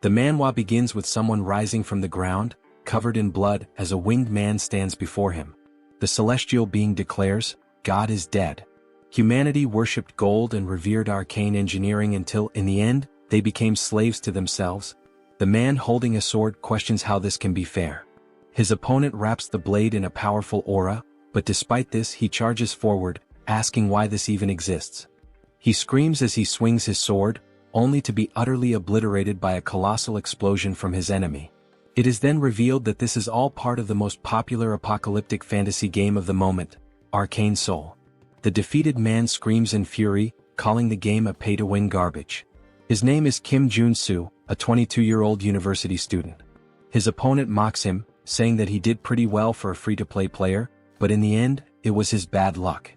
The manhwa begins with someone rising from the ground, covered in blood, as a winged man stands before him. The celestial being declares, "God is dead." Humanity worshipped gold and revered arcane engineering until, in the end, they became slaves to themselves. The man holding a sword questions how this can be fair. His opponent wraps the blade in a powerful aura, but despite this he charges forward, asking why this even exists. He screams as he swings his sword, only to be utterly obliterated by a colossal explosion from his enemy. It is then revealed that this is all part of the most popular apocalyptic fantasy game of the moment, Arcane Seoul. The defeated man screams in fury, calling the game a pay-to-win garbage. His name is Kim Joonsoo, a 22-year-old university student. His opponent mocks him, saying that he did pretty well for a free-to-play player, but in the end, it was his bad luck.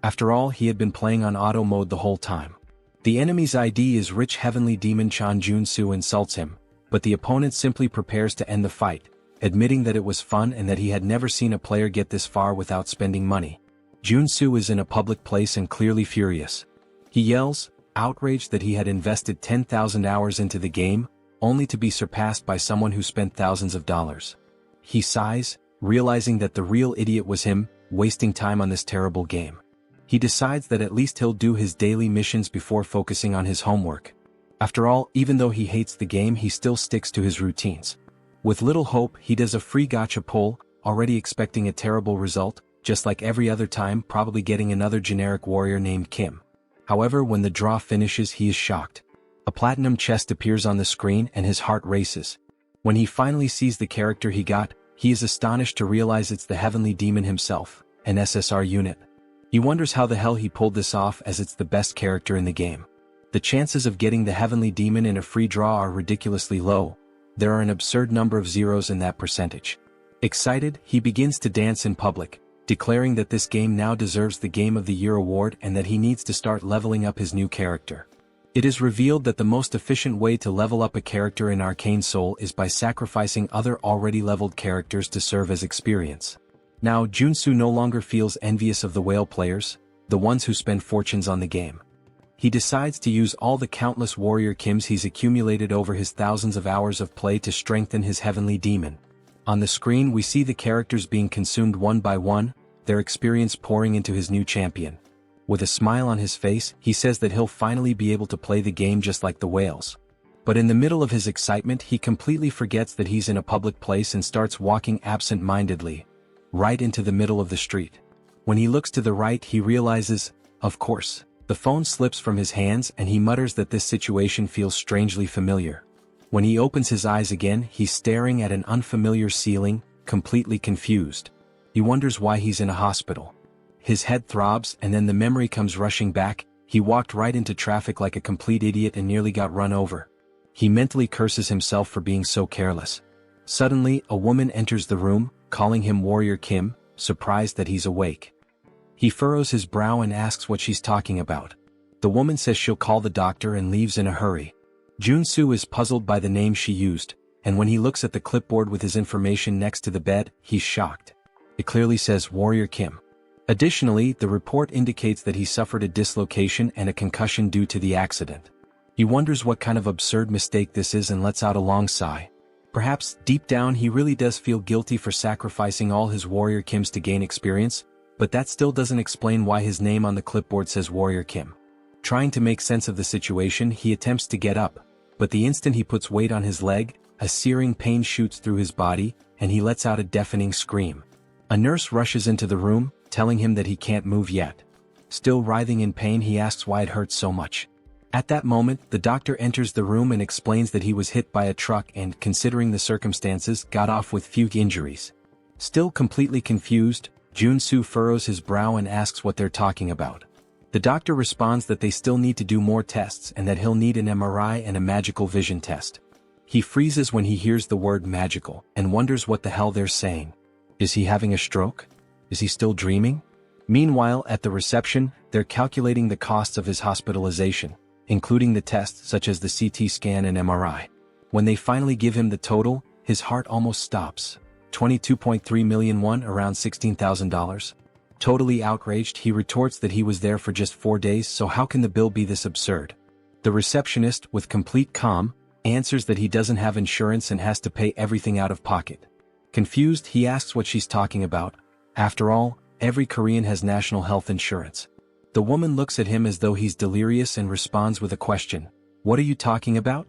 After all, he had been playing on auto mode the whole time. The enemy's ID is rich heavenly demon Chan. Joonsoo insults him, but the opponent simply prepares to end the fight, admitting that it was fun and that he had never seen a player get this far without spending money. Joonsoo is in a public place and clearly furious. He yells, outraged that he had invested 10,000 hours into the game, only to be surpassed by someone who spent thousands of dollars. He sighs, realizing that the real idiot was him, wasting time on this terrible game. He decides that at least he'll do his daily missions before focusing on his homework. After all, even though he hates the game, he still sticks to his routines. With little hope, he does a free gacha pull, already expecting a terrible result, just like every other time, probably getting another generic warrior named Kim. However, when the draw finishes, he is shocked. A platinum chest appears on the screen and his heart races. When he finally sees the character he got, he is astonished to realize it's the heavenly demon himself, an SSR unit. He wonders how the hell he pulled this off, as it's the best character in the game. The chances of getting the heavenly demon in a free draw are ridiculously low. There are an absurd number of zeros in that percentage. Excited, he begins to dance in public, declaring that this game now deserves the Game of the Year award and that he needs to start leveling up his new character. It is revealed that the most efficient way to level up a character in Arcane Seoul is by sacrificing other already leveled characters to serve as experience. Now Joonsoo no longer feels envious of the whale players, the ones who spend fortunes on the game. He decides to use all the countless warrior Kims he's accumulated over his thousands of hours of play to strengthen his heavenly demon. On the screen we see the characters being consumed one by one, their experience pouring into his new champion. With a smile on his face, he says that he'll finally be able to play the game just like the whales. But in the middle of his excitement, he completely forgets that he's in a public place and starts walking absent-mindedly, right into the middle of the street. When he looks to the right, he realizes, of course, the phone slips from his hands and he mutters that this situation feels strangely familiar. When he opens his eyes again, he's staring at an unfamiliar ceiling, completely confused. He wonders why he's in a hospital. His head throbs and then the memory comes rushing back. He walked right into traffic like a complete idiot and nearly got run over. He mentally curses himself for being so careless. Suddenly, a woman enters the room, calling him Warrior Kim, surprised that he's awake. He furrows his brow and asks what she's talking about. The woman says she'll call the doctor and leaves in a hurry. Joonsoo is puzzled by the name she used, and when he looks at the clipboard with his information next to the bed, he's shocked. It clearly says Warrior Kim. Additionally, the report indicates that he suffered a dislocation and a concussion due to the accident. He wonders what kind of absurd mistake this is and lets out a long sigh. Perhaps, deep down, he really does feel guilty for sacrificing all his Warrior Kims to gain experience, but that still doesn't explain why his name on the clipboard says Warrior Kim. Trying to make sense of the situation, he attempts to get up, but the instant he puts weight on his leg, a searing pain shoots through his body, and he lets out a deafening scream. A nurse rushes into the room, telling him that he can't move yet. Still writhing in pain, he asks why it hurts so much. At that moment, the doctor enters the room and explains that he was hit by a truck and, considering the circumstances, got off with few injuries. Still completely confused, Joonsoo furrows his brow and asks what they're talking about. The doctor responds that they still need to do more tests and that he'll need an MRI and a magical vision test. He freezes when he hears the word magical and wonders what the hell they're saying. Is he having a stroke? Is he still dreaming? Meanwhile, at the reception, they're calculating the costs of his hospitalization, including the tests such as the CT scan and MRI. When they finally give him the total, his heart almost stops. 22.3 million won, around $16,000. Totally outraged, he retorts that he was there for just 4 days, so how can the bill be this absurd? The receptionist, with complete calm, answers that he doesn't have insurance and has to pay everything out of pocket. Confused, he asks what she's talking about. After all, every Korean has national health insurance. The woman looks at him as though he's delirious and responds with a question. What are you talking about?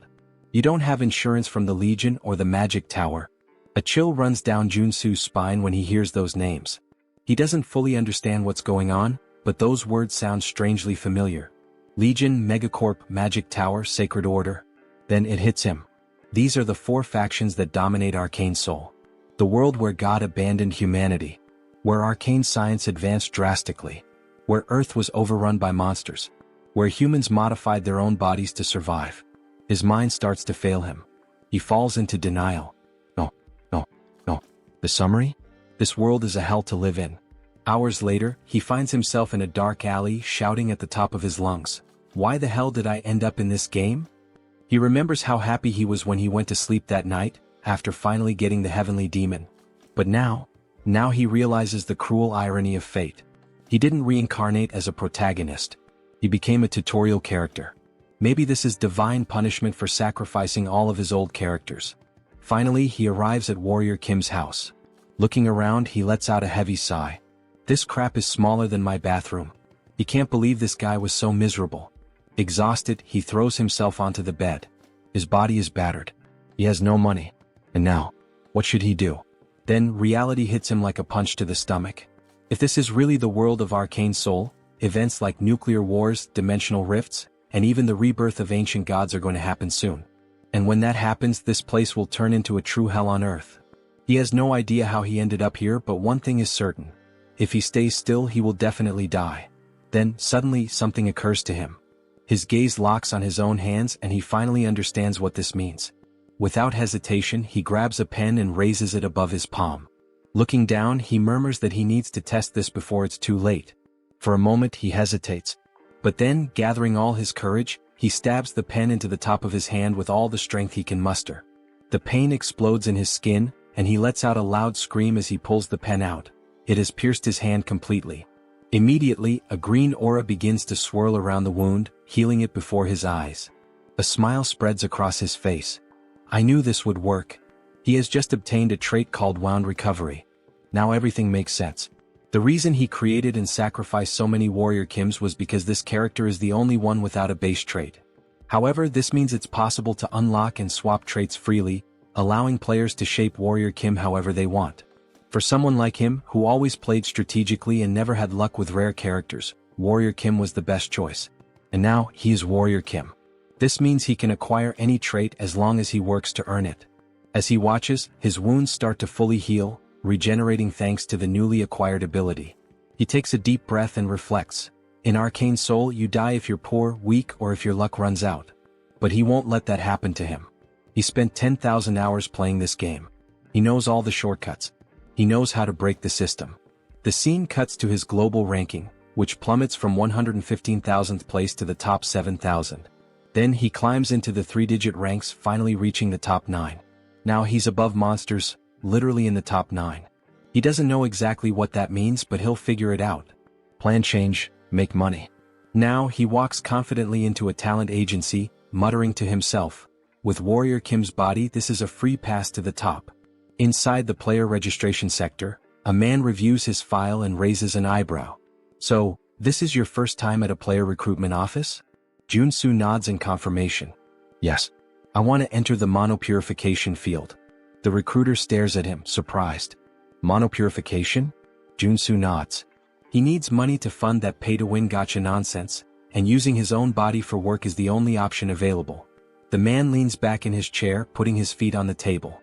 You don't have insurance from the Legion or the Magic Tower. A chill runs down Joonsoo's spine when he hears those names. He doesn't fully understand what's going on, but those words sound strangely familiar. Legion, Megacorp, Magic Tower, Sacred Order. Then it hits him. These are the 4 factions that dominate Arcane Seoul. The world where God abandoned humanity. Where arcane science advanced drastically. Where Earth was overrun by monsters. Where humans modified their own bodies to survive. His mind starts to fail him. He falls into denial. No. The summary? This world is a hell to live in. Hours later, he finds himself in a dark alley shouting at the top of his lungs. Why the hell did I end up in this game? He remembers how happy he was when he went to sleep that night, after finally getting the heavenly demon. But now he realizes the cruel irony of fate. He didn't reincarnate as a protagonist. He became a tutorial character. Maybe this is divine punishment for sacrificing all of his old characters. Finally, he arrives at Warrior Kim's house. Looking around, he lets out a heavy sigh. This crap is smaller than my bathroom. He can't believe this guy was so miserable. Exhausted, he throws himself onto the bed. His body is battered. He has no money. And now, what should he do? Then reality hits him like a punch to the stomach. If this is really the world of Arcane Seoul, events like nuclear wars, dimensional rifts, and even the rebirth of ancient gods are going to happen soon. And when that happens, this place will turn into a true hell on earth. He has no idea how he ended up here, but one thing is certain. If he stays still, he will definitely die. Then, suddenly, something occurs to him. His gaze locks on his own hands and he finally understands what this means. Without hesitation, he grabs a pen and raises it above his palm. Looking down, he murmurs that he needs to test this before it's too late. For a moment, he hesitates. But then, gathering all his courage, he stabs the pen into the top of his hand with all the strength he can muster. The pain explodes in his skin, and he lets out a loud scream as he pulls the pen out. It has pierced his hand completely. Immediately, a green aura begins to swirl around the wound, healing it before his eyes. A smile spreads across his face. I knew this would work. He has just obtained a trait called Wound Recovery. Now everything makes sense. The reason he created and sacrificed so many Warrior Kims was because this character is the only one without a base trait. However, this means it's possible to unlock and swap traits freely, allowing players to shape Warrior Kim however they want. For someone like him, who always played strategically and never had luck with rare characters, Warrior Kim was the best choice. And now, he is Warrior Kim. This means he can acquire any trait as long as he works to earn it. As he watches, his wounds start to fully heal, regenerating thanks to the newly acquired ability. He takes a deep breath and reflects. In Arcane Seoul, you die if you're poor, weak, or if your luck runs out. But he won't let that happen to him. He spent 10,000 hours playing this game. He knows all the shortcuts. He knows how to break the system. The scene cuts to his global ranking, which plummets from 115,000th place to the top 7,000. Then he climbs into the 3-digit ranks, finally reaching the top 9. Now he's above monsters, literally in the top 9. He doesn't know exactly what that means, but he'll figure it out. Plan change, make money. Now he walks confidently into a talent agency, muttering to himself. With Warrior Kim's body, this is a free pass to the top. Inside the player registration sector, a man reviews his file and raises an eyebrow. So, this is your first time at a player recruitment office? Joonsoo nods in confirmation. Yes. I want to enter the monopurification field. The recruiter stares at him, surprised. Monopurification? Joonsoo nods. He needs money to fund that pay-to-win gacha nonsense, and using his own body for work is the only option available. The man leans back in his chair, putting his feet on the table.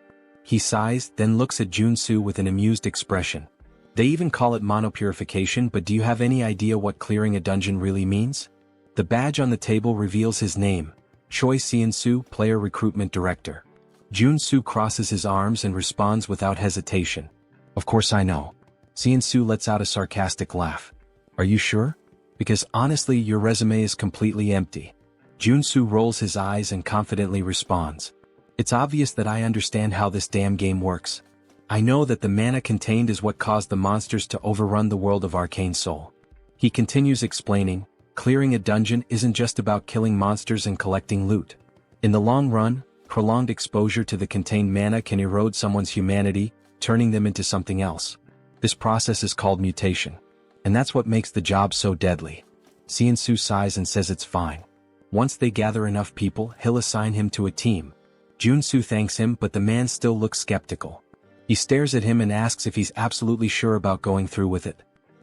He sighs, then looks at Joonsoo with an amused expression. They even call it monopurification, but do you have any idea what clearing a dungeon really means? The badge on the table reveals his name, Choi Seon-soo, Player Recruitment Director. Joonsoo crosses his arms and responds without hesitation. Of course I know. Seon-soo lets out a sarcastic laugh. Are you sure? Because honestly, your resume is completely empty. Joonsoo rolls his eyes and confidently responds. It's obvious that I understand how this damn game works. I know that the mana contained is what caused the monsters to overrun the world of Arcane Seoul. He continues explaining, clearing a dungeon isn't just about killing monsters and collecting loot. In the long run, prolonged exposure to the contained mana can erode someone's humanity, turning them into something else. This process is called mutation. And that's what makes the job so deadly. Joonsoo sighs and says it's fine. Once they gather enough people, he'll assign him to a team. Joonsoo thanks him, but the man still looks skeptical. He stares at him and asks if he's absolutely sure about going through with it.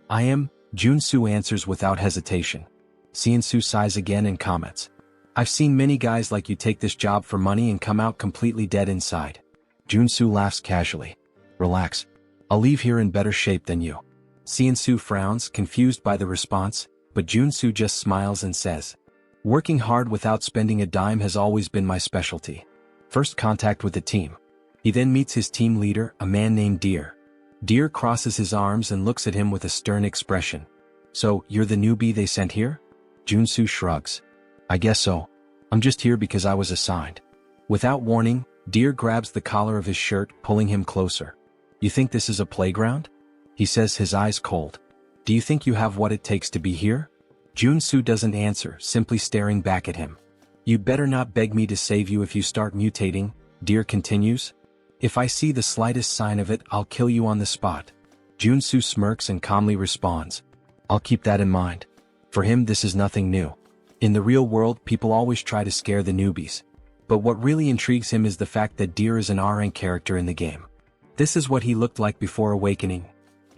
I am, Joonsoo answers without hesitation. Joonsoo sighs again and comments. I've seen many guys like you take this job for money and come out completely dead inside. Joonsoo laughs casually. Relax. I'll leave here in better shape than you. Joonsoo frowns, confused by the response, but Joonsoo just smiles and says, working hard without spending a dime has always been my specialty. First contact with the team. He then meets his team leader, a man named Deer. Deer crosses his arms and looks at him with a stern expression. So, you're the newbie they sent here? Joonsoo shrugs. I guess so. I'm just here because I was assigned. Without warning, Deer grabs the collar of his shirt, pulling him closer. You think this is a playground? He says, his eyes cold. Do you think you have what it takes to be here? Joonsoo doesn't answer, simply staring back at him. You'd better not beg me to save you if you start mutating, Deer continues. If I see the slightest sign of it, I'll kill you on the spot. Joonsoo smirks and calmly responds. I'll keep that in mind. For him, this is nothing new. In the real world, people always try to scare the newbies. But what really intrigues him is the fact that Deer is an R-rank character in the game. This is what he looked like before awakening.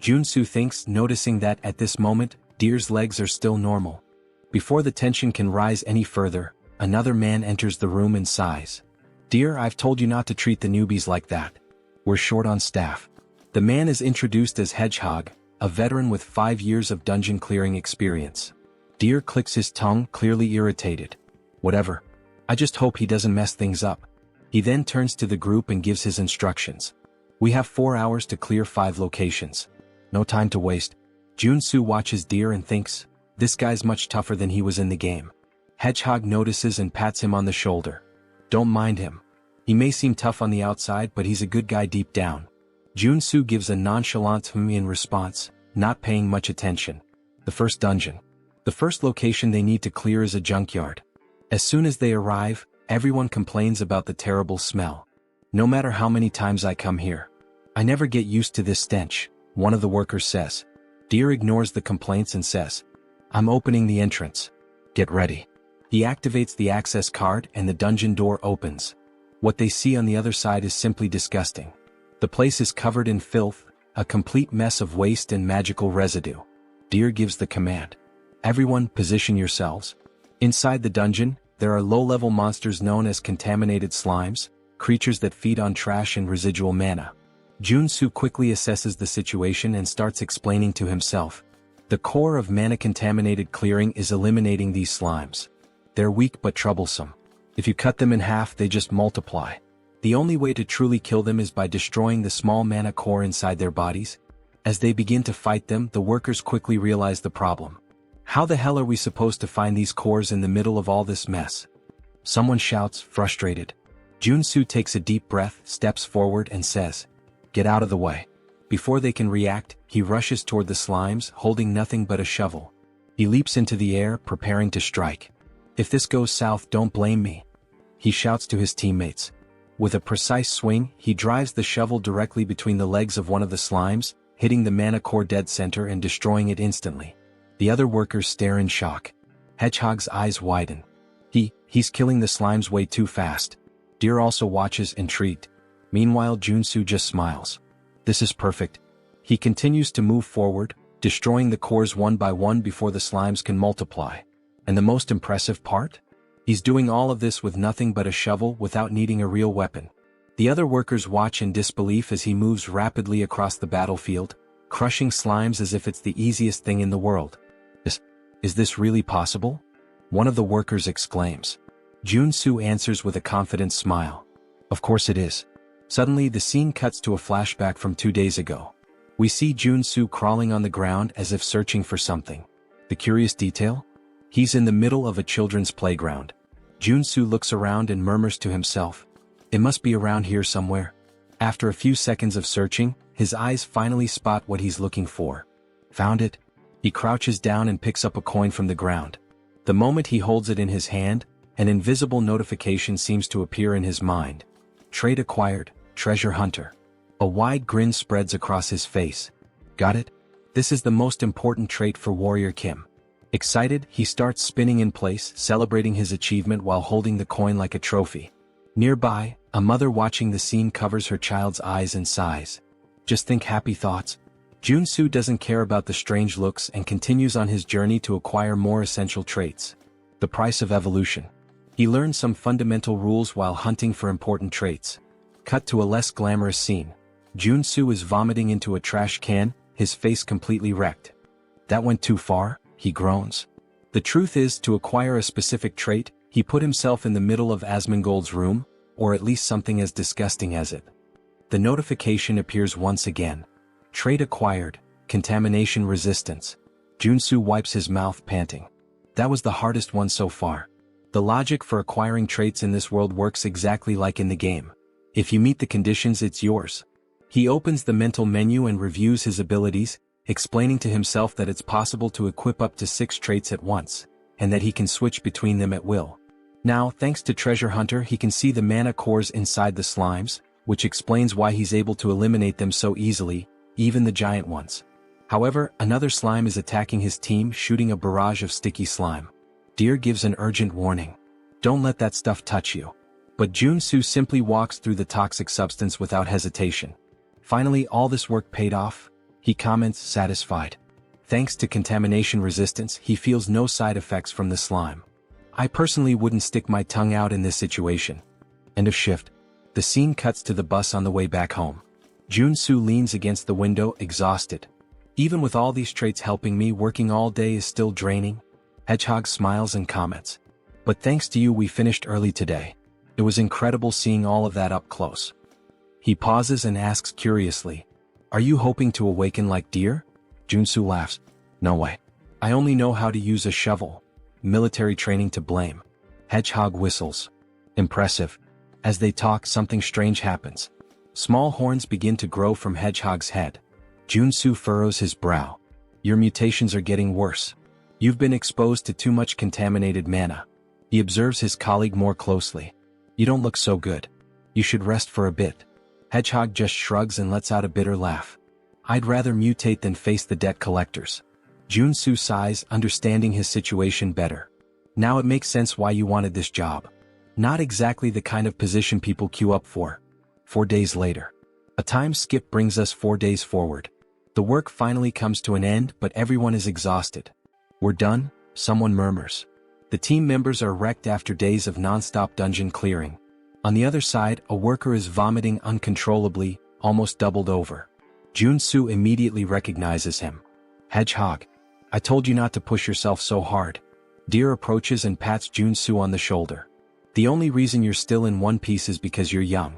Joonsoo thinks, noticing that, at this moment, Deer's legs are still normal. Before the tension can rise any further, another man enters the room and sighs. Deer, I've told you not to treat the newbies like that. We're short on staff. The man is introduced as Hedgehog, a veteran with 5 years of dungeon clearing experience. Deer clicks his tongue, clearly irritated. Whatever. I just hope he doesn't mess things up. He then turns to the group and gives his instructions. We have 4 hours to clear 5 locations. No time to waste. Joonsoo watches Deer and thinks, this guy's much tougher than he was in the game. Hedgehog notices and pats him on the shoulder. Don't mind him. He may seem tough on the outside, but he's a good guy deep down. Joonsoo gives a nonchalant "hmm" in response, not paying much attention. The first dungeon. The first location they need to clear is a junkyard. As soon as they arrive, everyone complains about the terrible smell. No matter how many times I come here, I never get used to this stench, one of the workers says. Deer ignores the complaints and says, I'm opening the entrance. Get ready. He activates the access card and the dungeon door opens. What they see on the other side is simply disgusting. The place is covered in filth, a complete mess of waste and magical residue. Deer gives the command. Everyone, position yourselves. Inside the dungeon, there are low-level monsters known as contaminated slimes, creatures that feed on trash and residual mana. Joonsoo quickly assesses the situation and starts explaining to himself. The core of mana-contaminated clearing is eliminating these slimes. They're weak but troublesome. If you cut them in half, they just multiply. The only way to truly kill them is by destroying the small mana core inside their bodies. As they begin to fight them, the workers quickly realize the problem. How the hell are we supposed to find these cores in the middle of all this mess? Someone shouts, frustrated. Joonsoo takes a deep breath, steps forward and says, Get out of the way. Before they can react, he rushes toward the slimes, holding nothing but a shovel. He leaps into the air, preparing to strike. If this goes south, don't blame me. He shouts to his teammates. With a precise swing, he drives the shovel directly between the legs of one of the slimes, hitting the mana core dead center and destroying it instantly. The other workers stare in shock. Hedgehog's eyes widen. He's killing the slimes way too fast. Deer also watches, intrigued. Meanwhile, Joonsoo just smiles. This is perfect. He continues to move forward, destroying the cores one by one before the slimes can multiply. And the most impressive part? He's doing all of this with nothing but a shovel, without needing a real weapon. The other workers watch in disbelief as he moves rapidly across the battlefield, crushing slimes as if it's the easiest thing in the world. Is this really possible? One of the workers exclaims. Joonsoo answers with a confident smile. Of course it is. Suddenly the scene cuts to a flashback from 2 days ago. We see Joonsoo crawling on the ground as if searching for something. The curious detail? He's in the middle of a children's playground. Joonsoo looks around and murmurs to himself. It must be around here somewhere. After a few seconds of searching, his eyes finally spot what he's looking for. Found it. He crouches down and picks up a coin from the ground. The moment he holds it in his hand, An invisible notification seems to appear in his mind. Trait acquired, Treasure Hunter. A wide grin spreads across his face. Got it? This is the most important trait for Warrior Kim. Excited, he starts spinning in place, celebrating his achievement while holding the coin like a trophy. Nearby, a mother watching the scene covers her child's eyes and sighs. Just think happy thoughts. Joonsoo doesn't care about the strange looks and continues on his journey to acquire more essential traits. The price of evolution. He learns some fundamental rules while hunting for important traits. Cut to a less glamorous scene. Joonsoo is vomiting into a trash can, his face completely wrecked. That went too far, he groans. The truth is, to acquire a specific trait, he put himself in the middle of Asmongold's room, or at least something as disgusting as it. The notification appears once again. Trait acquired, Contamination Resistance. Joonsoo wipes his mouth, panting. That was the hardest one so far. The logic for acquiring traits in this world works exactly like in the game. If you meet the conditions, it's yours. He opens the mental menu and reviews his abilities, explaining to himself that it's possible to equip up to 6 traits at once, and that he can switch between them at will. Now, thanks to Treasure Hunter, he can see the mana cores inside the slimes, which explains why he's able to eliminate them so easily, even the giant ones. However, another slime is attacking his team, shooting a barrage of sticky slime. Deer gives an urgent warning. Don't let that stuff touch you. But Joonsoo simply walks through the toxic substance without hesitation. Finally, all this work paid off, he comments, satisfied. Thanks to contamination resistance, he feels no side effects from the slime. I personally wouldn't stick my tongue out in this situation. End of shift. The scene cuts to the bus on the way back home. Joonsoo leans against the window, exhausted. Even with all these traits helping me, working all day is still draining. Hedgehog smiles and comments. But thanks to you we finished early today. It was incredible seeing all of that up close. He pauses and asks curiously, are you hoping to awaken like Deer? Joonsoo laughs. No way. I only know how to use a shovel. Military training to blame. Hedgehog whistles. Impressive. As they talk, something strange happens. Small horns begin to grow from Hedgehog's head. Joonsoo furrows his brow. Your mutations are getting worse. You've been exposed to too much contaminated mana. He observes his colleague more closely. You don't look so good. You should rest for a bit. Hedgehog just shrugs and lets out a bitter laugh. I'd rather mutate than face the debt collectors. Joonsoo sighs, understanding his situation better. Now it makes sense why you wanted this job. Not exactly the kind of position people queue up for. 4 days later. A time skip brings us 4 days forward. The work finally comes to an end, but everyone is exhausted. We're done, someone murmurs. The team members are wrecked after days of non-stop dungeon clearing. On the other side, a worker is vomiting uncontrollably, almost doubled over. Joonsoo immediately recognizes him. Hedgehog. I told you not to push yourself so hard. Deer approaches and pats Joonsoo on the shoulder. The only reason you're still in one piece is because you're young.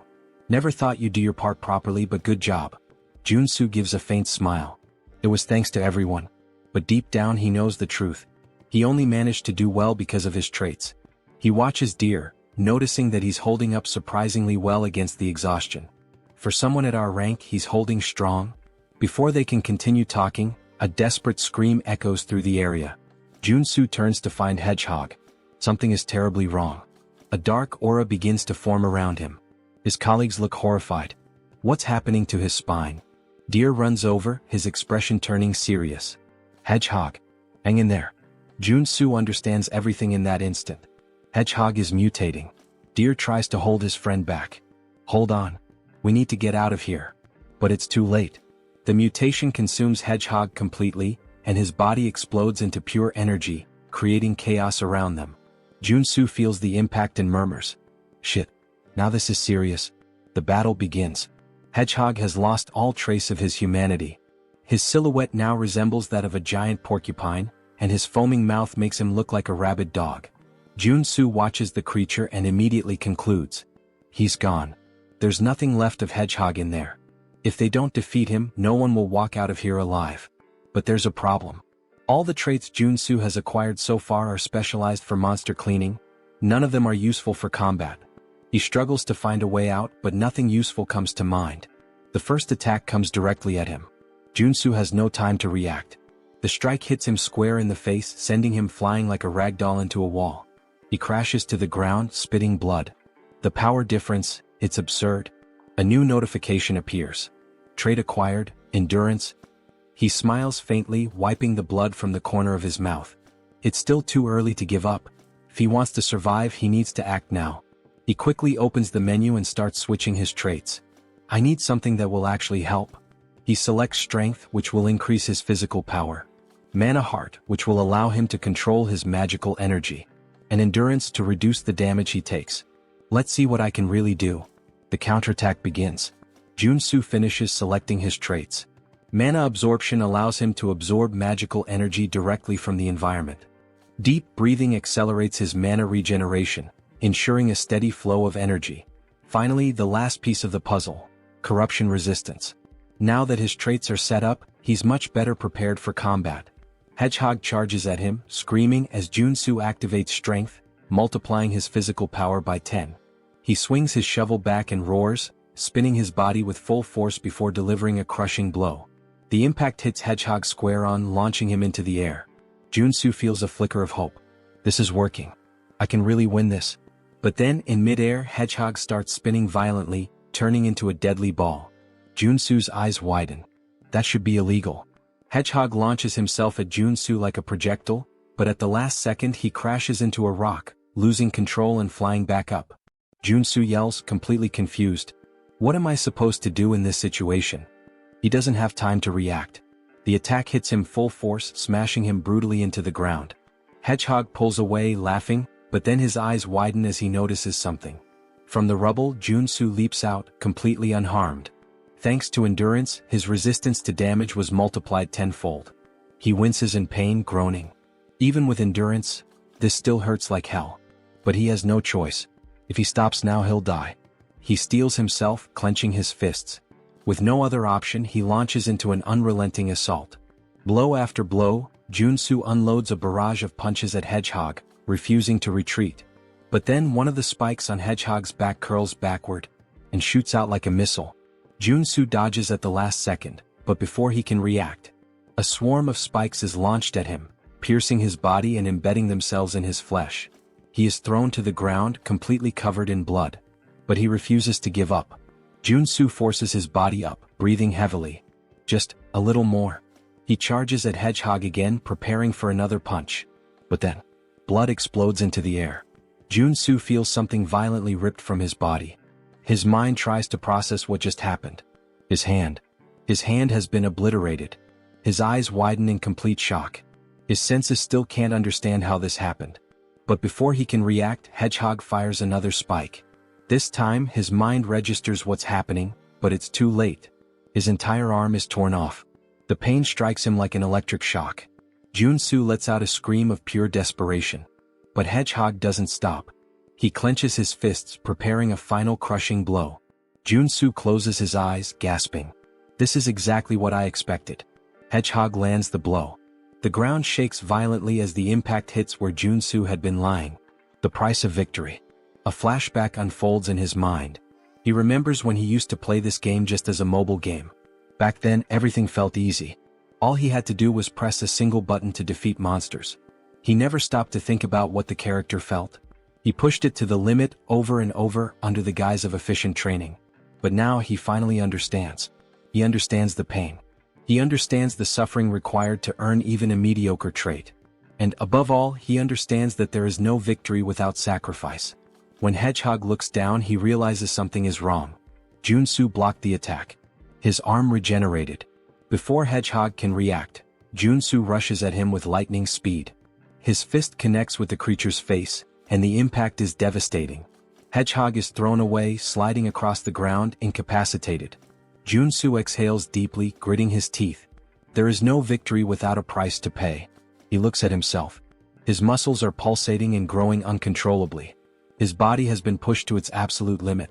Never thought you'd do your part properly, but good job. Joonsoo gives a faint smile. It was thanks to everyone. But deep down he knows the truth. He only managed to do well because of his traits. He watches Deer, noticing that he's holding up surprisingly well against the exhaustion. For someone at our rank, he's holding strong. Before they can continue talking, a desperate scream echoes through the area. Joonsoo turns to find Hedgehog. Something is terribly wrong. A dark aura begins to form around him. His colleagues look horrified. What's happening to his spine? Deer runs over, his expression turning serious. Hedgehog. Hang in there. Joonsoo understands everything in that instant. Hedgehog is mutating. Deer tries to hold his friend back. Hold on. We need to get out of here. But it's too late. The mutation consumes Hedgehog completely, and his body explodes into pure energy, creating chaos around them. Joonsoo feels the impact and murmurs. Shit. Now this is serious. The battle begins. Hedgehog has lost all trace of his humanity. His silhouette now resembles that of a giant porcupine, and his foaming mouth makes him look like a rabid dog. Joonsoo watches the creature and immediately concludes. He's gone. There's nothing left of Hedgehog in there. If they don't defeat him, no one will walk out of here alive. But there's a problem. All the traits Joonsoo has acquired so far are specialized for monster cleaning. None of them are useful for combat. He struggles to find a way out, but nothing useful comes to mind. The first attack comes directly at him. Joonsoo has no time to react. The strike hits him square in the face, sending him flying like a ragdoll into a wall. He crashes to the ground, spitting blood. The power difference, it's absurd. A new notification appears. Trait acquired, endurance. He smiles faintly, wiping the blood from the corner of his mouth. It's still too early to give up. If he wants to survive, he needs to act now. He quickly opens the menu and starts switching his traits. I need something that will actually help. He selects strength, which will increase his physical power. Mana heart, which will allow him to control his magical energy. And endurance to reduce the damage he takes. Let's see what I can really do. The counterattack begins. Joonsoo finishes selecting his traits. Mana absorption allows him to absorb magical energy directly from the environment. Deep breathing accelerates his mana regeneration, ensuring a steady flow of energy. Finally, the last piece of the puzzle, corruption resistance. Now that his traits are set up, he's much better prepared for combat. Hedgehog charges at him, screaming as Joonsoo activates strength, multiplying his physical power by 10. He swings his shovel back and roars, spinning his body with full force before delivering a crushing blow. The impact hits Hedgehog square on, launching him into the air. Joonsoo feels a flicker of hope. This is working. I can really win this. But then, in midair, Hedgehog starts spinning violently, turning into a deadly ball. Joonsoo's eyes widen. That should be illegal. Hedgehog launches himself at Joonsoo like a projectile, but at the last second he crashes into a rock, losing control and flying back up. Joonsoo yells, completely confused. What am I supposed to do in this situation? He doesn't have time to react. The attack hits him full force, smashing him brutally into the ground. Hedgehog pulls away, laughing, but then his eyes widen as he notices something. From the rubble, Joonsoo leaps out, completely unharmed. Thanks to endurance, his resistance to damage was multiplied tenfold. He winces in pain, groaning. Even with endurance, this still hurts like hell. But he has no choice. If he stops now, he'll die. He steels himself, clenching his fists. With no other option, he launches into an unrelenting assault. Blow after blow, Joonsoo unloads a barrage of punches at Hedgehog, refusing to retreat. But then one of the spikes on Hedgehog's back curls backward and shoots out like a missile. Joonsoo dodges at the last second, but before he can react, a swarm of spikes is launched at him, piercing his body and embedding themselves in his flesh. He is thrown to the ground, completely covered in blood. But he refuses to give up. Joonsoo forces his body up, breathing heavily. Just a little more. He charges at Hedgehog again, preparing for another punch. But then, blood explodes into the air. Joonsoo feels something violently ripped from his body. His mind tries to process what just happened. His hand has been obliterated. His eyes widen in complete shock. His senses still can't understand how this happened. But before he can react, Hedgehog fires another spike. This time, his mind registers what's happening, but it's too late. His entire arm is torn off. The pain strikes him like an electric shock. Joonsoo lets out a scream of pure desperation. But Hedgehog doesn't stop. He clenches his fists, preparing a final crushing blow. Joonsoo closes his eyes, gasping. This is exactly what I expected. Hedgehog lands the blow. The ground shakes violently as the impact hits where Joonsoo had been lying. The price of victory. A flashback unfolds in his mind. He remembers when he used to play this game just as a mobile game. Back then, everything felt easy. All he had to do was press a single button to defeat monsters. He never stopped to think about what the character felt. He pushed it to the limit over and over under the guise of efficient training. But now he finally understands. He understands the pain. He understands the suffering required to earn even a mediocre trait. And above all, he understands that there is no victory without sacrifice. When Hedgehog looks down, he realizes something is wrong. Joonsoo blocked the attack. His arm regenerated. Before Hedgehog can react, Joonsoo rushes at him with lightning speed. His fist connects with the creature's face, and the impact is devastating. Hedgehog is thrown away, sliding across the ground, incapacitated. Joonsoo exhales deeply, gritting his teeth. There is no victory without a price to pay. He looks at himself. His muscles are pulsating and growing uncontrollably. His body has been pushed to its absolute limit.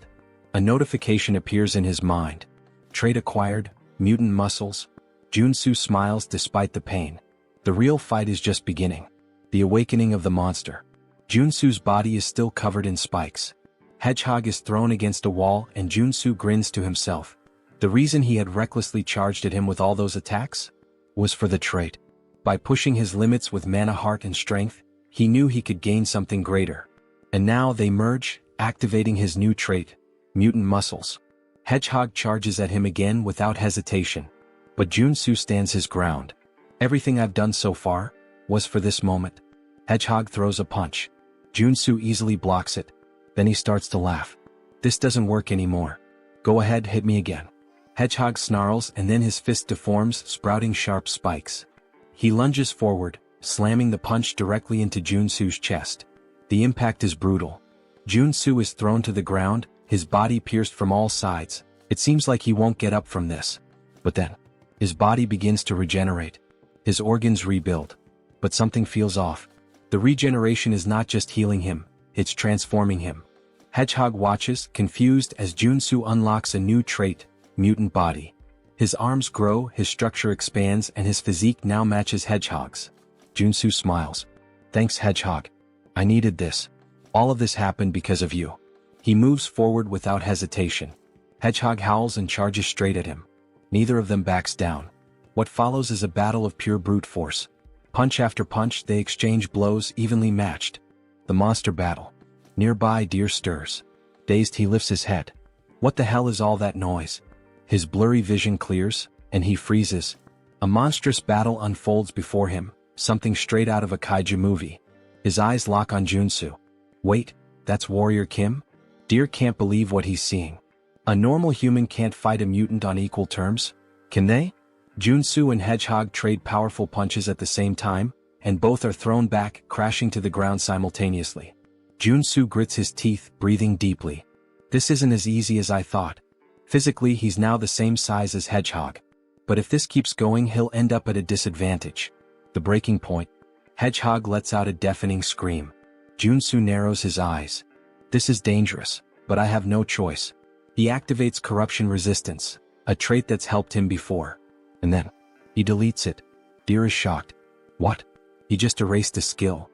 A notification appears in his mind. Trait acquired, mutant muscles. Joonsoo smiles despite the pain. The real fight is just beginning. The awakening of the monster. Joonsoo's body is still covered in spikes. Hedgehog is thrown against a wall and Joonsoo grins to himself. The reason he had recklessly charged at him with all those attacks was for the trait. By pushing his limits with mana heart and strength, he knew he could gain something greater. And now they merge, activating his new trait, mutant muscles. Hedgehog charges at him again without hesitation. But Joonsoo stands his ground. Everything I've done so far was for this moment. Hedgehog throws a punch. Joonsoo easily blocks it. Then he starts to laugh. This doesn't work anymore. Go ahead, hit me again. Hedgehog snarls and then his fist deforms, sprouting sharp spikes. He lunges forward, slamming the punch directly into Joonsoo's chest. The impact is brutal. Joonsoo is thrown to the ground, his body pierced from all sides. It seems like he won't get up from this. But then, his body begins to regenerate. His organs rebuild. But something feels off. The regeneration is not just healing him, it's transforming him. Hedgehog watches, confused, as Joonsoo unlocks a new trait, mutant body. His arms grow, his structure expands, and his physique now matches Hedgehog's. Joonsoo smiles. Thanks, Hedgehog. I needed this. All of this happened because of you. He moves forward without hesitation. Hedgehog howls and charges straight at him. Neither of them backs down. What follows is a battle of pure brute force. Punch after punch, they exchange blows evenly matched. The monster battle. Nearby, Deer stirs. Dazed, he lifts his head. What the hell is all that noise? His blurry vision clears, and he freezes. A monstrous battle unfolds before him, something straight out of a kaiju movie. His eyes lock on Joonsoo. Wait, that's Warrior Kim? Deer can't believe what he's seeing. A normal human can't fight a mutant on equal terms, can they? Joonsoo and Hedgehog trade powerful punches at the same time, and both are thrown back, crashing to the ground simultaneously. Joonsoo grits his teeth, breathing deeply. This isn't as easy as I thought. Physically, he's now the same size as Hedgehog. But if this keeps going, he'll end up at a disadvantage. The breaking point. Hedgehog lets out a deafening scream. Joonsoo narrows his eyes. This is dangerous, but I have no choice. He activates corruption resistance, a trait that's helped him before. And then, he deletes it. Deer is shocked. What? He just erased a skill.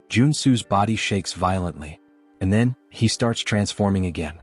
Joonsoo's body shakes violently. And then, he starts transforming again.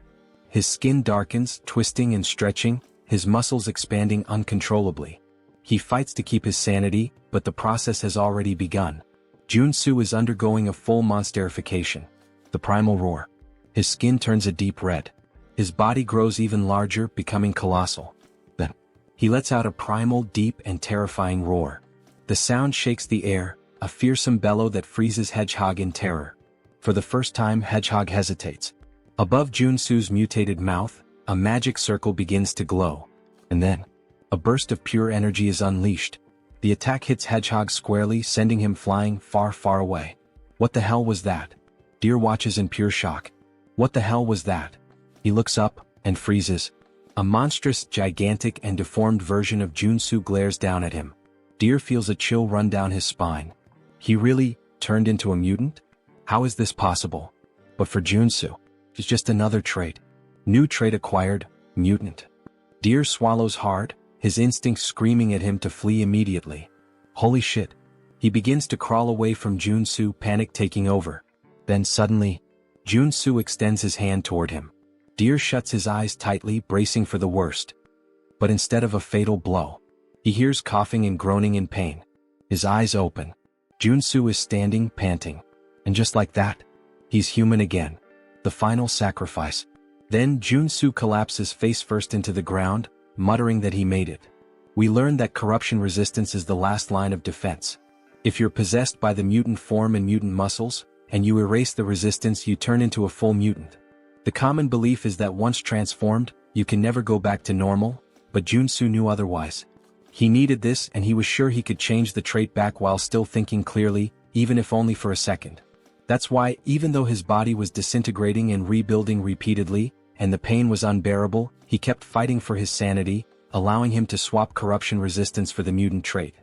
His skin darkens, twisting and stretching, his muscles expanding uncontrollably. He fights to keep his sanity, but the process has already begun. Joonsoo is undergoing a full monsterification. The primal roar. His skin turns a deep red. His body grows even larger, becoming colossal. Then, he lets out a primal, deep and terrifying roar. The sound shakes the air, a fearsome bellow that freezes Hedgehog in terror. For the first time, Hedgehog hesitates. Above Joonsoo's mutated mouth, a magic circle begins to glow. And then, a burst of pure energy is unleashed. The attack hits Hedgehog squarely, sending him flying far, far away. What the hell was that? Deer watches in pure shock. What the hell was that? He looks up, and freezes. A monstrous, gigantic, and deformed version of Joonsoo glares down at him. Deer feels a chill run down his spine. He really turned into a mutant? How is this possible? But for Joonsoo, it's just another trait. New trait acquired, mutant. Deer swallows hard, his instincts screaming at him to flee immediately. Holy shit. He begins to crawl away from Joonsoo, panic taking over. Then suddenly, Joonsoo extends his hand toward him. Deer shuts his eyes tightly, bracing for the worst. But instead of a fatal blow, he hears coughing and groaning in pain. His eyes open. Joonsoo is standing, panting. And just like that, he's human again. The final sacrifice. Then Joonsoo collapses face first into the ground, muttering that he made it. We learn that corruption resistance is the last line of defense. If you're possessed by the mutant form and mutant muscles, and you erase the resistance, you turn into a full mutant. The common belief is that once transformed, you can never go back to normal, but Joonsoo knew otherwise. He needed this, and he was sure he could change the trait back while still thinking clearly, even if only for a second. That's why, even though his body was disintegrating and rebuilding repeatedly, and the pain was unbearable, he kept fighting for his sanity, allowing him to swap corruption resistance for the mutant trait.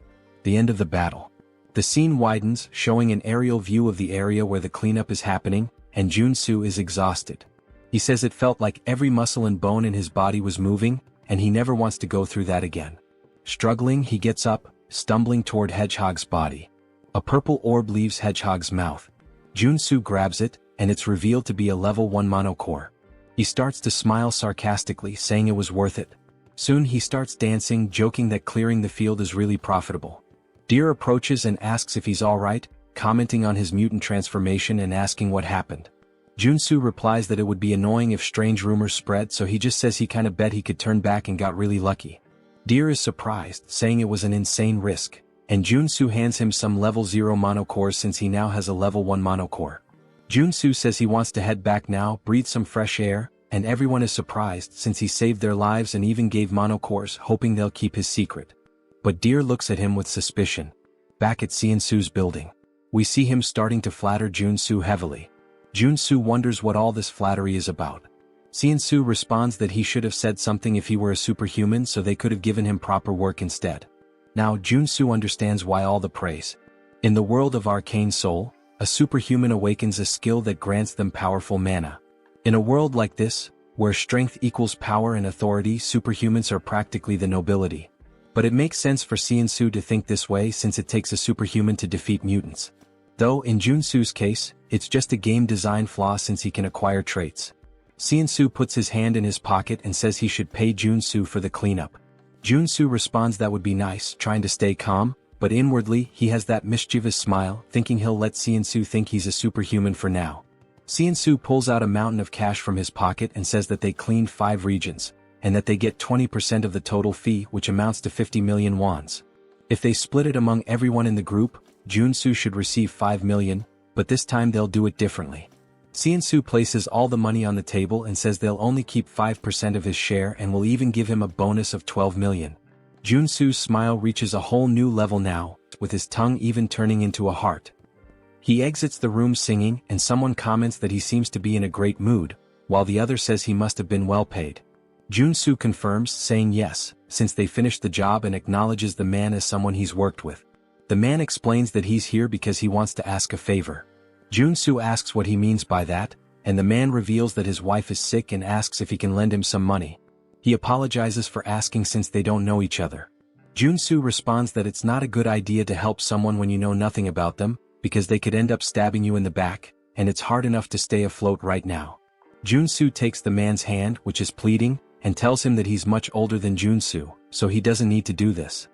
The end of the battle. The scene widens, showing an aerial view of the area where the cleanup is happening, and Joonsoo is exhausted. He says it felt like every muscle and bone in his body was moving, and he never wants to go through that again. Struggling, he gets up, stumbling toward Hedgehog's body. A purple orb leaves Hedgehog's mouth. Joonsoo grabs it, and it's revealed to be a level 1 mono core. He starts to smile sarcastically, saying it was worth it. Soon he starts dancing, joking that clearing the field is really profitable. Deer approaches and asks if he's alright, commenting on his mutant transformation and asking what happened. Joonsoo replies that it would be annoying if strange rumors spread, so he just says he kinda bet he could turn back and got really lucky. Deer is surprised, saying it was an insane risk, and Joonsoo hands him some level 0 mono cores since he now has a level 1 mono core. Joonsoo says he wants to head back now, breathe some fresh air, and everyone is surprised since he saved their lives and even gave mono cores, hoping they'll keep his secret. But Deer looks at him with suspicion. Back at Seonsoo's building, we see him starting to flatter Joonsoo heavily. Joonsoo wonders what all this flattery is about. Seonsoo responds that he should have said something if he were a superhuman, so they could have given him proper work instead. Now Joonsoo understands why all the praise. In the world of Arcane Seoul, a superhuman awakens a skill that grants them powerful mana. In a world like this, where strength equals power and authority, superhumans are practically the nobility. But it makes sense for Seonsoo to think this way since it takes a superhuman to defeat mutants. Though in Joonsoo's case, it's just a game design flaw since he can acquire traits. Seonsoo puts his hand in his pocket and says he should pay Joonsoo for the cleanup. Joonsoo responds that would be nice, trying to stay calm, but inwardly he has that mischievous smile, thinking he'll let Seonsoo think he's a superhuman for now. Seonsoo pulls out a mountain of cash from his pocket and says that they cleaned 5 regions, and that they get 20% of the total fee, which amounts to 50 million wons. If they split it among everyone in the group, Joonsoo should receive 5 million, but this time they'll do it differently. Seonsoo places all the money on the table and says they'll only keep 5% of his share and will even give him a bonus of 12 million. Joonsoo's smile reaches a whole new level now, with his tongue even turning into a heart. He exits the room singing, and someone comments that he seems to be in a great mood, while the other says he must have been well paid. Joonsoo confirms, saying yes, since they finished the job, and acknowledges the man as someone he's worked with. The man explains that he's here because he wants to ask a favor. Joonsoo asks what he means by that, and the man reveals that his wife is sick and asks if he can lend him some money. He apologizes for asking since they don't know each other. Joonsoo responds that it's not a good idea to help someone when you know nothing about them, because they could end up stabbing you in the back, and it's hard enough to stay afloat right now. Joonsoo takes the man's hand, which is pleading, and tells him that he's much older than Joonsoo, so he doesn't need to do this.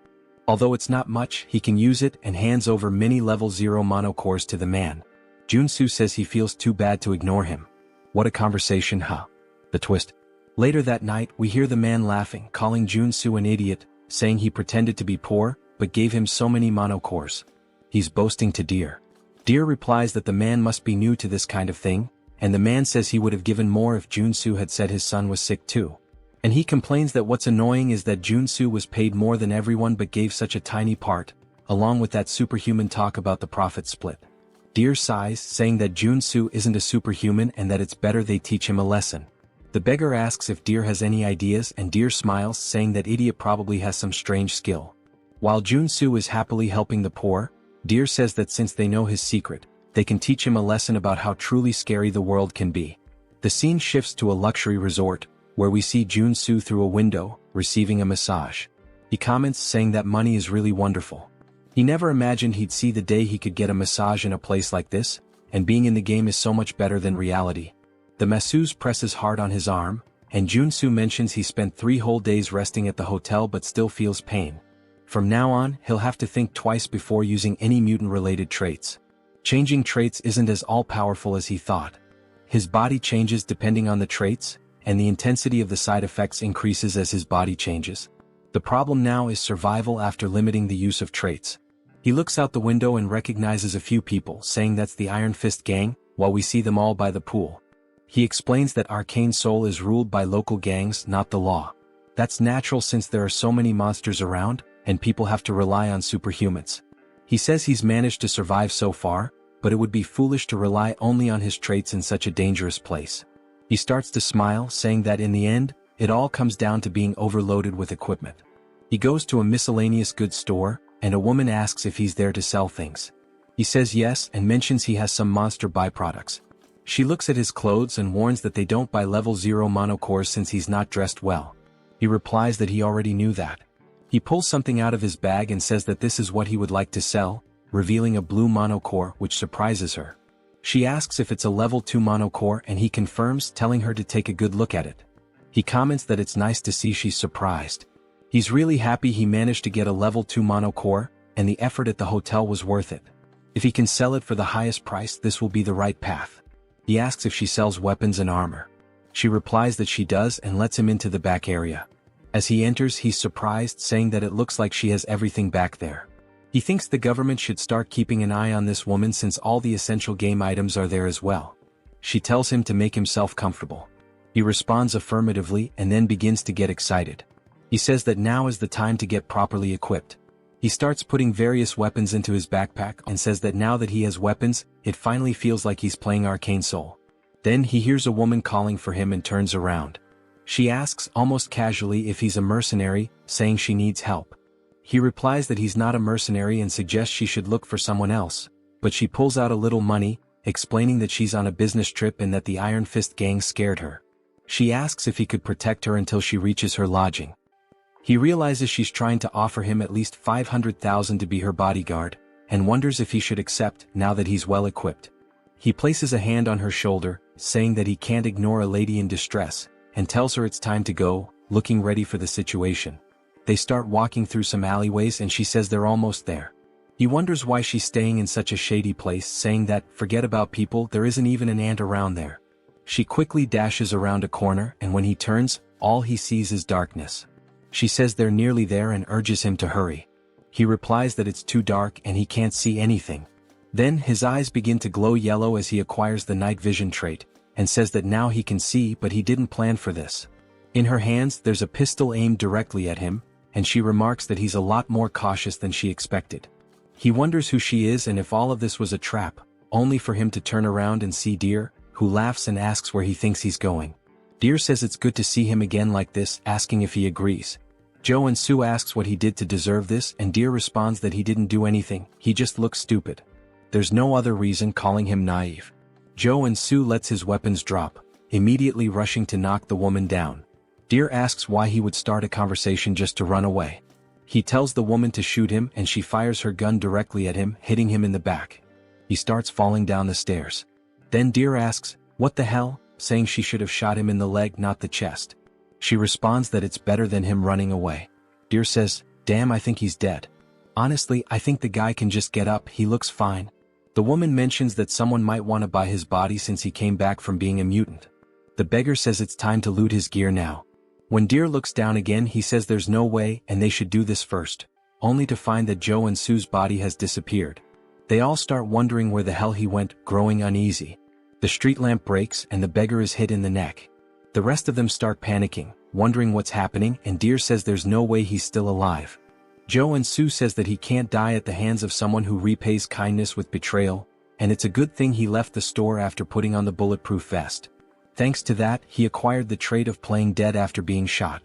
Although it's not much, he can use it and hands over many level 0 mono cores to the man. Joonsoo says he feels too bad to ignore him. What a conversation, huh? The twist. Later that night, we hear the man laughing, calling Joonsoo an idiot, saying he pretended to be poor, but gave him so many mono cores. He's boasting to Deer. Deer replies that the man must be new to this kind of thing, and the man says he would have given more if Joonsoo had said his son was sick too. And he complains that what's annoying is that Joonsoo was paid more than everyone but gave such a tiny part, along with that superhuman talk about the profit split. Deer sighs, saying that Joonsoo isn't a superhuman and that it's better they teach him a lesson. The beggar asks if Deer has any ideas, and Deer smiles, saying that idiot probably has some strange skill. While Joonsoo is happily helping the poor, Deer says that since they know his secret, they can teach him a lesson about how truly scary the world can be. The scene shifts to a luxury resort, where we see Joonsoo through a window, receiving a massage. He comments, saying that money is really wonderful. He never imagined he'd see the day he could get a massage in a place like this, and being in the game is so much better than reality. The masseuse presses hard on his arm, and Joonsoo mentions he spent 3 whole days resting at the hotel but still feels pain. From now on, he'll have to think twice before using any mutant-related traits. Changing traits isn't as all-powerful as he thought. His body changes depending on the traits, and the intensity of the side effects increases as his body changes. The problem now is survival after limiting the use of traits. He looks out the window and recognizes a few people, saying that's the Iron Fist gang, while we see them all by the pool. He explains that Arcane Seoul is ruled by local gangs, not the law. That's natural since there are so many monsters around, and people have to rely on superhumans. He says he's managed to survive so far, but it would be foolish to rely only on his traits in such a dangerous place. He starts to smile, saying that in the end, it all comes down to being overloaded with equipment. He goes to a miscellaneous goods store, and a woman asks if he's there to sell things. He says yes and mentions he has some monster byproducts. She looks at his clothes and warns that they don't buy level 0 mono cores since he's not dressed well. He replies that he already knew that. He pulls something out of his bag and says that this is what he would like to sell, revealing a blue mono core, which surprises her. She asks if it's a level 2 mono core, and he confirms, telling her to take a good look at it. He comments that it's nice to see she's surprised. He's really happy he managed to get a level 2 mono core, and the effort at the hotel was worth it. If he can sell it for the highest price, this will be the right path. He asks if she sells weapons and armor. She replies that she does and lets him into the back area. As he enters, he's surprised, saying that it looks like she has everything back there. He thinks the government should start keeping an eye on this woman since all the essential game items are there as well. She tells him to make himself comfortable. He responds affirmatively and then begins to get excited. He says that now is the time to get properly equipped. He starts putting various weapons into his backpack and says that now that he has weapons, it finally feels like he's playing Arcane Seoul. Then he hears a woman calling for him and turns around. She asks almost casually if he's a mercenary, saying she needs help. He replies that he's not a mercenary and suggests she should look for someone else, but she pulls out a little money, explaining that she's on a business trip and that the Iron Fist gang scared her. She asks if he could protect her until she reaches her lodging. He realizes she's trying to offer him at least 500,000 to be her bodyguard, and wonders if he should accept now that he's well equipped. He places a hand on her shoulder, saying that he can't ignore a lady in distress, and tells her it's time to go, looking ready for the situation. They start walking through some alleyways and she says they're almost there. He wonders why she's staying in such a shady place, saying that, forget about people, there isn't even an ant around there. She quickly dashes around a corner and when he turns, all he sees is darkness. She says they're nearly there and urges him to hurry. He replies that it's too dark and he can't see anything. Then his eyes begin to glow yellow as he acquires the night vision trait, and says that now he can see, but he didn't plan for this. In her hands there's a pistol aimed directly at him, and she remarks that he's a lot more cautious than she expected. He wonders who she is and if all of this was a trap, only for him to turn around and see Deer, who laughs and asks where he thinks he's going. Deer says it's good to see him again like this, asking if he agrees. Joonsoo asks what he did to deserve this and Deer responds that he didn't do anything, he just looks stupid. There's no other reason, calling him naive. Joonsoo lets his weapons drop, immediately rushing to knock the woman down. Deer asks why he would start a conversation just to run away. He tells the woman to shoot him and she fires her gun directly at him, hitting him in the back. He starts falling down the stairs. Then Deer asks, "What the hell?" saying she should have shot him in the leg, not the chest. She responds that it's better than him running away. Deer says, "Damn, I think he's dead. Honestly, I think the guy can just get up, he looks fine." The woman mentions that someone might want to buy his body since he came back from being a mutant. The beggar says it's time to loot his gear now. When Deer looks down again, he says there's no way and they should do this first, only to find that Joonsoo's body has disappeared. They all start wondering where the hell he went, growing uneasy. The street lamp breaks and the beggar is hit in the neck. The rest of them start panicking, wondering what's happening, and Deer says there's no way he's still alive. Joonsoo says that he can't die at the hands of someone who repays kindness with betrayal, and it's a good thing he left the store after putting on the bulletproof vest. Thanks to that, he acquired the trait of playing dead after being shot.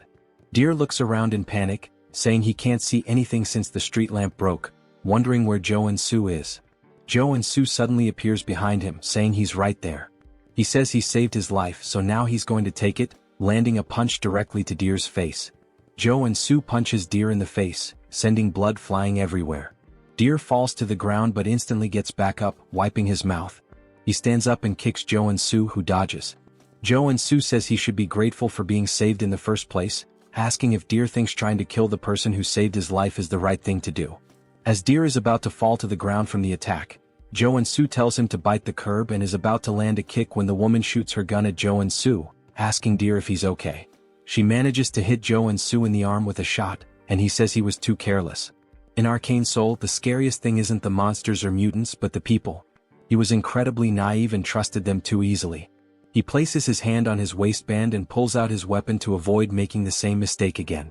Deer looks around in panic, saying he can't see anything since the street lamp broke, wondering where Joonsoo is. Joonsoo suddenly appears behind him, saying he's right there. He says he saved his life, so now he's going to take it, landing a punch directly to Deer's face. Joonsoo punches Deer in the face, sending blood flying everywhere. Deer falls to the ground but instantly gets back up, wiping his mouth. He stands up and kicks Joonsoo, who dodges. Joonsoo says he should be grateful for being saved in the first place, asking if Deer thinks trying to kill the person who saved his life is the right thing to do. As Deer is about to fall to the ground from the attack, Joonsoo tells him to bite the curb and is about to land a kick when the woman shoots her gun at Joonsoo, asking Deer if he's okay. She manages to hit Joonsoo in the arm with a shot, and he says he was too careless. In Arcane Seoul, the scariest thing isn't the monsters or mutants but the people. He was incredibly naive and trusted them too easily. He places his hand on his waistband and pulls out his weapon to avoid making the same mistake again.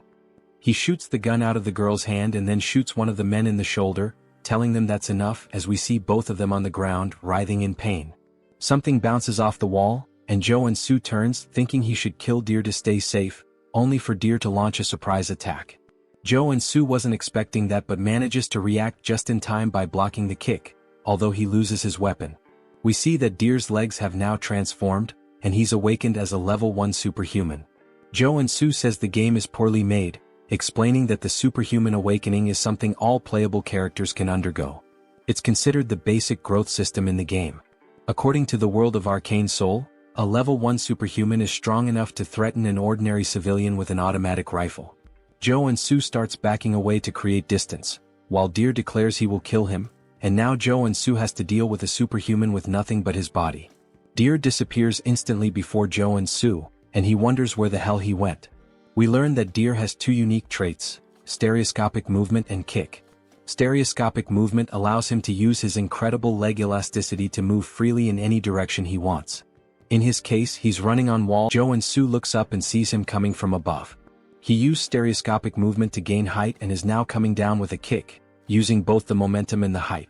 He shoots the gun out of the girl's hand and then shoots one of the men in the shoulder, telling them that's enough, as we see both of them on the ground, writhing in pain. Something bounces off the wall, and Joonsoo turns, thinking he should kill Deer to stay safe, only for Deer to launch a surprise attack. Joonsoo wasn't expecting that but manages to react just in time by blocking the kick, although he loses his weapon. We see that Deer's legs have now transformed, and he's awakened as a level 1 superhuman. Joonsoo says the game is poorly made, explaining that the superhuman awakening is something all playable characters can undergo. It's considered the basic growth system in the game. According to the world of Arcane Seoul, a level 1 superhuman is strong enough to threaten an ordinary civilian with an automatic rifle. Joonsoo starts backing away to create distance, while Deer declares he will kill him, and now Joonsoo has to deal with a superhuman with nothing but his body. Deer disappears instantly before Joonsoo, and he wonders where the hell he went. We learn that Deer has two unique traits: stereoscopic movement and kick. Stereoscopic movement allows him to use his incredible leg elasticity to move freely in any direction he wants. In his case, he's running on wall. Joonsoo looks up and sees him coming from above. He used stereoscopic movement to gain height and is now coming down with a kick, using both the momentum and the height.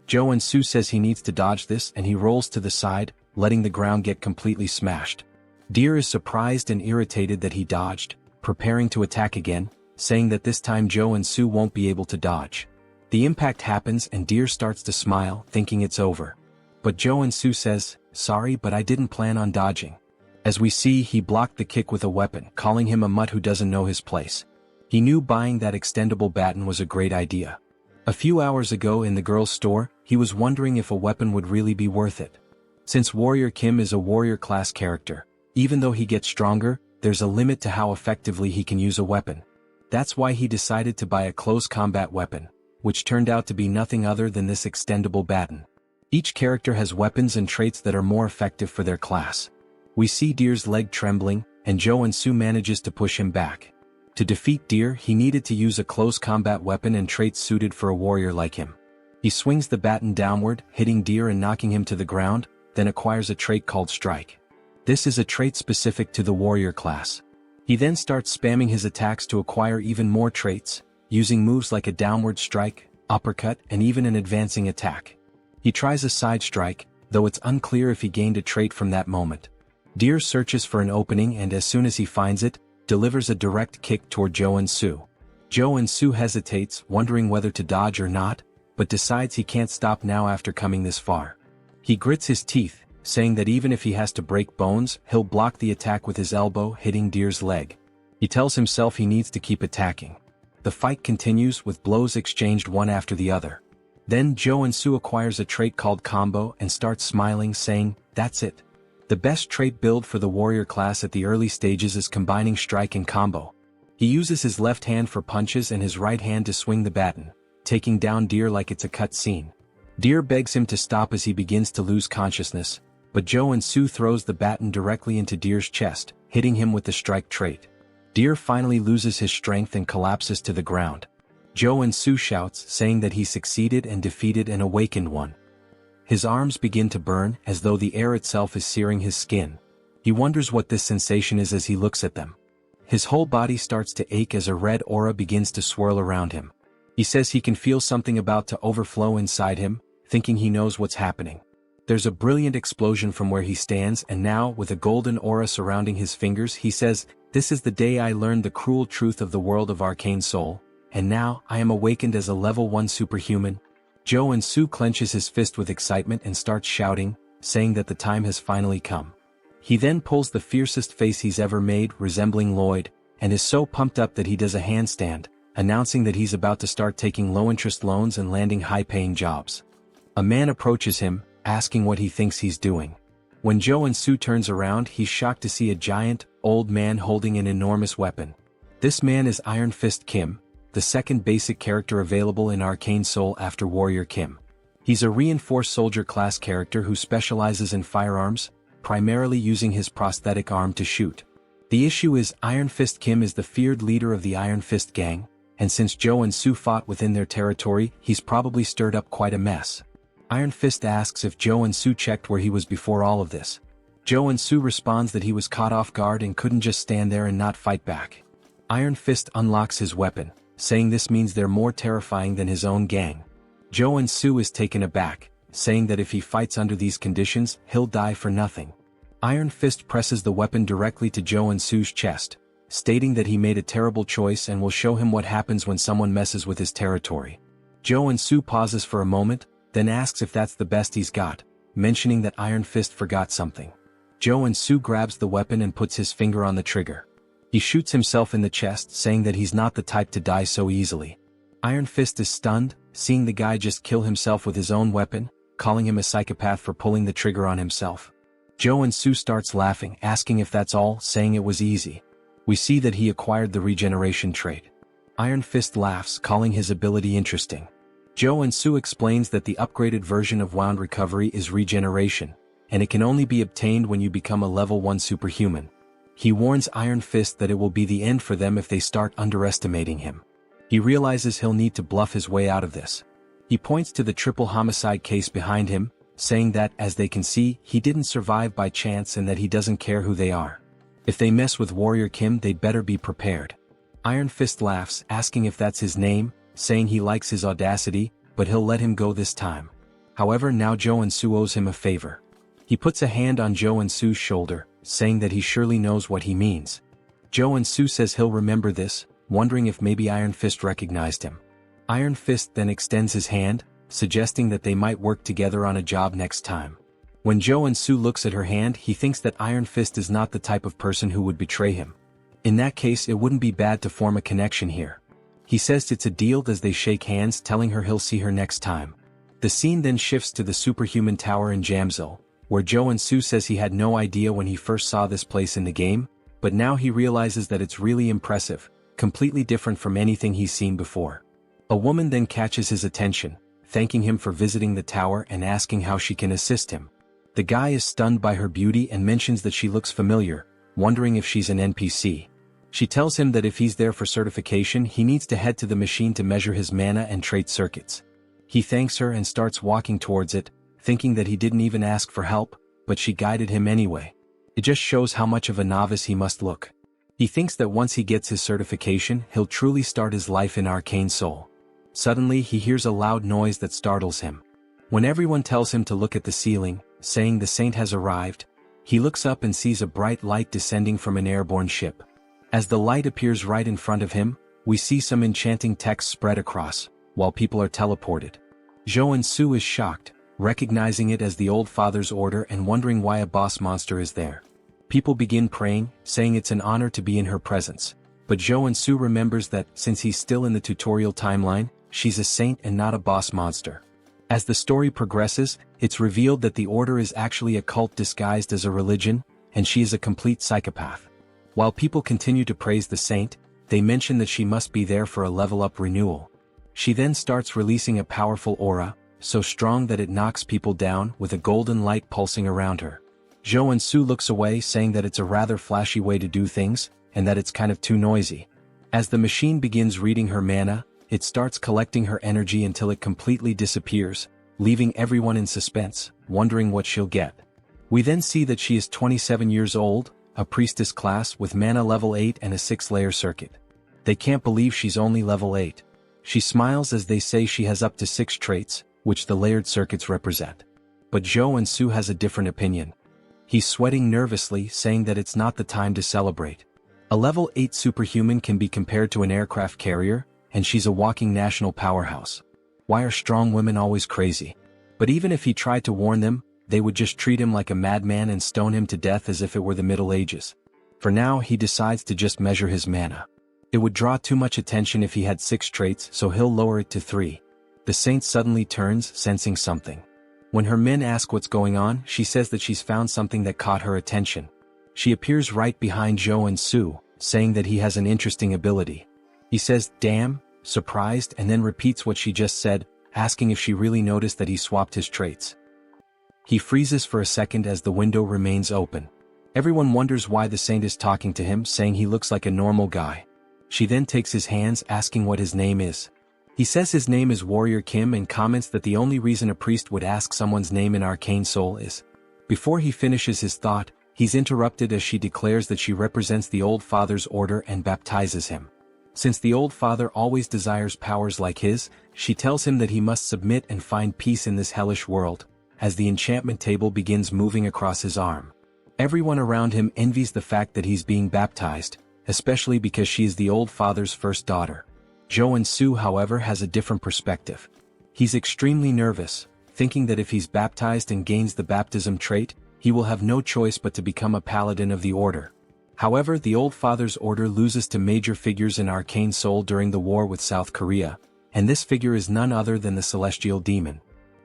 Joonsoo says he needs to dodge this, and he rolls to the side, letting the ground get completely smashed. Deer is surprised and irritated that he dodged, preparing to attack again, saying that this time Joonsoo won't be able to dodge. The impact happens and Deer starts to smile, thinking it's over. But Joonsoo says, "Sorry, but I didn't plan on dodging." As we see, he blocked the kick with a weapon, calling him a mutt who doesn't know his place. He knew buying that extendable baton was a great idea. A few hours ago in the girl's store, he was wondering if a weapon would really be worth it. Since Warrior Kim is a warrior class character, even though he gets stronger, there's a limit to how effectively he can use a weapon. That's why he decided to buy a close combat weapon, which turned out to be nothing other than this extendable baton. Each character has weapons and traits that are more effective for their class. We see Deer's leg trembling, and Joonsoo manages to push him back. To defeat Deer, he needed to use a close combat weapon and traits suited for a warrior like him. He swings the baton downward, hitting Deer and knocking him to the ground, then acquires a trait called Strike. This is a trait specific to the warrior class. He then starts spamming his attacks to acquire even more traits, using moves like a downward strike, uppercut, and even an advancing attack. He tries a side strike, though it's unclear if he gained a trait from that moment. Deer searches for an opening and as soon as he finds it, delivers a direct kick toward Joonsoo. Joonsoo hesitates, wondering whether to dodge or not, but decides he can't stop now after coming this far. He grits his teeth, saying that even if he has to break bones, he'll block the attack with his elbow, hitting Deer's leg. He tells himself he needs to keep attacking. The fight continues with blows exchanged one after the other. Then Joonsoo acquires a trait called Combo and starts smiling, saying, "That's it. The best trait build for the warrior class at the early stages is combining strike and combo." He uses his left hand for punches and his right hand to swing the baton, taking down Deer like it's a cut scene. Deer begs him to stop as he begins to lose consciousness, but Joonsoo throws the baton directly into Deer's chest, hitting him with the strike trait. Deer finally loses his strength and collapses to the ground. Joonsoo shouts, saying that he succeeded and defeated an awakened one. His arms begin to burn, as though the air itself is searing his skin. He wonders what this sensation is as he looks at them. His whole body starts to ache as a red aura begins to swirl around him. He says he can feel something about to overflow inside him, thinking he knows what's happening. There's a brilliant explosion from where he stands, and now, with a golden aura surrounding his fingers, he says, "This is the day I learned the cruel truth of the world of Arcane Seoul, and now I am awakened as a level 1 superhuman." Joonsoo clenches his fist with excitement and starts shouting, saying that the time has finally come. He then pulls the fiercest face he's ever made, resembling Lloyd, and is so pumped up that he does a handstand, announcing that he's about to start taking low-interest loans and landing high-paying jobs. A man approaches him, asking what he thinks he's doing. When Joonsoo turns around, he's shocked to see a giant, old man holding an enormous weapon. This man is Iron Fist Kim, the second basic character available in Arcane Seoul after Warrior Kim. He's a reinforced soldier class character who specializes in firearms, primarily using his prosthetic arm to shoot. The issue is Iron Fist Kim is the feared leader of the Iron Fist gang, and since Joonsoo fought within their territory, he's probably stirred up quite a mess. Iron Fist asks if Joonsoo checked where he was before all of this. Joonsoo responds that he was caught off guard and couldn't just stand there and not fight back. Iron Fist unlocks his weapon, saying this means they're more terrifying than his own gang. Joonsoo is taken aback, saying that if he fights under these conditions, he'll die for nothing. Iron Fist presses the weapon directly to Joonsoo's chest, stating that he made a terrible choice and will show him what happens when someone messes with his territory. Joonsoo pauses for a moment, then asks if that's the best he's got, mentioning that Iron Fist forgot something. Joonsoo grabs the weapon and puts his finger on the trigger. He shoots himself in the chest, saying that he's not the type to die so easily. Iron Fist is stunned, seeing the guy just kill himself with his own weapon, calling him a psychopath for pulling the trigger on himself. Joonsoo starts laughing, asking if that's all, saying it was easy. We see that he acquired the regeneration trait. Iron Fist laughs, calling his ability interesting. Joonsoo explains that the upgraded version of Wound Recovery is regeneration, and it can only be obtained when you become a level 1 superhuman. He warns Iron Fist that it will be the end for them if they start underestimating him. He realizes he'll need to bluff his way out of this. He points to the triple homicide case behind him, saying that, as they can see, he didn't survive by chance and that he doesn't care who they are. If they mess with Warrior Kim, they'd better be prepared. Iron Fist laughs, asking if that's his name, saying he likes his audacity, but he'll let him go this time. However, now Joonsoo owes him a favor. He puts a hand on Joonsoo's shoulder, saying that he surely knows what he means. Joonsoo says he'll remember this, wondering if maybe Iron Fist recognized him. Iron Fist then extends his hand, suggesting that they might work together on a job next time. When Joonsoo looks at her hand, he thinks that Iron Fist is not the type of person who would betray him. In that case, it wouldn't be bad to form a connection here. He says it's a deal as they shake hands, telling her he'll see her next time. The scene then shifts to the superhuman tower in Jamsil, where Joonsoo says he had no idea when he first saw this place in the game, but now he realizes that it's really impressive, completely different from anything he's seen before. A woman then catches his attention, thanking him for visiting the tower and asking how she can assist him. The guy is stunned by her beauty and mentions that she looks familiar, wondering if she's an NPC. She tells him that if he's there for certification, he needs to head to the machine to measure his mana and trait circuits. He thanks her and starts walking towards it, thinking that he didn't even ask for help, but she guided him anyway. It just shows how much of a novice he must look. He thinks that once he gets his certification, he'll truly start his life in Arcane Seoul. Suddenly, he hears a loud noise that startles him. When everyone tells him to look at the ceiling, saying the saint has arrived, he looks up and sees a bright light descending from an airborne ship. As the light appears right in front of him, we see some enchanting text spread across, while people are teleported. Joonsoo is shocked, recognizing it as the Old Father's order and wondering why a boss monster is there. People begin praying, saying it's an honor to be in her presence, but Joonsoo remembers that, since he's still in the tutorial timeline, she's a saint and not a boss monster. As the story progresses, it's revealed that the order is actually a cult disguised as a religion, and she is a complete psychopath. While people continue to praise the saint, they mention that she must be there for a level-up renewal. She then starts releasing a powerful aura, so strong that it knocks people down, with a golden light pulsing around her. Joonsoo looks away, saying that it's a rather flashy way to do things, and that it's kind of too noisy. As the machine begins reading her mana, it starts collecting her energy until it completely disappears, leaving everyone in suspense, wondering what she'll get. We then see that she is 27 years old, a priestess class with mana level 8 and a 6-layer circuit. They can't believe she's only level 8. She smiles as they say she has up to 6 traits, which the layered circuits represent. But Joonsoo has a different opinion. He's sweating nervously, saying that it's not the time to celebrate. A level 8 superhuman can be compared to an aircraft carrier, and she's a walking national powerhouse. Why are strong women always crazy? But even if he tried to warn them, they would just treat him like a madman and stone him to death as if it were the Middle Ages. For now, he decides to just measure his mana. It would draw too much attention if he had 6 traits, so he'll lower it to 3. The saint suddenly turns, sensing something. When her men ask what's going on, she says that she's found something that caught her attention. She appears right behind Joonsoo, saying that he has an interesting ability. He says, "Damn," surprised, and then repeats what she just said, asking if she really noticed that he swapped his traits. He freezes for a second as the window remains open. Everyone wonders why the saint is talking to him, saying he looks like a normal guy. She then takes his hands, asking what his name is. He says his name is Warrior Kim and comments that the only reason a priest would ask someone's name in Arcane Seoul is. Before he finishes his thought, he's interrupted as she declares that she represents the Old Father's order and baptizes him. Since the Old Father always desires powers like his, she tells him that he must submit and find peace in this hellish world, as the enchantment table begins moving across his arm. Everyone around him envies the fact that he's being baptized, especially because she is the Old Father's first daughter. Joonsoo, however, has a different perspective. He's extremely nervous, thinking that if he's baptized and gains the baptism trait, he will have no choice but to become a paladin of the order. However, the Old Father's order loses to major figures in Arcane Seoul during the war with South Korea, and this figure is none other than the Celestial Demon.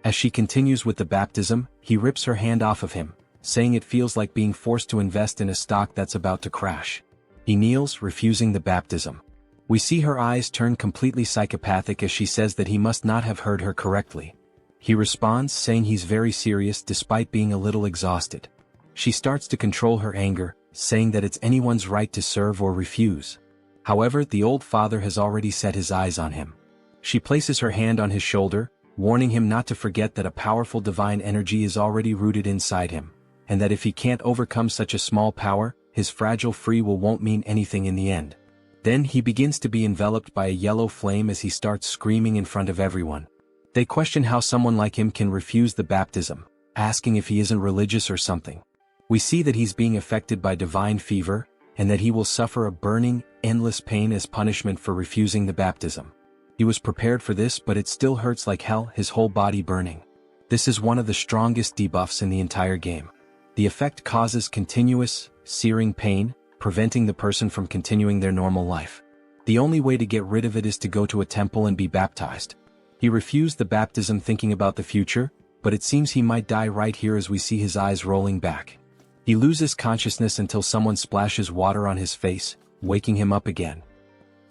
As she continues with the baptism, he rips her hand off of him, saying it feels like being forced to invest in a stock that's about to crash. He kneels, refusing the baptism. We see her eyes turn completely psychopathic as she says that he must not have heard her correctly. He responds saying he's very serious despite being a little exhausted. She starts to control her anger, saying that it's anyone's right to serve or refuse. However, the old father has already set his eyes on him. She places her hand on his shoulder, warning him not to forget that a powerful divine energy is already rooted inside him, and that if he can't overcome such a small power, his fragile free will won't mean anything in the end. Then he begins to be enveloped by a yellow flame as he starts screaming in front of everyone. They question how someone like him can refuse the baptism, asking if he isn't religious or something. We see that he's being affected by divine fever, and that he will suffer a burning, endless pain as punishment for refusing the baptism. He was prepared for this, but it still hurts like hell, his whole body burning. This is one of the strongest debuffs in the entire game. The effect causes continuous, searing pain, preventing the person from continuing their normal life. The only way to get rid of it is to go to a temple and be baptized. He refused the baptism thinking about the future, but it seems he might die right here as we see his eyes rolling back. He loses consciousness until someone splashes water on his face, waking him up again.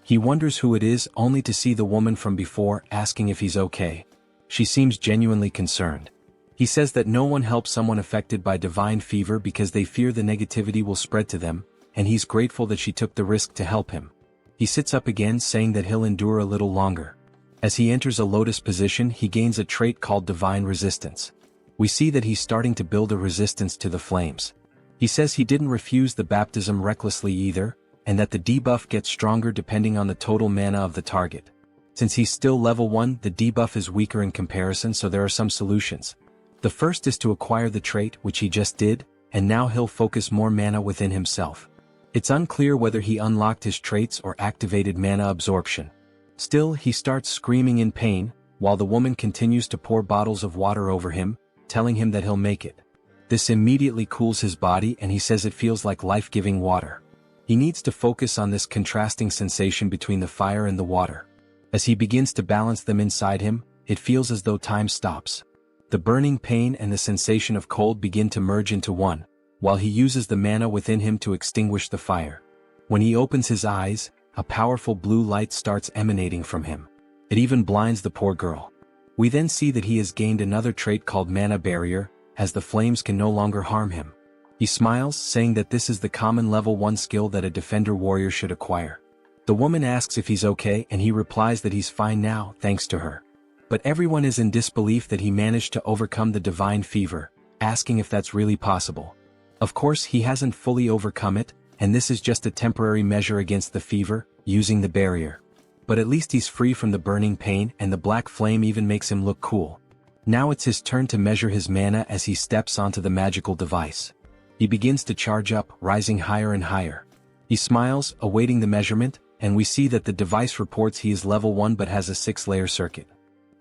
He wonders who it is, only to see the woman from before asking if he's okay. She seems genuinely concerned. He says that no one helps someone affected by divine fever because they fear the negativity will spread to them, and he's grateful that she took the risk to help him. He sits up again, saying that he'll endure a little longer. As he enters a lotus position, he gains a trait called divine resistance. We see that he's starting to build a resistance to the flames. He says he didn't refuse the baptism recklessly either, and that the debuff gets stronger depending on the total mana of the target. Since he's still level 1, the debuff is weaker in comparison, so there are some solutions. The first is to acquire the trait, which he just did, and now he'll focus more mana within himself. It's unclear whether he unlocked his traits or activated mana absorption. Still, he starts screaming in pain, while the woman continues to pour bottles of water over him, telling him that he'll make it. This immediately cools his body, and he says it feels like life-giving water. He needs to focus on this contrasting sensation between the fire and the water. As he begins to balance them inside him, it feels as though time stops. The burning pain and the sensation of cold begin to merge into one, while he uses the mana within him to extinguish the fire. When he opens his eyes, a powerful blue light starts emanating from him. It even blinds the poor girl. We then see that he has gained another trait called Mana Barrier, as the flames can no longer harm him. He smiles, saying that this is the common level 1 skill that a defender warrior should acquire. The woman asks if he's okay, and he replies that he's fine now, thanks to her. But everyone is in disbelief that he managed to overcome the divine fever, asking if that's really possible. Of course, he hasn't fully overcome it, and this is just a temporary measure against the fever, using the barrier. But at least he's free from the burning pain, and the black flame even makes him look cool. Now it's his turn to measure his mana as he steps onto the magical device. He begins to charge up, rising higher and higher. He smiles, awaiting the measurement, and we see that the device reports he is level 1 but has a 6-layer circuit.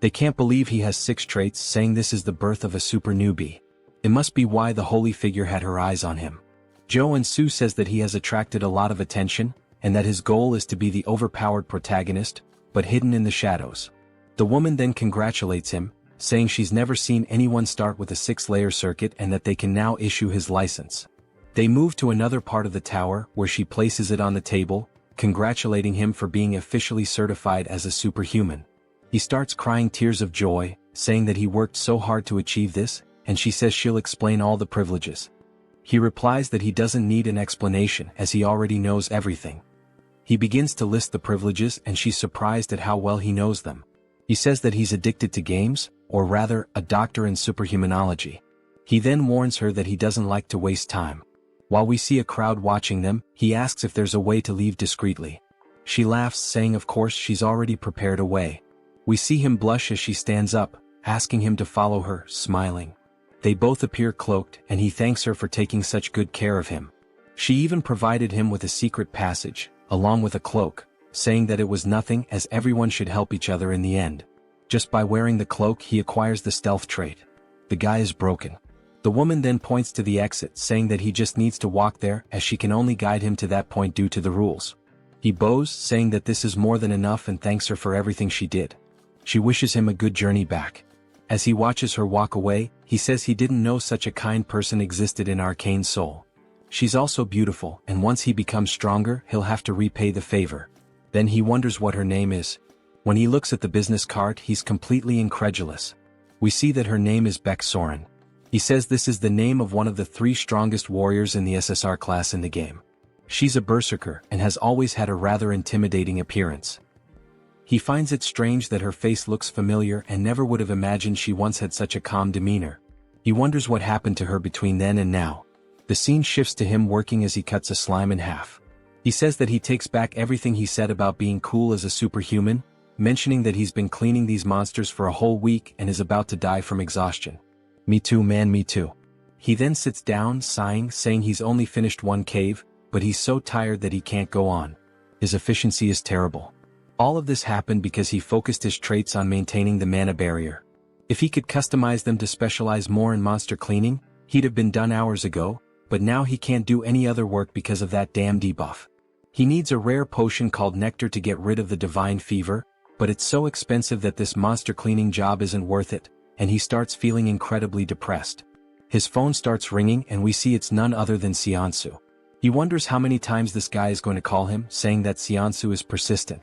They can't believe he has 6 traits, saying this is the birth of a super newbie. It must be why the holy figure had her eyes on him. Joonsoo says that he has attracted a lot of attention, and that his goal is to be the overpowered protagonist, but hidden in the shadows. The woman then congratulates him, saying she's never seen anyone start with a 6-layer circuit and that they can now issue his license. They move to another part of the tower, where she places it on the table, congratulating him for being officially certified as a superhuman. He starts crying tears of joy, saying that he worked so hard to achieve this, and she says she'll explain all the privileges. He replies that he doesn't need an explanation as he already knows everything. He begins to list the privileges, and she's surprised at how well he knows them. He says that he's addicted to games, or rather, a doctor in superhumanology. He then warns her that he doesn't like to waste time. While we see a crowd watching them, he asks if there's a way to leave discreetly. She laughs, saying of course she's already prepared a way. We see him blush as she stands up, asking him to follow her, smiling. They both appear cloaked, and he thanks her for taking such good care of him. She even provided him with a secret passage, along with a cloak, saying that it was nothing as everyone should help each other in the end. Just by wearing the cloak he acquires the stealth trait. The guy is broken. The woman then points to the exit, saying that he just needs to walk there as she can only guide him to that point due to the rules. He bows, saying that this is more than enough and thanks her for everything she did. She wishes him a good journey back. As he watches her walk away, he says he didn't know such a kind person existed in Arcane Seoul. She's also beautiful, and once he becomes stronger, he'll have to repay the favor. Then he wonders what her name is. When he looks at the business card, he's completely incredulous. We see that her name is Baek Soren. He says this is the name of one of the 3 strongest warriors in the SSR class in the game. She's a berserker and has always had a rather intimidating appearance. He finds it strange that her face looks familiar and never would have imagined she once had such a calm demeanor. He wonders what happened to her between then and now. The scene shifts to him working as he cuts a slime in half. He says that he takes back everything he said about being cool as a superhuman, mentioning that he's been cleaning these monsters for a whole week and is about to die from exhaustion. Me too, man, me too. He then sits down, sighing, saying he's only finished 1 cave, but he's so tired that he can't go on. His efficiency is terrible. All of this happened because he focused his traits on maintaining the mana barrier. If he could customize them to specialize more in monster cleaning, he'd have been done hours ago, but now he can't do any other work because of that damn debuff. He needs a rare potion called Nectar to get rid of the divine fever, but it's so expensive that this monster cleaning job isn't worth it, and he starts feeling incredibly depressed. His phone starts ringing and we see it's none other than Seonsu. He wonders how many times this guy is going to call him, saying that Seonsu is persistent.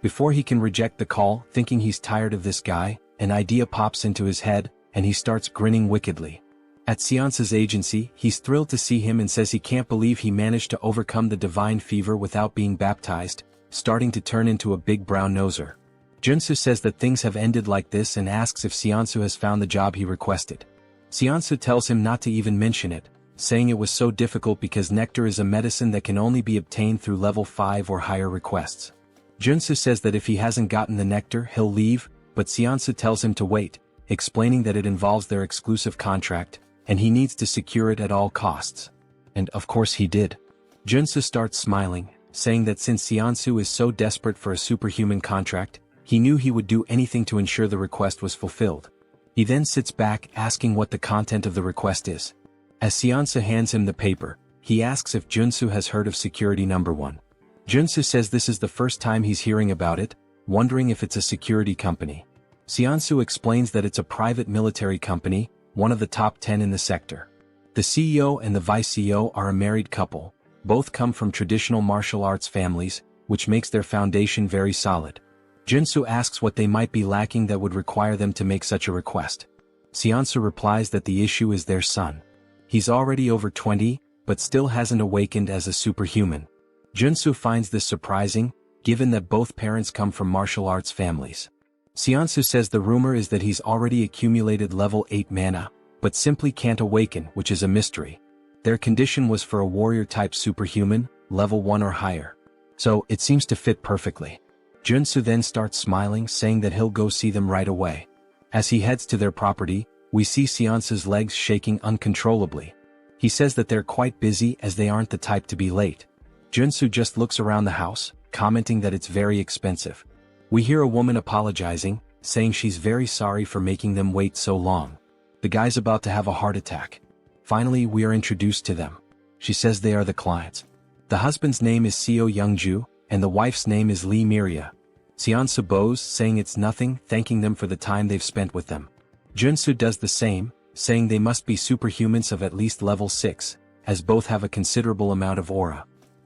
Before he can reject the call, thinking he's tired of this guy, an idea pops into his head, and he starts grinning wickedly. At Seonsu's agency, he's thrilled to see him and says he can't believe he managed to overcome the divine fever without being baptized, starting to turn into a big brown noser. Joonsoo says that things have ended like this and asks if Seonsu has found the job he requested. Seonsu tells him not to even mention it, saying it was so difficult because nectar is a medicine that can only be obtained through level 5 or higher requests. Joonsoo says that if he hasn't gotten the nectar, he'll leave, but Seonsu tells him to wait, explaining that it involves their exclusive contract, and he needs to secure it at all costs. And of course he did. Joonsoo starts smiling, saying that since Seonsu is so desperate for a superhuman contract, he knew he would do anything to ensure the request was fulfilled. He then sits back asking what the content of the request is. As Seonsu hands him the paper, he asks if Joonsoo has heard of Security Number 1. Joonsoo says this is the first time he's hearing about it, wondering if it's a security company. Seonsu explains that it's a private military company, one of the top 10 in the sector. The CEO and the vice CEO are a married couple, both come from traditional martial arts families, which makes their foundation very solid. Joonsoo asks what they might be lacking that would require them to make such a request. Seonsu replies that the issue is their son. He's already over 20, but still hasn't awakened as a superhuman. Joonsoo finds this surprising, given that both parents come from martial arts families. Seonsu says the rumor is that he's already accumulated level 8 mana, but simply can't awaken, which is a mystery. Their condition was for a warrior-type superhuman, level 1 or higher. So, it seems to fit perfectly. Joonsoo then starts smiling, saying that he'll go see them right away. As he heads to their property, we see Seonsu's legs shaking uncontrollably. He says that they're quite busy as they aren't the type to be late. Joonsoo just looks around the house, commenting that it's very expensive. We hear a woman apologizing, saying she's very sorry for making them wait so long. The guy's about to have a heart attack. Finally, we are introduced to them. She says they are the clients. The husband's name is Seo Youngju, and the wife's name is Lee Miria. Seonsu bows, saying it's nothing, thanking them for the time they've spent with them. Joonsoo does the same, saying they must be superhumans of at least level 6, as both have a considerable amount of aura.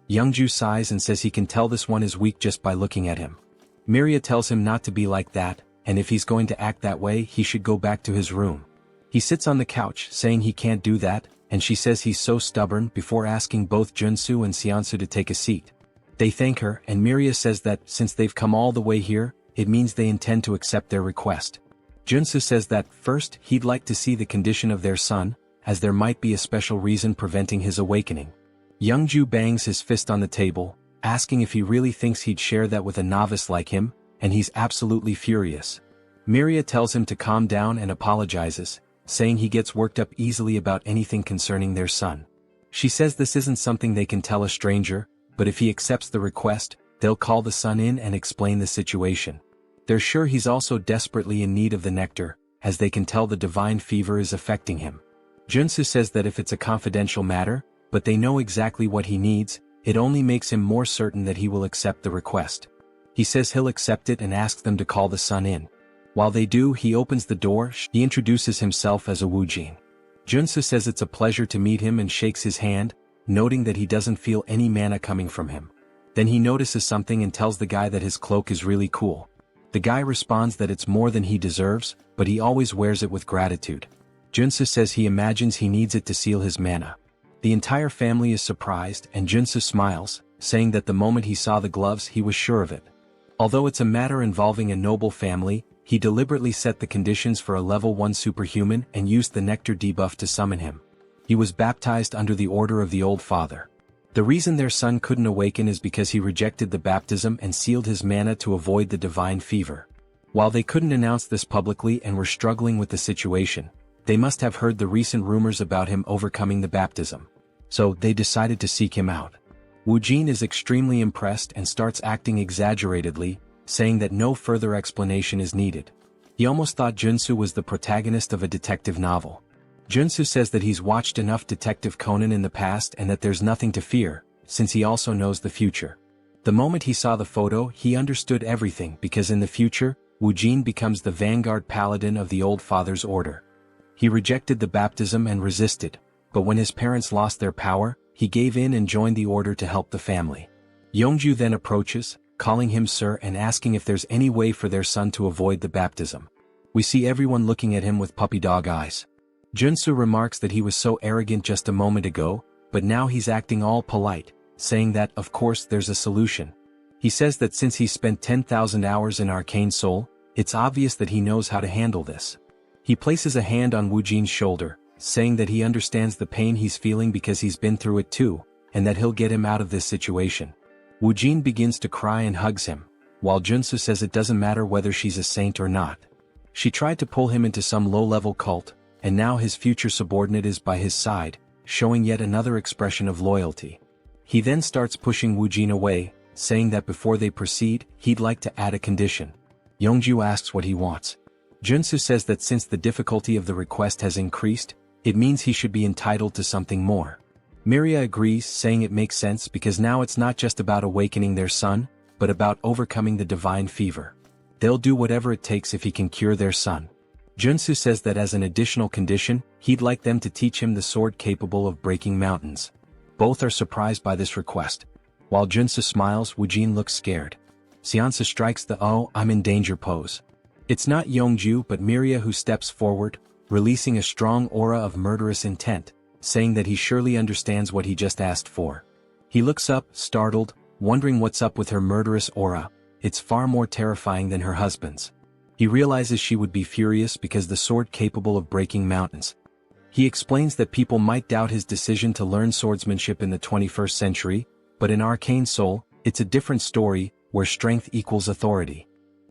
Youngju sighs and says he can tell this one is weak just by looking at him. Miria tells him not to be like that, and if he's going to act that way he should go back to his room. He sits on the couch, saying he can't do that, and she says he's so stubborn before asking both Joonsoo and Seonsu to take a seat. They thank her, and Miria says that since they've come all the way here, it means they intend to accept their request. Joonsoo says that first he'd like to see the condition of their son, as there might be a special reason preventing his awakening. Youngju bangs his fist on the table, asking if he really thinks he'd share that with a novice like him, and he's absolutely furious. Miria tells him to calm down and apologizes, saying he gets worked up easily about anything concerning their son. She says this isn't something they can tell a stranger, but if he accepts the request, they'll call the son in and explain the situation. They're sure he's also desperately in need of the nectar, as they can tell the divine fever is affecting him. Joonsoo says that if it's a confidential matter, but they know exactly what he needs, it only makes him more certain that he will accept the request. He says he'll accept it and asks them to call the son in. While they do, he opens the door. He introduces himself as a Woojin. Joonsoo says it's a pleasure to meet him and shakes his hand, noting that he doesn't feel any mana coming from him. Then he notices something and tells the guy that his cloak is really cool. The guy responds that it's more than he deserves, but he always wears it with gratitude. Joonsoo says he imagines he needs it to seal his mana. The entire family is surprised and Joonsoo smiles, saying that the moment he saw the gloves he was sure of it. Although it's a matter involving a noble family, he deliberately set the conditions for a level 1 superhuman and used the nectar debuff to summon him. He was baptized under the order of the old father. The reason their son couldn't awaken is because he rejected the baptism and sealed his mana to avoid the divine fever. While they couldn't announce this publicly and were struggling with the situation, they must have heard the recent rumors about him overcoming the baptism. So they decided to seek him out. Woojin is extremely impressed and starts acting exaggeratedly, saying that no further explanation is needed. He almost thought Joonsoo was the protagonist of a detective novel. Joonsoo says that he's watched enough Detective Conan in the past and that there's nothing to fear, since he also knows the future. The moment he saw the photo he understood everything because in the future, Woojin becomes the vanguard paladin of the old father's order. He rejected the baptism and resisted, but when his parents lost their power, he gave in and joined the order to help the family. Yeongju then approaches, calling him sir and asking if there's any way for their son to avoid the baptism. We see everyone looking at him with puppy dog eyes. Joonsoo remarks that he was so arrogant just a moment ago, but now he's acting all polite, saying that of course there's a solution. He says that since he's spent 10,000 hours in Arcane Seoul, it's obvious that he knows how to handle this. He places a hand on Woojin's shoulder, saying that he understands the pain he's feeling because he's been through it too, and that he'll get him out of this situation. Woojin begins to cry and hugs him, while Joonsoo says it doesn't matter whether she's a saint or not. She tried to pull him into some low-level cult, and now his future subordinate is by his side, showing yet another expression of loyalty. He then starts pushing Woojin away, saying that before they proceed, he'd like to add a condition. Yeongju asks what he wants. Joonsoo says that since the difficulty of the request has increased, it means he should be entitled to something more. Miria agrees, saying it makes sense because now it's not just about awakening their son, but about overcoming the divine fever. They'll do whatever it takes if he can cure their son. Joonsoo says that as an additional condition, he'd like them to teach him the sword capable of breaking mountains. Both are surprised by this request. While Joonsoo smiles, Woojin looks scared. Seonsa strikes the "oh, I'm in danger" pose. It's not Yeongju but Miria who steps forward, releasing a strong aura of murderous intent, saying that he surely understands what he just asked for. He looks up, startled, wondering what's up with her murderous aura. It's far more terrifying than her husband's. He realizes she would be furious because the sword capable of breaking mountains. He explains that people might doubt his decision to learn swordsmanship in the 21st century, but in Arcane Seoul, it's a different story, where strength equals authority.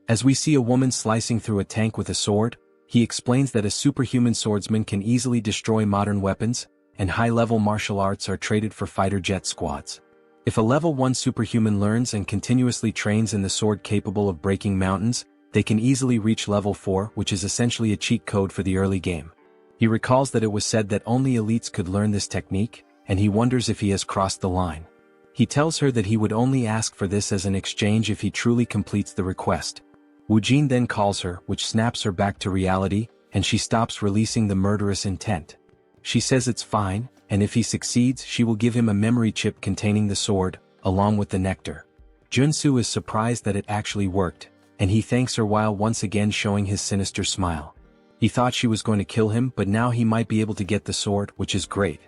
As we see a woman slicing through a tank with a sword, he explains that a superhuman swordsman can easily destroy modern weapons, and high-level martial arts are traded for fighter jet squads. If a level 1 superhuman learns and continuously trains in the sword capable of breaking mountains, they can easily reach level 4, which is essentially a cheat code for the early game. He recalls that it was said that only elites could learn this technique, and he wonders if he has crossed the line. He tells her that he would only ask for this as an exchange if he truly completes the request. Woojin then calls her, which snaps her back to reality, and she stops releasing the murderous intent. She says it's fine, and if he succeeds she will give him a memory chip containing the sword, along with the nectar. Joonsoo is surprised that it actually worked, and he thanks her while once again showing his sinister smile. He thought she was going to kill him but now he might be able to get the sword, which is great.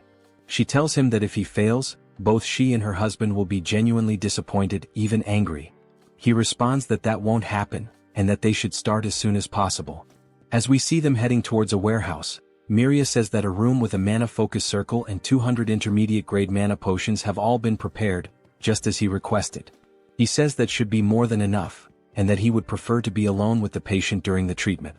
She tells him that if he fails, both she and her husband will be genuinely disappointed, even angry. He responds that that won't happen, and that they should start as soon as possible. As we see them heading towards a warehouse, Miria says that a room with a mana focus circle and 200 intermediate grade mana potions have all been prepared, just as he requested. He says that should be more than enough, and that he would prefer to be alone with the patient during the treatment.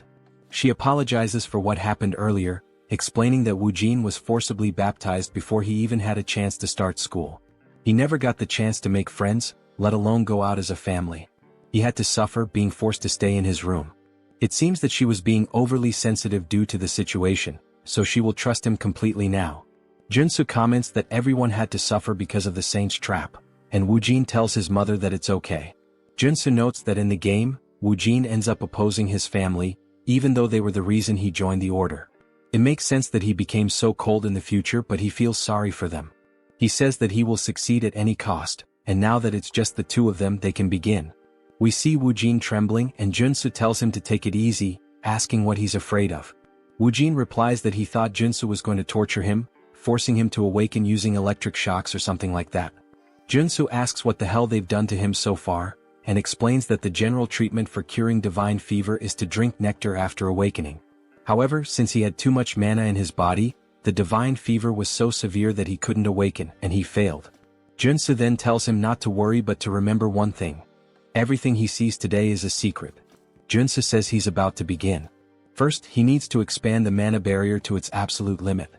She apologizes for what happened earlier, explaining that Woojin was forcibly baptized before he even had a chance to start school. He never got the chance to make friends, let alone go out as a family. He had to suffer being forced to stay in his room. It seems that she was being overly sensitive due to the situation, so she will trust him completely now. Joonsoo comments that everyone had to suffer because of the saint's trap, and Woojin tells his mother that it's okay. Joonsoo notes that in the game, Woojin ends up opposing his family, even though they were the reason he joined the order. It makes sense that he became so cold in the future, but he feels sorry for them. He says that he will succeed at any cost, and now that it's just the two of them they can begin. We see Woojin trembling and Joonsoo tells him to take it easy, asking what he's afraid of. Woojin replies that he thought Joonsoo was going to torture him, forcing him to awaken using electric shocks or something like that. Joonsoo asks what the hell they've done to him so far, and explains that the general treatment for curing divine fever is to drink nectar after awakening. However, since he had too much mana in his body, the divine fever was so severe that he couldn't awaken, and he failed. Joonsoo then tells him not to worry but to remember one thing. Everything he sees today is a secret. Joonsoo says he's about to begin. First, he needs to expand the mana barrier to its absolute limit.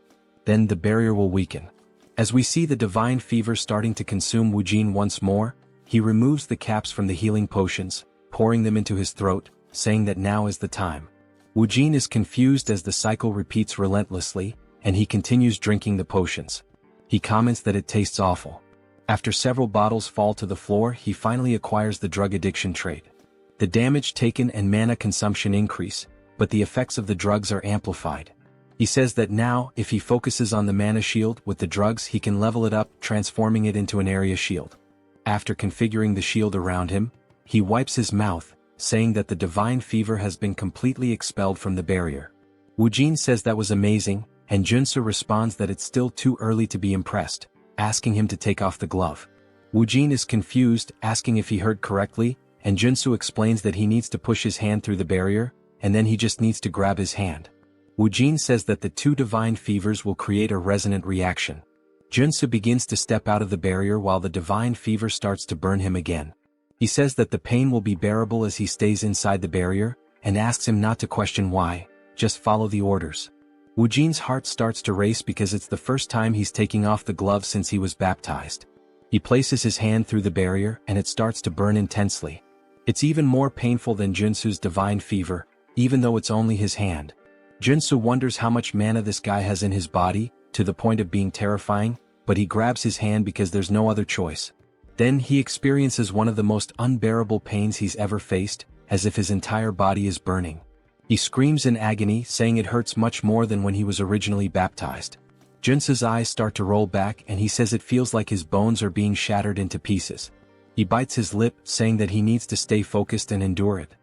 Then the barrier will weaken. As we see the divine fever starting to consume Woojin once more, he removes the caps from the healing potions, pouring them into his throat, saying that now is the time. Woojin is confused as the cycle repeats relentlessly, and he continues drinking the potions. He comments that it tastes awful. After several bottles fall to the floor, he finally acquires the drug addiction trait. The damage taken and mana consumption increase, but the effects of the drugs are amplified. He says that now, if he focuses on the mana shield with the drugs, he can level it up, transforming it into an area shield. After configuring the shield around him, he wipes his mouth, saying that the divine fever has been completely expelled from the barrier. Woojin says that was amazing, and Joonsoo responds that it's still too early to be impressed, asking him to take off the glove. Woojin is confused, asking if he heard correctly, and Joonsoo explains that he needs to push his hand through the barrier, and then he just needs to grab his hand. Woojin says that the two divine fevers will create a resonant reaction. Joonsoo begins to step out of the barrier while the divine fever starts to burn him again. He says that the pain will be bearable as he stays inside the barrier, and asks him not to question why, just follow the orders. Woojin's heart starts to race because it's the first time he's taking off the glove since he was baptized. He places his hand through the barrier and it starts to burn intensely. It's even more painful than Joonsoo's divine fever, even though it's only his hand. Joonsoo wonders how much mana this guy has in his body, to the point of being terrifying, but he grabs his hand because there's no other choice. Then he experiences one of the most unbearable pains he's ever faced, as if his entire body is burning. He screams in agony, saying it hurts much more than when he was originally baptized. Joonsoo's eyes start to roll back and he says it feels like his bones are being shattered into pieces. He bites his lip, saying that he needs to stay focused and endure it.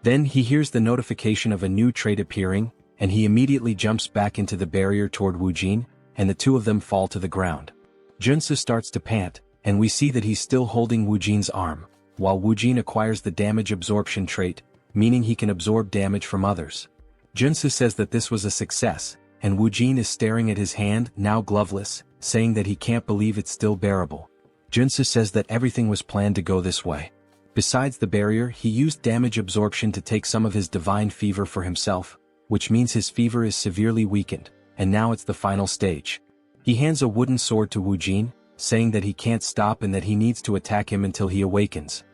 Then he hears the notification of a new trait appearing, and he immediately jumps back into the barrier toward Woojin, and the two of them fall to the ground. Joonsoo starts to pant, and we see that he's still holding Woojin's arm, while Woojin acquires the damage absorption trait, meaning he can absorb damage from others. Joonsoo says that this was a success, and Woojin is staring at his hand, now gloveless, saying that he can't believe it's still bearable. Joonsoo says that everything was planned to go this way. Besides the barrier, he used damage absorption to take some of his divine fever for himself, which means his fever is severely weakened, and now it's the final stage. He hands a wooden sword to Woojin, saying that he can't stop and that he needs to attack him until he awakens.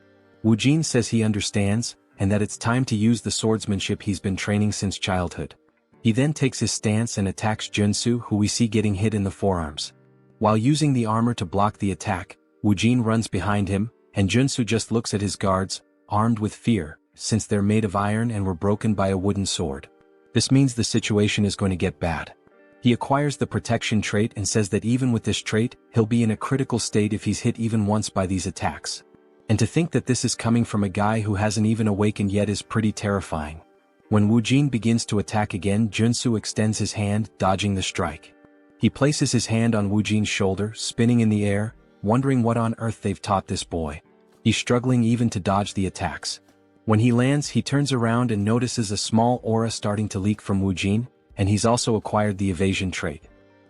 Woojin says he understands, and that it's time to use the swordsmanship he's been training since childhood. He then takes his stance and attacks Joonsoo, who we see getting hit in the forearms. While using the armor to block the attack, Woojin runs behind him, and Joonsoo just looks at his guards, armed with fear, since they're made of iron and were broken by a wooden sword. This means the situation is going to get bad. He acquires the protection trait and says that even with this trait, he'll be in a critical state if he's hit even once by these attacks. And to think that this is coming from a guy who hasn't even awakened yet is pretty terrifying. When Woojin begins to attack again, Joonsoo extends his hand, dodging the strike. He places his hand on Woojin's shoulder, spinning in the air, wondering what on earth they've taught this boy. He's struggling even to dodge the attacks. When he lands, he turns around and notices a small aura starting to leak from Woojin, and he's also acquired the evasion trait.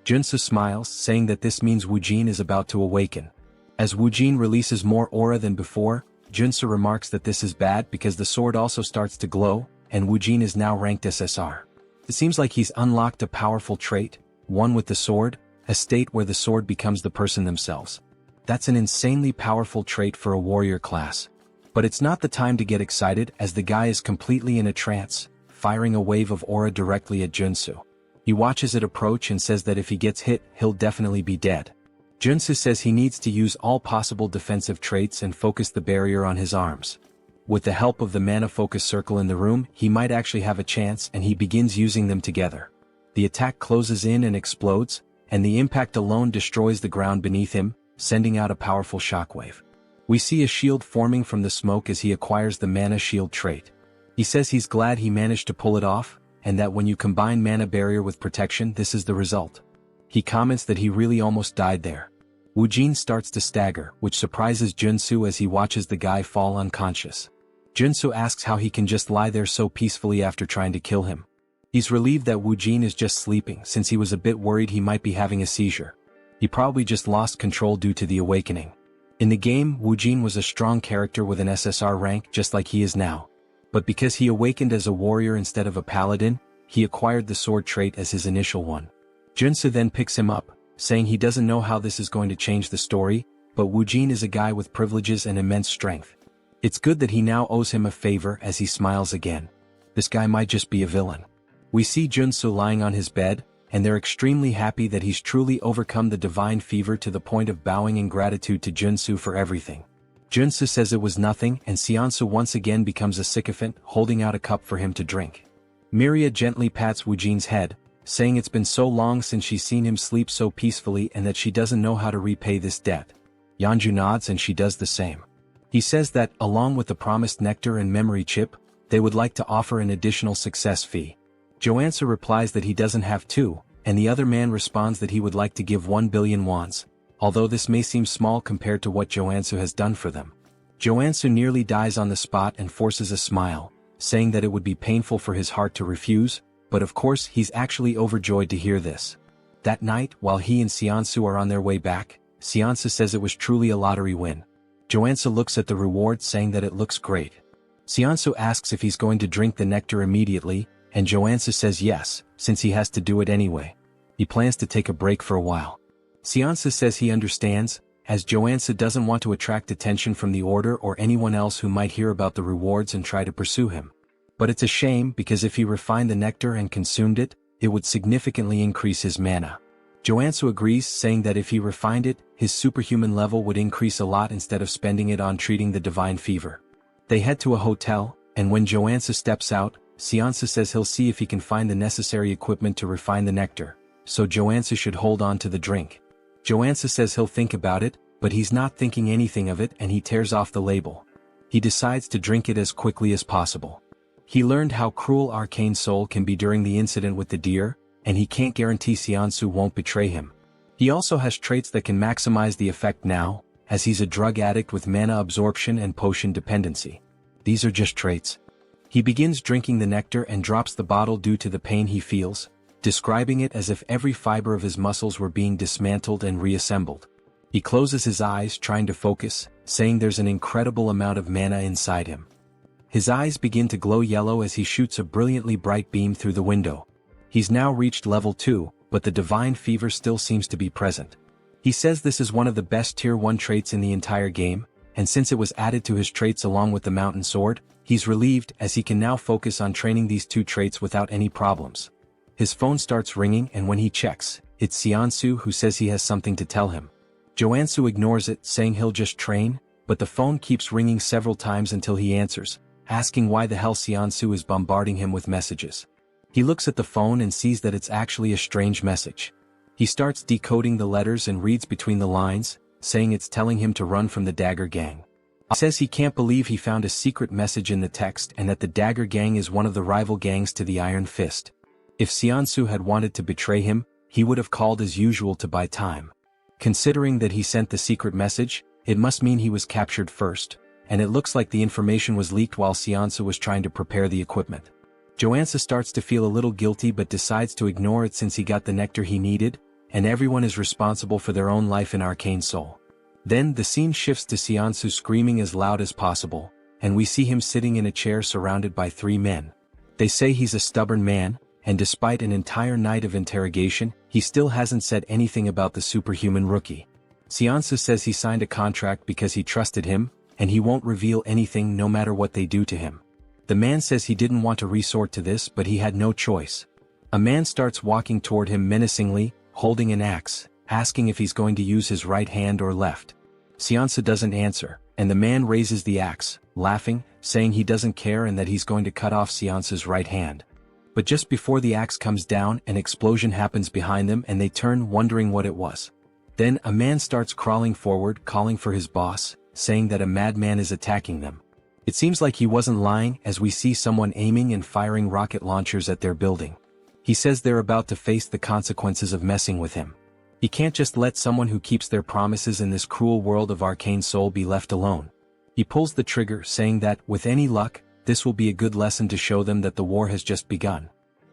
Joonsoo smiles, saying that this means Woojin is about to awaken. As Woojin releases more aura than before, Joonsoo remarks that this is bad because the sword also starts to glow, and Woojin is now ranked SSR. It seems like he's unlocked a powerful trait, one with the sword, a state where the sword becomes the person themselves. That's an insanely powerful trait for a warrior class. But it's not the time to get excited as the guy is completely in a trance, firing a wave of aura directly at Joonsoo. He watches it approach and says that if he gets hit, he'll definitely be dead. Joonsoo says he needs to use all possible defensive traits and focus the barrier on his arms. With the help of the mana focus circle in the room, he might actually have a chance, and he begins using them together. The attack closes in and explodes, and the impact alone destroys the ground beneath him, sending out a powerful shockwave. We see a shield forming from the smoke as he acquires the mana shield trait. He says he's glad he managed to pull it off, and that when you combine mana barrier with protection, this is the result. He comments that he really almost died there. Woojin starts to stagger, which surprises Joonsoo as he watches the guy fall unconscious. Joonsoo asks how he can just lie there so peacefully after trying to kill him. He's relieved that Woojin is just sleeping since he was a bit worried he might be having a seizure. He probably just lost control due to the awakening. In the game, Woojin was a strong character with an SSR rank just like he is now. But because he awakened as a warrior instead of a paladin, he acquired the sword trait as his initial one. Joonsoo then picks him up, saying he doesn't know how this is going to change the story, but Woojin is a guy with privileges and immense strength. It's good that he now owes him a favor as he smiles again. This guy might just be a villain. We see Joonsoo lying on his bed, and they're extremely happy that he's truly overcome the divine fever to the point of bowing in gratitude to Joonsoo for everything. Joonsoo says it was nothing, and Seonsu once again becomes a sycophant, holding out a cup for him to drink. Miria gently pats Woojin's head, saying it's been so long since she's seen him sleep so peacefully and that she doesn't know how to repay this debt. Yeonju nods and she does the same. He says that, along with the promised nectar and memory chip, they would like to offer an additional success fee. Joansoo replies that he doesn't have to, and the other man responds that he would like to give 1 billion wons, although this may seem small compared to what Joansoo has done for them. Joansoo nearly dies on the spot and forces a smile, saying that it would be painful for his heart to refuse, but of course he's actually overjoyed to hear this. That night, while he and Seonsu are on their way back, Seonsu says it was truly a lottery win. Joansoo looks at the reward saying that it looks great. Seonsu asks if he's going to drink the nectar immediately, and Joansoo says yes, since he has to do it anyway. He plans to take a break for a while. Seonsu says he understands, as Joansoo doesn't want to attract attention from the Order or anyone else who might hear about the rewards and try to pursue him. But it's a shame because if he refined the nectar and consumed it, it would significantly increase his mana. Joansoo agrees, saying that if he refined it, his superhuman level would increase a lot instead of spending it on treating the divine fever. They head to a hotel, and when Joansoo steps out, Seonsu says he'll see if he can find the necessary equipment to refine the nectar, so Joansoo should hold on to the drink. Joansoo says he'll think about it, but he's not thinking anything of it and he tears off the label. He decides to drink it as quickly as possible. He learned how cruel Arcane Seoul can be during the incident with the deer, and he can't guarantee Seonsu won't betray him. He also has traits that can maximize the effect now, as he's a drug addict with mana absorption and potion dependency. These are just traits. He begins drinking the nectar and drops the bottle due to the pain he feels, describing it as if every fiber of his muscles were being dismantled and reassembled. He closes his eyes trying to focus, saying there's an incredible amount of mana inside him. His eyes begin to glow yellow as he shoots a brilliantly bright beam through the window. He's now reached level 2, but the divine fever still seems to be present. He says this is one of the best tier 1 traits in the entire game, and since it was added to his traits along with the mountain sword, he's relieved as he can now focus on training these two traits without any problems. His phone starts ringing and when he checks, it's Seonsu who says he has something to tell him. Joansoo ignores it, saying he'll just train, but the phone keeps ringing several times until he answers, asking why the hell Seonsu is bombarding him with messages. He looks at the phone and sees that it's actually a strange message. He starts decoding the letters and reads between the lines, saying it's telling him to run from the Dagger Gang. He says he can't believe he found a secret message in the text and that the Dagger Gang is one of the rival gangs to the Iron Fist. If Seonsu had wanted to betray him, he would have called as usual to buy time. Considering that he sent the secret message, it must mean he was captured first, and it looks like the information was leaked while Seonsu was trying to prepare the equipment. Joansa starts to feel a little guilty but decides to ignore it since he got the nectar he needed, and everyone is responsible for their own life in Arcane Seoul. Then the scene shifts to Seonsu screaming as loud as possible, and we see him sitting in a chair surrounded by 3 men. They say he's a stubborn man, and despite an entire night of interrogation, he still hasn't said anything about the superhuman rookie. Seonsu says he signed a contract because he trusted him, and he won't reveal anything no matter what they do to him. The man says he didn't want to resort to this but he had no choice. A man starts walking toward him menacingly, holding an axe, asking if he's going to use his right hand or left. Seonsu doesn't answer, and the man raises the axe, laughing, saying he doesn't care and that he's going to cut off Seonsu's right hand. But just before the axe comes down, an explosion happens behind them and they turn, wondering what it was. Then a man starts crawling forward, calling for his boss, saying that a madman is attacking them. It seems like he wasn't lying, as we see someone aiming and firing rocket launchers at their building. He says they're about to face the consequences of messing with him. He can't just let someone who keeps their promises in this cruel world of Arcane Seoul be left alone. He pulls the trigger, saying that, with any luck, this will be a good lesson to show them that the war has just begun.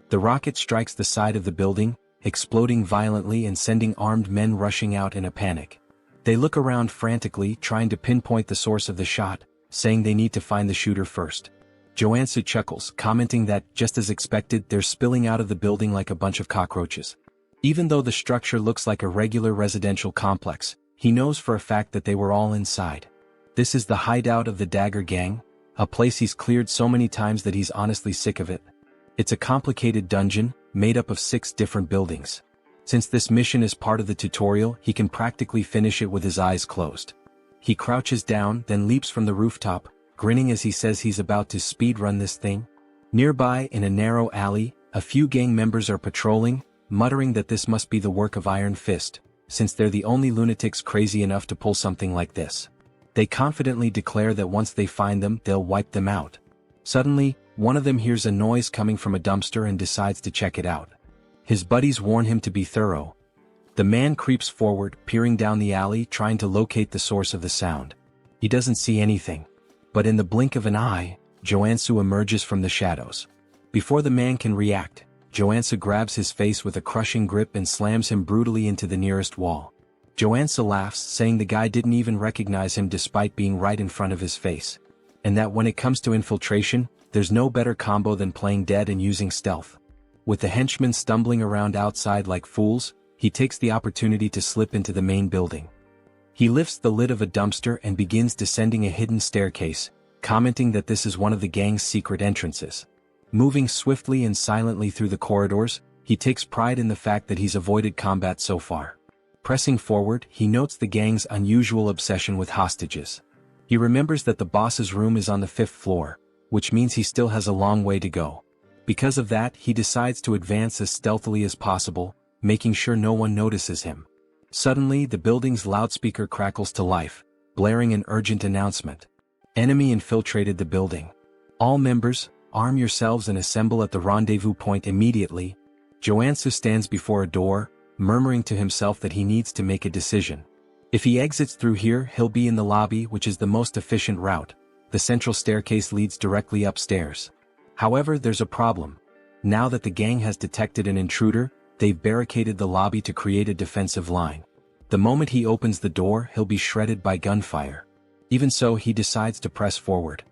The rocket strikes the side of the building, exploding violently and sending armed men rushing out in a panic. They look around frantically, trying to pinpoint the source of the shot, saying they need to find the shooter first. Joonsoo chuckles, commenting that, just as expected, they're spilling out of the building like a bunch of cockroaches. Even though the structure looks like a regular residential complex, he knows for a fact that they were all inside. This is the hideout of the Dagger Gang, a place he's cleared so many times that he's honestly sick of it. It's a complicated dungeon, made up of 6 different buildings. Since this mission is part of the tutorial, he can practically finish it with his eyes closed. He crouches down, then leaps from the rooftop, grinning as he says he's about to speedrun this thing. Nearby, in a narrow alley, a few gang members are patrolling, muttering that this must be the work of Iron Fist, since they're the only lunatics crazy enough to pull something like this. They confidently declare that once they find them, they'll wipe them out. Suddenly, one of them hears a noise coming from a dumpster and decides to check it out. His buddies warn him to be thorough. The man creeps forward, peering down the alley, trying to locate the source of the sound. He doesn't see anything. But in the blink of an eye, Joonsoo emerges from the shadows. Before the man can react, Joonsoo grabs his face with a crushing grip and slams him brutally into the nearest wall. Joonsoo laughs, saying the guy didn't even recognize him despite being right in front of his face. And that when it comes to infiltration, there's no better combo than playing dead and using stealth. With the henchmen stumbling around outside like fools, he takes the opportunity to slip into the main building. He lifts the lid of a dumpster and begins descending a hidden staircase, commenting that this is one of the gang's secret entrances. Moving swiftly and silently through the corridors, he takes pride in the fact that he's avoided combat so far. Pressing forward, he notes the gang's unusual obsession with hostages. He remembers that the boss's room is on the 5th floor, which means he still has a long way to go. Because of that, he decides to advance as stealthily as possible, making sure no one notices him. Suddenly, the building's loudspeaker crackles to life, blaring an urgent announcement. Enemy infiltrated the building. All members, arm yourselves and assemble at the rendezvous point immediately. Joonsoo stands before a door, murmuring to himself that he needs to make a decision. If he exits through here, he'll be in the lobby, which is the most efficient route. The central staircase leads directly upstairs. However, there's a problem. Now that the gang has detected an intruder, they've barricaded the lobby to create a defensive line. The moment he opens the door, he'll be shredded by gunfire. Even so, he decides to press forward.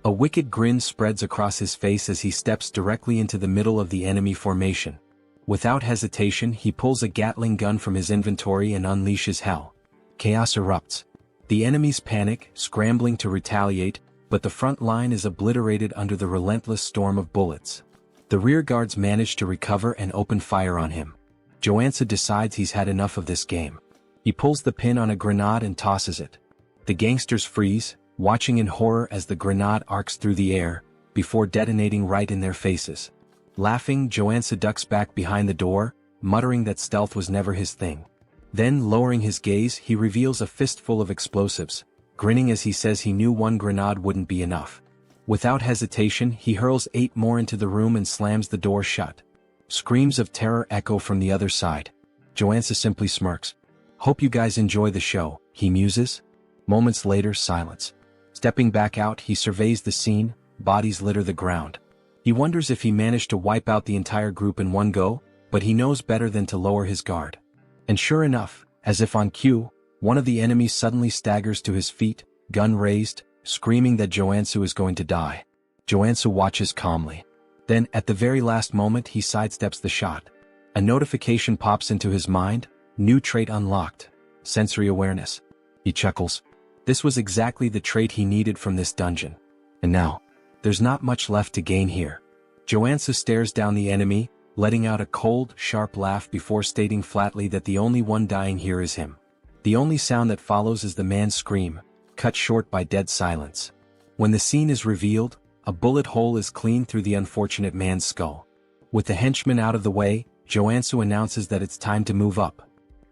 A wicked grin spreads across his face as he steps directly into the middle of the enemy formation. Without hesitation, he pulls a Gatling gun from his inventory and unleashes hell. Chaos erupts. The enemies panic, scrambling to retaliate, but the front line is obliterated under the relentless storm of bullets. The rear guards manage to recover and open fire on him. Joonsoo decides he's had enough of this game. He pulls the pin on a grenade and tosses it. The gangsters freeze, watching in horror as the grenade arcs through the air, before detonating right in their faces. Laughing, Joonsoo ducks back behind the door, muttering that stealth was never his thing. Then, lowering his gaze, he reveals a fistful of explosives, grinning as he says he knew one grenade wouldn't be enough. Without hesitation, he hurls 8 more into the room and slams the door shut. Screams of terror echo from the other side. Joonsoo simply smirks. "Hope you guys enjoy the show," he muses. Moments later, silence. Stepping back out, he surveys the scene. Bodies litter the ground. He wonders if he managed to wipe out the entire group in one go, but he knows better than to lower his guard. And sure enough, as if on cue, one of the enemies suddenly staggers to his feet, gun raised, screaming that Joonsoo is going to die. Joonsoo watches calmly. Then, at the very last moment, he sidesteps the shot. A notification pops into his mind. New trait unlocked. Sensory awareness. He chuckles. This was exactly the trait he needed from this dungeon. And now, there's not much left to gain here. Joonsoo stares down the enemy, letting out a cold, sharp laugh before stating flatly that the only one dying here is him. The only sound that follows is the man's scream, cut short by dead silence. When the scene is revealed, a bullet hole is cleaned through the unfortunate man's skull. With the henchman out of the way, Joonsoo announces that it's time to move up.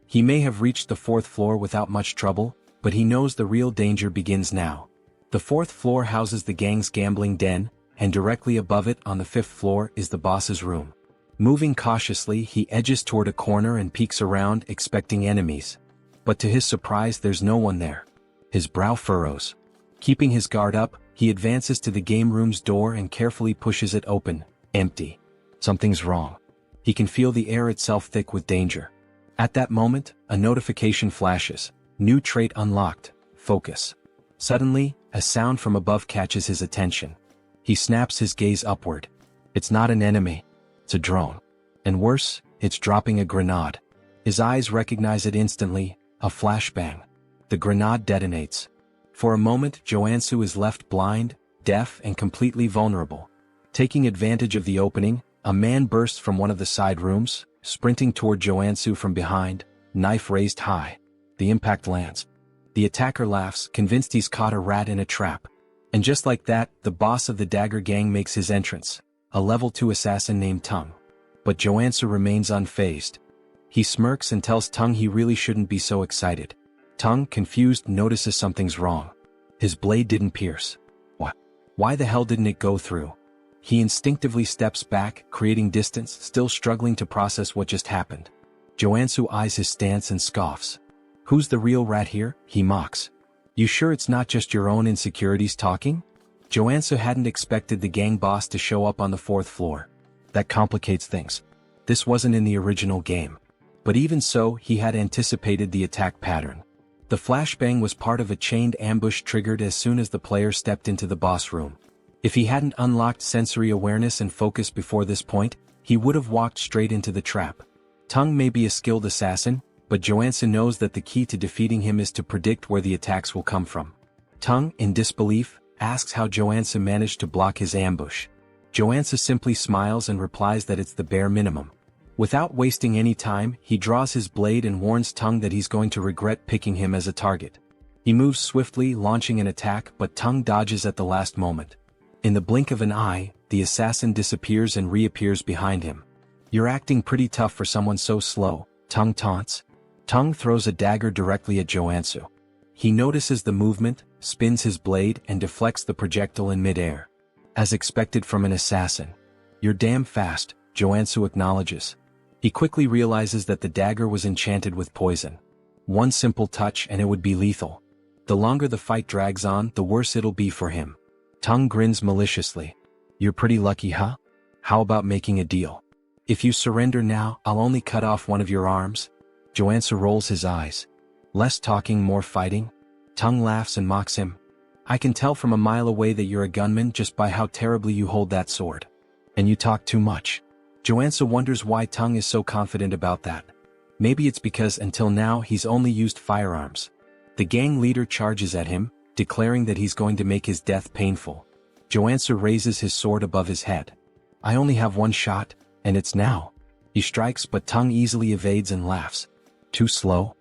He may have reached the 4th floor without much trouble, but he knows the real danger begins now. The fourth floor houses the gang's gambling den, and directly above it on the fifth floor is the boss's room. Moving cautiously, he edges toward a corner and peeks around, expecting enemies. But to his surprise, there's no one there. His brow furrows. Keeping his guard up, he advances to the game room's door and carefully pushes it open. Empty. Something's wrong. He can feel the air itself thick with danger. At that moment, a notification flashes. New trait unlocked. Focus. Suddenly, a sound from above catches his attention. He snaps his gaze upward. It's not an enemy. It's a drone. And worse, it's dropping a grenade. His eyes recognize it instantly, a flashbang. The grenade detonates. For a moment, Joonsoo is left blind, deaf, and completely vulnerable. Taking advantage of the opening, a man bursts from one of the side rooms, sprinting toward Joonsoo from behind, knife raised high. The impact lands. The attacker laughs, convinced he's caught a rat in a trap. And just like that, the boss of the Dagger Gang makes his entrance, a level 2 assassin named Tung. But Joonsoo remains unfazed. He smirks and tells Tung he really shouldn't be so excited. Tung, confused, notices something's wrong. His blade didn't pierce. What? Why the hell didn't it go through? He instinctively steps back, creating distance, still struggling to process what just happened. Joonsoo eyes his stance and scoffs. Who's the real rat here? He mocks. You sure it's not just your own insecurities talking? Joonsoo hadn't expected the gang boss to show up on the fourth floor. That complicates things. This wasn't in the original game. But even so, he had anticipated the attack pattern. The flashbang was part of a chained ambush triggered as soon as the player stepped into the boss room. If he hadn't unlocked sensory awareness and focus before this point, he would have walked straight into the trap. Tung may be a skilled assassin, but Joonsoo knows that the key to defeating him is to predict where the attacks will come from. Tung, in disbelief, asks how Joonsoo managed to block his ambush. Joonsoo simply smiles and replies that it's the bare minimum. Without wasting any time, he draws his blade and warns Tung that he's going to regret picking him as a target. He moves swiftly, launching an attack, but Tung dodges at the last moment. In the blink of an eye, the assassin disappears and reappears behind him. You're acting pretty tough for someone so slow, Tung taunts. Tung throws a dagger directly at Joonsoo. He notices the movement, spins his blade, and deflects the projectile in midair. As expected from an assassin. You're damn fast, Joonsoo acknowledges. He quickly realizes that the dagger was enchanted with poison. One simple touch and it would be lethal. The longer the fight drags on, the worse it'll be for him. Tung grins maliciously. You're pretty lucky, huh? How about making a deal? If you surrender now, I'll only cut off one of your arms. Joonsoo rolls his eyes. Less talking, more fighting? Tung laughs and mocks him. I can tell from a mile away that you're a gunman just by how terribly you hold that sword. And you talk too much. Joonsoo wonders why Tung is so confident about that. Maybe it's because until now he's only used firearms. The gang leader charges at him, declaring that he's going to make his death painful. Joonsoo raises his sword above his head. I only have one shot, and it's now. He strikes, but Tung easily evades and laughs. Too slow?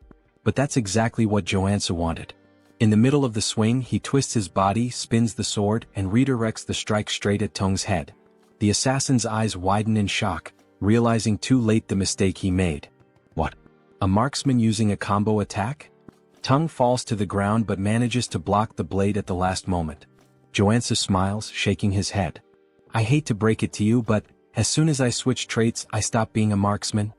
But that's exactly what Joonsoo wanted. In the middle of the swing, he twists his body, spins the sword, and redirects the strike straight at Tung's head. The assassin's eyes widen in shock, realizing too late the mistake he made. What? A marksman using a combo attack? Tung falls to the ground but manages to block the blade at the last moment. Joonsoo smiles, shaking his head. I hate to break it to you, but as soon as I switch traits, I stop being a marksman.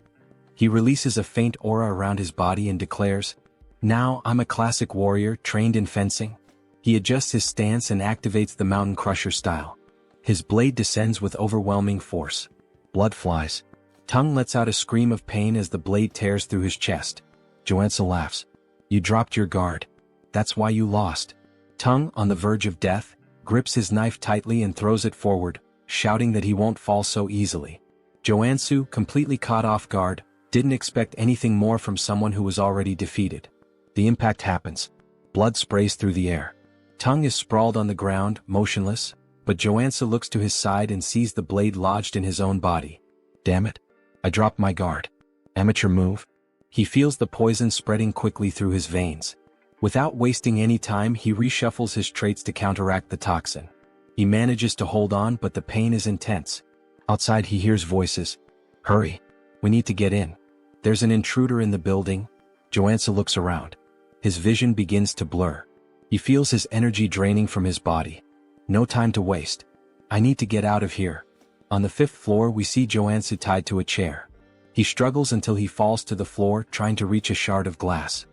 He releases a faint aura around his body and declares, Now I'm a classic warrior trained in fencing. He adjusts his stance and activates the Mountain Crusher style. His blade descends with overwhelming force. Blood flies. Tung lets out a scream of pain as the blade tears through his chest. Joonsoo laughs. You dropped your guard. That's why you lost. Tung, on the verge of death, grips his knife tightly and throws it forward, shouting that he won't fall so easily. Joonsoo, completely caught off guard, didn't expect anything more from someone who was already defeated. The impact happens. Blood sprays through the air. Tung is sprawled on the ground, motionless, but Joonsoo looks to his side and sees the blade lodged in his own body. Damn it. I dropped my guard. Amateur move. He feels the poison spreading quickly through his veins. Without wasting any time, he reshuffles his traits to counteract the toxin. He manages to hold on, but the pain is intense. Outside he hears voices. Hurry. We need to get in. There's an intruder in the building. Joonsoo looks around. His vision begins to blur. He feels his energy draining from his body. No time to waste. I need to get out of here. On the 5th floor we see Joonsoo tied to a chair. He struggles until he falls to the floor trying to reach a shard of glass.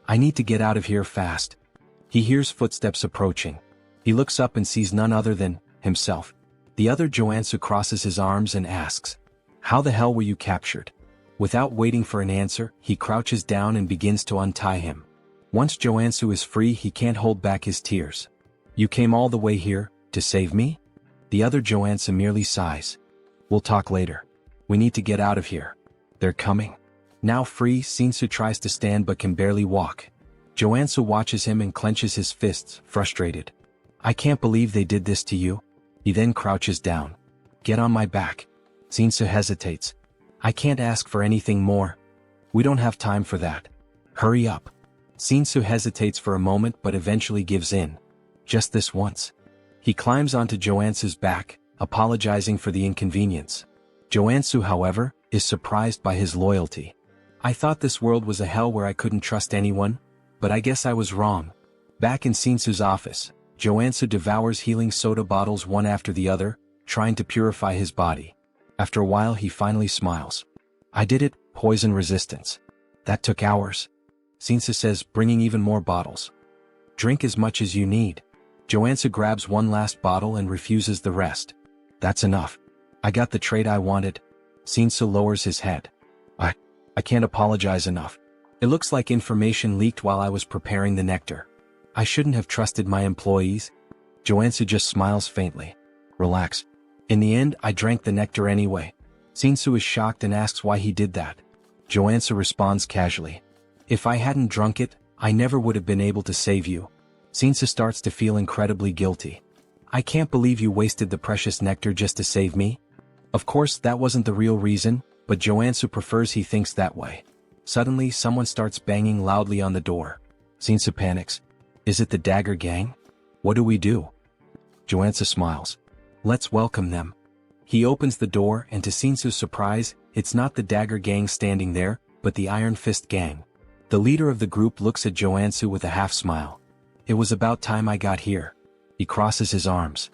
I need to get out of here fast. He hears footsteps approaching. He looks up and sees none other than himself. The other Joonsoo crosses his arms and asks, "How the hell were you captured?" Without waiting for an answer, he crouches down and begins to untie him. Once Joonsoo is free, he can't hold back his tears. "You came all the way here, to save me?" The other Joonsoo merely sighs. "We'll talk later. We need to get out of here. They're coming." Now free, Shinsu tries to stand but can barely walk. Joonsoo watches him and clenches his fists, frustrated. "I can't believe they did this to you." He then crouches down. "Get on my back." Shinsu hesitates. "I can't ask for anything more. We don't have time for that. Hurry up." Shinsu hesitates for a moment but eventually gives in. "Just this once." He climbs onto Joonsoo's back, apologizing for the inconvenience. Joonsoo, however, is surprised by his loyalty. "I thought this world was a hell where I couldn't trust anyone, but I guess I was wrong." Back in Shinsu's office, Joonsoo devours healing soda bottles one after the other, trying to purify his body. After a while he finally smiles. "I did it, poison resistance. That took hours." Shinsu says, bringing even more bottles. "Drink as much as you need." Joonsoo grabs one last bottle and refuses the rest. "That's enough. I got the trade I wanted." Shinsu lowers his head. I can't apologize enough. It looks like information leaked while I was preparing the nectar. I shouldn't have trusted my employees." Joonsoo just smiles faintly. "Relax. In the end, I drank the nectar anyway." Shinsu is shocked and asks why he did that. Joonsoo responds casually. "If I hadn't drunk it, I never would have been able to save you." Shinsu starts to feel incredibly guilty. "I can't believe you wasted the precious nectar just to save me." Of course, that wasn't the real reason, but Joonsoo prefers he thinks that way. Suddenly, someone starts banging loudly on the door. Shinsu panics. "Is it the Dagger Gang? What do we do?" Joonsoo smiles. "Let's welcome them." He opens the door and to Shinsu's surprise, it's not the Dagger Gang standing there, but the Iron Fist Gang. The leader of the group looks at Joonsoo with a half-smile. "It was about time I got here." He crosses his arms.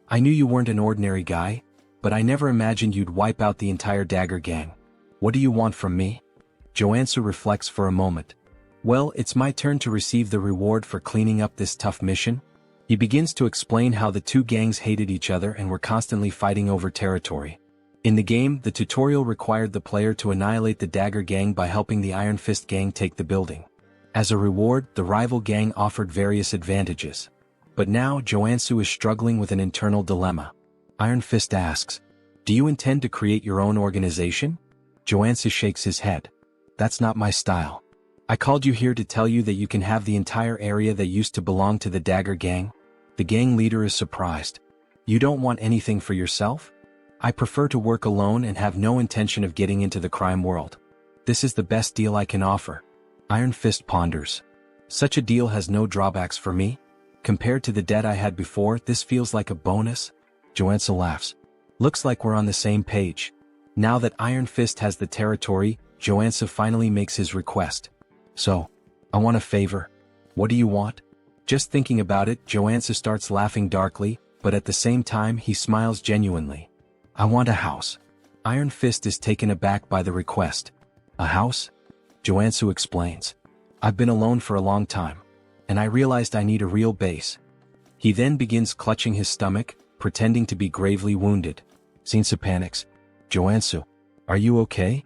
"I knew you weren't an ordinary guy, but I never imagined you'd wipe out the entire Dagger Gang. What do you want from me?" Joonsoo reflects for a moment. "Well, it's my turn to receive the reward for cleaning up this tough mission." He begins to explain how the two gangs hated each other and were constantly fighting over territory. In the game, the tutorial required the player to annihilate the Dagger Gang by helping the Iron Fist Gang take the building. As a reward, the rival gang offered various advantages. But now Joonsoo is struggling with an internal dilemma. Iron Fist asks, "Do you intend to create your own organization?" Joonsoo shakes his head. "That's not my style. I called you here to tell you that you can have the entire area that used to belong to the Dagger Gang." The gang leader is surprised. "You don't want anything for yourself?" "I prefer to work alone and have no intention of getting into the crime world. This is the best deal I can offer." Iron Fist ponders. "Such a deal has no drawbacks for me. Compared to the debt I had before, this feels like a bonus." Joonsoo laughs. "Looks like we're on the same page." Now that Iron Fist has the territory, Joonsoo finally makes his request. "So, I want a favor." "What do you want?" Just thinking about it, Joonsoo starts laughing darkly, but at the same time he smiles genuinely. "I want a house." Iron Fist is taken aback by the request. "A house?" Joonsoo explains. "I've been alone for a long time, and I realized I need a real base." He then begins clutching his stomach, pretending to be gravely wounded. Shinsu panics. "Joonsoo, are you okay?"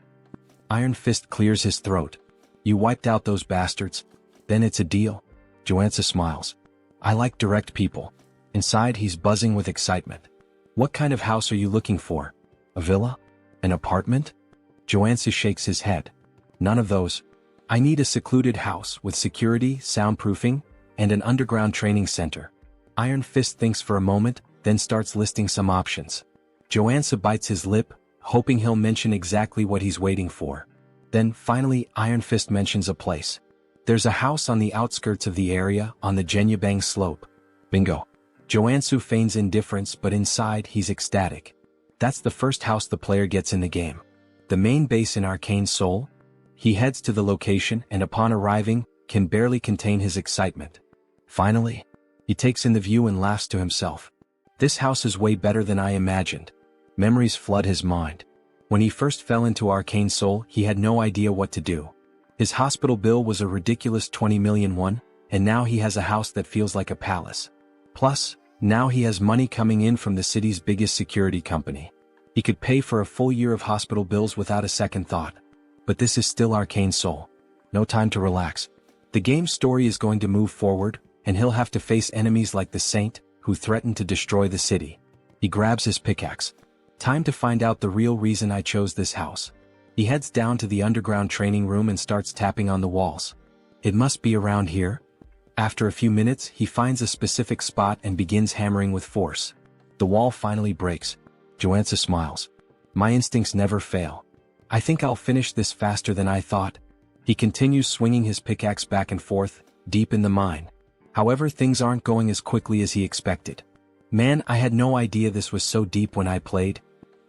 Iron Fist clears his throat. "You wiped out those bastards? Then it's a deal." Joonsoo smiles. "I like direct people." Inside he's buzzing with excitement. "What kind of house are you looking for? A villa? An apartment?" Joonsoo shakes his head. "None of those. I need a secluded house with security, soundproofing, and an underground training center." Iron Fist thinks for a moment, then starts listing some options. Joonsoo bites his lip, hoping he'll mention exactly what he's waiting for. Then, finally, Iron Fist mentions a place. "There's a house on the outskirts of the area, on the Jenyabang slope." Bingo. Joonsoo feigns indifference, but inside he's ecstatic. That's the first house the player gets in the game. The main base in Arcane Seoul? He heads to the location and upon arriving, can barely contain his excitement. Finally, he takes in the view and laughs to himself. This house is way better than I imagined. Memories flood his mind. When he first fell into Arcane Seoul, he had no idea what to do. His hospital bill was a ridiculous 20 million won, and now he has a house that feels like a palace. Plus, now he has money coming in from the city's biggest security company. He could pay for a full year of hospital bills without a second thought. But this is still Arcane Seoul. No time to relax. The game's story is going to move forward, and he'll have to face enemies like the Saint, who threaten to destroy the city. He grabs his pickaxe. Time to find out the real reason I chose this house. He heads down to the underground training room and starts tapping on the walls. It must be around here. After a few minutes, he finds a specific spot and begins hammering with force. The wall finally breaks. Joonsoo smiles. My instincts never fail. I think I'll finish this faster than I thought. He continues swinging his pickaxe back and forth, deep in the mine. However, things aren't going as quickly as he expected. Man, I had no idea this was so deep when I played.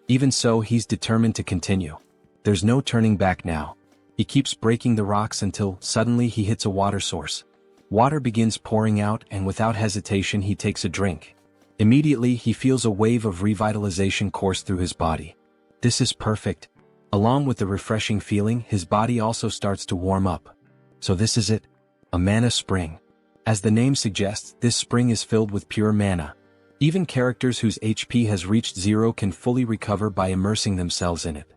Even so, he's determined to continue. There's no turning back now. He keeps breaking the rocks until, suddenly, he hits a water source. Water begins pouring out, and without hesitation he takes a drink. Immediately, he feels a wave of revitalization course through his body. This is perfect. Along with the refreshing feeling, his body also starts to warm up. So this is it. A mana spring. As the name suggests, this spring is filled with pure mana. Even characters whose HP has reached 0 can fully recover by immersing themselves in it.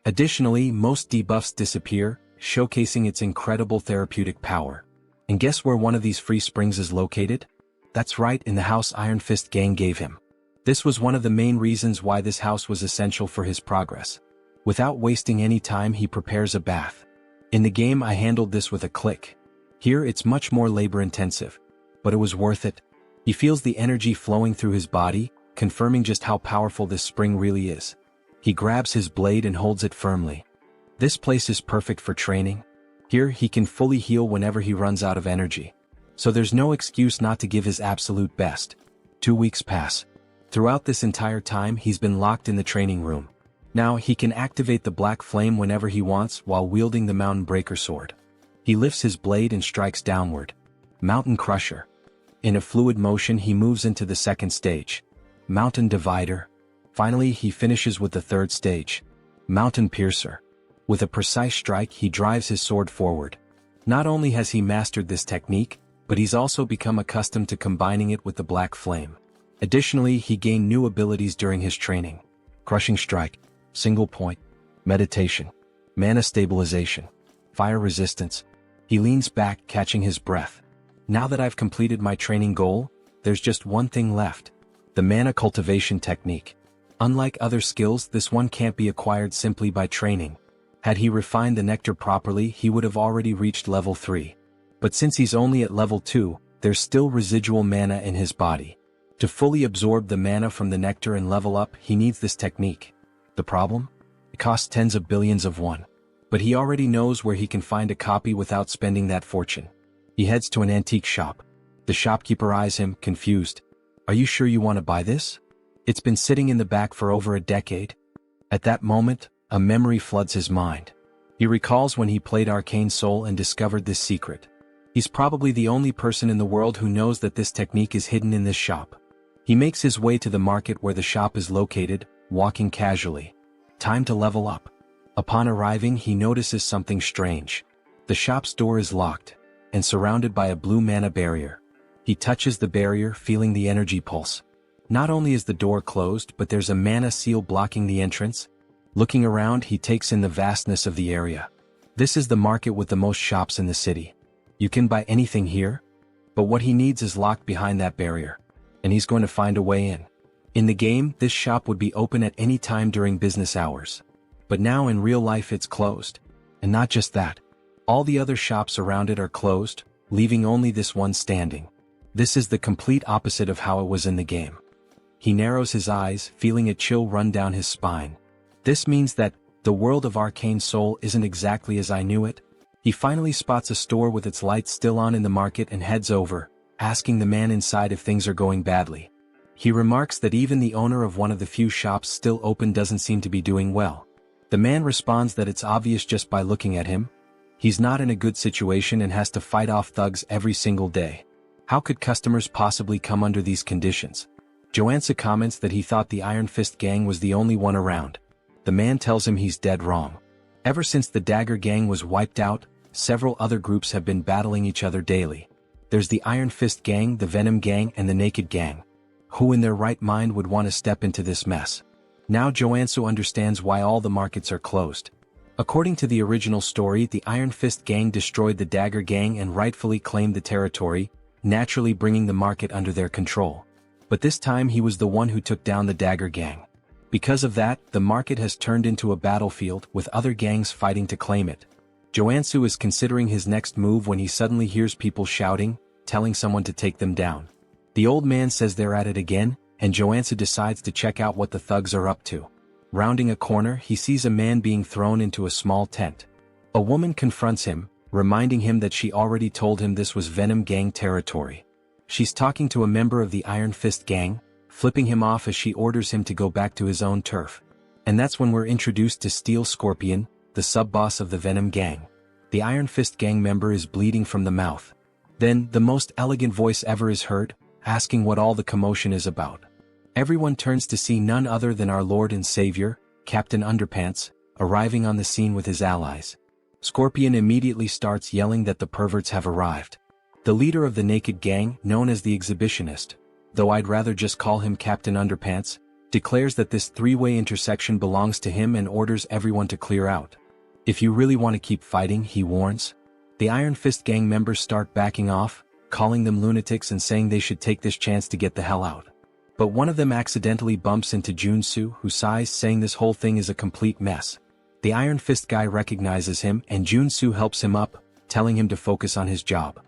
Additionally, most debuffs disappear, showcasing its incredible therapeutic power. And guess where one of these free springs is located? That's right, in the house Iron Fist Gang gave him. This was one of the main reasons why this house was essential for his progress. Without wasting any time, he prepares a bath. In the game, I handled this with a click. Here it's much more labor-intensive. But it was worth it. He feels the energy flowing through his body, confirming just how powerful this spring really is. He grabs his blade and holds it firmly. This place is perfect for training. Here he can fully heal whenever he runs out of energy. So there's no excuse not to give his absolute best. 2 weeks pass. Throughout this entire time, he's been locked in the training room. Now he can activate the black flame whenever he wants while wielding the Mountain Breaker sword. He lifts his blade and strikes downward. Mountain Crusher. In a fluid motion, he moves into the second stage. Mountain Divider. Finally, he finishes with the third stage. Mountain Piercer. With a precise strike, he drives his sword forward. Not only has he mastered this technique, but he's also become accustomed to combining it with the black flame. Additionally, he gained new abilities during his training. Crushing Strike. Single Point. Meditation. Mana Stabilization. Fire Resistance. He leans back, catching his breath. Now that I've completed my training goal, there's just one thing left. The Mana Cultivation Technique. Unlike other skills, this one can't be acquired simply by training. Had he refined the nectar properly, he would have already reached level 3. But since he's only at level 2, there's still residual mana in his body. To fully absorb the mana from the nectar and level up, he needs this technique. The problem? It costs tens of billions of won. But he already knows where he can find a copy without spending that fortune. He heads to an antique shop. The shopkeeper eyes him, confused. Are you sure you want to buy this? It's been sitting in the back for over a decade. At that moment, a memory floods his mind. He recalls when he played Arcane Seoul and discovered this secret. He's probably the only person in the world who knows that this technique is hidden in this shop. He makes his way to the market where the shop is located, walking casually. Time to level up. Upon arriving, he notices something strange. The shop's door is locked, and surrounded by a blue mana barrier. He touches the barrier, feeling the energy pulse. Not only is the door closed, but there's a mana seal blocking the entrance. Looking around, he takes in the vastness of the area. This is the market with the most shops in the city. You can buy anything here, but what he needs is locked behind that barrier, and he's going to find a way in. In the game, this shop would be open at any time during business hours. But now in real life it's closed. And not just that. All the other shops around it are closed, leaving only this one standing. This is the complete opposite of how it was in the game. He narrows his eyes, feeling a chill run down his spine. This means that the world of Arcane Seoul isn't exactly as I knew it. He finally spots a store with its lights still on in the market and heads over, asking the man inside if things are going badly. He remarks that even the owner of one of the few shops still open doesn't seem to be doing well. The man responds that it's obvious just by looking at him. He's not in a good situation and has to fight off thugs every single day. How could customers possibly come under these conditions? Joonsoo comments that he thought the Iron Fist gang was the only one around. The man tells him he's dead wrong. Ever since the Dagger gang was wiped out, several other groups have been battling each other daily. There's the Iron Fist gang, the Venom gang, and the Naked gang. Who in their right mind would want to step into this mess? Now Joonsoo understands why all the markets are closed. According to the original story, the Iron Fist gang destroyed the Dagger gang and rightfully claimed the territory, naturally bringing the market under their control. But this time he was the one who took down the Dagger gang. Because of that, the market has turned into a battlefield with other gangs fighting to claim it. Joonsoo is considering his next move when he suddenly hears people shouting, telling someone to take them down. The old man says they're at it again, and Joonsoo decides to check out what the thugs are up to. Rounding a corner, he sees a man being thrown into a small tent. A woman confronts him, reminding him that she already told him this was Venom gang territory. She's talking to a member of the Iron Fist gang, flipping him off as she orders him to go back to his own turf. And that's when we're introduced to Steel Scorpion, the sub-boss of the Venom gang. The Iron Fist gang member is bleeding from the mouth. Then, the most elegant voice ever is heard, asking what all the commotion is about. Everyone turns to see none other than our Lord and Savior, Captain Underpants, arriving on the scene with his allies. Scorpion immediately starts yelling that the perverts have arrived. The leader of the Naked gang, known as the Exhibitionist, though I'd rather just call him Captain Underpants, declares that this three-way intersection belongs to him and orders everyone to clear out. If you really want to keep fighting, he warns. The Iron Fist gang members start backing off, calling them lunatics and saying they should take this chance to get the hell out. But one of them accidentally bumps into Joonsoo, who sighs, saying this whole thing is a complete mess. The Iron Fist guy recognizes him and Joonsoo helps him up, telling him to focus on his job.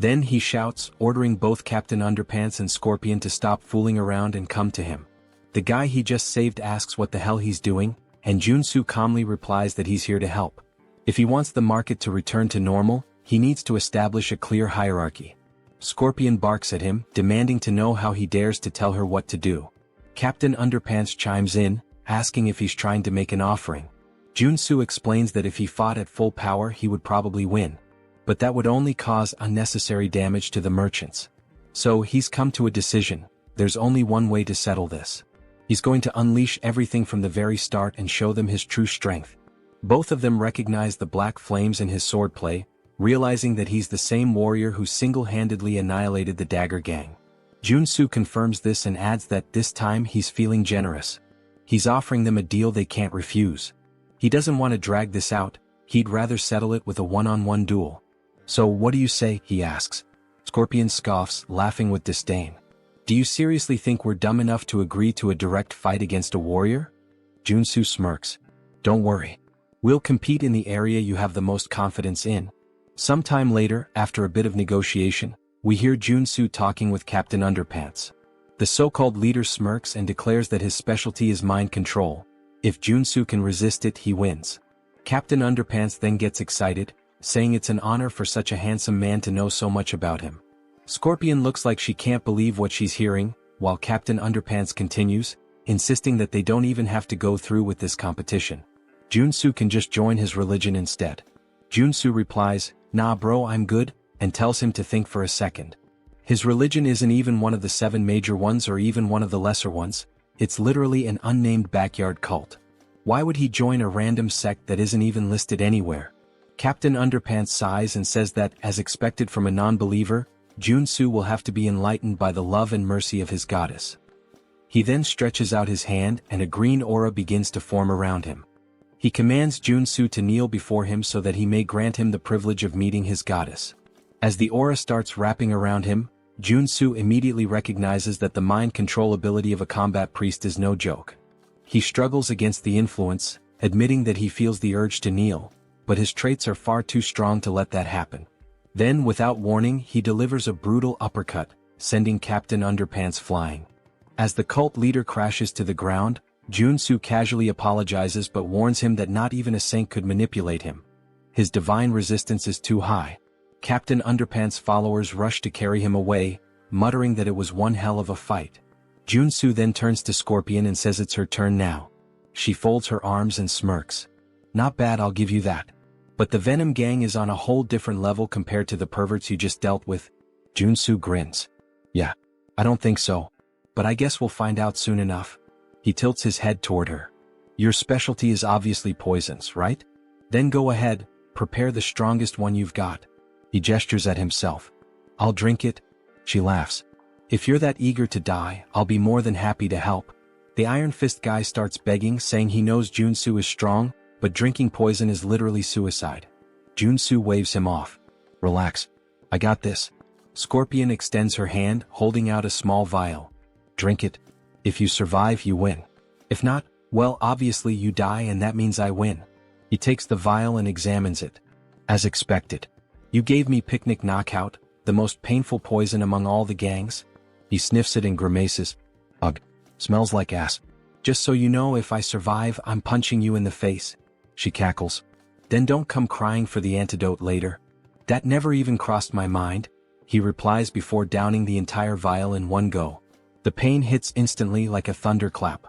Then he shouts, ordering both Captain Underpants and Scorpion to stop fooling around and come to him. The guy he just saved asks what the hell he's doing, and Joonsoo calmly replies that he's here to help. If he wants the market to return to normal, he needs to establish a clear hierarchy. Scorpion barks at him, demanding to know how he dares to tell her what to do. Captain Underpants chimes in, asking if he's trying to make an offering. Joonsoo explains that if he fought at full power he would probably win. But that would only cause unnecessary damage to the merchants. So he's come to a decision. There's only one way to settle this. He's going to unleash everything from the very start and show them his true strength. Both of them recognize the black flames in his swordplay, realizing that he's the same warrior who single-handedly annihilated the Dagger gang. Joonsoo confirms this and adds that this time he's feeling generous. He's offering them a deal they can't refuse. He doesn't want to drag this out, he'd rather settle it with a one-on-one duel. So what do you say, he asks. Scorpion scoffs, laughing with disdain. Do you seriously think we're dumb enough to agree to a direct fight against a warrior? Joonsoo smirks. Don't worry. We'll compete in the area you have the most confidence in. Sometime later, after a bit of negotiation, we hear Joonsoo talking with Captain Underpants. The so-called leader smirks and declares that his specialty is mind control. If Joonsoo can resist it, he wins. Captain Underpants then gets excited, saying it's an honor for such a handsome man to know so much about him. Scorpion looks like she can't believe what she's hearing, while Captain Underpants continues, insisting that they don't even have to go through with this competition. Joonsoo can just join his religion instead. Joonsoo replies, "Nah bro, I'm good," and tells him to think for a second. His religion isn't even one of the 7 major ones or even one of the lesser ones, it's literally an unnamed backyard cult. Why would he join a random sect that isn't even listed anywhere? Captain Underpants sighs and says that, as expected from a non-believer, Joonsoo will have to be enlightened by the love and mercy of his goddess. He then stretches out his hand and a green aura begins to form around him. He commands Joonsoo to kneel before him so that he may grant him the privilege of meeting his goddess. As the aura starts wrapping around him, Joonsoo immediately recognizes that the mind control ability of a combat priest is no joke. He struggles against the influence, admitting that he feels the urge to kneel, but his traits are far too strong to let that happen. Then, without warning, he delivers a brutal uppercut, sending Captain Underpants flying. As the cult leader crashes to the ground, Joonsoo casually apologizes but warns him that not even a saint could manipulate him. His divine resistance is too high. Captain Underpants' followers rush to carry him away, muttering that it was one hell of a fight. Joonsoo then turns to Scorpion and says it's her turn now. She folds her arms and smirks. Not bad, I'll give you that. But the Venom gang is on a whole different level compared to the perverts you just dealt with. Joonsoo grins. Yeah, I don't think so. But I guess we'll find out soon enough. He tilts his head toward her. Your specialty is obviously poisons, right? Then go ahead, prepare the strongest one you've got. He gestures at himself. I'll drink it. She laughs. If you're that eager to die, I'll be more than happy to help. The Iron Fist guy starts begging, saying he knows Joonsoo is strong, but drinking poison is literally suicide. Joonsoo waves him off. Relax. I got this. Scorpion extends her hand, holding out a small vial. Drink it. If you survive, you win. If not, well, obviously you die and that means I win. He takes the vial and examines it. As expected. You gave me picnic knockout, the most painful poison among all the gangs. He sniffs it and grimaces. Ugh. Smells like ass. Just so you know, if I survive, I'm punching you in the face. She cackles. Then don't come crying for the antidote later. That never even crossed my mind, he replies before downing the entire vial in one go. The pain hits instantly like a thunderclap.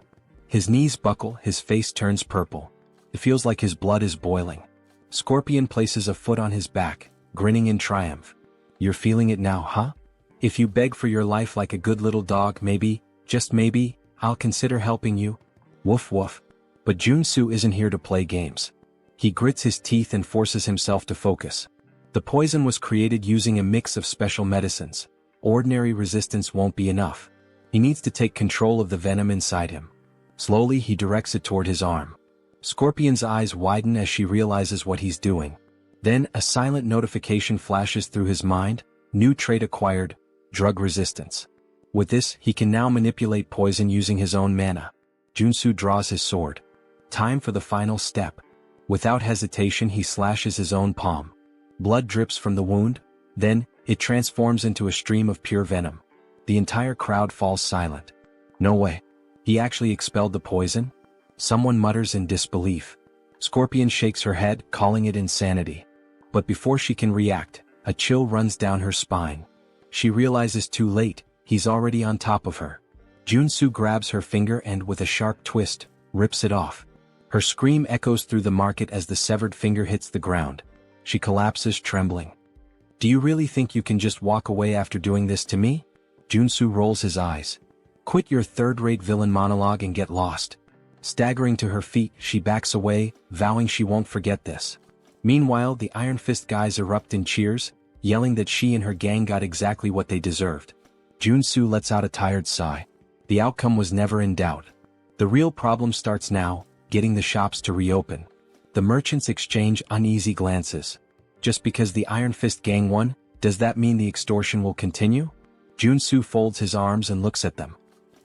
His knees buckle, his face turns purple. It feels like his blood is boiling. Scorpion places a foot on his back, grinning in triumph. You're feeling it now, huh? If you beg for your life like a good little dog, maybe, just maybe, I'll consider helping you. Woof woof. But Joonsoo isn't here to play games. He grits his teeth and forces himself to focus. The poison was created using a mix of special medicines. Ordinary resistance won't be enough. He needs to take control of the venom inside him. Slowly he directs it toward his arm. Scorpion's eyes widen as she realizes what he's doing. Then a silent notification flashes through his mind. New trait acquired, drug resistance. With this, he can now manipulate poison using his own mana. Joonsoo draws his sword. Time for the final step. Without hesitation, he slashes his own palm. Blood drips from the wound, then, it transforms into a stream of pure venom. The entire crowd falls silent. No way. He actually expelled the poison? Someone mutters in disbelief. Scorpion shakes her head, calling it insanity. But before she can react, a chill runs down her spine. She realizes too late, he's already on top of her. Joonsoo grabs her finger and, with a sharp twist, rips it off. Her scream echoes through the market as the severed finger hits the ground. She collapses, trembling. Do you really think you can just walk away after doing this to me? Joonsoo rolls his eyes. Quit your third-rate villain monologue and get lost. Staggering to her feet, she backs away, vowing she won't forget this. Meanwhile, the Iron Fist guys erupt in cheers, yelling that she and her gang got exactly what they deserved. Joonsoo lets out a tired sigh. The outcome was never in doubt. The real problem starts now, getting the shops to reopen. The merchants exchange uneasy glances. Just because the Iron Fist gang won, does that mean the extortion will continue? Joonsoo folds his arms and looks at them.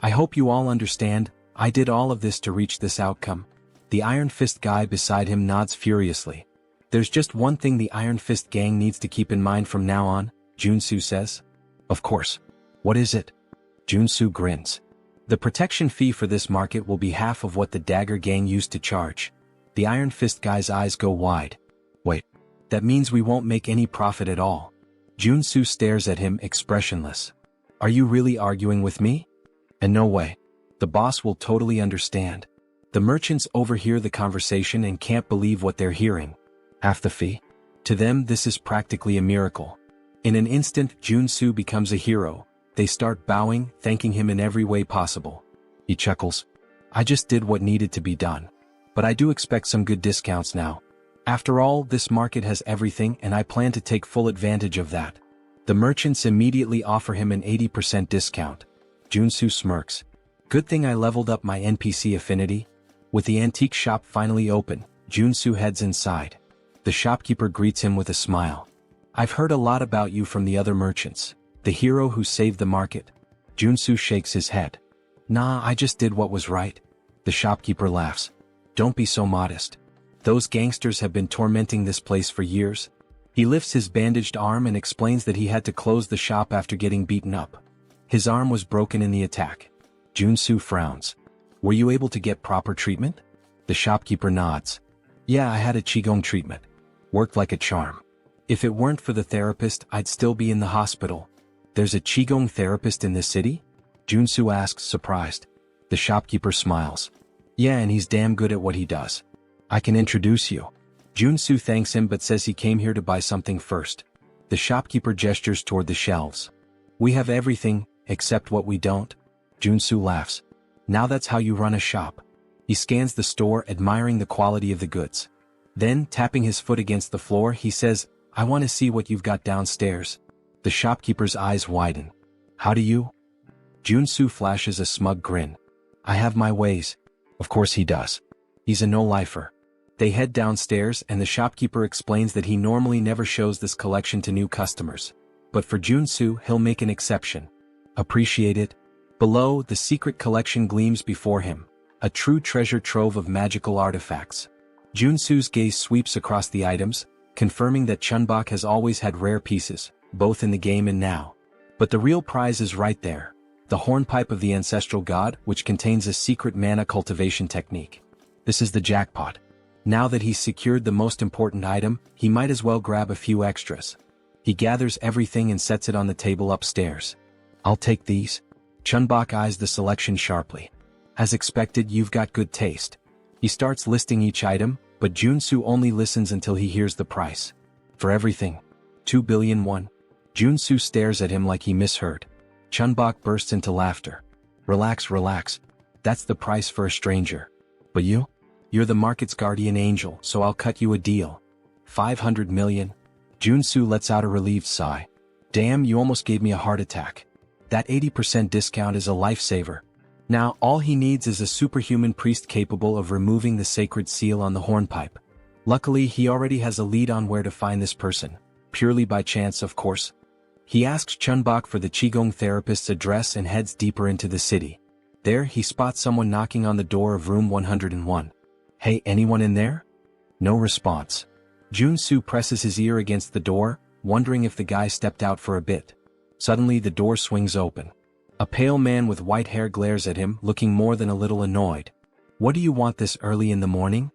I hope you all understand, I did all of this to reach this outcome. The Iron Fist guy beside him nods furiously. There's just one thing the Iron Fist gang needs to keep in mind from now on, Joonsoo says. Of course. What is it? Joonsoo grins. The protection fee for this market will be half of what the Dagger gang used to charge. The Iron Fist guy's eyes go wide. Wait, that means we won't make any profit at all. Joonsoo stares at him, expressionless. Are you really arguing with me? And no way. The boss will totally understand. The merchants overhear the conversation and can't believe what they're hearing. Half the fee? To them, this is practically a miracle. In an instant, Joonsoo becomes a hero. They start bowing, thanking him in every way possible. He chuckles. I just did what needed to be done. But I do expect some good discounts now. After all, this market has everything and I plan to take full advantage of that. The merchants immediately offer him an 80% discount. Joonsoo smirks. Good thing I leveled up my NPC affinity. With the antique shop finally open, Joonsoo heads inside. The shopkeeper greets him with a smile. I've heard a lot about you from the other merchants. The hero who saved the market. Joonsoo shakes his head. Nah, I just did what was right. The shopkeeper laughs. Don't be so modest. Those gangsters have been tormenting this place for years. He lifts his bandaged arm and explains that he had to close the shop after getting beaten up. His arm was broken in the attack. Joonsoo frowns. Were you able to get proper treatment? The shopkeeper nods. Yeah, I had a Qigong treatment. Worked like a charm. If it weren't for the therapist, I'd still be in the hospital. There's a Qigong therapist in this city? Joonsoo asks, surprised. The shopkeeper smiles. Yeah, and he's damn good at what he does. I can introduce you. Joonsoo thanks him but says he came here to buy something first. The shopkeeper gestures toward the shelves. We have everything, except what we don't. Joonsoo laughs. Now that's how you run a shop. He scans the store, admiring the quality of the goods. Then, tapping his foot against the floor, he says, I want to see what you've got downstairs. The shopkeeper's eyes widen. How do you? Joonsoo flashes a smug grin. I have my ways. Of course he does. He's a no-lifer. They head downstairs and the shopkeeper explains that he normally never shows this collection to new customers. But for Joonsoo, he'll make an exception. Appreciate it? Below, the secret collection gleams before him. A true treasure trove of magical artifacts. Joonsoo's gaze sweeps across the items, confirming that Chunbok has always had rare pieces, both in the game and now. But the real prize is right there. The hornpipe of the ancestral god, which contains a secret mana cultivation technique. This is the jackpot. Now that he's secured the most important item, he might as well grab a few extras. He gathers everything and sets it on the table upstairs. I'll take these. Chunbok eyes the selection sharply. As expected, you've got good taste. He starts listing each item, but Joonsoo only listens until he hears the price. For everything. 2 billion won. Joonsoo stares at him like he misheard. Chunbok bursts into laughter. Relax, relax. That's the price for a stranger. But you? You're the market's guardian angel, so I'll cut you a deal. 500 million. Joonsoo lets out a relieved sigh. Damn, you almost gave me a heart attack. That 80% discount is a lifesaver. Now, all he needs is a superhuman priest capable of removing the sacred seal on the hornpipe. Luckily, he already has a lead on where to find this person. Purely by chance, of course. He asks Chunbok for the Qigong therapist's address and heads deeper into the city. There, he spots someone knocking on the door of room 101. Hey, anyone in there? No response. Joonsoo presses his ear against the door, wondering if the guy stepped out for a bit. Suddenly, the door swings open. A pale man with white hair glares at him, looking more than a little annoyed. What do you want this early in the morning?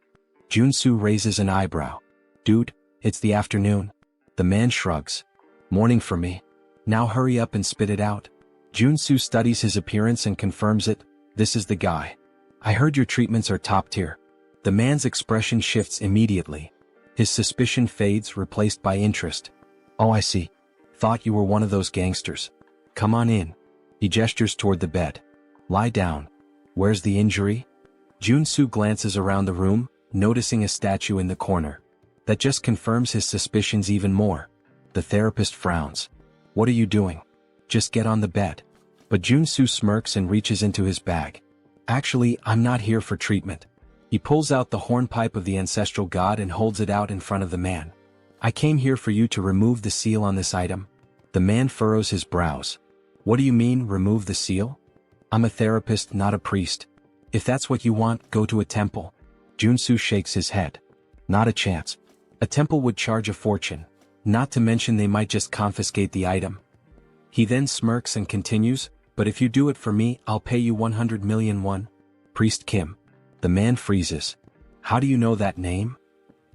Joonsoo raises an eyebrow. Dude, it's the afternoon. The man shrugs. Morning for me. Now hurry up and spit it out. Joonsoo studies his appearance and confirms it. This is the guy. I heard your treatments are top tier. The man's expression shifts immediately. His suspicion fades, replaced by interest. Oh, I see. Thought you were one of those gangsters. Come on in. He gestures toward the bed. Lie down. Where's the injury? Joonsoo glances around the room, noticing a statue in the corner. That just confirms his suspicions even more. The therapist frowns. What are you doing? Just get on the bed. But Joonsoo smirks and reaches into his bag. Actually, I'm not here for treatment. He pulls out the hornpipe of the ancestral god and holds it out in front of the man. I came here for you to remove the seal on this item. The man furrows his brows. What do you mean, remove the seal? I'm a therapist, not a priest. If that's what you want, go to a temple. Joonsoo shakes his head. Not a chance. A temple would charge a fortune. Not to mention they might just confiscate the item. He then smirks and continues, but if you do it for me, I'll pay you 100 million won. Priest Kim. The man freezes. How do you know that name?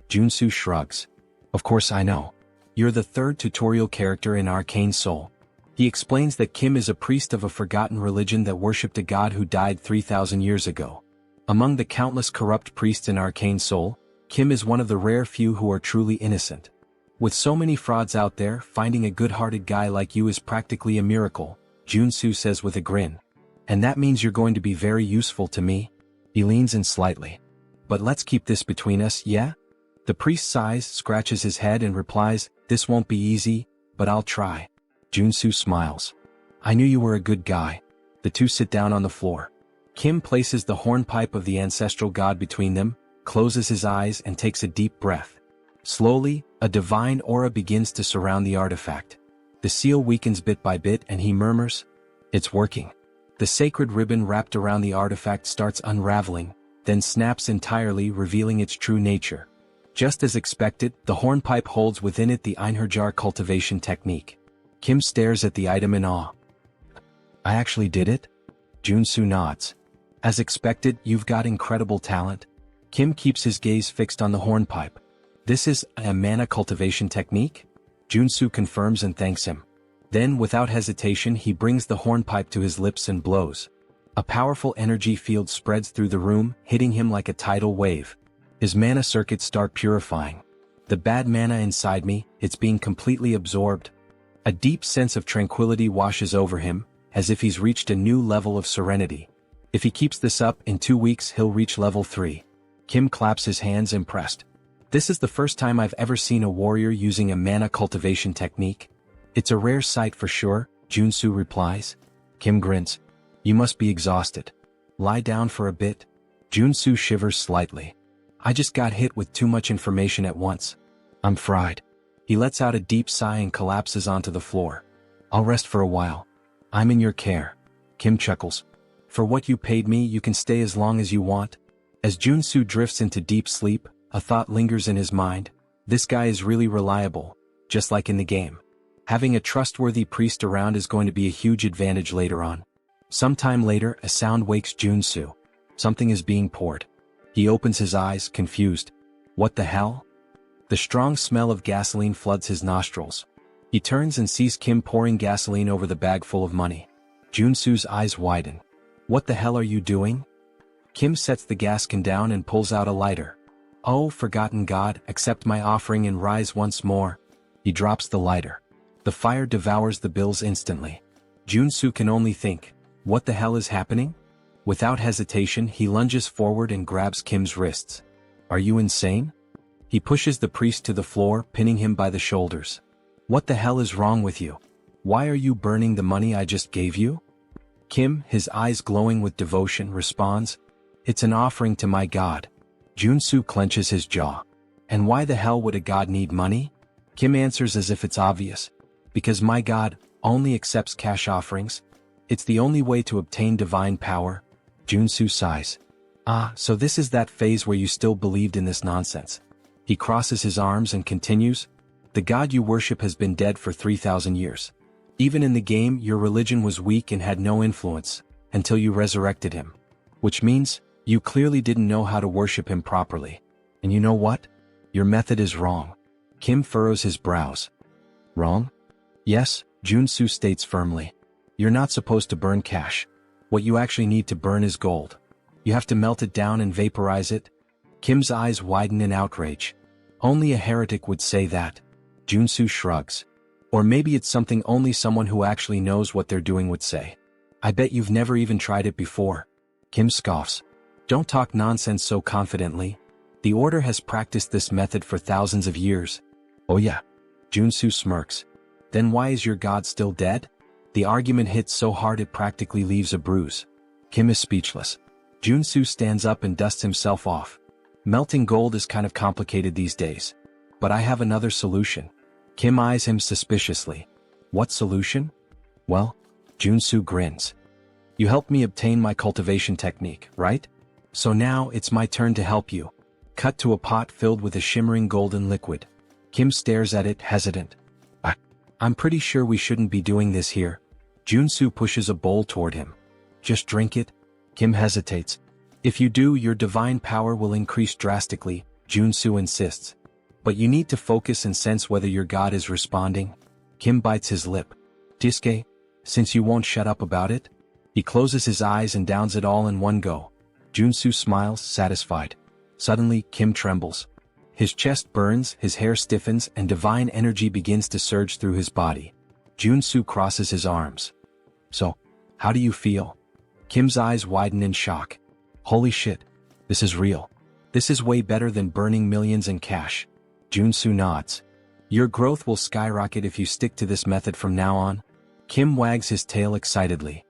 Joonsoo shrugs. Of course I know. You're the third tutorial character in Arcane Seoul. He explains that Kim is a priest of a forgotten religion that worshipped a god who died 3,000 years ago. Among the countless corrupt priests in Arcane Seoul, Kim is one of the rare few who are truly innocent. With so many frauds out there, finding a good-hearted guy like you is practically a miracle, Joonsoo says with a grin. And that means you're going to be very useful to me? He leans in slightly. But let's keep this between us, yeah? The priest sighs, scratches his head and replies, this won't be easy, but I'll try. Joonsoo smiles. I knew you were a good guy. The two sit down on the floor. Kim places the hornpipe of the ancestral god between them, closes his eyes and takes a deep breath. Slowly, a divine aura begins to surround the artifact. The seal weakens bit by bit and he murmurs, it's working. The sacred ribbon wrapped around the artifact starts unraveling, then snaps entirely, revealing its true nature. Just as expected, the hornpipe holds within it the Einherjar cultivation technique. Kim stares at the item in awe. I actually did it? Joonsoo nods. As expected, you've got incredible talent. Kim keeps his gaze fixed on the hornpipe. This is a mana cultivation technique? Joonsoo confirms and thanks him. Then, without hesitation, he brings the hornpipe to his lips and blows. A powerful energy field spreads through the room, hitting him like a tidal wave. His mana circuits start purifying. The bad mana inside me, it's being completely absorbed. A deep sense of tranquility washes over him, as if he's reached a new level of serenity. If he keeps this up, in 2 weeks he'll reach level 3. Kim claps his hands impressed. This is the first time I've ever seen a warrior using a mana cultivation technique. It's a rare sight for sure, Joonsoo replies. Kim grins. You must be exhausted. Lie down for a bit. Joonsoo shivers slightly. I just got hit with too much information at once. I'm fried. He lets out a deep sigh and collapses onto the floor. I'll rest for a while. I'm in your care. Kim chuckles. For what you paid me, you can stay as long as you want. As Joonsoo drifts into deep sleep, a thought lingers in his mind. This guy is really reliable, just like in the game. Having a trustworthy priest around is going to be a huge advantage later on. Sometime later, a sound wakes Joonsoo. Something is being poured. He opens his eyes, confused. What the hell? The strong smell of gasoline floods his nostrils. He turns and sees Kim pouring gasoline over the bag full of money. Joonsoo's eyes widen. What the hell are you doing? Kim sets the gas can down and pulls out a lighter. Oh, forgotten god, accept my offering and rise once more. He drops the lighter. The fire devours the bills instantly. Joonsoo can only think, what the hell is happening? Without hesitation, he lunges forward and grabs Kim's wrists. Are you insane? He pushes the priest to the floor, pinning him by the shoulders. What the hell is wrong with you? Why are you burning the money I just gave you? Kim, his eyes glowing with devotion, responds, it's an offering to my god. Joonsoo clenches his jaw. And why the hell would a god need money? Kim answers as if it's obvious. Because my god only accepts cash offerings. It's the only way to obtain divine power. Joonsoo sighs. Ah, so this is that phase where you still believed in this nonsense. He crosses his arms and continues, the god you worship has been dead for 3,000 years. Even in the game, your religion was weak and had no influence, until you resurrected him. Which means, you clearly didn't know how to worship him properly. And you know what? Your method is wrong. Kim furrows his brows. Wrong? Yes, Joonsoo states firmly. You're not supposed to burn cash. What you actually need to burn is gold. You have to melt it down and vaporize it. Kim's eyes widen in outrage. Only a heretic would say that. Joonsoo shrugs. Or maybe it's something only someone who actually knows what they're doing would say. I bet you've never even tried it before. Kim scoffs. Don't talk nonsense so confidently. The Order has practiced this method for thousands of years. Oh yeah. Joonsoo smirks. Then why is your god still dead? The argument hits so hard it practically leaves a bruise. Kim is speechless. Joonsoo stands up and dusts himself off. Melting gold is kind of complicated these days. But I have another solution. Kim eyes him suspiciously. What solution? Well, Joonsoo grins. You helped me obtain my cultivation technique, right? So now it's my turn to help you. Cut to a pot filled with a shimmering golden liquid. Kim stares at it, hesitant. I'm pretty sure we shouldn't be doing this here. Joonsoo pushes a bowl toward him. Just drink it? Kim hesitates. If you do, your divine power will increase drastically, Joonsoo insists. But you need to focus and sense whether your god is responding. Kim bites his lip. Diske, since you won't shut up about it? He closes his eyes and downs it all in one go. Joonsoo smiles, satisfied. Suddenly, Kim trembles. His chest burns, his hair stiffens, and divine energy begins to surge through his body. Joonsoo crosses his arms. So, how do you feel? Kim's eyes widen in shock. Holy shit. This is real. This is way better than burning millions in cash. Joonsoo nods. Your growth will skyrocket if you stick to this method from now on. Kim wags his tail excitedly.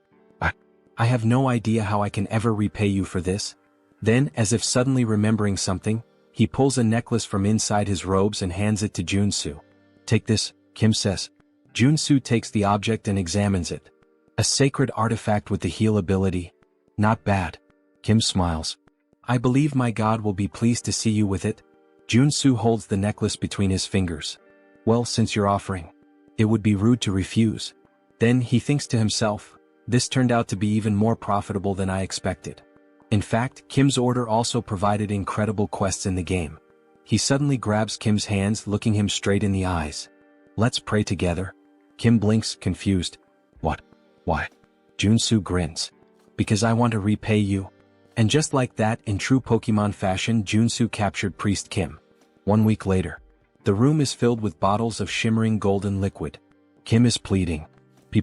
I have no idea how I can ever repay you for this. Then, as if suddenly remembering something, he pulls a necklace from inside his robes and hands it to Joonsoo. Take this, Kim says. Joonsoo takes the object and examines it. A sacred artifact with the heal ability. Not bad. Kim smiles. I believe my god will be pleased to see you with it. Joonsoo holds the necklace between his fingers. Well, since you're offering, it would be rude to refuse. Then he thinks to himself, this turned out to be even more profitable than I expected. In fact, Kim's order also provided incredible quests in the game. He suddenly grabs Kim's hands, looking him straight in the eyes. Let's pray together. Kim blinks, confused. What? Why? Joonsoo grins. Because I want to repay you. And just like that, in true Pokemon fashion, Joonsoo captured Priest Kim. 1 week later, the room is filled with bottles of shimmering golden liquid. Kim is pleading.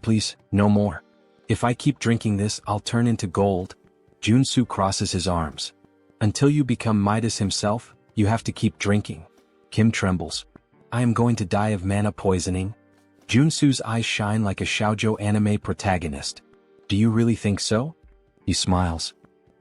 Please, no more. If I keep drinking this, I'll turn into gold. Joonsoo crosses his arms. Until you become Midas himself, you have to keep drinking. Kim trembles. I am going to die of mana poisoning. Joonsoo's eyes shine like a shoujo anime protagonist. Do you really think so? He smiles.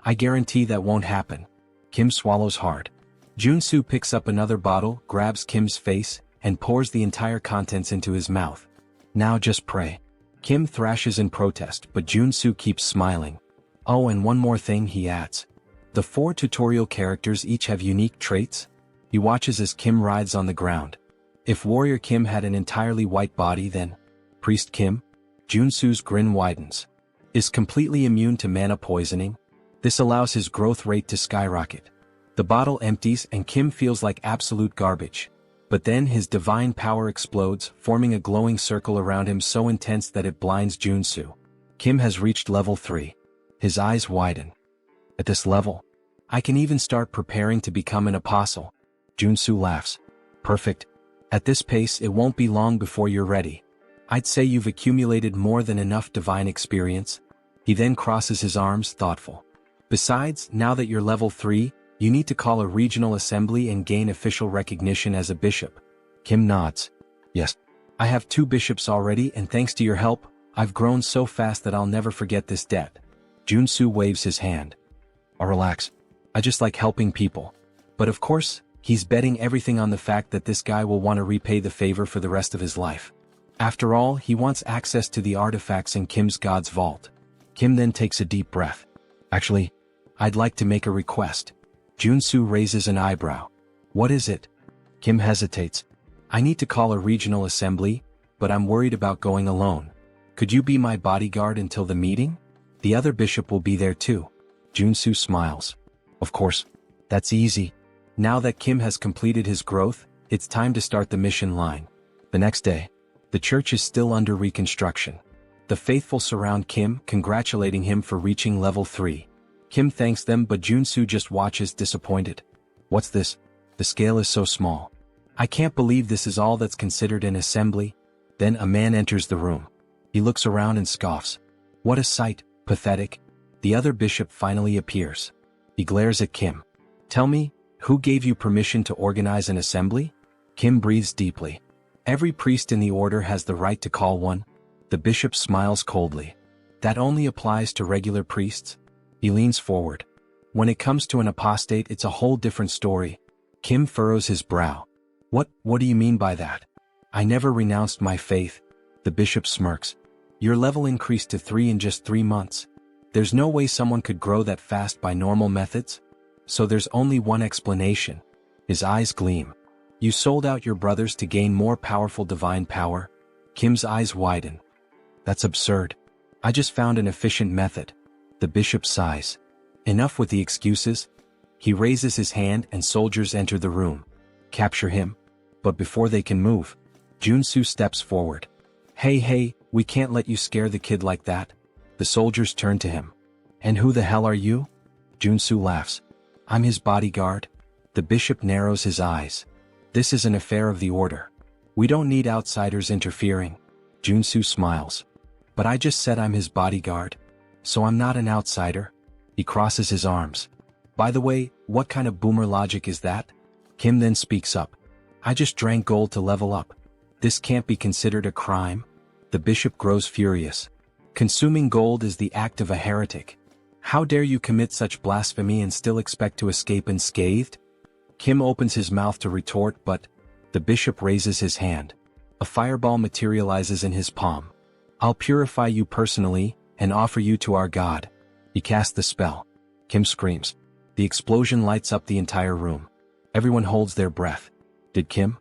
I guarantee that won't happen. Kim swallows hard. Joonsoo picks up another bottle, grabs Kim's face, and pours the entire contents into his mouth. Now just pray. Kim thrashes in protest, but Joonsoo keeps smiling. Oh, and one more thing, he adds. The 4 tutorial characters each have unique traits. He watches as Kim writhes on the ground. If Warrior Kim had an entirely white body, then Priest Kim? Joonsoo's grin widens. Is completely immune to mana poisoning. This allows his growth rate to skyrocket. The bottle empties and Kim feels like absolute garbage. But then his divine power explodes, forming a glowing circle around him so intense that it blinds Joonsoo. Kim has reached level 3. His eyes widen. At this level, I can even start preparing to become an apostle. Joonsoo laughs. Perfect. At this pace, it won't be long before you're ready. I'd say you've accumulated more than enough divine experience. He then crosses his arms, thoughtful. Besides, now that you're level 3, you need to call a regional assembly and gain official recognition as a bishop. Kim nods. Yes. I have 2 bishops already, and thanks to your help, I've grown so fast that I'll never forget this debt. Joonsoo waves his hand. Oh, relax. I just like helping people. But of course, he's betting everything on the fact that this guy will want to repay the favor for the rest of his life. After all, he wants access to the artifacts in Kim's God's vault. Kim then takes a deep breath. Actually, I'd like to make a request. Joonsoo raises an eyebrow. What is it? Kim hesitates. I need to call a regional assembly, but I'm worried about going alone. Could you be my bodyguard until the meeting? The other bishop will be there too. Joonsoo smiles. Of course. That's easy. Now that Kim has completed his growth, it's time to start the mission line. The next day, the church is still under reconstruction. The faithful surround Kim, congratulating him for reaching level 3. Kim thanks them, but Joonsoo just watches disappointed. What's this? The scale is so small. I can't believe this is all that's considered an assembly. Then a man enters the room. He looks around and scoffs. What a sight, pathetic. The other bishop finally appears. He glares at Kim. Tell me, who gave you permission to organize an assembly? Kim breathes deeply. Every priest in the order has the right to call one. The bishop smiles coldly. That only applies to regular priests? He leans forward. When it comes to an apostate, it's a whole different story. Kim furrows his brow. What do you mean by that? I never renounced my faith. The bishop smirks. Your level increased to 3 in just 3 months. There's no way someone could grow that fast by normal methods. So there's only one explanation. His eyes gleam. You sold out your brothers to gain more powerful divine power? Kim's eyes widen. That's absurd. I just found an efficient method. The bishop sighs. Enough with the excuses. He raises his hand and soldiers enter the room. Capture him. But before they can move, Joonsoo steps forward. Hey, we can't let you scare the kid like that. The soldiers turn to him. And who the hell are you? Joonsoo laughs. I'm his bodyguard. The bishop narrows his eyes. This is an affair of the order. We don't need outsiders interfering. Joonsoo smiles. But I just said I'm his bodyguard. So I'm not an outsider. He crosses his arms. By the way, what kind of boomer logic is that? Kim then speaks up. I just drank gold to level up. This can't be considered a crime. The bishop grows furious. Consuming gold is the act of a heretic. How dare you commit such blasphemy and still expect to escape unscathed? Kim opens his mouth to retort, but the bishop raises his hand. A fireball materializes in his palm. I'll purify you personally and offer you to our God. He casts the spell. Kim screams. The explosion lights up the entire room. Everyone holds their breath. Did Kim?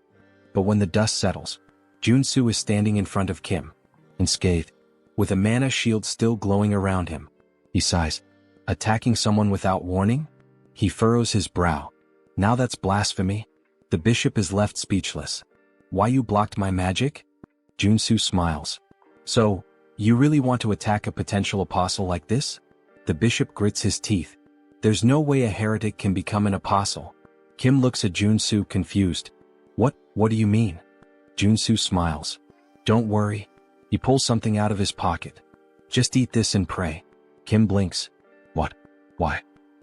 But when the dust settles, Joonsoo is standing in front of Kim, unscathed, with a mana shield still glowing around him. He sighs. Attacking someone without warning? He furrows his brow. Now that's blasphemy. The bishop is left speechless. Why you blocked my magic? Joonsoo smiles. So, you really want to attack a potential apostle like this? The bishop grits his teeth. There's no way a heretic can become an apostle. Kim looks at Joonsoo confused. What do you mean? Joonsoo smiles. Don't worry. He pulls something out of his pocket. Just eat this and pray. Kim blinks. What? Why?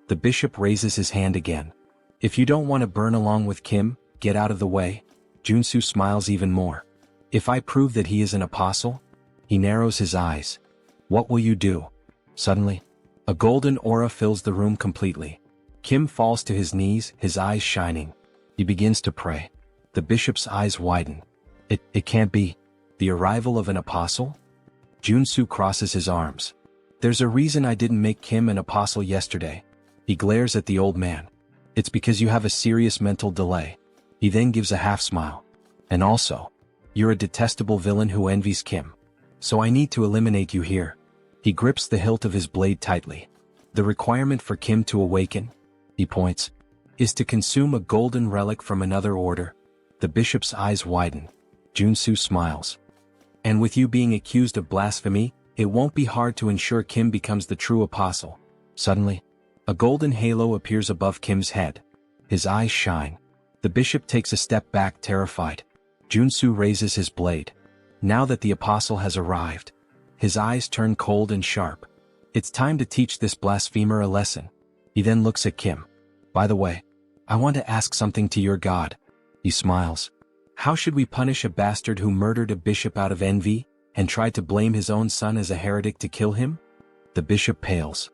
The bishop raises his hand again. If you don't want to burn along with Kim, get out of the way. Joonsoo smiles even more. If I prove that he is an apostle? He narrows his eyes. What will you do? Suddenly, a golden aura fills the room completely. Kim falls to his knees, his eyes shining. He begins to pray. The bishop's eyes widen. It can't be. The arrival of an apostle? Joonsoo crosses his arms. There's a reason I didn't make Kim an apostle yesterday. He glares at the old man. It's because you have a serious mental delay. He then gives a half smile. And also, you're a detestable villain who envies Kim. So I need to eliminate you here. He grips the hilt of his blade tightly. The requirement for Kim to awaken, he points, is to consume a golden relic from another order. The bishop's eyes widen. Joonsoo smiles. And with you being accused of blasphemy, it won't be hard to ensure Kim becomes the true apostle. Suddenly, a golden halo appears above Kim's head. His eyes shine. The bishop takes a step back, terrified. Joonsoo raises his blade. Now that the apostle has arrived, his eyes turn cold and sharp. It's time to teach this blasphemer a lesson. He then looks at Kim. By the way, I want to ask something to your god. He smiles. How should we punish a bastard who murdered a bishop out of envy, and tried to blame his own son as a heretic to kill him? The bishop pales.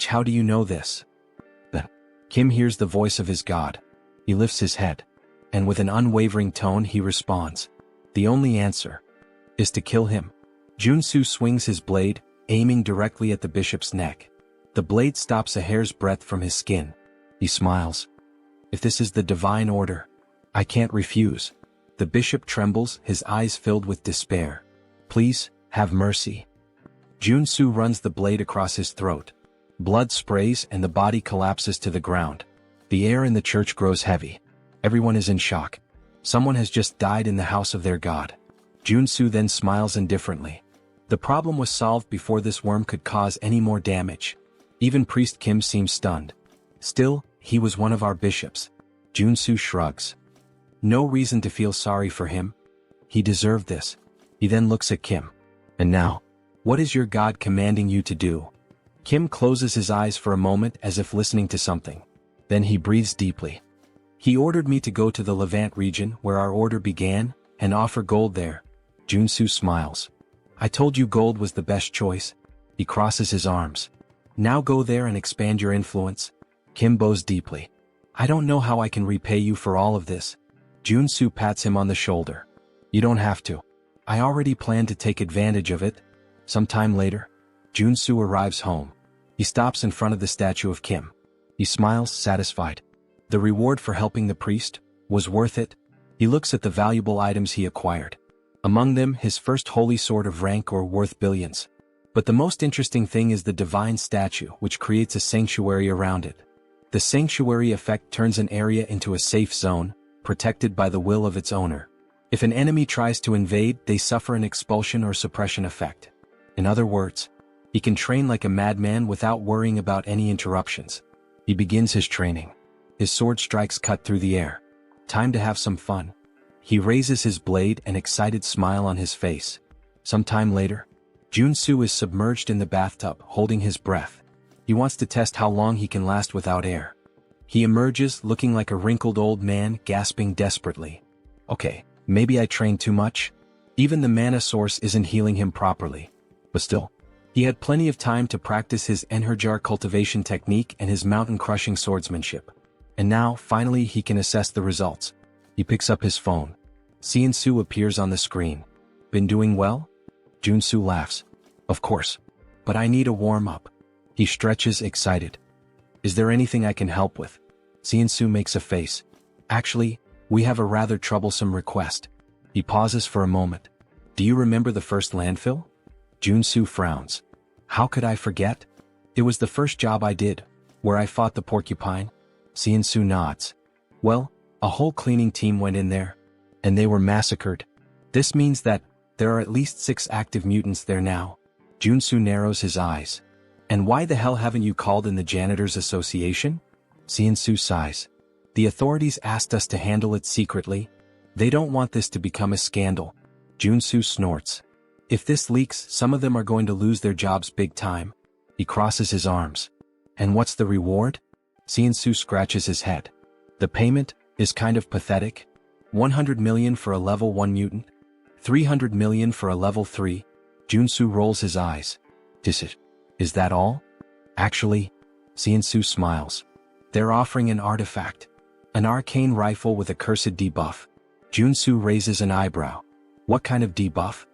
How do you know this? Then, Kim hears the voice of his god. He lifts his head, and with an unwavering tone he responds. The only answer is to kill him. Joonsoo swings his blade, aiming directly at the bishop's neck. The blade stops a hair's breadth from his skin. He smiles. If this is the divine order, I can't refuse. The bishop trembles, his eyes filled with despair. Please, have mercy. Joonsoo runs the blade across his throat. Blood sprays and the body collapses to the ground. The air in the church grows heavy. Everyone is in shock. Someone has just died in the house of their god. Joonsoo then smiles indifferently. The problem was solved before this worm could cause any more damage. Even Priest Kim seems stunned. Still, he was one of our bishops. Joonsoo shrugs. No reason to feel sorry for him. He deserved this. He then looks at Kim. And now, what is your god commanding you to do? Kim closes his eyes for a moment as if listening to something. Then he breathes deeply. He ordered me to go to the Levant region where our order began, and offer gold there. Joonsoo smiles. I told you gold was the best choice. He crosses his arms. Now go there and expand your influence. Kim bows deeply. I don't know how I can repay you for all of this. Joonsoo pats him on the shoulder. You don't have to. I already planned to take advantage of it. Sometime later, Joonsoo arrives home. He stops in front of the statue of Kim. He smiles, satisfied. The reward for helping the priest was worth it. He looks at the valuable items he acquired. Among them, his first holy sword of rank or worth billions. But the most interesting thing is the divine statue, which creates a sanctuary around it. The sanctuary effect turns an area into a safe zone, protected by the will of its owner. If an enemy tries to invade, they suffer an expulsion or suppression effect. In other words, he can train like a madman without worrying about any interruptions. He begins his training. His sword strikes cut through the air. Time to have some fun. He raises his blade, an excited smile on his face. Some time later, Joonsoo is submerged in the bathtub, holding his breath. He wants to test how long he can last without air. He emerges, looking like a wrinkled old man, gasping desperately. Okay, maybe I trained too much? Even the mana source isn't healing him properly. But still, he had plenty of time to practice his Enherjar cultivation technique and his mountain-crushing swordsmanship. And now, finally, he can assess the results. He picks up his phone. Joonsoo appears on the screen. Been doing well? Joonsoo laughs. Of course. But I need a warm-up. He stretches, excited. Is there anything I can help with? Joonsoo makes a face. Actually, we have a rather troublesome request. He pauses for a moment. Do you remember the first landfill? Joonsoo frowns. How could I forget? It was the first job I did, where I fought the porcupine. Joonsoo nods. Well, a whole cleaning team went in there, and they were massacred. This means that there are at least 6 active mutants there now. Joonsoo narrows his eyes. And why the hell haven't you called in the Janitors Association? Joonsoo sighs. The authorities asked us to handle it secretly. They don't want this to become a scandal. Joonsoo snorts. If this leaks, some of them are going to lose their jobs big time. He crosses his arms. And what's the reward? Joonsoo scratches his head. The payment is kind of pathetic. 100 million for a level 1 mutant. 300 million for a level 3. Joonsoo rolls his eyes. Is that all? Actually, Joonsoo smiles. They're offering an artifact. An arcane rifle with a cursed debuff. Joonsoo raises an eyebrow. What kind of debuff?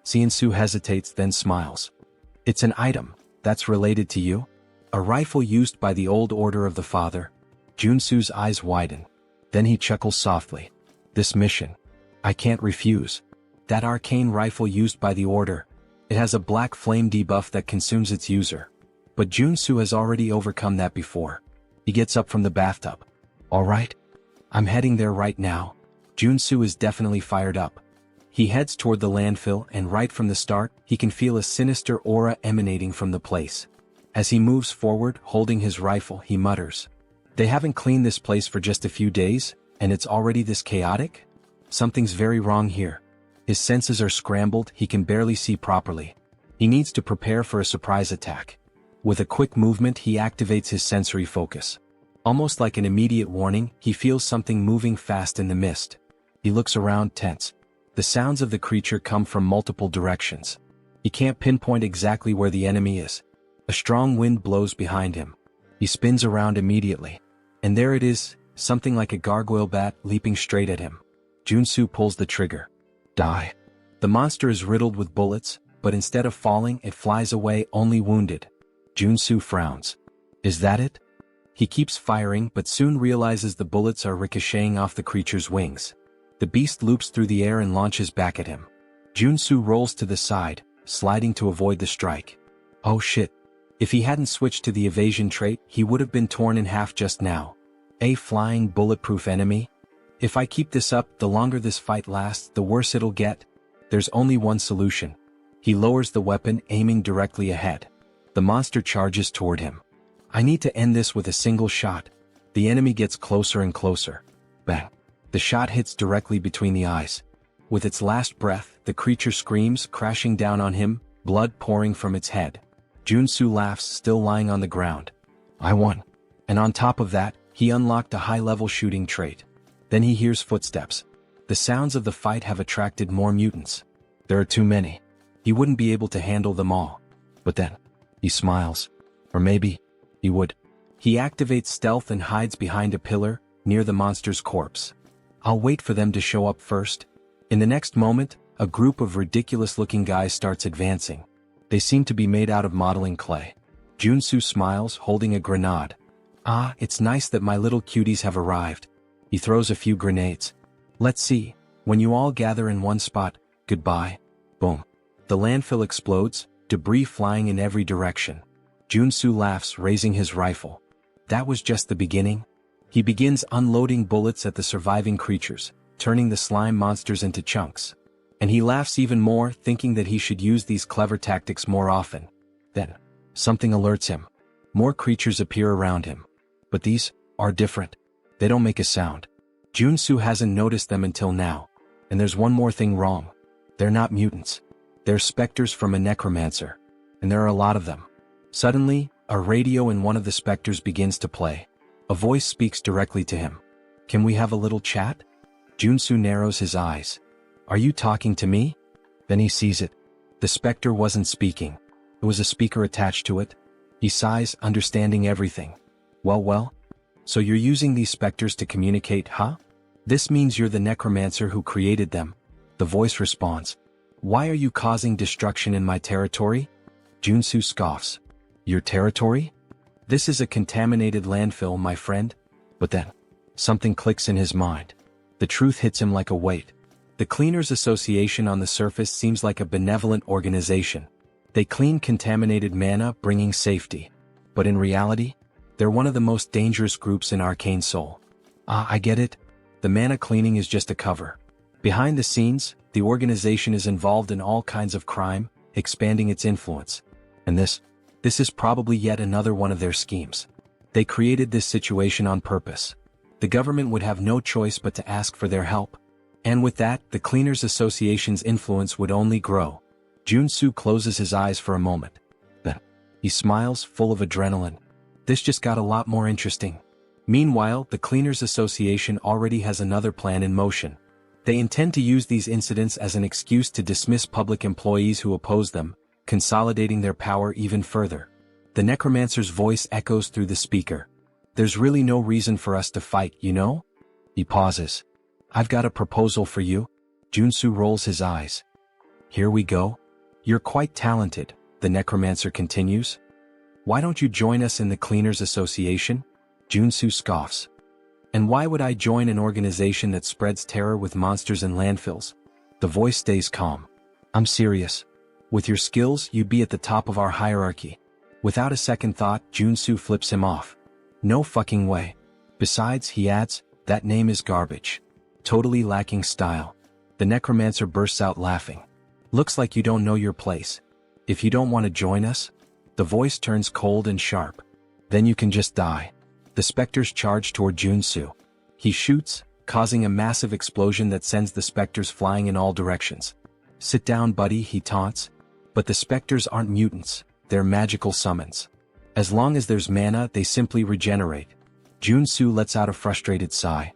Joonsoo hesitates then smiles. It's an item that's related to you. A rifle used by the old order of the father. Joonsoo's eyes widen. Then he chuckles softly. This mission. I can't refuse. That arcane rifle used by the order. It has a black flame debuff that consumes its user. But Joonsoo has already overcome that before. He gets up from the bathtub. Alright. I'm heading there right now. Joonsoo is definitely fired up. He heads toward the landfill and right from the start, he can feel a sinister aura emanating from the place. As he moves forward, holding his rifle, he mutters. They haven't cleaned this place for just a few days, and it's already this chaotic? Something's very wrong here. His senses are scrambled, he can barely see properly. He needs to prepare for a surprise attack. With a quick movement, he activates his sensory focus. Almost like an immediate warning, he feels something moving fast in the mist. He looks around, tense. The sounds of the creature come from multiple directions. He can't pinpoint exactly where the enemy is. A strong wind blows behind him. He spins around immediately. And there it is, something like a gargoyle bat leaping straight at him. Joonsoo pulls the trigger. Die. The monster is riddled with bullets, but instead of falling, it flies away only wounded. Joonsoo frowns. Is that it? He keeps firing but soon realizes the bullets are ricocheting off the creature's wings. The beast loops through the air and launches back at him. Joonsoo rolls to the side, sliding to avoid the strike. Oh shit. If he hadn't switched to the evasion trait, he would have been torn in half just now. A flying bulletproof enemy? If I keep this up, the longer this fight lasts, the worse it'll get. There's only one solution. He lowers the weapon, aiming directly ahead. The monster charges toward him. I need to end this with a single shot. The enemy gets closer and closer. Bang. The shot hits directly between the eyes. With its last breath, the creature screams, crashing down on him, blood pouring from its head. Joonsoo laughs, still lying on the ground. I won. And on top of that, he unlocked a high-level shooting trait. Then he hears footsteps. The sounds of the fight have attracted more mutants. There are too many. He wouldn't be able to handle them all. But then, he smiles. Or maybe, he would. He activates stealth and hides behind a pillar, near the monster's corpse. I'll wait for them to show up first. In the next moment, a group of ridiculous-looking guys starts advancing. They seem to be made out of modeling clay. Joonsoo smiles, holding a grenade. Ah, it's nice that my little cuties have arrived. He throws a few grenades. Let's see. When you all gather in one spot, goodbye. Boom. The landfill explodes, debris flying in every direction. Joonsoo laughs, raising his rifle. That was just the beginning. He begins unloading bullets at the surviving creatures, turning the slime monsters into chunks. And he laughs even more, thinking that he should use these clever tactics more often. Then, something alerts him. More creatures appear around him. But these are different. They don't make a sound. Joonsoo hasn't noticed them until now. And there's one more thing wrong. They're not mutants. They're specters from a necromancer. And there are a lot of them. Suddenly, a radio in one of the specters begins to play. A voice speaks directly to him. Can we have a little chat? Joonsoo narrows his eyes. Are you talking to me? Then he sees it. The specter wasn't speaking. There was a speaker attached to it. He sighs, understanding everything. Well. So you're using these specters to communicate, huh? This means you're the necromancer who created them. The voice responds. Why are you causing destruction in my territory? Joonsoo scoffs. Your territory? This is a contaminated landfill, my friend. But then, something clicks in his mind. The truth hits him like a weight. The Cleaners Association on the surface seems like a benevolent organization. They clean contaminated mana, bringing safety. But in reality, they're one of the most dangerous groups in Arcane Seoul. Ah, I get it. The mana cleaning is just a cover. Behind the scenes, the organization is involved in all kinds of crime, expanding its influence. And this This is probably yet another one of their schemes. They created this situation on purpose. The government would have no choice but to ask for their help. And with that, the Cleaners Association's influence would only grow. Joonsoo closes his eyes for a moment. Then, he smiles, full of adrenaline. This just got a lot more interesting. Meanwhile, the Cleaners Association already has another plan in motion. They intend to use these incidents as an excuse to dismiss public employees who oppose them, consolidating their power even further. The necromancer's voice echoes through the speaker. There's really no reason for us to fight, you know? He pauses. I've got a proposal for you. Joonsoo rolls his eyes. Here we go. You're quite talented, the necromancer continues. Why don't you join us in the Cleaners Association? Joonsoo scoffs. And why would I join an organization that spreads terror with monsters and landfills? The voice stays calm. I'm serious. With your skills, you'd be at the top of our hierarchy. Without a second thought, Joonsoo flips him off. No fucking way. Besides, he adds, that name is garbage. Totally lacking style. The necromancer bursts out laughing. Looks like you don't know your place. If you don't want to join us, the voice turns cold and sharp. Then you can just die. The specters charge toward Joonsoo. He shoots, causing a massive explosion that sends the specters flying in all directions. Sit down, buddy, he taunts. But the specters aren't mutants, they're magical summons. As long as there's mana, they simply regenerate. Joonsoo lets out a frustrated sigh.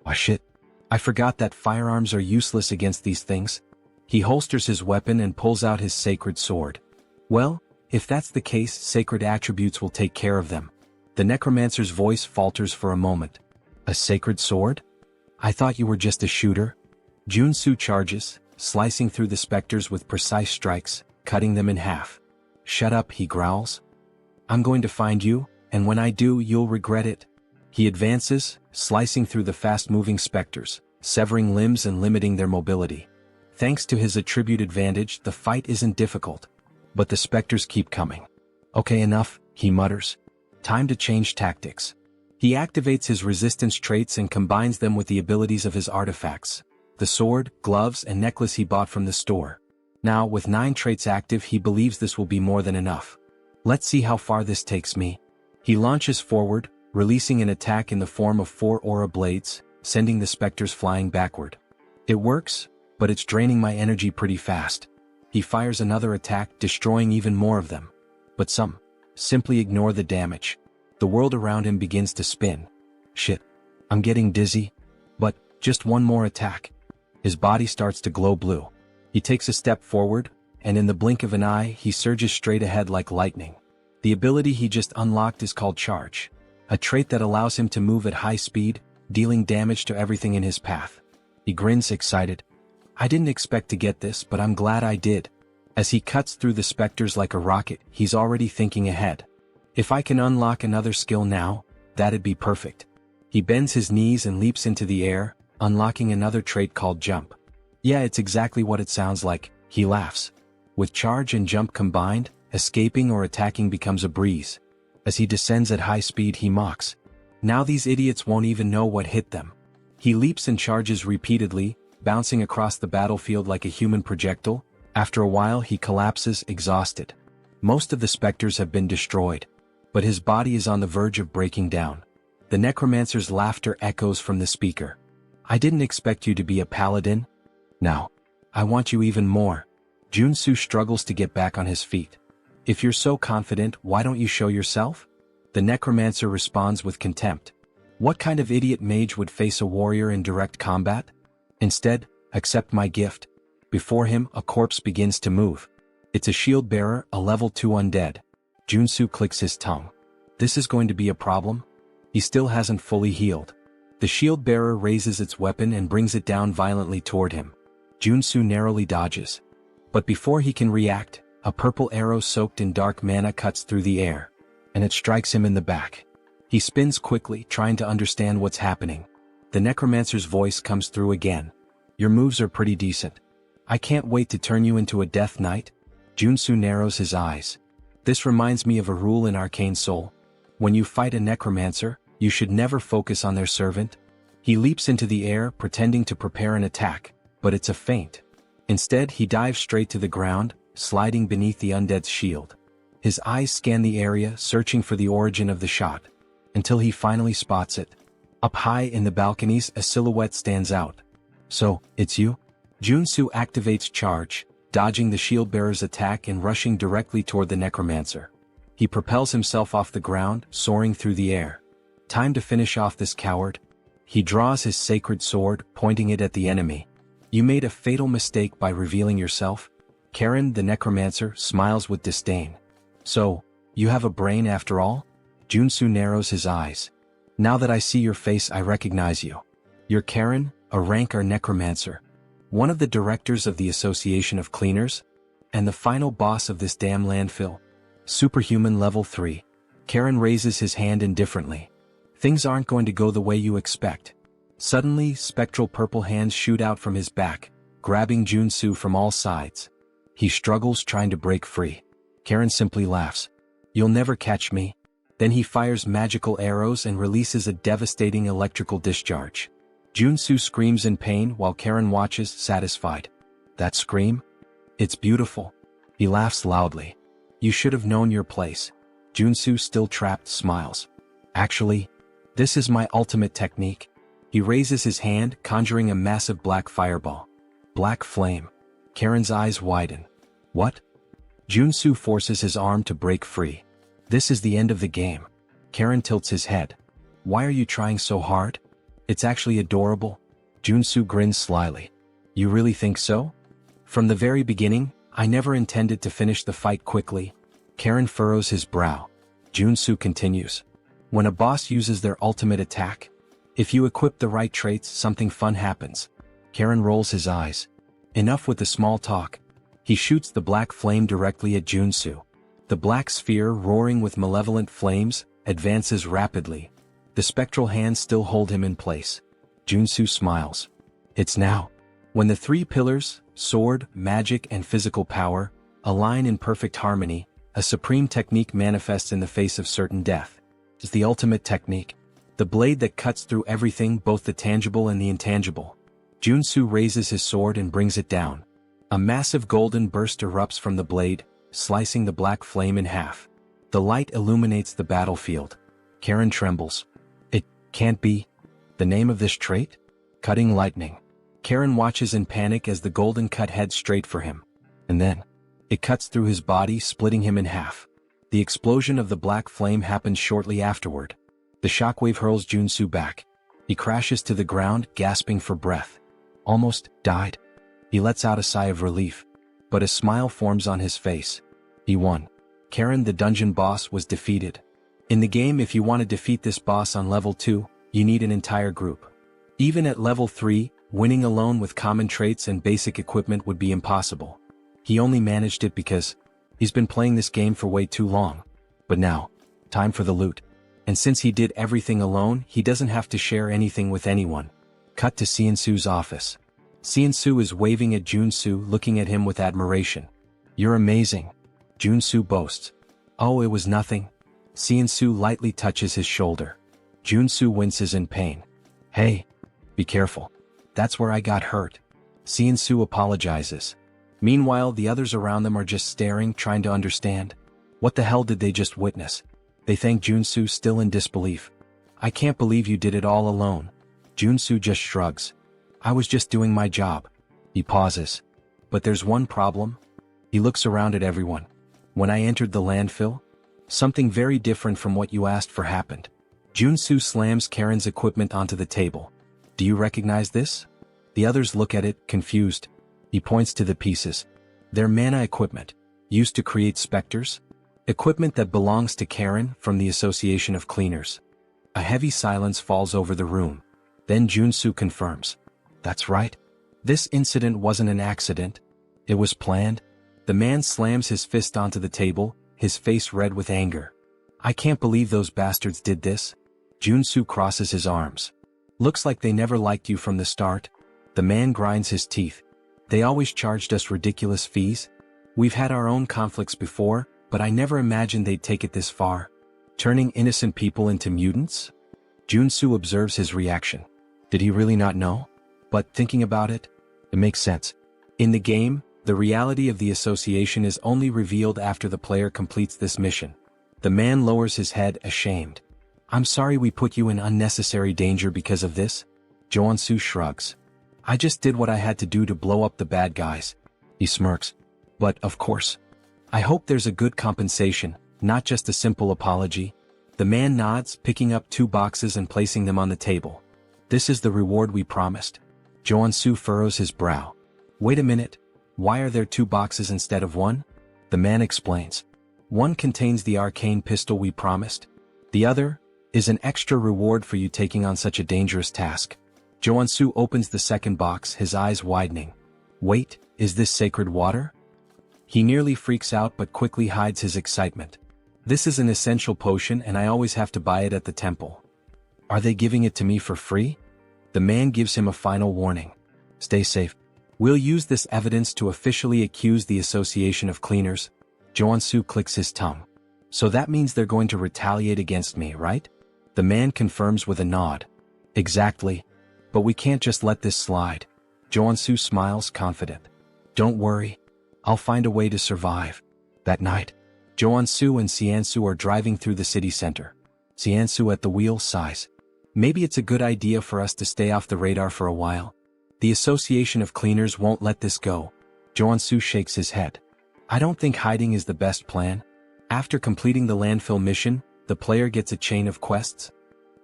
Oh shit. I forgot that firearms are useless against these things. He holsters his weapon and pulls out his sacred sword. Well, if that's the case, sacred attributes will take care of them. The necromancer's voice falters for a moment. A sacred sword? I thought you were just a shooter. Joonsoo charges, slicing through the specters with precise strikes, cutting them in half. Shut up, he growls. I'm going to find you, and when I do, you'll regret it. He advances, slicing through the fast-moving specters, severing limbs and limiting their mobility. Thanks to his attribute advantage, the fight isn't difficult. But the specters keep coming. Okay, enough, he mutters. Time to change tactics. He activates his resistance traits and combines them with the abilities of his artifacts. The sword, gloves, and necklace he bought from the store. Now, with 9 traits active, he believes this will be more than enough. Let's see how far this takes me. He launches forward, releasing an attack in the form of 4 aura blades, sending the specters flying backward. It works, but it's draining my energy pretty fast. He fires another attack, destroying even more of them. But some simply ignore the damage. The world around him begins to spin. Shit. I'm getting dizzy. But, just one more attack. His body starts to glow blue. He takes a step forward, and in the blink of an eye, he surges straight ahead like lightning. The ability he just unlocked is called Charge. A trait that allows him to move at high speed, dealing damage to everything in his path. He grins excited. I didn't expect to get this, but I'm glad I did. As he cuts through the specters like a rocket, he's already thinking ahead. If I can unlock another skill now, that'd be perfect. He bends his knees and leaps into the air, unlocking another trait called Jump. Yeah, it's exactly what it sounds like, he laughs. With Charge and Jump combined, escaping or attacking becomes a breeze. As he descends at high speed, he mocks. Now these idiots won't even know what hit them. He leaps and charges repeatedly, bouncing across the battlefield like a human projectile. After a while, he collapses, exhausted. Most of the specters have been destroyed. But his body is on the verge of breaking down. The necromancer's laughter echoes from the speaker. I didn't expect you to be a paladin. Now, I want you even more. Joonsoo struggles to get back on his feet. If you're so confident, why don't you show yourself? The necromancer responds with contempt. What kind of idiot mage would face a warrior in direct combat? Instead, accept my gift. Before him, a corpse begins to move. It's a shield bearer, a level 2 undead. Joonsoo clicks his tongue. This is going to be a problem? He still hasn't fully healed. The shield bearer raises its weapon and brings it down violently toward him. Joonsoo narrowly dodges. But before he can react, a purple arrow soaked in dark mana cuts through the air, and it strikes him in the back. He spins quickly, trying to understand what's happening. The necromancer's voice comes through again. Your moves are pretty decent. I can't wait to turn you into a death knight. Joonsoo narrows his eyes. This reminds me of a rule in Arcane Seoul. When you fight a necromancer, you should never focus on their servant. He leaps into the air, pretending to prepare an attack, but it's a feint. Instead, he dives straight to the ground, sliding beneath the undead's shield. His eyes scan the area, searching for the origin of the shot, until he finally spots it. Up high in the balconies, a silhouette stands out. So, it's you? Joonsoo activates charge, dodging the shield-bearer's attack and rushing directly toward the necromancer. He propels himself off the ground, soaring through the air. Time to finish off this coward. He draws his sacred sword, pointing it at the enemy. You made a fatal mistake by revealing yourself. Karen, the necromancer, smiles with disdain. So, you have a brain after all? Joonsoo narrows his eyes. Now that I see your face, I recognize you. You're Karen, a Reincarned necromancer. One of the directors of the Association of Cleaners, and the final boss of this damn landfill. Superhuman level 3. Karen raises his hand indifferently. Things aren't going to go the way you expect. Suddenly, spectral purple hands shoot out from his back, grabbing Joonsoo from all sides. He struggles trying to break free. Karen simply laughs. You'll never catch me. Then he fires magical arrows and releases a devastating electrical discharge. Joonsoo screams in pain while Karen watches, satisfied. That scream? It's beautiful. He laughs loudly. You should have known your place. Joonsoo, still trapped, smiles. Actually, this is my ultimate technique. He raises his hand, conjuring a massive black fireball. Black flame. Karen's eyes widen. What? Joonsoo forces his arm to break free. This is the end of the game. Karen tilts his head. Why are you trying so hard? It's actually adorable. Joonsoo grins slyly. You really think so? From the very beginning, I never intended to finish the fight quickly. Karen furrows his brow. Joonsoo continues. When a boss uses their ultimate attack, if you equip the right traits, something fun happens. Karen rolls his eyes. Enough with the small talk. He shoots the black flame directly at Joonsoo. The black sphere, roaring with malevolent flames, advances rapidly. The spectral hands still hold him in place. Joonsoo smiles. It's now. When the three pillars, sword, magic, and physical power, align in perfect harmony, a supreme technique manifests in the face of certain death. It's the ultimate technique. The blade that cuts through everything, both the tangible and the intangible. Joonsoo raises his sword and brings it down. A massive golden burst erupts from the blade, slicing the black flame in half. The light illuminates the battlefield. Karen trembles. It can't be. The name of this trait? Cutting lightning. Karen watches in panic as the golden cut heads straight for him. And then, it cuts through his body, splitting him in half. The explosion of the black flame happens shortly afterward. The shockwave hurls Joonsoo back. He crashes to the ground, gasping for breath. Almost died. He lets out a sigh of relief. But a smile forms on his face. He won. Karen, the dungeon boss, was defeated. In the game, if you want to defeat this boss on level 2, you need an entire group. Even at level 3, winning alone with common traits and basic equipment would be impossible. He only managed it because he's been playing this game for way too long. But now, time for the loot. And since he did everything alone, he doesn't have to share anything with anyone. Cut to Seonsoo's office. Seonsoo is waving at Joonsoo, looking at him with admiration. You're amazing. Joonsoo boasts. Oh, it was nothing. Seonsoo lightly touches his shoulder. Joonsoo winces in pain. Hey, be careful. That's where I got hurt. Seonsoo apologizes. Meanwhile, the others around them are just staring, trying to understand. What the hell did they just witness? They thank Joonsoo, still in disbelief. I can't believe you did it all alone. Joonsoo just shrugs. I was just doing my job. He pauses. But there's one problem. He looks around at everyone. When I entered the landfill, something very different from what you asked for happened. Joonsoo slams Karen's equipment onto the table. Do you recognize this? The others look at it, confused. He points to the pieces. They're mana equipment, used to create specters. Equipment that belongs to Karen from the Association of Cleaners. A heavy silence falls over the room. Then Joonsoo confirms. That's right. This incident wasn't an accident. It was planned. The man slams his fist onto the table, his face red with anger. I can't believe those bastards did this. Joonsoo crosses his arms. Looks like they never liked you from the start. The man grinds his teeth. They always charged us ridiculous fees. We've had our own conflicts before, but I never imagined they'd take it this far. Turning innocent people into mutants? Joonsoo observes his reaction. Did he really not know? But thinking about it, it makes sense. In the game, The reality of the association is only revealed after the player completes this mission. The man lowers his head, ashamed. I'm sorry we put you in unnecessary danger because of this. Joonsoo shrugs. I just did what I had to do to blow up the bad guys. He smirks. But, of course. I hope there's a good compensation, not just a simple apology. The man nods, picking up 2 boxes and placing them on the table. This is the reward we promised. Joonsoo furrows his brow. Wait a minute. Why are there 2 boxes instead of 1? The man explains. One contains the arcane pistol we promised. The other is an extra reward for you taking on such a dangerous task. Joonsoo opens the second box, his eyes widening. Wait, is this sacred water? He nearly freaks out but quickly hides his excitement. This is an essential potion and I always have to buy it at the temple. Are they giving it to me for free? The man gives him a final warning. Stay safe. We'll use this evidence to officially accuse the Association of Cleaners. Joonsoo clicks his tongue. So that means they're going to retaliate against me, right? The man confirms with a nod. Exactly. But we can't just let this slide. Joonsoo smiles, confident. Don't worry. I'll find a way to survive. That night, Joonsoo and Siansoo are driving through the city center. Siansoo at the wheel sighs. Maybe it's a good idea for us to stay off the radar for a while. The Association of Cleaners won't let this go. Joonsoo shakes his head. I don't think hiding is the best plan. After completing the landfill mission, the player gets a chain of quests.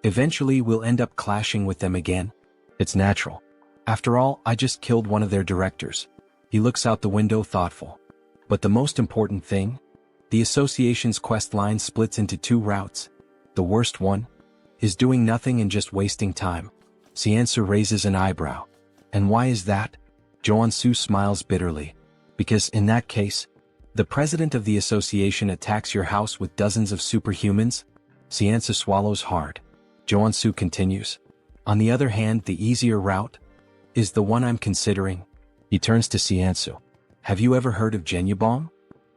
Eventually we'll end up clashing with them again. It's natural. After all, I just killed one of their directors. He looks out the window, thoughtful. But the most important thing? The association's quest line splits into 2 routes. The worst one is doing nothing and just wasting time. Siansoo raises an eyebrow. And why is that? Joonsoo smiles bitterly. Because in that case, the president of the association attacks your house with dozens of superhumans. Siansoo swallows hard. Joonsoo continues. On the other hand, the easier route is the one I'm considering. He turns to Siansoo. Have you ever heard of Genubong?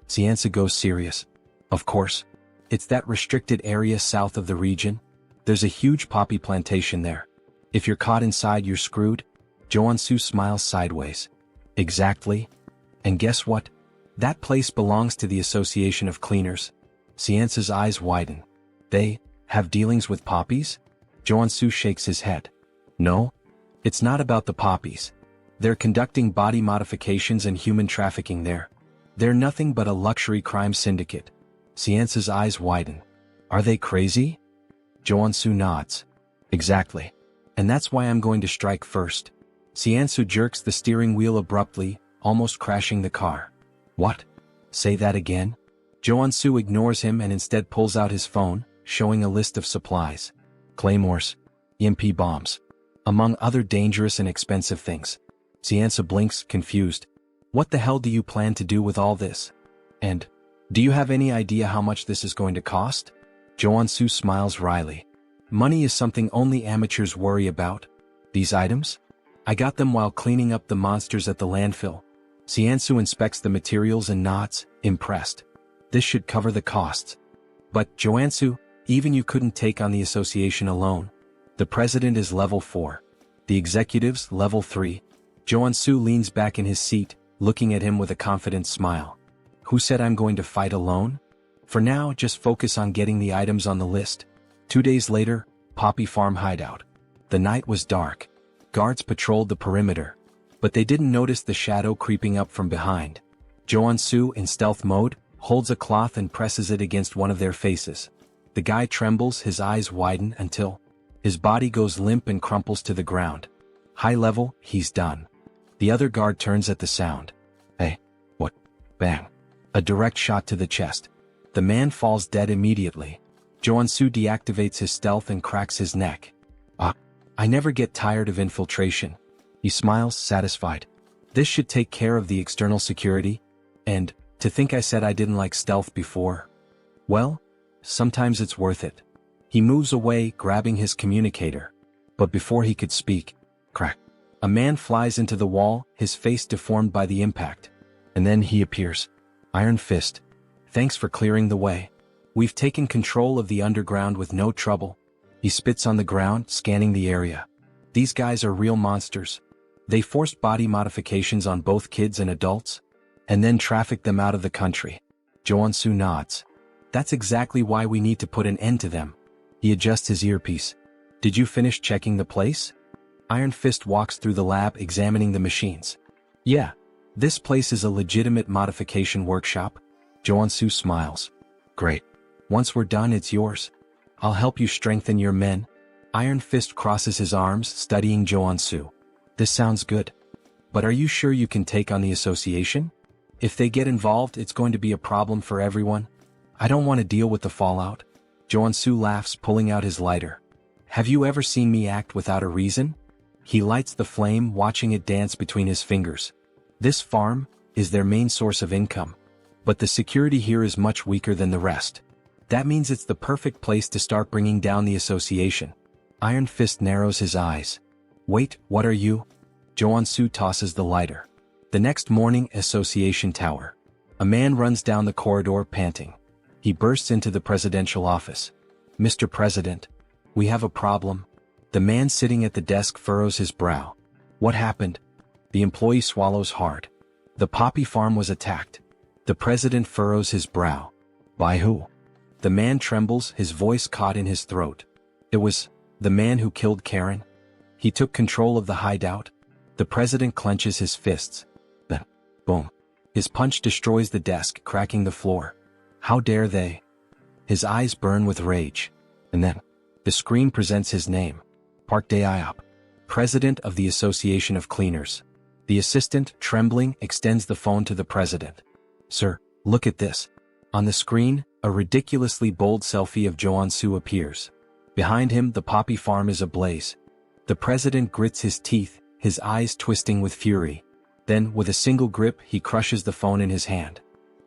Siansoo goes serious. Of course. It's that restricted area south of the region. There's a huge poppy plantation there. If you're caught inside, you're screwed. Joonsoo smiles sideways. Exactly. And guess what? That place belongs to the Association of Cleaners. Siansoo's eyes widen. They have dealings with poppies? Joonsoo shakes his head. No. It's not about the poppies. They're conducting body modifications and human trafficking there. They're nothing but a luxury crime syndicate. Siansoo's eyes widen. Are they crazy? Joonsoo nods. Exactly. And that's why I'm going to strike first. Siansoo jerks the steering wheel abruptly, almost crashing the car. What? Say that again? Joonsoo ignores him and instead pulls out his phone, showing a list of supplies. Claymores. EMP bombs. Among other dangerous and expensive things. Siansoo blinks, confused. What the hell do you plan to do with all this? And, do you have any idea how much this is going to cost? Joonsoo smiles wryly. Money is something only amateurs worry about. These items? I got them while cleaning up the monsters at the landfill. Siansoo inspects the materials and nods, impressed. This should cover the costs. But, Joonsoo, even you couldn't take on the association alone. The president is level 4. The executives, level 3. Joonsoo leans back in his seat, looking at him with a confident smile. Who said I'm going to fight alone? For now, just focus on getting the items on the list. 2 days later, Poppy Farm hideout. The night was dark. Guards patrolled the perimeter. But they didn't notice the shadow creeping up from behind. Joonsoo, in stealth mode, holds a cloth and presses it against one of their faces. The guy trembles, his eyes widen until his body goes limp and crumples to the ground. High level, he's done. The other guard turns at the sound. Hey, what? Bang. A direct shot to the chest. The man falls dead immediately. Joonsoo deactivates his stealth and cracks his neck. I never get tired of infiltration. He smiles, satisfied. This should take care of the external security. And, to think I said I didn't like stealth before. Well, sometimes it's worth it. He moves away, grabbing his communicator. But before he could speak, crack. A man flies into the wall, his face deformed by the impact. And then he appears. Iron Fist. Thanks for clearing the way. We've taken control of the underground with no trouble. He spits on the ground, scanning the area. These guys are real monsters. They forced body modifications on both kids and adults. and then traffic them out of the country. Joonsoo nods. That's exactly why we need to put an end to them. He adjusts his earpiece. Did you finish checking the place? Iron Fist walks through the lab examining the machines. Yeah. This place is a legitimate modification workshop. Joonsoo smiles. Great. Once we're done, it's yours. I'll help you strengthen your men. Iron Fist crosses his arms, studying Joonsoo. This sounds good. But are you sure you can take on the association? If they get involved, it's going to be a problem for everyone. I don't want to deal with the fallout. Joonsoo laughs, pulling out his lighter. Have you ever seen me act without a reason? He lights the flame, watching it dance between his fingers. This farm is their main source of income. But the security here is much weaker than the rest. That means it's the perfect place to start bringing down the association. Iron Fist narrows his eyes. Wait, what are you? Joonsoo tosses the lighter. The next morning, Association Tower. A man runs down the corridor panting. He bursts into the presidential office. Mr. President, we have a problem. The man sitting at the desk furrows his brow. What happened? The employee swallows hard. The poppy farm was attacked. The president furrows his brow. By who? The man trembles, his voice caught in his throat. It was the man who killed Karen. He took control of the hideout. The president clenches his fists. Then, boom. His punch destroys the desk, cracking the floor. How dare they? His eyes burn with rage. And then, the screen presents his name. Park Dae-iop, president of the Association of Cleaners. The assistant, trembling, extends the phone to the president. Sir, look at this. On the screen, a ridiculously bold selfie of Joonsoo appears. Behind him, the poppy farm is ablaze. The president grits his teeth, his eyes twisting with fury. Then, with a single grip, he crushes the phone in his hand.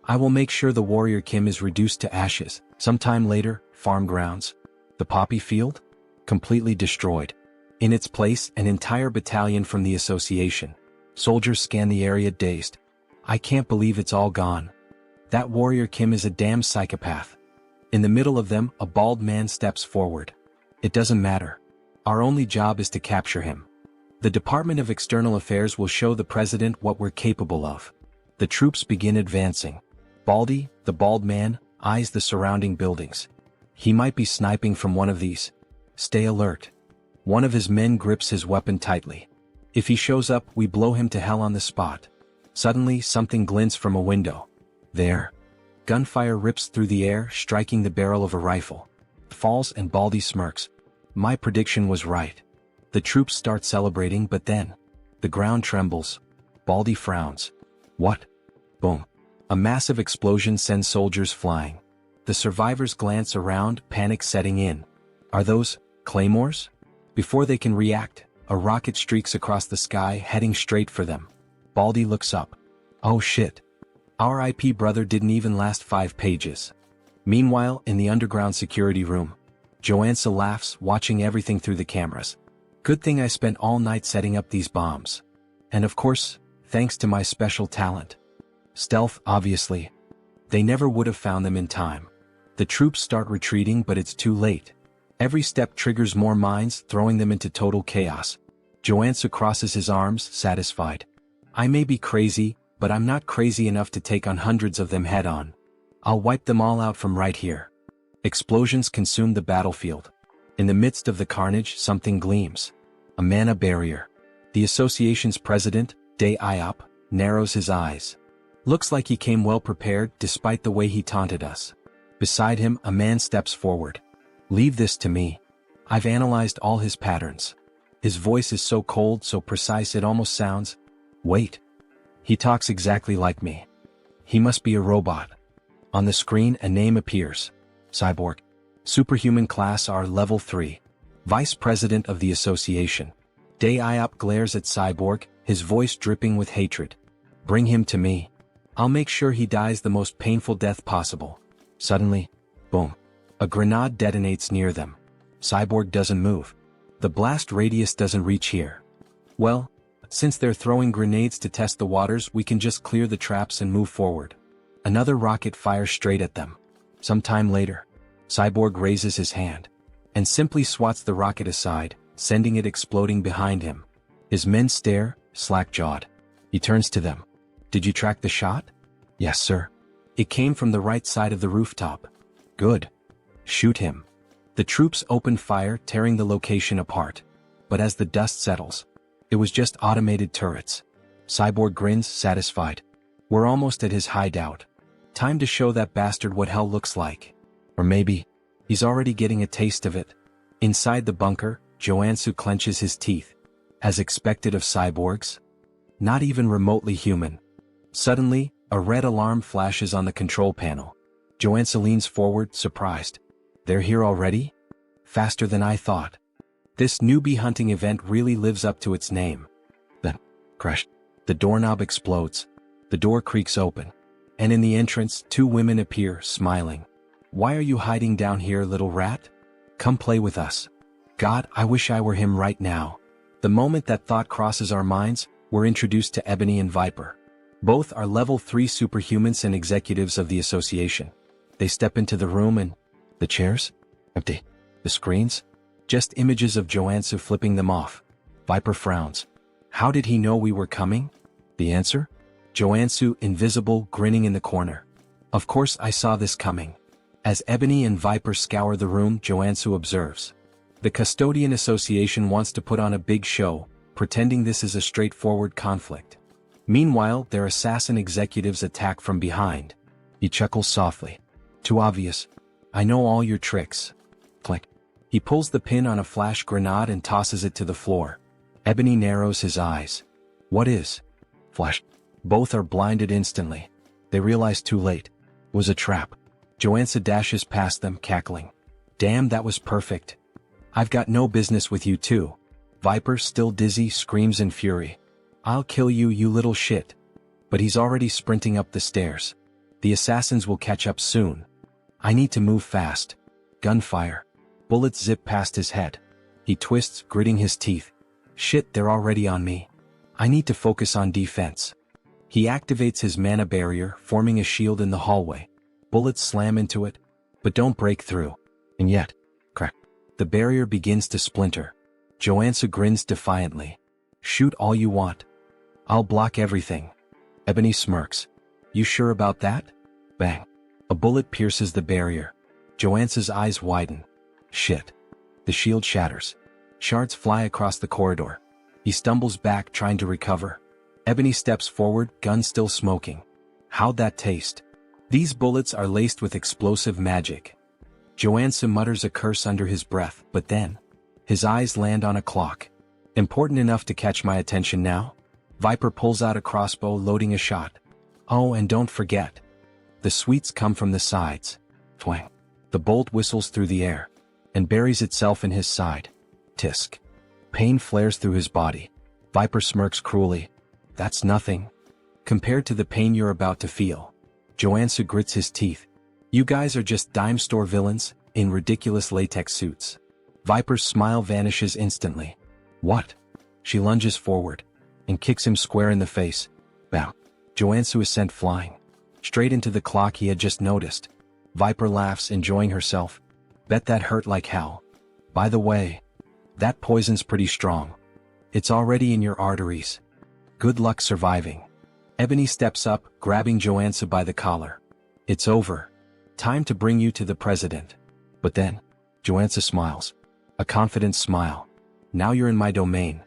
I will make sure the warrior Kim is reduced to ashes. Sometime later, farm grounds. The poppy field? Completely destroyed. In its place, an entire battalion from the association. Soldiers scan the area dazed. I can't believe it's all gone. That warrior Kim is a damn psychopath. In the middle of them, a bald man steps forward. It doesn't matter. Our only job is to capture him. The Department of External Affairs will show the president what we're capable of. The troops begin advancing. Baldy, the bald man, eyes the surrounding buildings. He might be sniping from one of these. Stay alert. One of his men grips his weapon tightly. If he shows up, we blow him to hell on the spot. Suddenly, something glints from a window. There. Gunfire rips through the air, striking the barrel of a rifle. Falls and Baldy smirks. My prediction was right. The troops start celebrating, but then the ground trembles. Baldy frowns. What? Boom. A massive explosion sends soldiers flying. The survivors glance around, panic setting in. Are those claymores? Before they can react, a rocket streaks across the sky, heading straight for them. Baldy looks up. Oh shit. Our IP brother didn't even last 5 pages. Meanwhile, in the underground security room, Joonsoo laughs, watching everything through the cameras. Good thing I spent all night setting up these bombs. And of course, thanks to my special talent. Stealth, obviously. They never would have found them in time. The troops start retreating, but it's too late. Every step triggers more mines, throwing them into total chaos. Joonsoo crosses his arms, satisfied. I may be crazy, but I'm not crazy enough to take on hundreds of them head-on. I'll wipe them all out from right here. Explosions consume the battlefield. In the midst of the carnage, something gleams. A mana barrier. The association's president, Dae-iop, narrows his eyes. Looks like he came well prepared, despite the way he taunted us. Beside him, a man steps forward. Leave this to me. I've analyzed all his patterns. His voice is so cold, so precise it almost sounds... Wait. He talks exactly like me. He must be a robot. On the screen, a name appears. Cyborg. Superhuman class R level 3. Vice President of the Association. Dae-iop glares at Cyborg, his voice dripping with hatred. Bring him to me. I'll make sure he dies the most painful death possible. Suddenly, boom. A grenade detonates near them. Cyborg doesn't move. The blast radius doesn't reach here. Well, since they're throwing grenades to test the waters, we can just clear the traps and move forward. Another rocket fires straight at them. Sometime later, Cyborg raises his hand and simply swats the rocket aside, sending it exploding behind him. His men stare, slack-jawed. He turns to them. Did you track the shot? Yes, sir. It came from the right side of the rooftop. Good. Shoot him. The troops opened fire, tearing the location apart. But as the dust settles, it was just automated turrets. Cyborg grins, satisfied. We're almost at his hideout. Time to show that bastard what hell looks like. Or maybe, he's already getting a taste of it. Inside the bunker, Joonsoo clenches his teeth. As expected of cyborgs? Not even remotely human. Suddenly, a red alarm flashes on the control panel. Joonsoo leans forward, surprised. They're here already? Faster than I thought. This newbie hunting event really lives up to its name. Then, crash. The doorknob explodes. The door creaks open. And in the entrance, two women appear, smiling. Why are you hiding down here, little rat? Come play with us. God, I wish I were him right now. The moment that thought crosses our minds, we're introduced to Ebony and Viper. Both are level 3 superhumans and executives of the association. They step into the room and... The chairs? Empty. The screens? Just images of Joonsoo flipping them off. Viper frowns. How did he know we were coming? The answer? Joonsoo, invisible, grinning in the corner. Of course I saw this coming. As Ebony and Viper scour the room, Joonsoo observes. The Custodian Association wants to put on a big show, pretending this is a straightforward conflict. Meanwhile, their assassin executives attack from behind. He chuckles softly. Too obvious. I know all your tricks. Click. He pulls the pin on a flash grenade and tosses it to the floor. Ebony narrows his eyes. What is? Flash. Both are blinded instantly. They realize too late. It was a trap. Joonsoo dashes past them, cackling. Damn, that was perfect. I've got no business with you too. Viper, still dizzy, screams in fury. I'll kill you, you little shit. But he's already sprinting up the stairs. The assassins will catch up soon. I need to move fast. Gunfire. Bullets zip past his head. He twists, gritting his teeth. Shit, they're already on me. I need to focus on defense. He activates his mana barrier, forming a shield in the hallway. Bullets slam into it, but don't break through. And yet, crack. The barrier begins to splinter. Joonsoo grins defiantly. Shoot all you want. I'll block everything. Ebony smirks. You sure about that? Bang. A bullet pierces the barrier. Joonsoo's eyes widen. Shit. The shield shatters. Shards fly across the corridor. He stumbles back, trying to recover. Ebony steps forward, gun still smoking. How'd that taste? These bullets are laced with explosive magic. Joonsoo mutters a curse under his breath, but then, his eyes land on a clock. Important enough to catch my attention now? Viper pulls out a crossbow, loading a shot. Oh, and don't forget. The sweets come from the sides. Twang. The bolt whistles through the air, and buries itself in his side. Tisk. Pain flares through his body. Viper smirks cruelly. That's nothing. Compared to the pain you're about to feel. Joonsoo grits his teeth. You guys are just dime store villains, in ridiculous latex suits. Viper's smile vanishes instantly. What? She lunges forward, and kicks him square in the face. Bow. Joonsoo is sent flying. Straight into the clock he had just noticed. Viper laughs, enjoying herself. Bet that hurt like hell. By the way, that poison's pretty strong. It's already in your arteries. Good luck surviving. Ebony steps up, grabbing Joonsoo by the collar. It's over. Time to bring you to the president. But then, Joonsoo smiles. A confident smile. Now you're in my domain.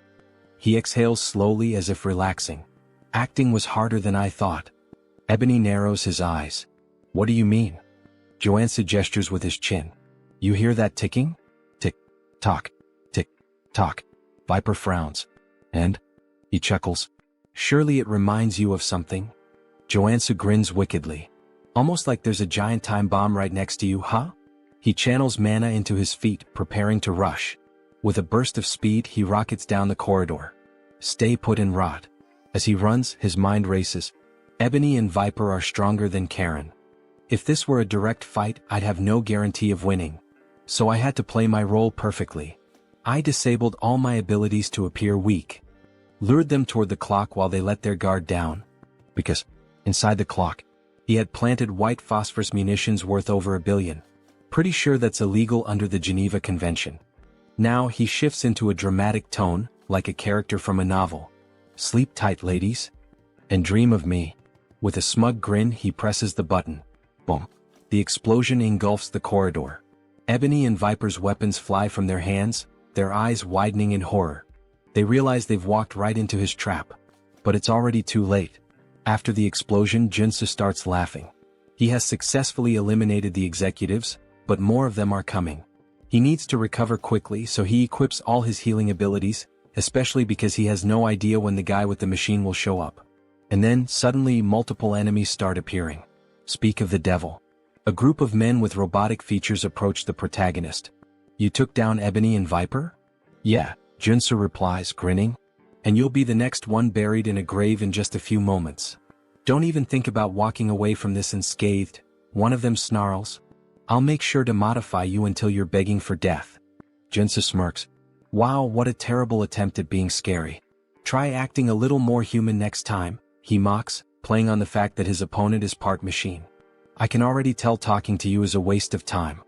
He exhales slowly as if relaxing. Acting was harder than I thought. Ebony narrows his eyes. What do you mean? Joonsoo gestures with his chin. You hear that ticking? Tick, tock, tick, tock. Viper frowns. And? He chuckles. Surely it reminds you of something? Joonsoo grins wickedly. Almost like there's a giant time bomb right next to you, huh? He channels mana into his feet, preparing to rush. With a burst of speed, he rockets down the corridor. Stay put and rot. As he runs, his mind races. Ebony and Viper are stronger than Karen. If this were a direct fight, I'd have no guarantee of winning. So I had to play my role perfectly. I disabled all my abilities to appear weak. Lured them toward the clock while they let their guard down. Because, inside the clock, he had planted white phosphorus munitions worth over $1 billion. Pretty sure that's illegal under the Geneva Convention. Now he shifts into a dramatic tone, like a character from a novel. Sleep tight, ladies. And dream of me. With a smug grin, he presses the button. Boom. The explosion engulfs the corridor. Ebony and Viper's weapons fly from their hands, their eyes widening in horror. They realize they've walked right into his trap. But it's already too late. After the explosion, Joonsoo starts laughing. He has successfully eliminated the executives, but more of them are coming. He needs to recover quickly, so he equips all his healing abilities, especially because he has no idea when the guy with the machine will show up. And then, suddenly, multiple enemies start appearing. Speak of the devil. A group of men with robotic features approach the protagonist. You took down Ebony and Viper? Yeah, Joonsoo replies, grinning. And you'll be the next one buried in a grave in just a few moments. Don't even think about walking away from this unscathed, one of them snarls. I'll make sure to modify you until you're begging for death. Joonsoo smirks. Wow, what a terrible attempt at being scary. Try acting a little more human next time, he mocks, playing on the fact that his opponent is part machine. I can already tell talking to you is a waste of time.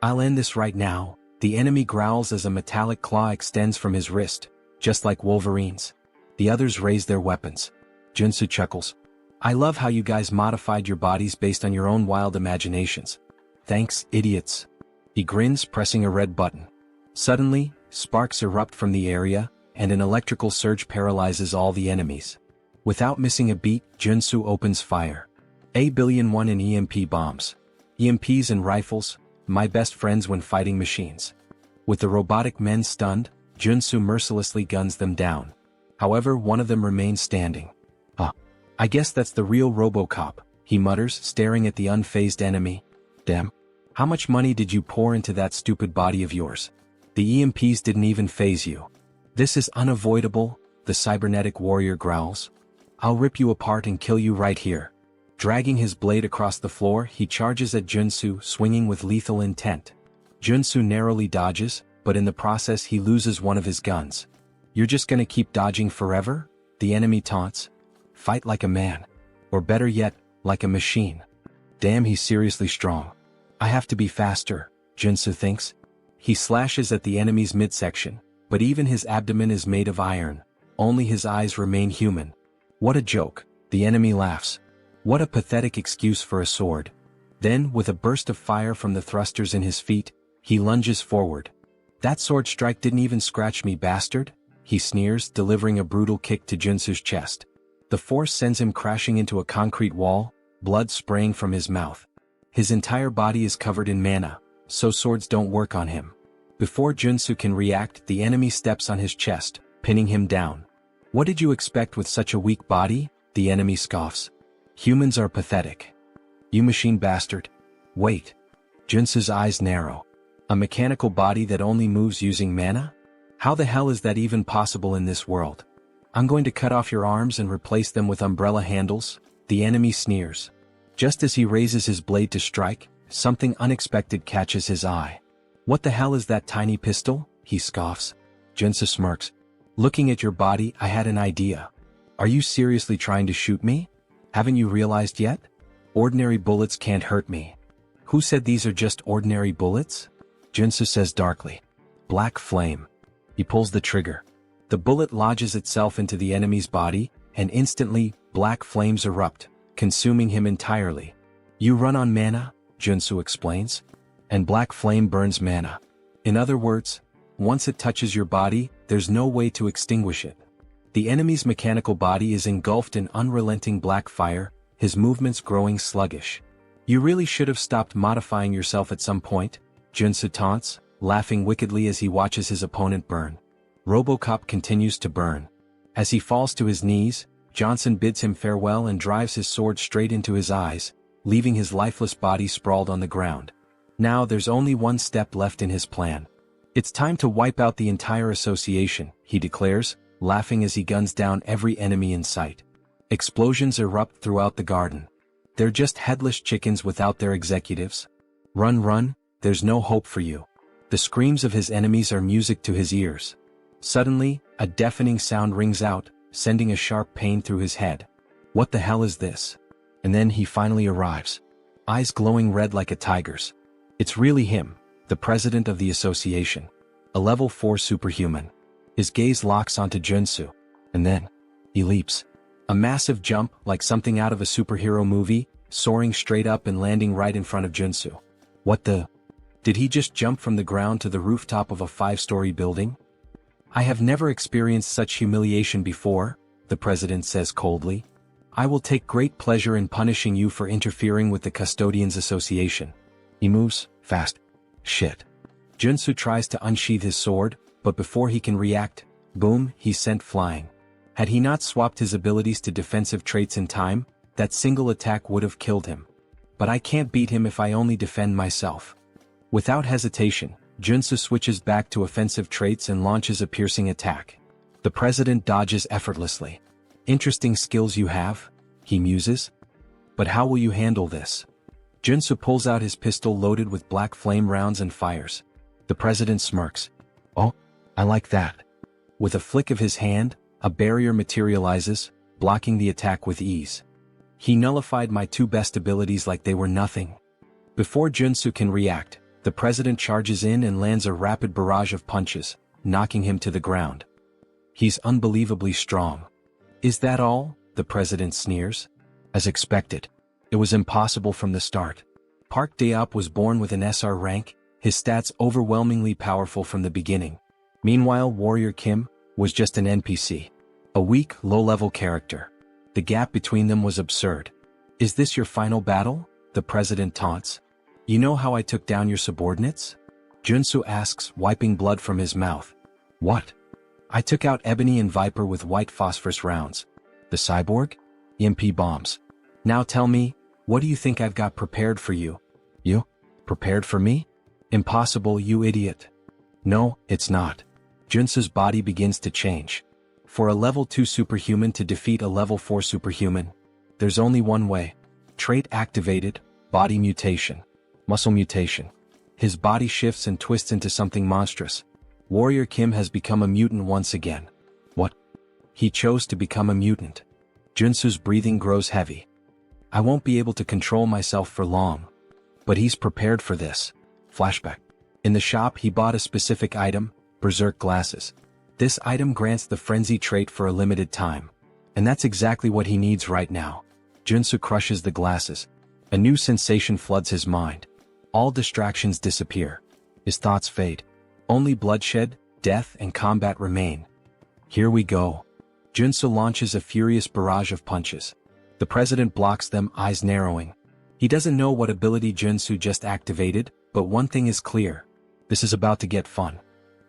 I'll end this right now. The enemy growls as a metallic claw extends from his wrist, just like Wolverine's. The others raise their weapons. Joonsoo chuckles. I love how you guys modified your bodies based on your own wild imaginations. Thanks, idiots. He grins, pressing a red button. Suddenly, sparks erupt from the area, and an electrical surge paralyzes all the enemies. Without missing a beat, Joonsoo opens fire. A-1 in EMP bombs. EMPs and rifles, my best friends when fighting machines. With the robotic men stunned, Joonsoo mercilessly guns them down. However, one of them remains standing. I guess that's the real RoboCop, he mutters, staring at the unfazed enemy. Damn. How much money did you pour into that stupid body of yours? The EMPs didn't even faze you. This is unavoidable, the cybernetic warrior growls. I'll rip you apart and kill you right here. Dragging his blade across the floor, he charges at Joonsoo, swinging with lethal intent. Joonsoo narrowly dodges, but in the process he loses one of his guns. You're just gonna keep dodging forever? The enemy taunts. Fight like a man. Or better yet, like a machine. Damn, he's seriously strong. I have to be faster, Joonsoo thinks. He slashes at the enemy's midsection, but even his abdomen is made of iron. Only his eyes remain human. What a joke, the enemy laughs. What a pathetic excuse for a sword. Then, with a burst of fire from the thrusters in his feet, he lunges forward. That sword strike didn't even scratch me, bastard, he sneers, delivering a brutal kick to Joonsoo's chest. The force sends him crashing into a concrete wall, blood spraying from his mouth. His entire body is covered in mana, so swords don't work on him. Before Joonsoo can react, the enemy steps on his chest, pinning him down. What did you expect with such a weak body? The enemy scoffs. Humans are pathetic. You machine bastard. Wait. Joonsoo's eyes narrow. A mechanical body that only moves using mana? How the hell is that even possible in this world? I'm going to cut off your arms and replace them with umbrella handles, the enemy sneers. Just as he raises his blade to strike, something unexpected catches his eye. What the hell is that tiny pistol? He scoffs. Joonsoo smirks. Looking at your body, I had an idea. Are you seriously trying to shoot me? Haven't you realized yet? Ordinary bullets can't hurt me. Who said these are just ordinary bullets? Joonsoo says darkly. Black flame. He pulls the trigger. The bullet lodges itself into the enemy's body, and instantly, black flames erupt, consuming him entirely. You run on mana, Joonsoo explains. And black flame burns mana. In other words, once it touches your body, there's no way to extinguish it. The enemy's mechanical body is engulfed in unrelenting black fire, his movements growing sluggish. You really should have stopped modifying yourself at some point, Joonsoo taunts, laughing wickedly as he watches his opponent burn. RoboCop continues to burn. As he falls to his knees, Johnson bids him farewell and drives his sword straight into his eyes, leaving his lifeless body sprawled on the ground. Now there's only one step left in his plan. It's time to wipe out the entire association, he declares, laughing as he guns down every enemy in sight. Explosions erupt throughout the garden. They're just headless chickens without their executives. Run, run, there's no hope for you. The screams of his enemies are music to his ears. Suddenly, a deafening sound rings out, sending a sharp pain through his head. What the hell is this? And then he finally arrives. Eyes glowing red like a tiger's. It's really him, the president of the association. A level 4 superhuman. His gaze locks onto Joonsoo. And then, he leaps. A massive jump, like something out of a superhero movie, soaring straight up and landing right in front of Joonsoo. What the? Did he just jump from the ground to the rooftop of a 5-story building? I have never experienced such humiliation before, the president says coldly. I will take great pleasure in punishing you for interfering with the Custodians Association. He moves fast. Shit. Joonsoo tries to unsheath his sword, but before he can react, boom, he's sent flying. Had he not swapped his abilities to defensive traits in time, that single attack would have killed him. But I can't beat him if I only defend myself. Without hesitation, Joonsoo switches back to offensive traits and launches a piercing attack. The president dodges effortlessly. Interesting skills you have, he muses. But how will you handle this? Joonsoo pulls out his pistol loaded with black flame rounds and fires. The president smirks. Oh, I like that. With a flick of his hand, a barrier materializes, blocking the attack with ease. He nullified my 2 best abilities like they were nothing. Before Joonsoo can react, the president charges in and lands a rapid barrage of punches, knocking him to the ground. He's unbelievably strong. Is that all? The president sneers. As expected. It was impossible from the start. Park Daop was born with an SR rank, his stats overwhelmingly powerful from the beginning. Meanwhile, Warrior Kim was just an NPC. A weak, low-level character. The gap between them was absurd. Is this your final battle? The president taunts. You know how I took down your subordinates? Joonsoo asks, wiping blood from his mouth. What? I took out Ebony and Viper with white phosphorus rounds. The cyborg? EMP bombs. Now tell me, what do you think I've got prepared for you? You? Prepared for me? Impossible, you idiot. No, it's not. Joonsoo's body begins to change. For a level 2 superhuman to defeat a level 4 superhuman, there's only one way. Trait activated, body mutation. Muscle mutation. His body shifts and twists into something monstrous. Warrior Kim has become a mutant once again. What? He chose to become a mutant. Joonsoo's breathing grows heavy. I won't be able to control myself for long. But he's prepared for this. Flashback. In the shop he bought a specific item, Berserk Glasses. This item grants the frenzy trait for a limited time. And that's exactly what he needs right now. Joonsoo crushes the glasses. A new sensation floods his mind. All distractions disappear. His thoughts fade. Only bloodshed, death, and combat remain. Here we go. Joonsoo launches a furious barrage of punches. The president blocks them, eyes narrowing. He doesn't know what ability Joonsoo just activated, but one thing is clear. This is about to get fun.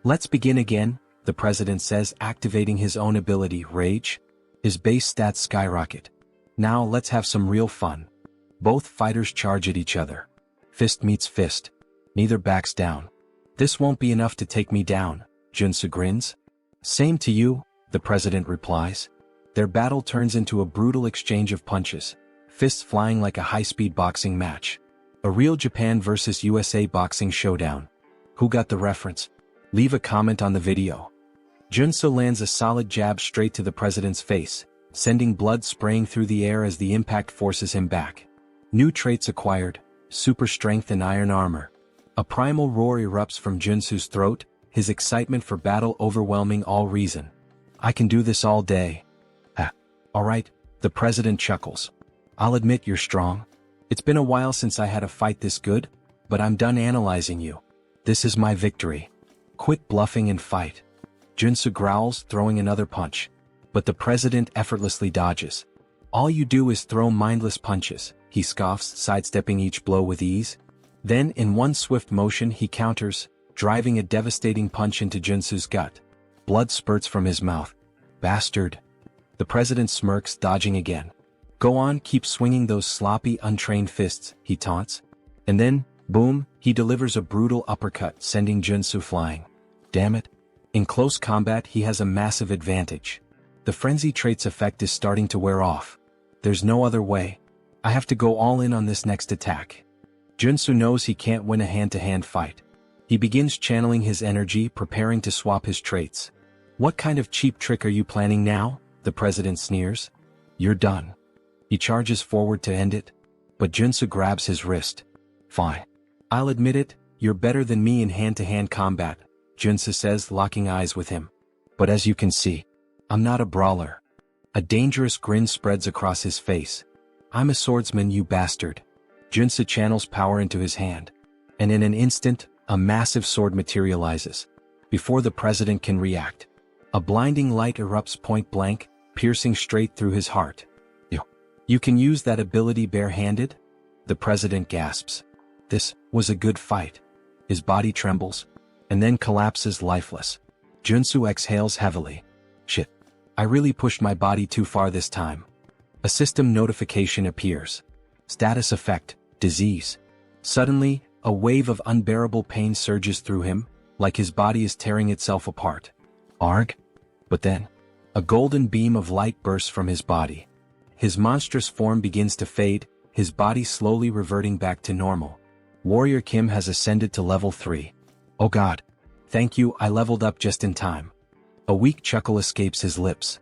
Let's begin again, the president says, activating his own ability, Rage. His base stats skyrocket. Now let's have some real fun. Both fighters charge at each other. Fist meets fist. Neither backs down. This won't be enough to take me down, Joonsoo grins. Same to you, the president replies. Their battle turns into a brutal exchange of punches, fists flying like a high-speed boxing match. A real Japan versus USA boxing showdown. Who got the reference? Leave a comment on the video. Joonsoo lands a solid jab straight to the president's face, sending blood spraying through the air as the impact forces him back. New traits acquired, super strength and iron armor. A primal roar erupts from Joonsoo's throat, his excitement for battle overwhelming all reason. I can do this all day. Alright, the president chuckles. I'll admit you're strong. It's been a while since I had a fight this good, but I'm done analyzing you. This is my victory. Quit bluffing and fight. Joonsoo growls, throwing another punch. But the president effortlessly dodges. All you do is throw mindless punches, he scoffs, sidestepping each blow with ease. Then, in one swift motion, he counters, driving a devastating punch into Joonsoo's gut. Blood spurts from his mouth. Bastard. The president smirks, dodging again. Go on, keep swinging those sloppy, untrained fists, he taunts. And then, boom, he delivers a brutal uppercut, sending Joonsoo flying. Damn it. In close combat he has a massive advantage. The frenzy trait's effect is starting to wear off. There's no other way. I have to go all in on this next attack. Joonsoo knows he can't win a hand-to-hand fight. He begins channeling his energy, preparing to swap his traits. What kind of cheap trick are you planning now? The president sneers. You're done. He charges forward to end it, but Joonsoo grabs his wrist. Fine. I'll admit it, you're better than me in hand-to-hand combat, Joonsoo says, locking eyes with him. But as you can see, I'm not a brawler. A dangerous grin spreads across his face. I'm a swordsman, you bastard. Joonsoo channels power into his hand. And in an instant, a massive sword materializes. Before the president can react, a blinding light erupts point blank, piercing straight through his heart. You can use that ability barehanded? The president gasps. This was a good fight. His body trembles, and then collapses lifeless. Joonsoo exhales heavily. Shit. I really pushed my body too far this time. A system notification appears. Status effect, disease. Suddenly, a wave of unbearable pain surges through him, like his body is tearing itself apart. Arg? But then, a golden beam of light bursts from his body. His monstrous form begins to fade, his body slowly reverting back to normal. Warrior Kim has ascended to level 3. Oh god. Thank you, I leveled up just in time. A weak chuckle escapes his lips.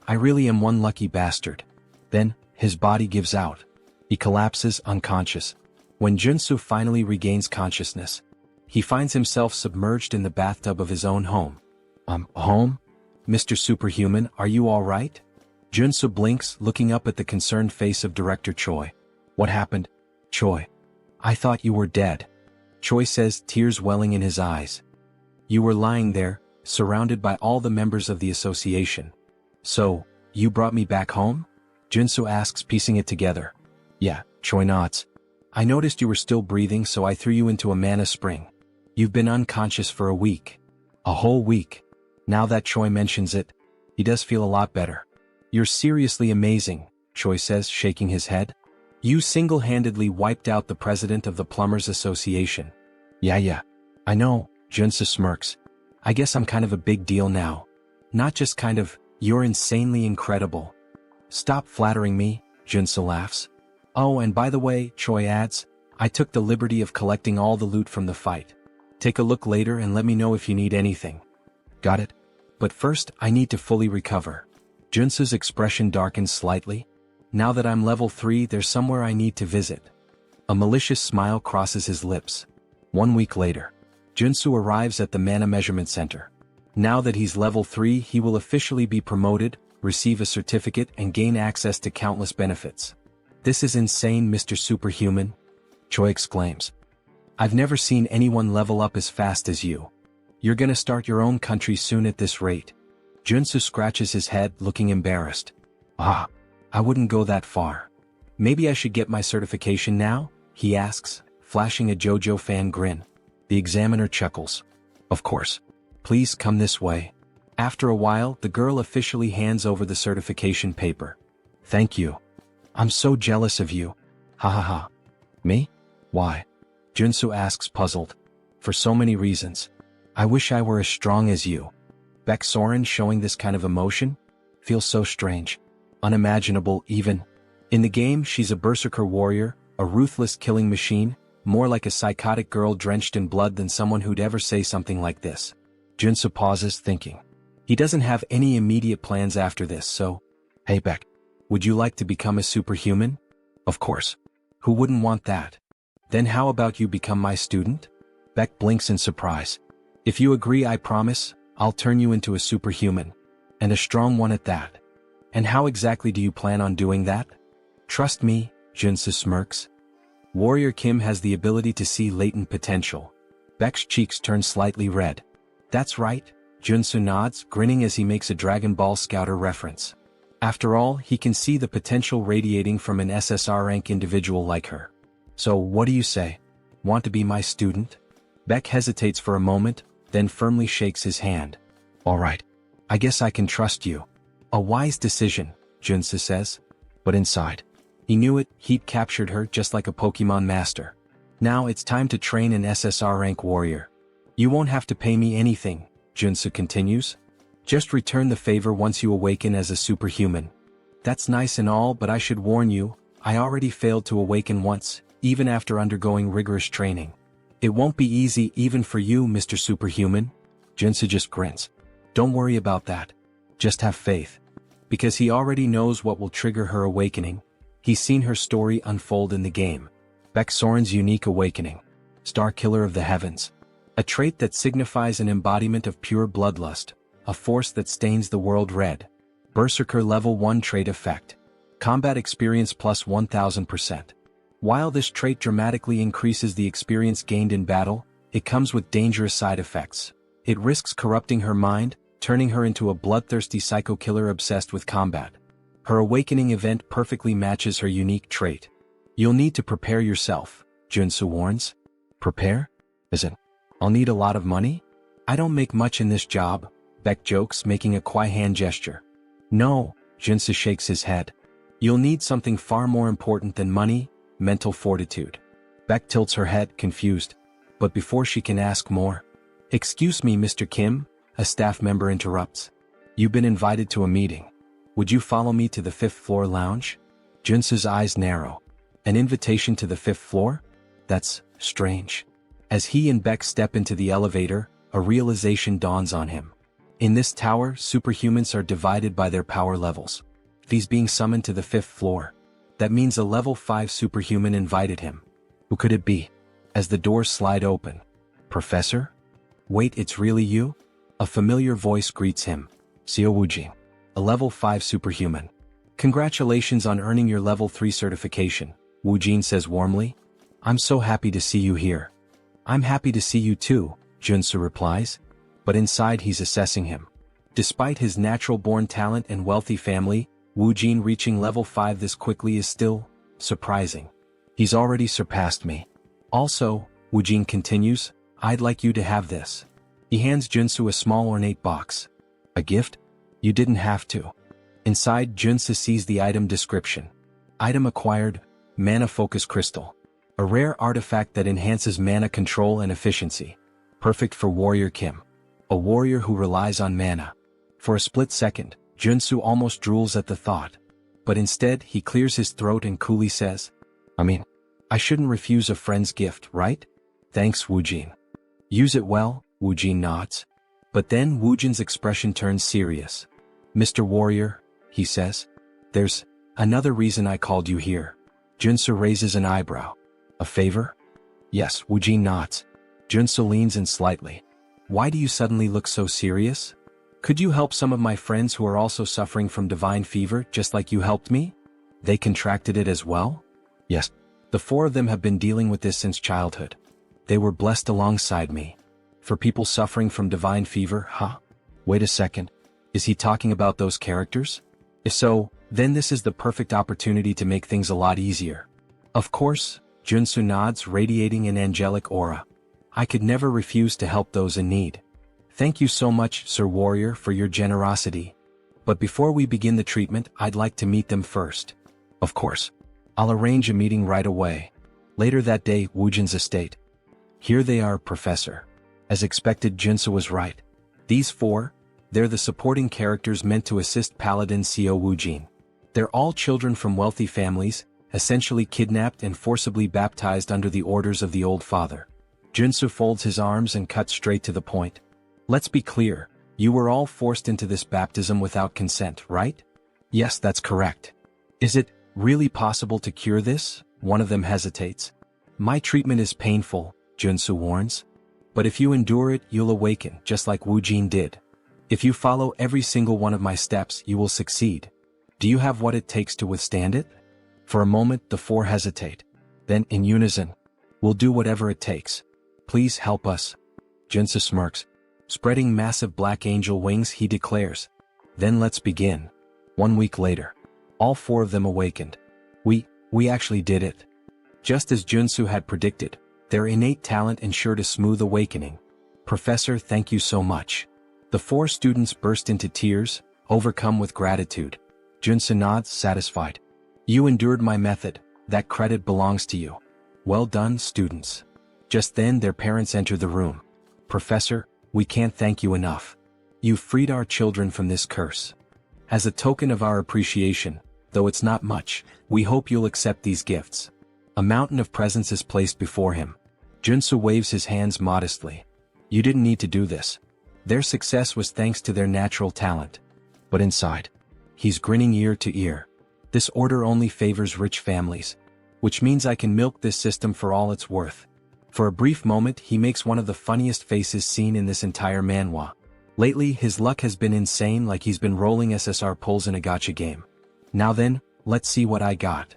I really am one lucky bastard. Then, his body gives out. He collapses unconscious. When Joonsoo finally regains consciousness, he finds himself submerged in the bathtub of his own home. Home? Mr. Superhuman, are you alright? Joonsoo blinks, looking up at the concerned face of Director Choi. What happened? Choi. I thought you were dead. Choi says, tears welling in his eyes. You were lying there, surrounded by all the members of the association. So, you brought me back home? Joonsoo asks, piecing it together. Yeah, Choi nods. I noticed you were still breathing, so I threw you into a mana spring. You've been unconscious for a week. A whole week. Now that Choi mentions it, he does feel a lot better. You're seriously amazing, Choi says, shaking his head. You single-handedly wiped out the president of the Plumbers Association. Yeah. I know, Joonsoo smirks. I guess I'm kind of a big deal now. Not just kind of, you're insanely incredible. Stop flattering me, Joonsoo laughs. Oh, and by the way, Choi adds, I took the liberty of collecting all the loot from the fight. Take a look later and let me know if you need anything. Got it? But first, I need to fully recover. Joonsoo's expression darkens slightly. Now that I'm level 3, there's somewhere I need to visit. A malicious smile crosses his lips. 1 week later, Joonsoo arrives at the Mana Measurement Center. Now that he's level 3, he will officially be promoted, receive a certificate, and gain access to countless benefits. This is insane, Mr. Superhuman, Choi exclaims. I've never seen anyone level up as fast as you. You're gonna start your own country soon at this rate. Joonsoo scratches his head, looking embarrassed. I wouldn't go that far. Maybe I should get my certification now? He asks, flashing a JoJo fan grin. The examiner chuckles. Of course. Please come this way. After a while, the girl officially hands over the certification paper. Thank you. I'm so jealous of you. Ha. Me? Why? Joonsoo asks, puzzled. For so many reasons. I wish I were as strong as you. Baek Soren showing this kind of emotion? Feels so strange. Unimaginable even. In the game, she's a berserker warrior, a ruthless killing machine, more like a psychotic girl drenched in blood than someone who'd ever say something like this. Joonsoo pauses, thinking. He doesn't have any immediate plans after this, so... Hey Baek, would you like to become a superhuman? Of course. Who wouldn't want that? Then how about you become my student? Baek blinks in surprise. If you agree, I promise, I'll turn you into a superhuman. And a strong one at that. And how exactly do you plan on doing that? Trust me, Joonsoo smirks. Warrior Kim has the ability to see latent potential. Baek's cheeks turn slightly red. That's right, Joonsoo nods, grinning as he makes a Dragon Ball Scouter reference. After all, he can see the potential radiating from an SSR rank individual like her. So what do you say? Want to be my student? Baek hesitates for a moment, then firmly shakes his hand. Alright. I guess I can trust you. A wise decision, Joonsoo says. But inside, he knew it, he'd captured her just like a Pokemon master. Now it's time to train an SSR rank warrior. You won't have to pay me anything, Joonsoo continues. Just return the favor once you awaken as a superhuman. That's nice and all, but I should warn you, I already failed to awaken once, even after undergoing rigorous training. It won't be easy even for you, Mr. Superhuman. Joonsoo just grins. Don't worry about that. Just have faith. Because he already knows what will trigger her awakening. He's seen her story unfold in the game. Baek Soren's unique awakening. Star Killer of the Heavens. A trait that signifies an embodiment of pure bloodlust, a force that stains the world red. Berserker Level 1 Trait Effect. Combat Experience plus 1000%. While this trait dramatically increases the experience gained in battle, it comes with dangerous side effects. It risks corrupting her mind, turning her into a bloodthirsty psycho-killer obsessed with combat. Her awakening event perfectly matches her unique trait. You'll need to prepare yourself, Joonsoo warns. Prepare? As in, I'll need a lot of money? I don't make much in this job, Beck jokes, making a quiet hand gesture. No, Joonsoo shakes his head. You'll need something far more important than money, mental fortitude. Beck tilts her head, confused. But before she can ask more, "Excuse me, Mr. Kim," a staff member interrupts. "You've been invited to a meeting. Would you follow me to the 5th floor lounge?" Joonsoo's eyes narrow. An invitation to the 5th floor? That's strange. As he and Beck step into the elevator, a realization dawns on him. In this tower, superhumans are divided by their power levels. He's being summoned to the 5th floor. That means a level 5 superhuman invited him. Who could it be? As the doors slide open. "Professor? Wait, it's really you?" A familiar voice greets him. Seo Woojin, a level 5 superhuman. "Congratulations on earning your level 3 certification," Woojin says warmly. "I'm so happy to see you here." "I'm happy to see you too," Joonsoo replies. But inside he's assessing him. Despite his natural-born talent and wealthy family, Woojin reaching level 5 this quickly is still surprising. "He's already surpassed me. Also," Woojin continues, "I'd like you to have this." He hands Joonsoo a small ornate box. "A gift? You didn't have to." Inside, Joonsoo sees the item description. Item acquired, Mana Focus Crystal. A rare artifact that enhances mana control and efficiency. Perfect for Warrior Kim. A warrior who relies on mana. For a split second, Joonsoo almost drools at the thought. But instead, he clears his throat and coolly says, I shouldn't refuse a friend's gift, right? Thanks, Woojin. Use it well, Woojin nods. But then Woojin's expression turns serious. "Mr. Warrior," he says, "there's another reason I called you here." Joonsoo raises an eyebrow. "A favor?" "Yes," Woojin nods. Joonsoo leans in slightly. "Why do you suddenly look so serious? Could you help some of my friends who are also suffering from divine fever just like you helped me? They contracted it as well?" "Yes. The 4 of them have been dealing with this since childhood. They were blessed alongside me. For people suffering from divine fever, huh? Wait a second. Is he talking about those characters? If so, then this is the perfect opportunity to make things a lot easier." "Of course," Joonsoo nods, radiating an angelic aura. "I could never refuse to help those in need. Thank you so much, Sir Warrior, for your generosity. But before we begin the treatment, I'd like to meet them first." "Of course. I'll arrange a meeting right away." Later that day, Woojin's estate. "Here they are, Professor." As expected, Joonsoo was right. These 4, they're the supporting characters meant to assist Paladin Seo Woojin. They're all children from wealthy families, essentially kidnapped and forcibly baptized under the orders of the Old Father. Joonsoo folds his arms and cuts straight to the point. "Let's be clear, you were all forced into this baptism without consent, right?" "Yes, that's correct." "Is it really possible to cure this?" One of them hesitates. "My treatment is painful," Joonsoo warns. "But if you endure it, you'll awaken, just like Woojin did. If you follow every single one of my steps, you will succeed. Do you have what it takes to withstand it?" For a moment, the 4 hesitate. Then, in unison, "We'll do whatever it takes. Please help us." Joonsoo smirks. Spreading massive black angel wings, he declares, "Then let's begin." 1 week later, all 4 of them awakened. We actually did it." Just as Joonsoo had predicted, their innate talent ensured a smooth awakening. "Professor, thank you so much." The 4 students burst into tears, overcome with gratitude. Joonsoo nods, satisfied. "You endured my method, that credit belongs to you. Well done, students." Just then their parents enter the room. "Professor, we can't thank you enough. You've freed our children from this curse. As a token of our appreciation, though it's not much, we hope you'll accept these gifts." A mountain of presents is placed before him. Joonsoo waves his hands modestly. "You didn't need to do this. Their success was thanks to their natural talent." But inside, he's grinning ear to ear. "This order only favors rich families. Which means I can milk this system for all it's worth." For a brief moment, he makes one of the funniest faces seen in this entire manhwa. Lately, his luck has been insane, like he's been rolling SSR pulls in a gacha game. Now then, let's see what I got.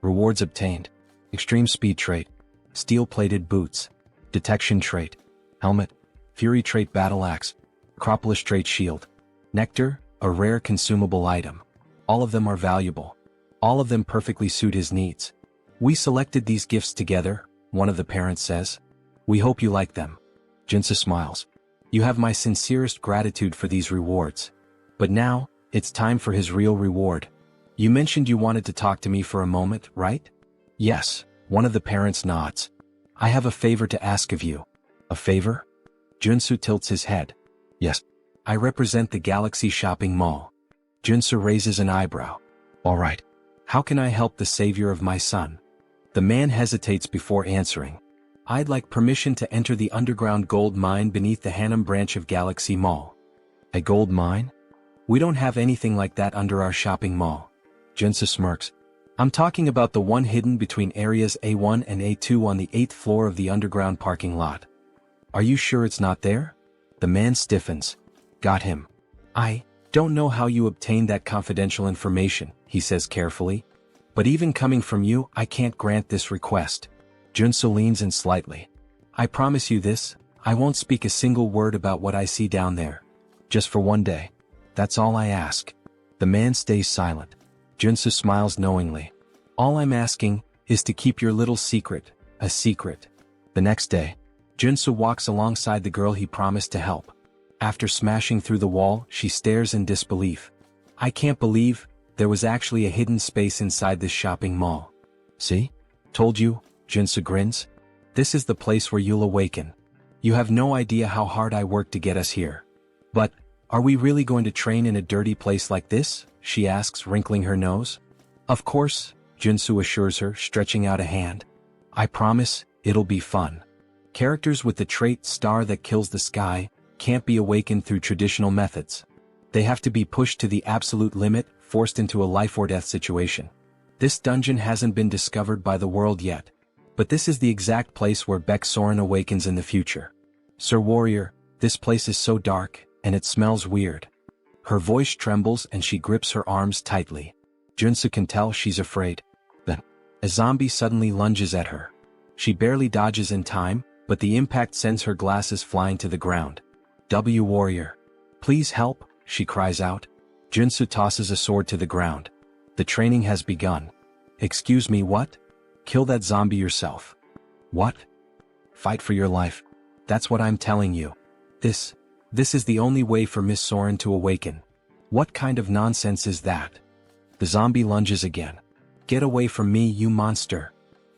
Rewards obtained. Extreme speed trait. Steel-plated boots. Detection trait. Helmet. Fury trait battle axe. Acropolis trait shield. Nectar, a rare consumable item. All of them are valuable. All of them perfectly suit his needs. We selected these gifts together, one of the parents says. We hope you like them. Joonsoo smiles. You have my sincerest gratitude for these rewards. But now, it's time for his real reward. You mentioned you wanted to talk to me for a moment, right? Yes, one of the parents nods. I have a favor to ask of you. A favor? Joonsoo tilts his head. Yes. I represent the Galaxy Shopping Mall. Joonsoo raises an eyebrow. All right. How can I help the savior of my son? The man hesitates before answering. I'd like permission to enter the underground gold mine beneath the Harem branch of Galaxy Mall. A gold mine? We don't have anything like that under our shopping mall. Joonsoo smirks. I'm talking about the one hidden between areas A1 and A2 on the 8th floor of the underground parking lot. Are you sure it's not there? The man stiffens. Got him. I don't know how you obtained that confidential information, he says carefully. But even coming from you, I can't grant this request. Joonsoo leans in slightly. I promise you this, I won't speak a single word about what I see down there. Just for one day. That's all I ask. The man stays silent. Joonsoo smiles knowingly. All I'm asking is to keep your little secret, a secret. The next day, Joonsoo walks alongside the girl he promised to help. After smashing through the wall, she stares in disbelief. I can't believe there was actually a hidden space inside this shopping mall. See? Told you, Joonsoo grins. This is the place where you'll awaken. You have no idea how hard I worked to get us here. But, are we really going to train in a dirty place like this? She asks, wrinkling her nose. Of course, Joonsoo assures her, stretching out a hand. I promise, it'll be fun. Characters with the trait star that kills the sky can't be awakened through traditional methods. They have to be pushed to the absolute limit, forced into a life-or-death situation. This dungeon hasn't been discovered by the world yet, but this is the exact place where Baek Soren awakens in the future. Sir Warrior, this place is so dark, and it smells weird. Her voice trembles and she grips her arms tightly. Joonsoo can tell she's afraid. Then, a zombie suddenly lunges at her. She barely dodges in time, but the impact sends her glasses flying to the ground. Warrior. Please help, she cries out. Joonsoo tosses a sword to the ground. The training has begun. Excuse me, what? Kill that zombie yourself. What? Fight for your life. That's what I'm telling you. This is the only way for Miss Soren to awaken. What kind of nonsense is that? The zombie lunges again. Get away from me, you monster.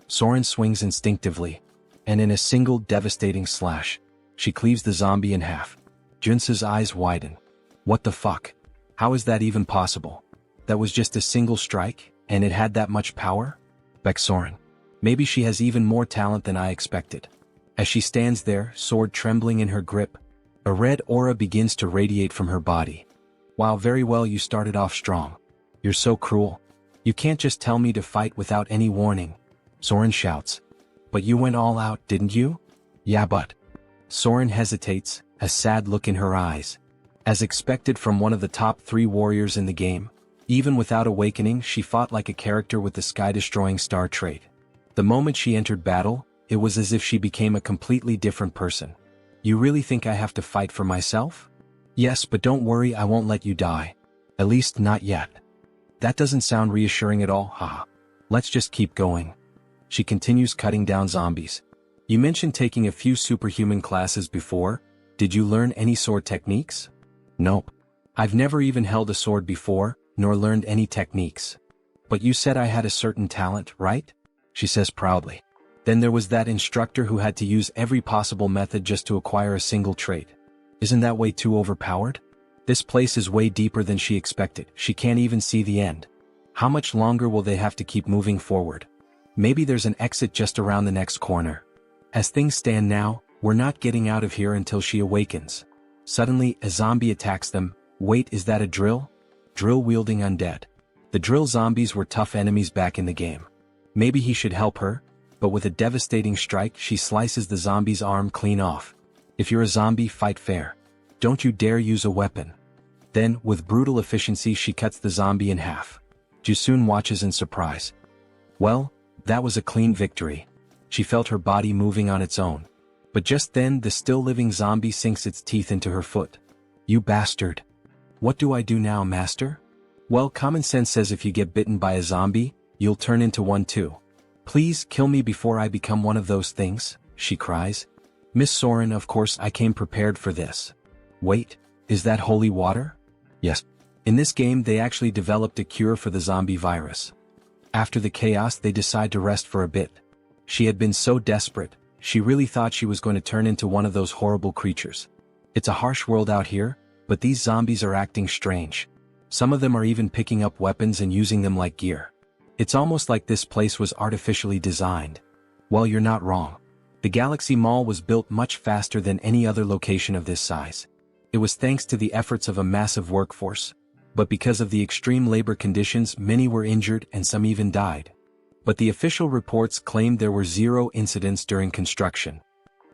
Soren swings instinctively, and in a single devastating slash, she cleaves the zombie in half. Joonsoo's eyes widen. What the fuck? How is that even possible? That was just a single strike, and it had that much power? Baek Soren. Maybe she has even more talent than I expected. As she stands there, sword trembling in her grip, a red aura begins to radiate from her body. Wow, very well, you started off strong. You're so cruel. You can't just tell me to fight without any warning. Soren shouts. But you went all out, didn't you? Yeah, but... Soren hesitates, a sad look in her eyes. As expected from one of the top 3 warriors in the game, even without awakening, she fought like a character with the sky-destroying star trait. The moment she entered battle, it was as if she became a completely different person. You really think I have to fight for myself? Yes, but don't worry, I won't let you die. At least not yet. That doesn't sound reassuring at all, haha. Let's just keep going. She continues cutting down zombies. You mentioned taking a few superhuman classes before. Did you learn any sword techniques? Nope. I've never even held a sword before, nor learned any techniques. But you said I had a certain talent, right? She says proudly. Then there was that instructor who had to use every possible method just to acquire a single trait. Isn't that way too overpowered? This place is way deeper than she expected. She can't even see the end. How much longer will they have to keep moving forward? Maybe there's an exit just around the next corner. As things stand now, we're not getting out of here until she awakens. Suddenly, a zombie attacks them. Wait, is that a drill? Drill-wielding undead. The drill zombies were tough enemies back in the game. Maybe he should help her, but with a devastating strike, she slices the zombie's arm clean off. If you're a zombie, fight fair. Don't you dare use a weapon. Then, with brutal efficiency she cuts the zombie in half. Joonsoo watches in surprise. Well, that was a clean victory. She felt her body moving on its own. But just then the still-living zombie sinks its teeth into her foot. You bastard. What do I do now, master? Well, common sense says if you get bitten by a zombie, you'll turn into one too. Please kill me before I become one of those things, she cries. Miss Soren, of course I came prepared for this. Wait, is that holy water? Yes. In this game they actually developed a cure for the zombie virus. After the chaos they decide to rest for a bit. She had been so desperate, she really thought she was going to turn into one of those horrible creatures. It's a harsh world out here, but these zombies are acting strange. Some of them are even picking up weapons and using them like gear. It's almost like this place was artificially designed. Well, you're not wrong. The Galaxy Mall was built much faster than any other location of this size. It was thanks to the efforts of a massive workforce. But because of the extreme labor conditions, many were injured and some even died. But the official reports claimed there were 0 incidents during construction.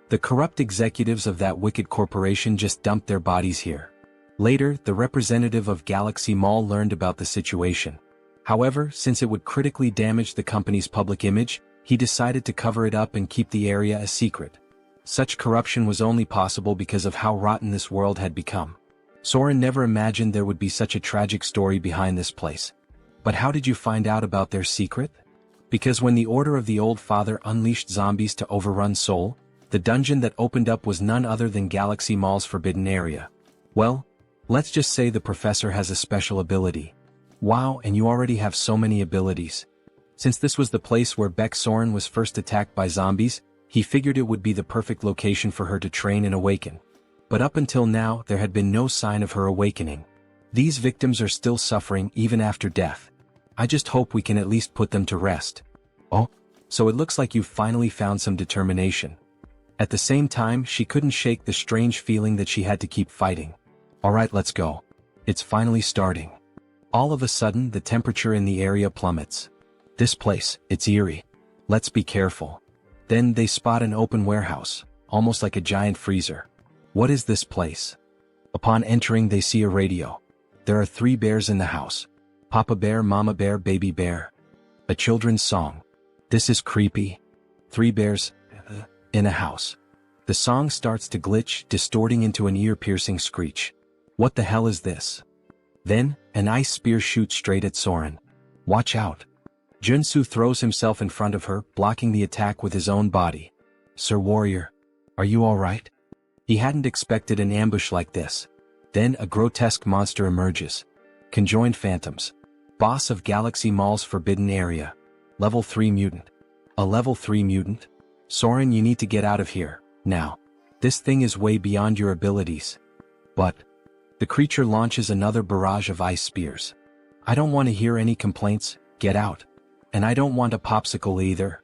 The corrupt executives of that wicked corporation just dumped their bodies here. Later, the representative of Galaxy Mall learned about the situation. However, since it would critically damage the company's public image, he decided to cover it up and keep the area a secret. Such corruption was only possible because of how rotten this world had become. Soren never imagined there would be such a tragic story behind this place. But how did you find out about their secret? Because when the Order of the Old Father unleashed zombies to overrun Seoul, the dungeon that opened up was none other than Galaxy Mall's forbidden area. Well, let's just say the professor has a special ability. Wow, and you already have so many abilities. Since this was the place where Beck Soren was first attacked by zombies, he figured it would be the perfect location for her to train and awaken. But up until now there had been no sign of her awakening. These victims are still suffering even after death. I just hope we can at least put them to rest. Oh, so it looks like you've finally found some determination. At the same time, she couldn't shake the strange feeling that she had to keep fighting. Alright, let's go. It's finally starting. All of a sudden, the temperature in the area plummets. This place, it's eerie. Let's be careful. Then they spot an open warehouse, almost like a giant freezer. What is this place? Upon entering, they see a radio. There are 3 bears in the house. Papa Bear, Mama Bear, Baby Bear. A children's song. This is creepy. 3 bears in a house. The song starts to glitch, distorting into an ear-piercing screech. What the hell is this? Then, an ice spear shoots straight at Soren. Watch out. Joonsoo throws himself in front of her, blocking the attack with his own body. Sir Warrior, are you alright? He hadn't expected an ambush like this. Then a grotesque monster emerges. Conjoined Phantoms. Boss of Galaxy Mall's forbidden area. Level 3 mutant. A level 3 mutant? Soren, you need to get out of here, now. This thing is way beyond your abilities. But the creature launches another barrage of ice spears. I don't want to hear any complaints, get out. And I don't want a popsicle either.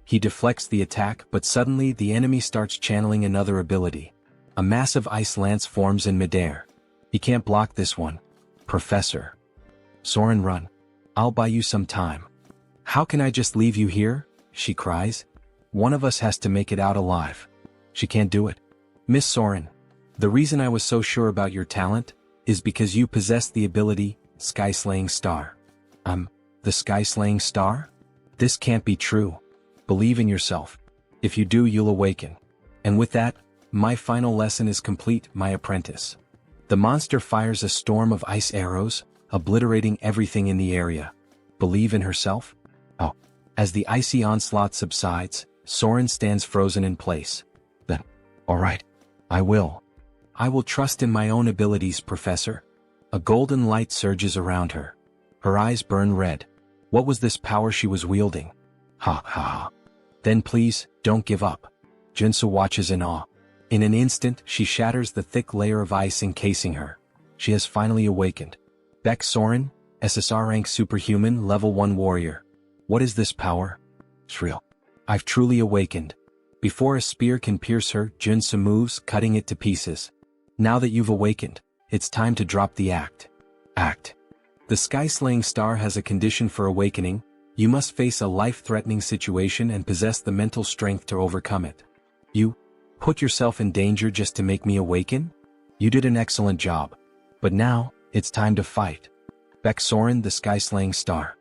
He deflects the attack, but suddenly the enemy starts channeling another ability. A massive ice lance forms in midair. He can't block this one. Professor. Soren, run. I'll buy you some time. How can I just leave you here? She cries. One of us has to make it out alive. She can't do it. Miss Soren, the reason I was so sure about your talent is because you possess the ability, Sky-Slaying Star. The Sky-Slaying Star? This can't be true. Believe in yourself. If you do, you'll awaken. And with that, my final lesson is complete, my apprentice. The monster fires a storm of ice arrows, obliterating everything in the area. Believe in herself? Oh. As the icy onslaught subsides, Soren stands frozen in place. Then, alright. I will. I will trust in my own abilities, Professor. A golden light surges around her. Her eyes burn red. What was this power she was wielding? Ha ha ha. Then please, don't give up. Joonsoo watches in awe. In an instant, she shatters the thick layer of ice encasing her. She has finally awakened. Beck Soren, SSR rank superhuman, level 1 warrior. What is this power? It's real. I've truly awakened. Before a spear can pierce her, Joonsoo moves, cutting it to pieces. Now that you've awakened, it's time to drop the act. The Sky-Slaying Star has a condition for awakening. You must face a life-threatening situation and possess the mental strength to overcome it. You put yourself in danger just to make me awaken? You did an excellent job. But now, it's time to fight. Baek Soren, the sky-slaying star.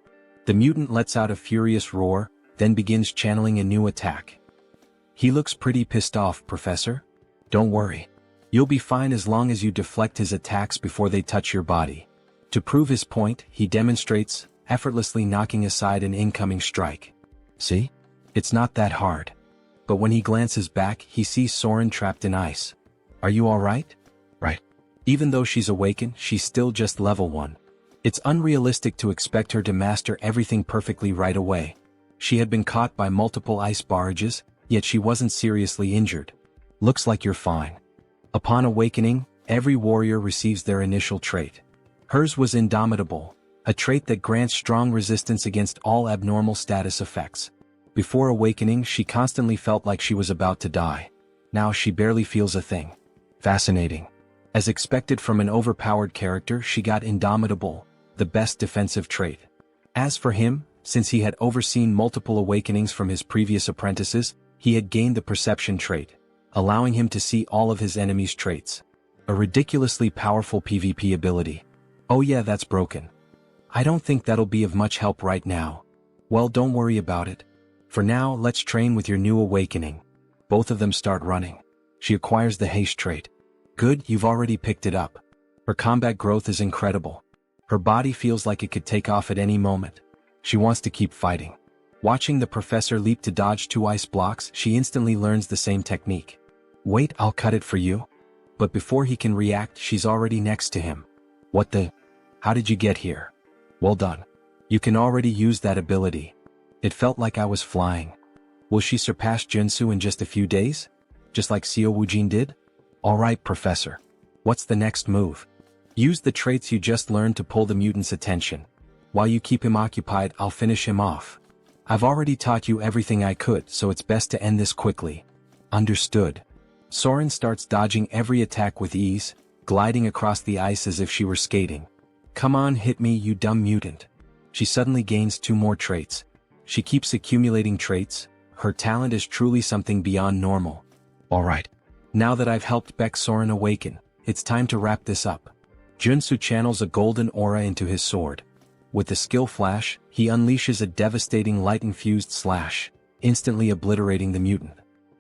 The mutant lets out a furious roar, then begins channeling a new attack. He looks pretty pissed off, Professor. Don't worry. You'll be fine as long as you deflect his attacks before they touch your body. To prove his point, he demonstrates, effortlessly knocking aside an incoming strike. See? It's not that hard. But when he glances back, he sees Soren trapped in ice. Are you alright? Right. Even though she's awakened, she's still just level 1. It's unrealistic to expect her to master everything perfectly right away. She had been caught by multiple ice barrages, yet she wasn't seriously injured. Looks like you're fine. Upon awakening, every warrior receives their initial trait. Hers was Indomitable, a trait that grants strong resistance against all abnormal status effects. Before awakening, she constantly felt like she was about to die. Now she barely feels a thing. Fascinating. As expected from an overpowered character, she got Indomitable, the best defensive trait. As for him, since he had overseen multiple awakenings from his previous apprentices, he had gained the Perception trait, allowing him to see all of his enemies' traits. A ridiculously powerful PvP ability. Oh yeah, that's broken. I don't think that'll be of much help right now. Well, don't worry about it. For now, let's train with your new awakening. Both of them start running. She acquires the haste trait. Good, you've already picked it up. Her combat growth is incredible. Her body feels like it could take off at any moment. She wants to keep fighting. Watching the professor leap to dodge 2 ice blocks, she instantly learns the same technique. Wait, I'll cut it for you. But before he can react, she's already next to him. What the? How did you get here? Well done. You can already use that ability. It felt like I was flying. Will she surpass Joonsoo in just a few days? Just like Seo Woojin did? Alright, Professor. What's the next move? Use the traits you just learned to pull the mutant's attention. While you keep him occupied, I'll finish him off. I've already taught you everything I could, so it's best to end this quickly. Understood. Soren starts dodging every attack with ease, gliding across the ice as if she were skating. Come on, hit me, you dumb mutant. She suddenly gains 2 more traits. She keeps accumulating traits. Her talent is truly something beyond normal. Alright. Now that I've helped Baek Soren awaken, it's time to wrap this up. Joonsoo channels a golden aura into his sword. With the skill flash, he unleashes a devastating light-infused slash, instantly obliterating the mutant.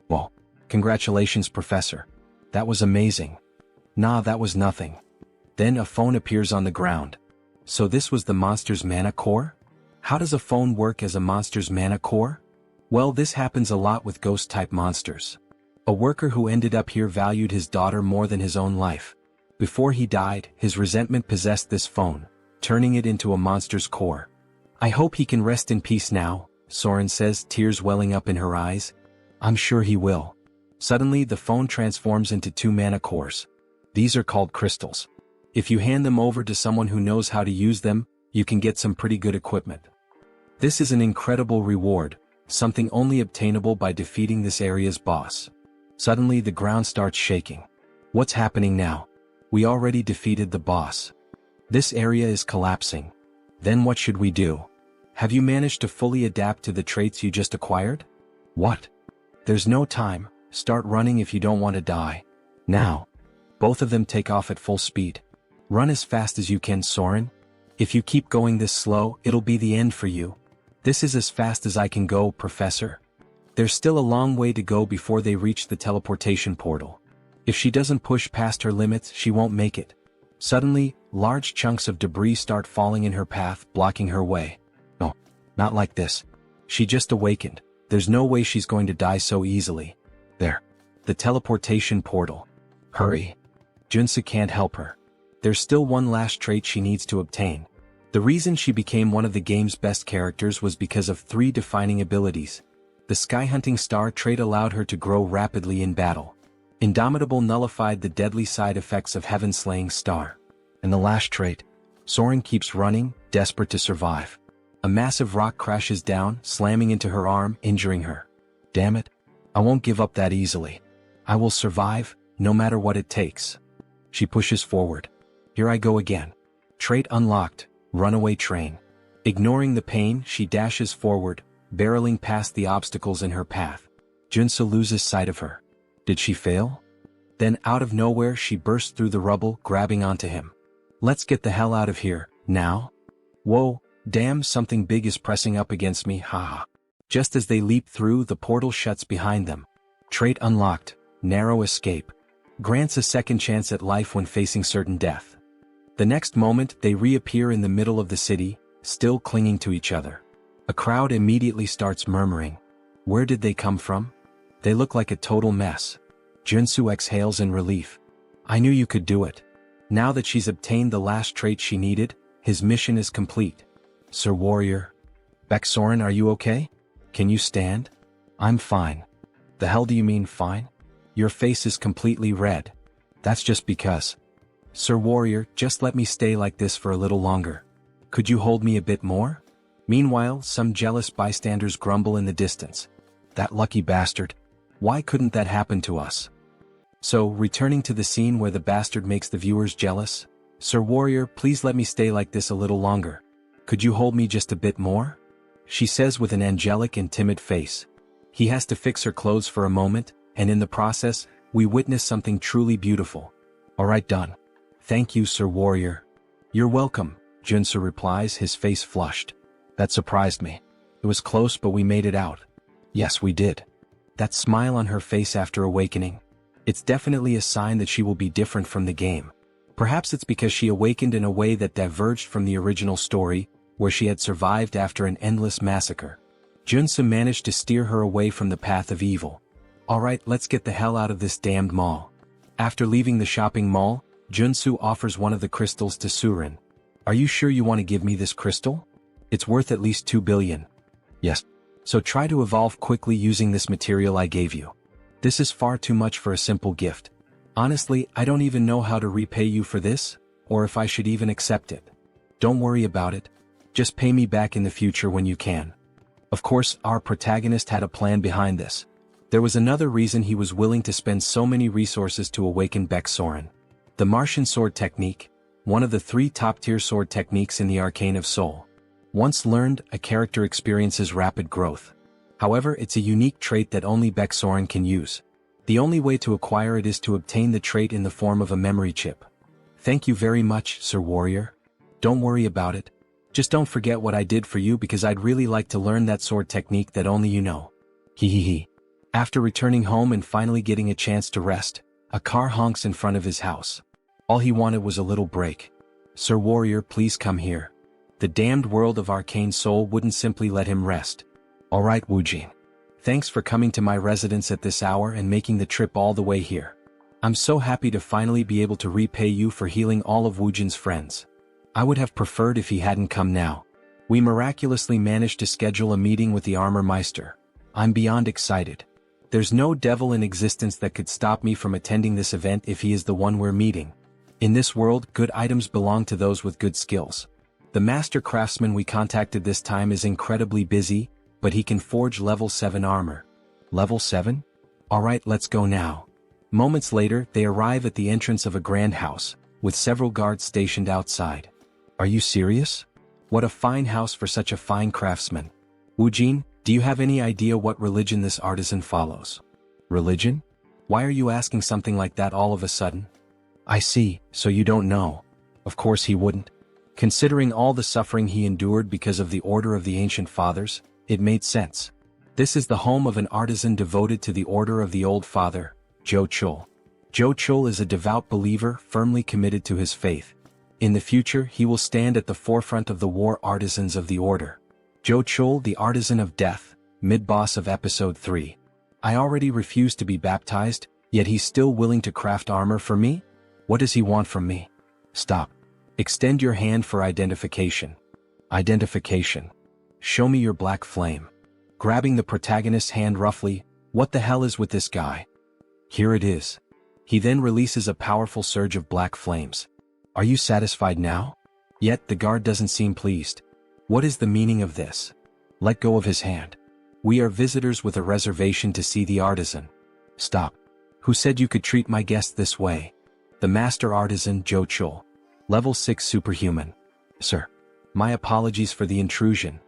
Well, congratulations, Professor. That was amazing. Nah, that was nothing. Then a phone appears on the ground. So this was the monster's mana core? How does a phone work as a monster's mana core? Well, this happens a lot with ghost-type monsters. A worker who ended up here valued his daughter more than his own life. Before he died, his resentment possessed this phone, turning it into a monster's core. I hope he can rest in peace now, Soren says, tears welling up in her eyes. I'm sure he will. Suddenly, the phone transforms into 2 mana cores. These are called crystals. If you hand them over to someone who knows how to use them, you can get some pretty good equipment. This is an incredible reward, something only obtainable by defeating this area's boss. Suddenly, the ground starts shaking. What's happening now? We already defeated the boss. This area is collapsing. Then what should we do? Have you managed to fully adapt to the traits you just acquired? What? There's no time. Start running if you don't want to die. Now. Both of them take off at full speed. Run as fast as you can, Soren. If you keep going this slow, it'll be the end for you. This is as fast as I can go, Professor. There's still a long way to go before they reach the teleportation portal. If she doesn't push past her limits, she won't make it. Suddenly, large chunks of debris start falling in her path, blocking her way. No, not like this. She just awakened. There's no way she's going to die so easily. There. The teleportation portal. Hurry. Joonsoo can't help her. There's still one last trait she needs to obtain. The reason she became one of the game's best characters was because of 3 defining abilities. The Sky Hunting Star trait allowed her to grow rapidly in battle. Indomitable nullified the deadly side effects of Heaven Slaying Star. And the last trait, Soren keeps running, desperate to survive. A massive rock crashes down, slamming into her arm, injuring her. Damn it. I won't give up that easily. I will survive, no matter what it takes. She pushes forward. Here I go again. Trait unlocked, Runaway Train. Ignoring the pain, she dashes forward, barreling past the obstacles in her path. Joonsoo loses sight of her. Did she fail? Then out of nowhere she burst through the rubble, grabbing onto him. Let's get the hell out of here, now? Whoa, damn, something big is pressing up against me, haha. Just as they leap through, the portal shuts behind them. Trait unlocked, narrow escape. Grants a second chance at life when facing certain death. The next moment, they reappear in the middle of the city, still clinging to each other. A crowd immediately starts murmuring. Where did they come from? They look like a total mess. Joonsoo exhales in relief. I knew you could do it. Now that she's obtained the last trait she needed, his mission is complete. Sir Warrior. Baeksoren, are you okay? Can you stand? I'm fine. The hell do you mean fine? Your face is completely red. That's just because. Sir Warrior, just let me stay like this for a little longer. Could you hold me a bit more? Meanwhile, some jealous bystanders grumble in the distance. That lucky bastard. Why couldn't that happen to us? So, returning to the scene where the bastard makes the viewers jealous. Sir Warrior, please let me stay like this a little longer. Could you hold me just a bit more? She says with an angelic and timid face. He has to fix her clothes for a moment, and in the process, we witness something truly beautiful. Alright, done. Thank you, Sir Warrior. You're welcome, Joonsoo replies, his face flushed. That surprised me. It was close, but we made it out. Yes, we did. That smile on her face after awakening. It's definitely a sign that she will be different from the game. Perhaps it's because she awakened in a way that diverged from the original story, where she had survived after an endless massacre. Joonsoo managed to steer her away from the path of evil. Alright, let's get the hell out of this damned mall. After leaving the shopping mall, Joonsoo offers one of the crystals to Surin. Are you sure you want to give me this crystal? It's worth at least 2 billion. Yes. So try to evolve quickly using this material I gave you. This is far too much for a simple gift. Honestly, I don't even know how to repay you for this, or if I should even accept it. Don't worry about it. Just pay me back in the future when you can. Of course, our protagonist had a plan behind this. There was another reason he was willing to spend so many resources to awaken Baeksoren. The Martian sword technique, one of the 3 top-tier sword techniques in the Arcane of Seoul. Once learned, a character experiences rapid growth. However, it's a unique trait that only Baeksoren can use. The only way to acquire it is to obtain the trait in the form of a memory chip. Thank you very much, Sir Warrior. Don't worry about it. Just don't forget what I did for you, because I'd really like to learn that sword technique that only you know. Hehehe. After returning home and finally getting a chance to rest, a car honks in front of his house. All he wanted was a little break. Sir Warrior, please come here. The damned world of Arcane Seoul wouldn't simply let him rest. Alright, Woojin. Thanks for coming to my residence at this hour and making the trip all the way here. I'm so happy to finally be able to repay you for healing all of Woojin's friends. I would have preferred if he hadn't come now. We miraculously managed to schedule a meeting with the Armor Meister. I'm beyond excited. There's no devil in existence that could stop me from attending this event if he is the one we're meeting. In this world, good items belong to those with good skills. The master craftsman we contacted this time is incredibly busy, but he can forge level 7 armor. Level 7? Alright, let's go now. Moments later, they arrive at the entrance of a grand house, with several guards stationed outside. Are you serious? What a fine house for such a fine craftsman. Woojin, do you have any idea what religion this artisan follows? Religion? Why are you asking something like that all of a sudden? I see, so you don't know. Of course he wouldn't. Considering all the suffering he endured because of the Order of the Ancient Fathers, it made sense. This is the home of an artisan devoted to the Order of the Old Father, Joonsoo. Joonsoo is a devout believer firmly committed to his faith. In the future, he will stand at the forefront of the war artisans of the Order. Joonsoo, the Artisan of Death, mid-boss of Episode 3. I already refused to be baptized, yet he's still willing to craft armor for me? What does he want from me? Stop. Extend your hand for identification. Identification. Show me your black flame. Grabbing the protagonist's hand roughly, what the hell is with this guy? Here it is. He then releases a powerful surge of black flames. Are you satisfied now? Yet the guard doesn't seem pleased. What is the meaning of this? Let go of his hand. We are visitors with a reservation to see the artisan. Stop. Who said you could treat my guest this way? The master artisan, Joonsoo. Level 6 superhuman. Sir. My apologies for the intrusion.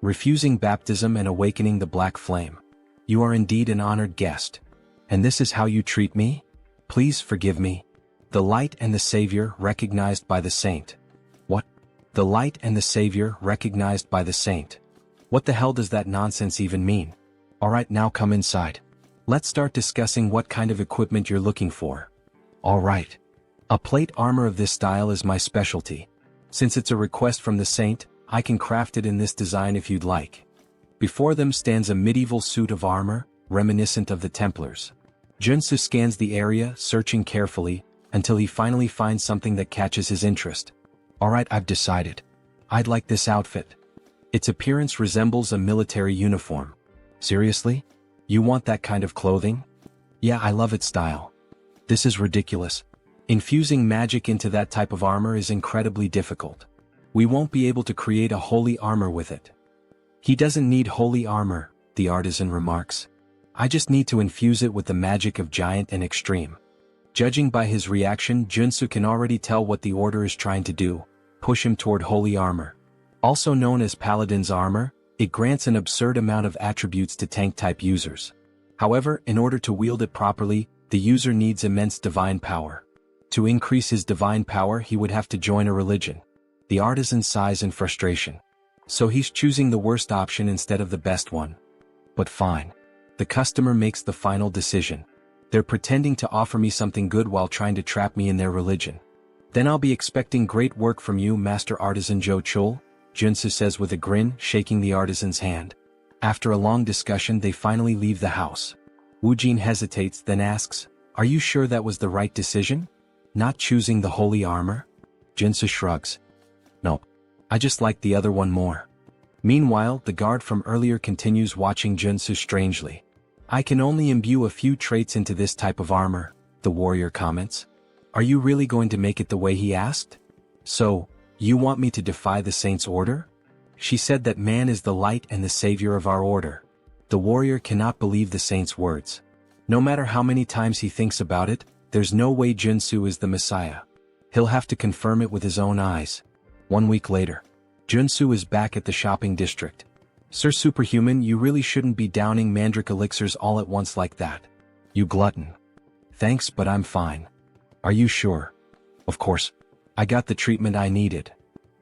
Refusing baptism and awakening the black flame. You are indeed an honored guest. And this is how you treat me? Please forgive me. The light and the savior recognized by the saint. What? The light and the savior recognized by the saint. What the hell does that nonsense even mean? Alright, now come inside. Let's start discussing what kind of equipment you're looking for. Alright. A plate armor of this style is my specialty. Since it's a request from the saint, I can craft it in this design if you'd like. Before them stands a medieval suit of armor, reminiscent of the Templars. Joonsoo scans the area, searching carefully, until he finally finds something that catches his interest. Alright, I've decided. I'd like this outfit. Its appearance resembles a military uniform. Seriously? You want that kind of clothing? Yeah, I love its style. This is ridiculous. Infusing magic into that type of armor is incredibly difficult. We won't be able to create a holy armor with it. He doesn't need holy armor, the artisan remarks. I just need to infuse it with the magic of giant and extreme. Judging by his reaction, Joonsoo can already tell what the order is trying to do, push him toward holy armor. Also known as Paladin's armor, it grants an absurd amount of attributes to tank-type users. However, in order to wield it properly, the user needs immense divine power. To increase his divine power, he would have to join a religion. The artisan sighs in frustration. So he's choosing the worst option instead of the best one. But fine. The customer makes the final decision. They're pretending to offer me something good while trying to trap me in their religion. Then I'll be expecting great work from you, Master Artisan Joonsoo, Joonsoo says with a grin, shaking the artisan's hand. After a long discussion, they finally leave the house. Woojin hesitates, then asks, "Are you sure that was the right decision? Not choosing the holy armor?" Joonsoo shrugs. "No. I just like the other one more." Meanwhile, the guard from earlier continues watching Joonsoo strangely. "I can only imbue a few traits into this type of armor," the warrior comments. "Are you really going to make it the way he asked? So, you want me to defy the saint's order? She said that man is the light and the savior of our order." The warrior cannot believe the saint's words. No matter how many times he thinks about it, there's no way Joonsoo is the Messiah. He'll have to confirm it with his own eyes. 1 week later, Joonsoo is back at the shopping district. "Sir Superhuman, you really shouldn't be downing mandrake elixirs all at once like that. You glutton." "Thanks, but I'm fine." "Are you sure?" "Of course. I got the treatment I needed."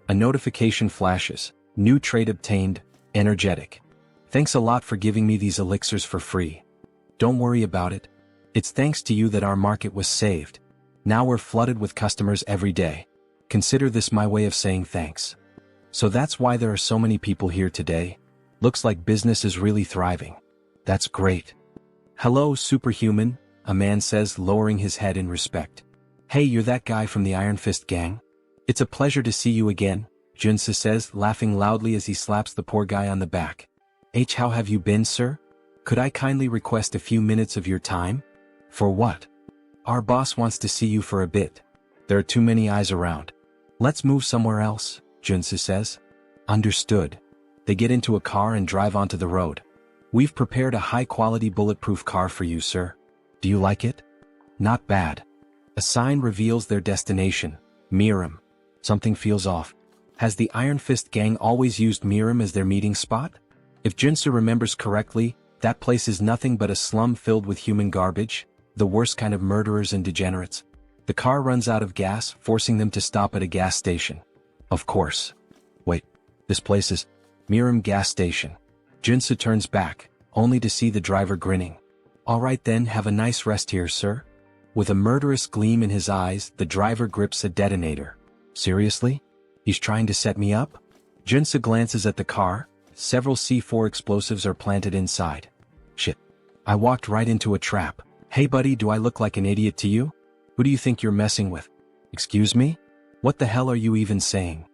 A notification flashes. "New trait obtained, energetic. Thanks a lot for giving me these elixirs for free." "Don't worry about it. It's thanks to you that our market was saved. Now we're flooded with customers every day. Consider this my way of saying thanks." "So that's why there are so many people here today? Looks like business is really thriving." "That's great." "Hello, Superhuman," a man says, lowering his head in respect. "Hey, you're that guy from the Iron Fist gang? It's a pleasure to see you again," Joonsoo says, laughing loudly as he slaps the poor guy on the back. How have you been, sir? Could I kindly request a few minutes of your time?" "For what?" "Our boss wants to see you for a bit. There are too many eyes around." "Let's move somewhere else," Joonsoo says. "Understood." They get into a car and drive onto the road. "We've prepared a high-quality bulletproof car for you, sir. Do you like it?" "Not bad." A sign reveals their destination, Miram. Something feels off. Has the Iron Fist gang always used Miram as their meeting spot? If Joonsoo remembers correctly, that place is nothing but a slum filled with human garbage, the worst kind of murderers and degenerates. The car runs out of gas, forcing them to stop at a gas station. Of course. Wait, this place is Miram gas station. Joonsoo turns back, only to see the driver grinning. "Alright then, have a nice rest here, sir." With a murderous gleam in his eyes, the driver grips a detonator. "Seriously? He's trying to set me up?" Joonsoo glances at the car. Several C4 explosives are planted inside. "Shit. I walked right into a trap. Hey buddy, do I look like an idiot to you? Who do you think you're messing with?" "Excuse me? What the hell are you even saying?"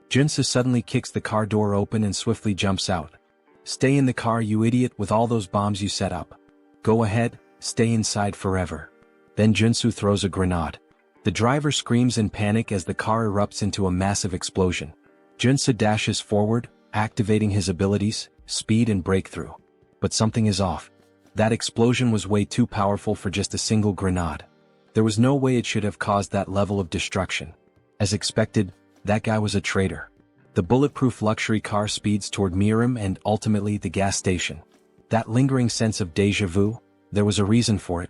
Joonsoo suddenly kicks the car door open and swiftly jumps out. "Stay in the car, you idiot, with all those bombs you set up. Go ahead, stay inside forever." Then Joonsoo throws a grenade. The driver screams in panic as the car erupts into a massive explosion. Joonsoo dashes forward, activating his abilities, speed and breakthrough. But something is off. That explosion was way too powerful for just a single grenade. There was no way it should have caused that level of destruction. As expected, that guy was a traitor. The bulletproof luxury car speeds toward Miram and ultimately the gas station. That lingering sense of déjà vu, there was a reason for it.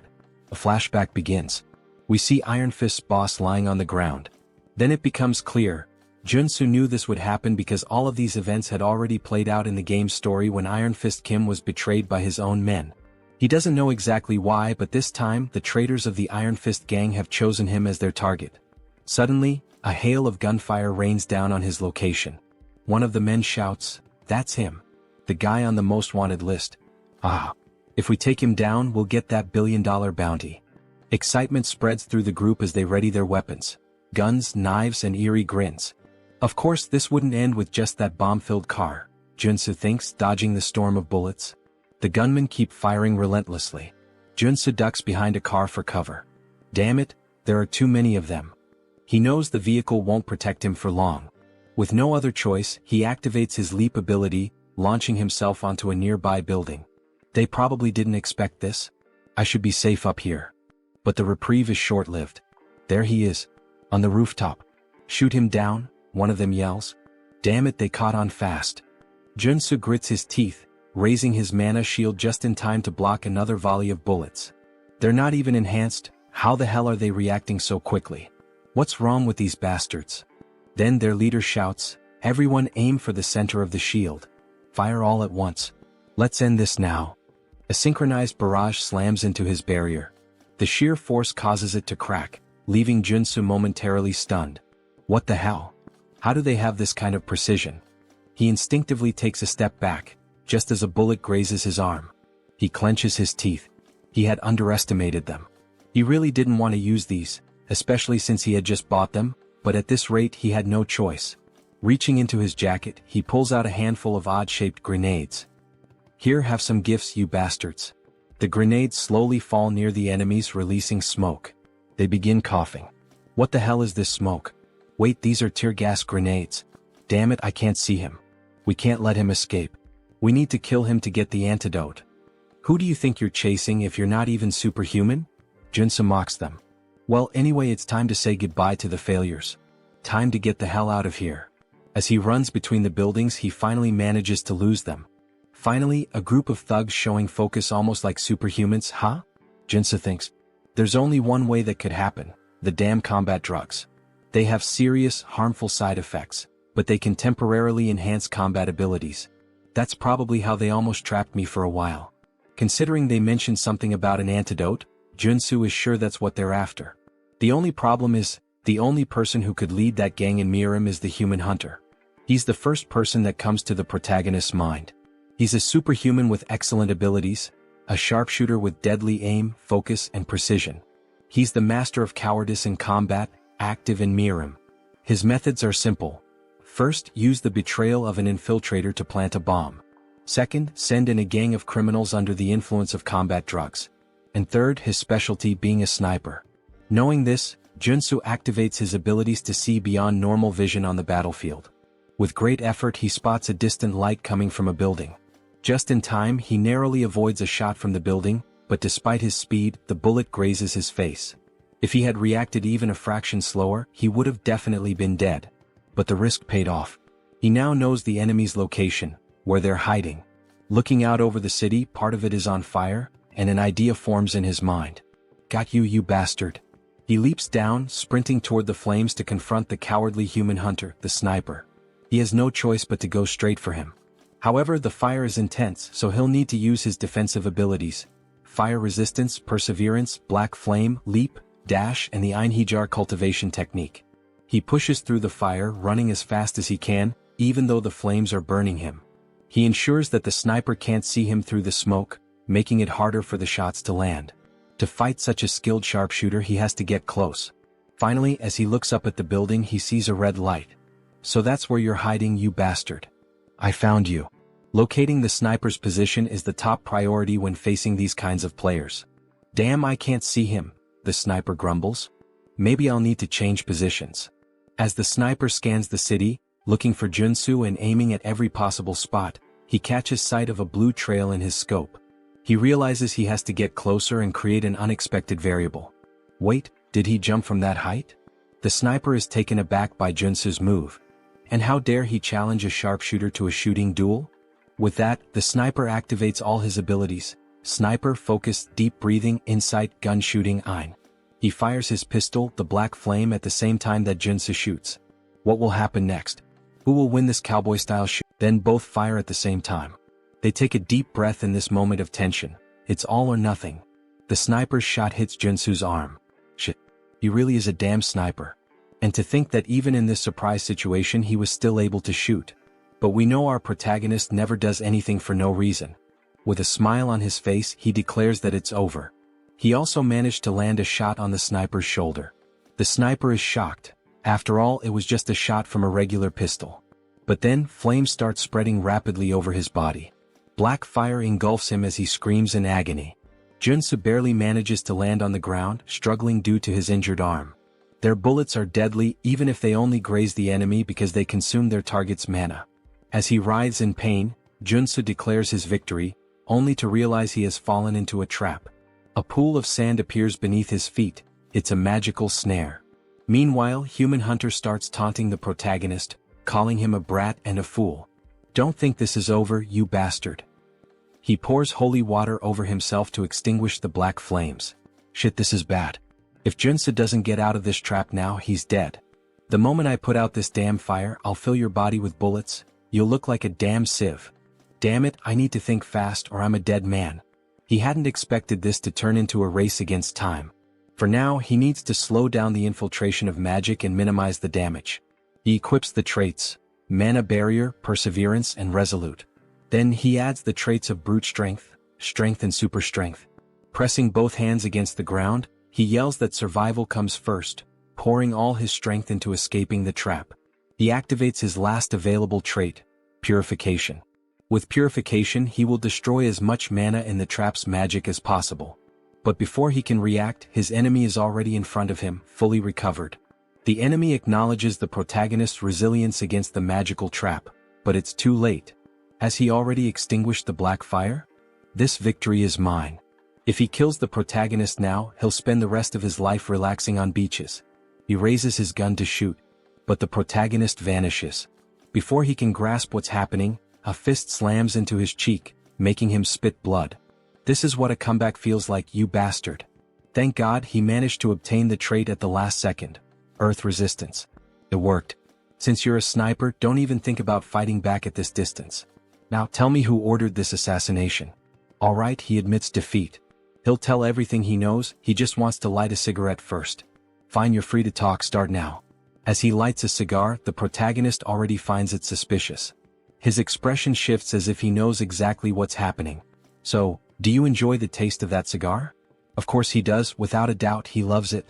A flashback begins. We see Iron Fist's boss lying on the ground. Then it becomes clear. Joonsoo knew this would happen because all of these events had already played out in the game's story when Iron Fist Kim was betrayed by his own men. He doesn't know exactly why, but this time the traitors of the Iron Fist gang have chosen him as their target. Suddenly, a hail of gunfire rains down on his location. One of the men shouts, "That's him. The guy on the most wanted list. Ah. If we take him down, we'll get that billion-dollar bounty." Excitement spreads through the group as they ready their weapons. Guns, knives, and eerie grins. Of course, this wouldn't end with just that bomb-filled car, Joonsoo thinks, dodging the storm of bullets. The gunmen keep firing relentlessly. Joonsoo ducks behind a car for cover. Damn it, there are too many of them. He knows the vehicle won't protect him for long. With no other choice, he activates his leap ability, launching himself onto a nearby building. They probably didn't expect this. I should be safe up here. But the reprieve is short-lived. There he is, on the rooftop. "Shoot him down," one of them yells. Damn it, they caught on fast. Joonsoo grits his teeth, raising his mana shield just in time to block another volley of bullets. They're not even enhanced. How the hell are they reacting so quickly? What's wrong with these bastards? Then their leader shouts, "Everyone aim for the center of the shield. Fire all at once. Let's end this now." A synchronized barrage slams into his barrier. The sheer force causes it to crack, leaving Joonsoo momentarily stunned. What the hell? How do they have this kind of precision? He instinctively takes a step back, just as a bullet grazes his arm. He clenches his teeth. He had underestimated them. He really didn't want to use these, especially since he had just bought them, but at this rate he had no choice. Reaching into his jacket, he pulls out a handful of odd-shaped grenades. "Here, have some gifts, you bastards." The grenades slowly fall near the enemies, releasing smoke. They begin coughing. What the hell is this smoke? Wait, these are tear gas grenades. Damn it, I can't see him. We can't let him escape. We need to kill him to get the antidote. Who do you think you're chasing if you're not even superhuman? Joonsoo mocks them. Well, anyway, it's time to say goodbye to the failures. Time to get the hell out of here. As he runs between the buildings, he finally manages to lose them. Finally, a group of thugs showing focus almost like superhumans, huh? Joonsoo thinks. There's only one way that could happen. The damn combat drugs. They have serious, harmful side effects, but they can temporarily enhance combat abilities. That's probably how they almost trapped me for a while. Considering they mentioned something about an antidote, Joonsoo is sure that's what they're after. The only problem is, the only person who could lead that gang in Harem is the human hunter. He's the first person that comes to the protagonist's mind. He's a superhuman with excellent abilities, a sharpshooter with deadly aim, focus, and precision. He's the master of cowardice in combat, active in Harem. His methods are simple. First, use the betrayal of an infiltrator to plant a bomb. Second, send in a gang of criminals under the influence of combat drugs. And third, his specialty being a sniper. Knowing this, Joonsoo activates his abilities to see beyond normal vision on the battlefield. With great effort, he spots a distant light coming from a building. Just in time, he narrowly avoids a shot from the building, but despite his speed, the bullet grazes his face. If he had reacted even a fraction slower, he would have definitely been dead. But the risk paid off. He now knows the enemy's location, where they're hiding. Looking out over the city, part of it is on fire, and an idea forms in his mind. Got you, you bastard. He leaps down, sprinting toward the flames to confront the cowardly human hunter, the sniper. He has no choice but to go straight for him. However, the fire is intense, so he'll need to use his defensive abilities. Fire resistance, perseverance, black flame, leap, dash, and the Einhejar cultivation technique. He pushes through the fire, running as fast as he can, even though the flames are burning him. He ensures that the sniper can't see him through the smoke, making it harder for the shots to land. To fight such a skilled sharpshooter, he has to get close. Finally, as he looks up at the building, he sees a red light. So that's where you're hiding, you bastard. I found you. Locating the sniper's position is the top priority when facing these kinds of players. Damn, I can't see him, the sniper grumbles. Maybe I'll need to change positions. As the sniper scans the city, looking for Joonsoo and aiming at every possible spot, he catches sight of a blue trail in his scope. He realizes he has to get closer and create an unexpected variable. Wait, did he jump from that height? The sniper is taken aback by Joonsoo's move. And how dare he challenge a sharpshooter to a shooting duel? With that, the sniper activates all his abilities: sniper, focus, deep breathing, insight, gun shooting, ein. He fires his pistol, the black flame, at the same time that Joonsoo shoots. What will happen next? Who will win this cowboy-style shoot? Then both fire at the same time. They take a deep breath in this moment of tension. It's all or nothing. The sniper's shot hits Joonsoo's arm. Shit. He really is a damn sniper. And to think that even in this surprise situation he was still able to shoot. But we know our protagonist never does anything for no reason. With a smile on his face, he declares that it's over. He also managed to land a shot on the sniper's shoulder. The sniper is shocked. After all, it was just a shot from a regular pistol. But then, flames start spreading rapidly over his body. Black fire engulfs him as he screams in agony. Joonsoo barely manages to land on the ground, struggling due to his injured arm. Their bullets are deadly even if they only graze the enemy because they consume their target's mana. As he writhes in pain, Joonsoo declares his victory, only to realize he has fallen into a trap. A pool of sand appears beneath his feet. It's a magical snare. Meanwhile, Human Hunter starts taunting the protagonist, calling him a brat and a fool. Don't think this is over, you bastard. He pours holy water over himself to extinguish the black flames. Shit, this is bad. If Joonsoo doesn't get out of this trap now, he's dead. The moment I put out this damn fire, I'll fill your body with bullets. You'll look like a damn sieve. Damn it, I need to think fast or I'm a dead man. He hadn't expected this to turn into a race against time. For now, he needs to slow down the infiltration of magic and minimize the damage. He equips the traits: Mana Barrier, Perseverance, and Resolute. Then he adds the traits of Brute Strength, Strength and Super Strength. Pressing both hands against the ground, he yells that survival comes first, pouring all his strength into escaping the trap. He activates his last available trait, Purification. With Purification, he will destroy as much mana in the trap's magic as possible. But before he can react, his enemy is already in front of him, fully recovered. The enemy acknowledges the protagonist's resilience against the magical trap, but it's too late. Has he already extinguished the black fire? This victory is mine. If he kills the protagonist now, he'll spend the rest of his life relaxing on beaches. He raises his gun to shoot, but the protagonist vanishes. Before he can grasp what's happening, a fist slams into his cheek, making him spit blood. This is what a comeback feels like, you bastard. Thank God he managed to obtain the trait at the last second. Earth Resistance. It worked. Since you're a sniper, don't even think about fighting back at this distance. Now tell me who ordered this assassination. Alright, he admits defeat. He'll tell everything he knows, he just wants to light a cigarette first. Fine, you're free to talk, start now. As he lights a cigar, the protagonist already finds it suspicious. His expression shifts as if he knows exactly what's happening. So, do you enjoy the taste of that cigar? Of course he does, without a doubt he loves it.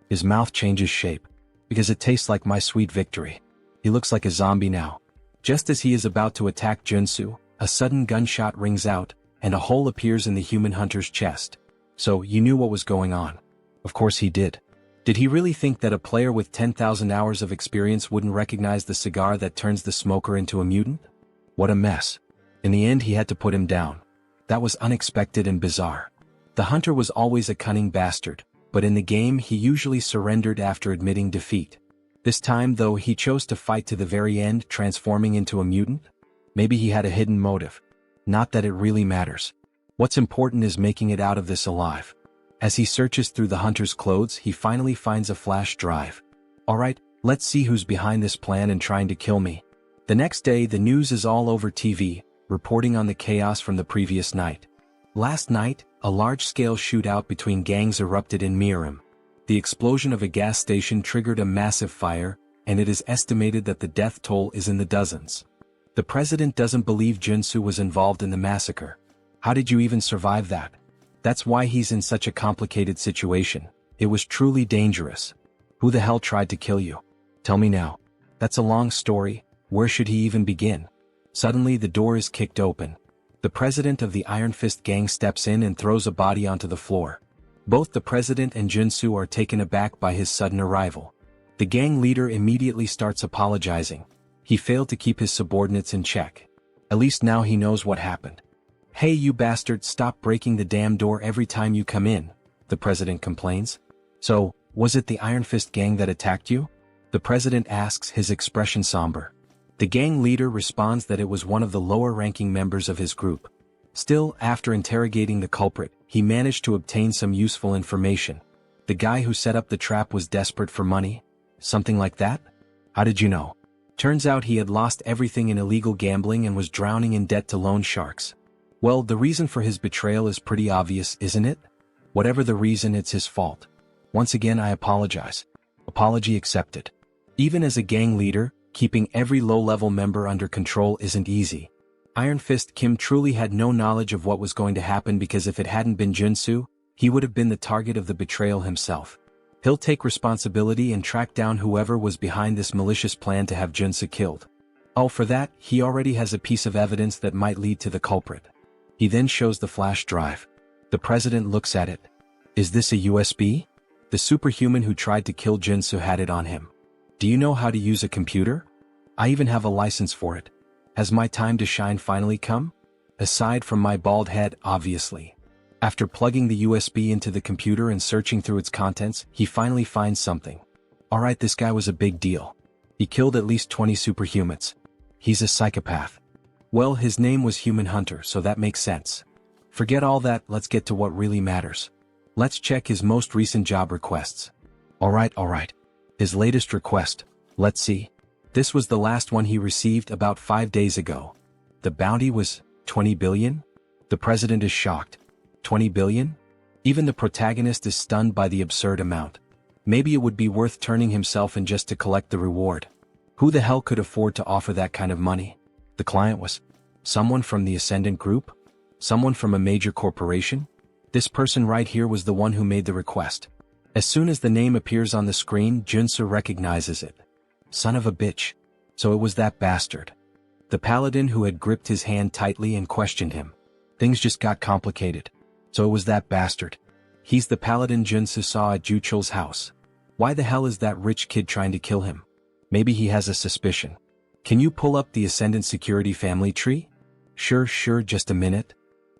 His mouth changes shape. Because it tastes like my sweet victory. He looks like a zombie now. Just as he is about to attack Joonsoo, a sudden gunshot rings out, and a hole appears in the Human Hunter's chest. So, you knew what was going on. Of course he did. Did he really think that a player with 10,000 hours of experience wouldn't recognize the cigar that turns the smoker into a mutant? What a mess. In the end he had to put him down. That was unexpected and bizarre. The hunter was always a cunning bastard, but in the game he usually surrendered after admitting defeat. This time though he chose to fight to the very end, transforming into a mutant? Maybe he had a hidden motive. Not that it really matters. What's important is making it out of this alive. As he searches through the hunter's clothes, he finally finds a flash drive. Alright, let's see who's behind this plan and trying to kill me. The next day the news is all over TV, reporting on the chaos from the previous night. Last night, a large-scale shootout between gangs erupted in Harem. The explosion of a gas station triggered a massive fire, and it is estimated that the death toll is in the dozens. The president doesn't believe Joonsoo was involved in the massacre. How did you even survive that? That's why he's in such a complicated situation. It was truly dangerous. Who the hell tried to kill you? Tell me now. That's a long story. Where should he even begin? Suddenly the door is kicked open. The president of the Iron Fist gang steps in and throws a body onto the floor. Both the president and Joonsoo are taken aback by his sudden arrival. The gang leader immediately starts apologizing. He failed to keep his subordinates in check. At least now he knows what happened. Hey you bastard, stop breaking the damn door every time you come in, the president complains. So, was it the Iron Fist gang that attacked you? The president asks, his expression somber. The gang leader responds that it was one of the lower-ranking members of his group. Still, after interrogating the culprit, he managed to obtain some useful information. The guy who set up the trap was desperate for money? Something like that? How did you know? Turns out he had lost everything in illegal gambling and was drowning in debt to loan sharks. Well, the reason for his betrayal is pretty obvious, isn't it? Whatever the reason, it's his fault. Once again, I apologize. Apology accepted. Even as a gang leader, keeping every low-level member under control isn't easy. Iron Fist Kim truly had no knowledge of what was going to happen, because if it hadn't been Joonsoo, he would have been the target of the betrayal himself. He'll take responsibility and track down whoever was behind this malicious plan to have Joonsoo killed. Oh, for that, he already has a piece of evidence that might lead to the culprit. He then shows the flash drive. The president looks at it. Is this a USB? The superhuman who tried to kill Joonsoo had it on him. Do you know how to use a computer? I even have a license for it. Has my time to shine finally come? Aside from my bald head, obviously. After plugging the USB into the computer and searching through its contents, he finally finds something. Alright, this guy was a big deal. He killed at least 20 superhumans. He's a psychopath. Well, his name was Human Hunter, so that makes sense. Forget all that, let's get to what really matters. Let's check his most recent job requests. Alright. His latest request, let's see. This was the last one he received about 5 days ago. The bounty was 20 billion? The president is shocked. 20 billion? Even the protagonist is stunned by the absurd amount. Maybe it would be worth turning himself in just to collect the reward. Who the hell could afford to offer that kind of money? The client was someone from the Ascendant Group? Someone from a major corporation? This person right here was the one who made the request. As soon as the name appears on the screen, Joonsoo recognizes it. Son of a bitch. So it was that bastard. The paladin who had gripped his hand tightly and questioned him. Things just got complicated. So it was that bastard. He's the paladin Joonsoo saw at Juchul's house. Why the hell is that rich kid trying to kill him? Maybe he has a suspicion. Can you pull up the Ascendant Security family tree? Sure, just a minute.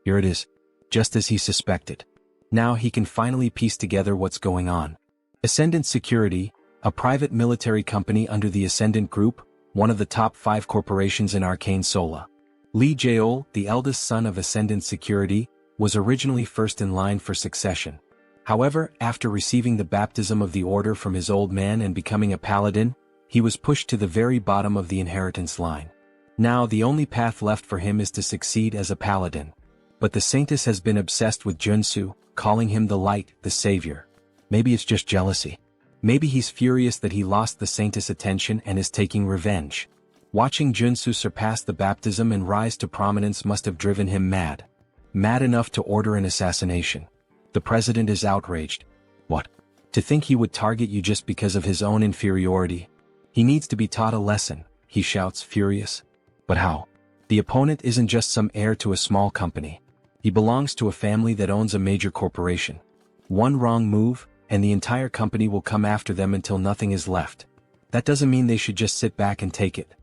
Here it is. Just as he suspected. Now he can finally piece together what's going on. Ascendant Security, a private military company under the Ascendant Group, one of the top 5 corporations in Arcane Seoul. Lee Jaeol, the eldest son of Ascendant Security, was originally first in line for succession. However, after receiving the baptism of the order from his old man and becoming a paladin, he was pushed to the very bottom of the inheritance line. Now the only path left for him is to succeed as a paladin. But the Saintess has been obsessed with Joonsoo, calling him the light, the savior. Maybe it's just jealousy. Maybe he's furious that he lost the Saintess' attention and is taking revenge. Watching Joonsoo surpass the baptism and rise to prominence must have driven him mad. Mad enough to order an assassination. The president is outraged. What? To think he would target you just because of his own inferiority? He needs to be taught a lesson, he shouts, furious. But how? The opponent isn't just some heir to a small company. He belongs to a family that owns a major corporation. One wrong move, and the entire company will come after them until nothing is left. That doesn't mean they should just sit back and take it.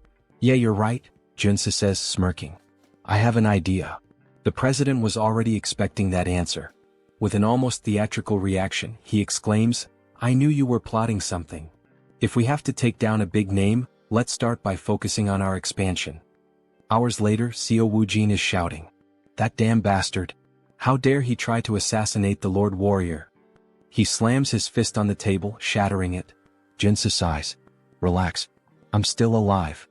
Yeah, you're right, Joonsoo says, smirking. I have an idea. The president was already expecting that answer. With an almost theatrical reaction, he exclaims, I knew you were plotting something. If we have to take down a big name, let's start by focusing on our expansion. Hours later, Seo Woojin is shouting. That damn bastard. How dare he try to assassinate the Lord Warrior? He slams his fist on the table, shattering it. Joonsoo sighs. Relax. I'm still alive.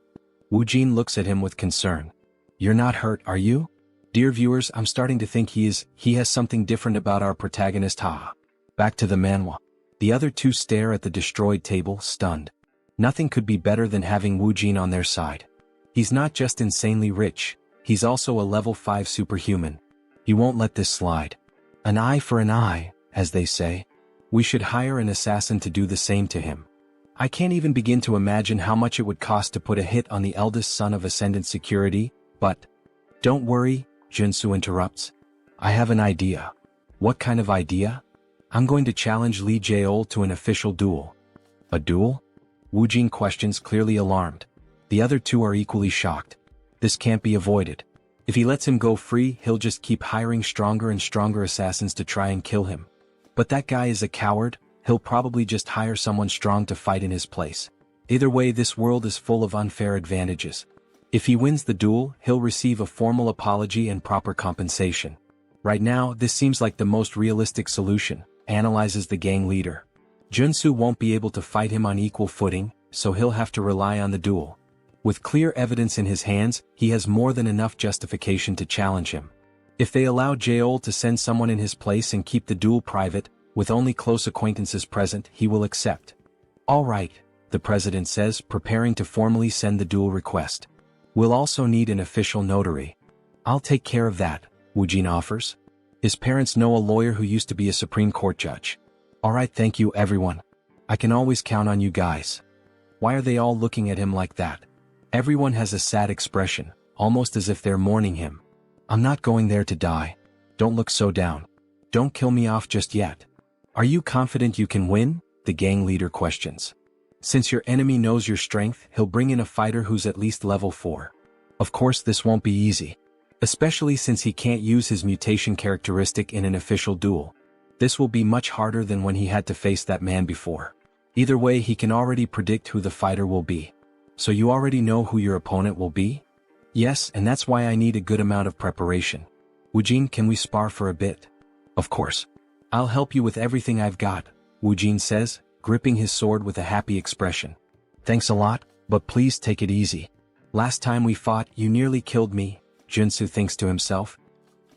Woojin looks at him with concern. You're not hurt, are you? Dear viewers, I'm starting to think he has something different about our protagonist, haha. Back to the Manhwa. The other two stare at the destroyed table, stunned. Nothing could be better than having Woojin on their side. He's not just insanely rich, he's also a level 5 superhuman. He won't let this slide. An eye for an eye, as they say. We should hire an assassin to do the same to him. I can't even begin to imagine how much it would cost to put a hit on the eldest son of Ascendant Security, but... Don't worry, Joonsoo interrupts. I have an idea. What kind of idea? I'm going to challenge Lee Jaeol to an official duel. A duel? Woojin questions, clearly alarmed. The other two are equally shocked. This can't be avoided. If he lets him go free, he'll just keep hiring stronger and stronger assassins to try and kill him. But that guy is a coward, he'll probably just hire someone strong to fight in his place. Either way, this world is full of unfair advantages. If he wins the duel, he'll receive a formal apology and proper compensation. Right now, this seems like the most realistic solution, analyzes the gang leader. Joonsoo won't be able to fight him on equal footing, so he'll have to rely on the duel. With clear evidence in his hands, he has more than enough justification to challenge him. If they allow Seoul to send someone in his place and keep the duel private, with only close acquaintances present, he will accept. All right, the president says, preparing to formally send the duel request. We'll also need an official notary. I'll take care of that, Woojin offers. His parents know a lawyer who used to be a Supreme Court judge. All right, thank you everyone. I can always count on you guys. Why are they all looking at him like that? Everyone has a sad expression, almost as if they're mourning him. I'm not going there to die. Don't look so down. Don't kill me off just yet. Are you confident you can win? The gang leader questions. Since your enemy knows your strength, he'll bring in a fighter who's at least level 4. Of course this won't be easy. Especially since he can't use his mutation characteristic in an official duel. This will be much harder than when he had to face that man before. Either way, he can already predict who the fighter will be. So you already know who your opponent will be? Yes, and that's why I need a good amount of preparation. Woojin, can we spar for a bit? Of course. I'll help you with everything I've got, Woojin says, gripping his sword with a happy expression. Thanks a lot, but please take it easy. Last time we fought, you nearly killed me, Joonsoo thinks to himself.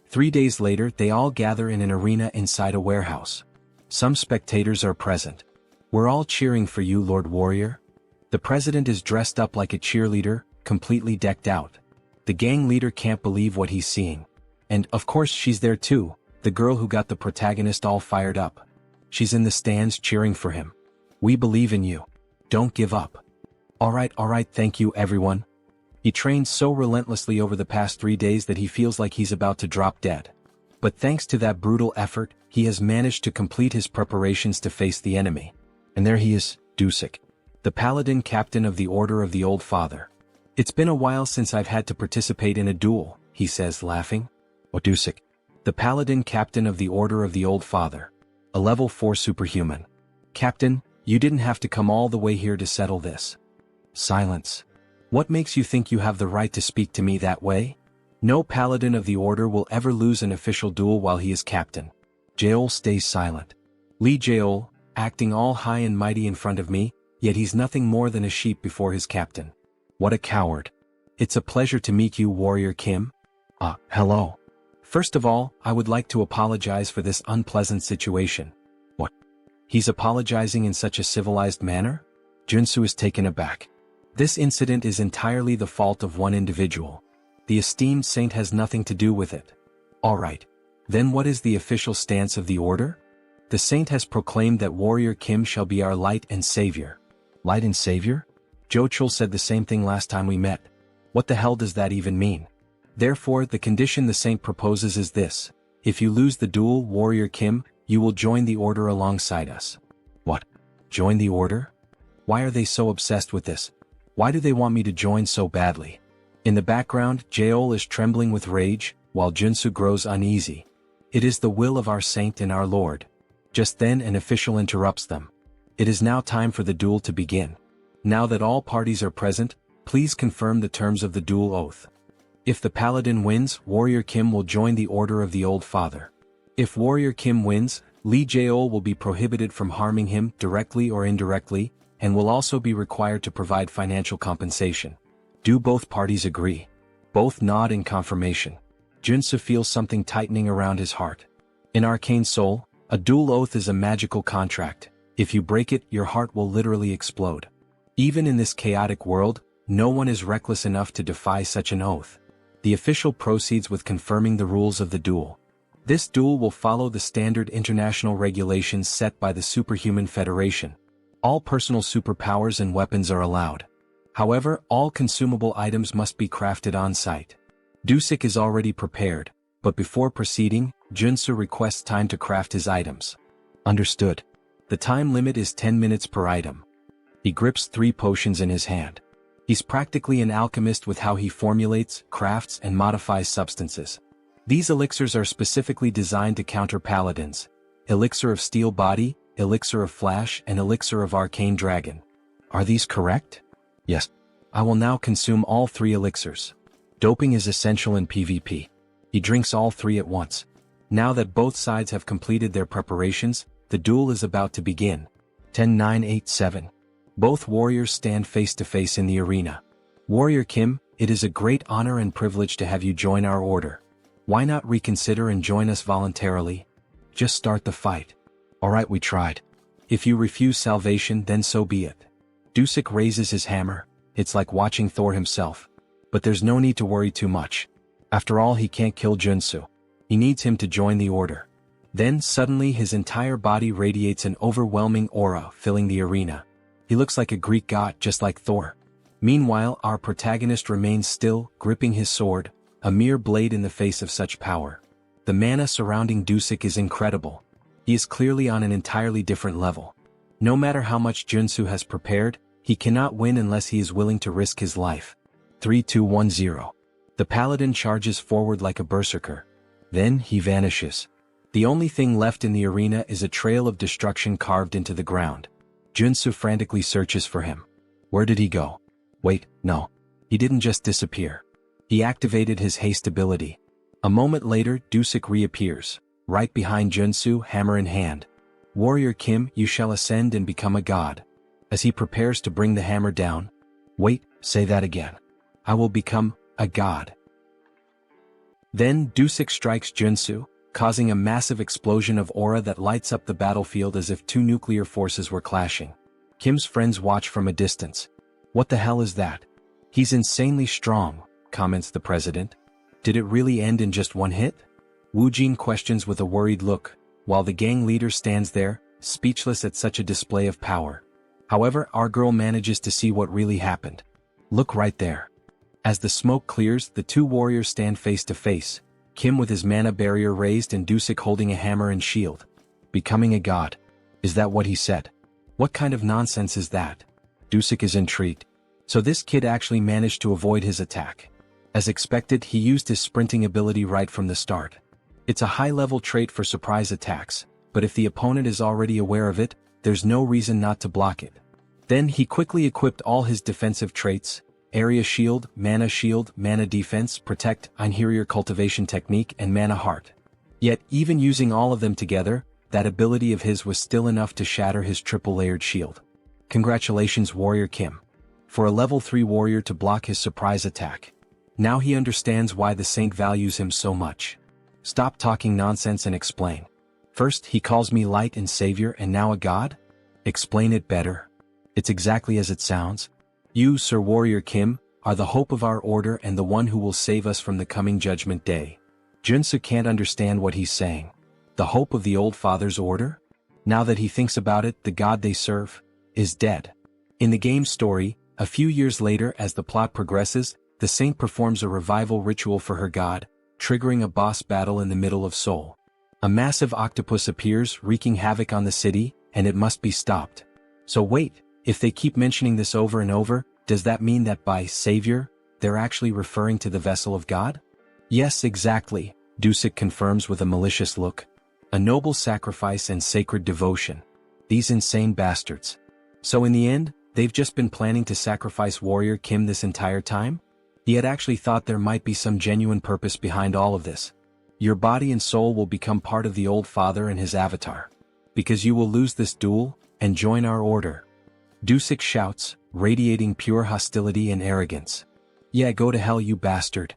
3 days later, they all gather in an arena inside a warehouse. Some spectators are present. We're all cheering for you, Lord Warrior. The president is dressed up like a cheerleader, completely decked out. The gang leader can't believe what he's seeing. And, of course, she's there too, the girl who got the protagonist all fired up. She's in the stands cheering for him. We believe in you. Don't give up. All right, thank you everyone. He trained so relentlessly over the past 3 days that he feels like he's about to drop dead. But thanks to that brutal effort, he has managed to complete his preparations to face the enemy. And there he is, Dusik, the paladin captain of the Order of the Old Father. It's been a while since I've had to participate in a duel, he says, laughing. Oh, Dusik, the paladin captain of the Order of the Old Father. A level 4 superhuman. Captain, you didn't have to come all the way here to settle this. Silence. What makes you think you have the right to speak to me that way? No paladin of the Order will ever lose an official duel while he is captain. Seoul stays silent. Lee Seoul, acting all high and mighty in front of me, yet he's nothing more than a sheep before his captain. What a coward. It's a pleasure to meet you, Warrior Kim. Hello. First of all, I would like to apologize for this unpleasant situation. What? He's apologizing in such a civilized manner? Joonsoo is taken aback. This incident is entirely the fault of one individual. The esteemed saint has nothing to do with it. Alright. Then what is the official stance of the order? The saint has proclaimed that Warrior Kim shall be our light and savior. Light and savior? Jochul said the same thing last time we met. What the hell does that even mean? Therefore, the condition the saint proposes is this. If you lose the duel, Warrior Kim, you will join the order alongside us. What? Join the order? Why are they so obsessed with this? Why do they want me to join so badly? In the background, Seoul is trembling with rage, while Joonsoo grows uneasy. It is the will of our saint and our lord. Just then an official interrupts them. It is now time for the duel to begin. Now that all parties are present, please confirm the terms of the duel oath. If the paladin wins, Warrior Kim will join the Order of the Old Father. If Warrior Kim wins, Lee Seoul will be prohibited from harming him directly or indirectly, and will also be required to provide financial compensation. Do both parties agree? Both nod in confirmation. Joonsoo feels something tightening around his heart. In Arcane Seoul, a duel oath is a magical contract. If you break it, your heart will literally explode. Even in this chaotic world, no one is reckless enough to defy such an oath. The official proceeds with confirming the rules of the duel. This duel will follow the standard international regulations set by the Superhuman Federation. All personal superpowers and weapons are allowed. However, all consumable items must be crafted on-site. Dusik is already prepared, but before proceeding, Joonsoo requests time to craft his items. Understood. The time limit is 10 minutes per item. He grips 3 potions in his hand. He's practically an alchemist with how he formulates, crafts, and modifies substances. These elixirs are specifically designed to counter paladins. Elixir of Steel Body, Elixir of Flash, and Elixir of Arcane Dragon. Are these correct? Yes. I will now consume all 3 elixirs. Doping is essential in PvP. He drinks all 3 at once. Now that both sides have completed their preparations, The duel is about to begin. 10-9-8-7. Both warriors stand face to face in the arena. Warrior Kim, it is a great honor and privilege to have you join our order. Why not reconsider and join us voluntarily? Just start the fight. Alright, we tried. If you refuse salvation, then so be it. Dusik raises his hammer. It's like watching Thor himself. But there's no need to worry too much. After all, he can't kill Joonsoo. He needs him to join the order. Then suddenly his entire body radiates an overwhelming aura, filling the arena. He looks like a Greek god, just like Thor. Meanwhile, our protagonist remains still, gripping his sword, a mere blade in the face of such power. The mana surrounding Dusik is incredible. He is clearly on an entirely different level. No matter how much Joonsoo has prepared, he cannot win unless he is willing to risk his life. 3-2-1-0. The paladin charges forward like a berserker. Then he vanishes. The only thing left in the arena is a trail of destruction carved into the ground. Joonsoo frantically searches for him. Where did he go? Wait, no. He didn't just disappear. He activated his haste ability. A moment later, Dusik reappears, right behind Joonsoo, hammer in hand. Warrior Kim, you shall ascend and become a god. As he prepares to bring the hammer down. Wait, say that again. I will become a god. Then Dusik strikes Joonsoo, causing a massive explosion of aura that lights up the battlefield as if two nuclear forces were clashing. Kim's friends watch from a distance. What the hell is that? He's insanely strong, comments the president. Did it really end in just one hit? Woojin questions with a worried look, while the gang leader stands there, speechless at such a display of power. However, our girl manages to see what really happened. Look right there. As the smoke clears, the two warriors stand face to face. Kim with his mana barrier raised and Dusik holding a hammer and shield. Becoming a god. Is that what he said? What kind of nonsense is that? Dusik is intrigued. So this kid actually managed to avoid his attack. As expected, he used his sprinting ability right from the start. It's a high-level trait for surprise attacks, but if the opponent is already aware of it, there's no reason not to block it. Then he quickly equipped all his defensive traits: Area Shield, Mana Defense, Protect, Interior Cultivation Technique, and Mana Heart. Yet, even using all of them together, that ability of his was still enough to shatter his triple-layered shield. Congratulations, Warrior Kim. For a level 3 warrior to block his surprise attack. Now he understands why the saint values him so much. Stop talking nonsense and explain. First, he calls me light and savior and now a god? Explain it better. It's exactly as it sounds. You, Sir Warrior Kim, are the hope of our order and the one who will save us from the coming judgment day. Joonsoo can't understand what he's saying. The hope of the old father's order? Now that he thinks about it, the god they serve is dead. In the game's story, a few years later as the plot progresses, the saint performs a revival ritual for her god, triggering a boss battle in the middle of Seoul. A massive octopus appears, wreaking havoc on the city, and it must be stopped. So wait, if they keep mentioning this over and over, does that mean that by savior, they're actually referring to the vessel of God? Yes, exactly, Dusik confirms with a malicious look. A noble sacrifice and sacred devotion. These insane bastards. So in the end, they've just been planning to sacrifice Warrior Kim this entire time? He had actually thought there might be some genuine purpose behind all of this. Your body and soul will become part of the old father and his avatar. Because you will lose this duel, and join our order. Dusik shouts, radiating pure hostility and arrogance. Yeah, go to hell, you bastard.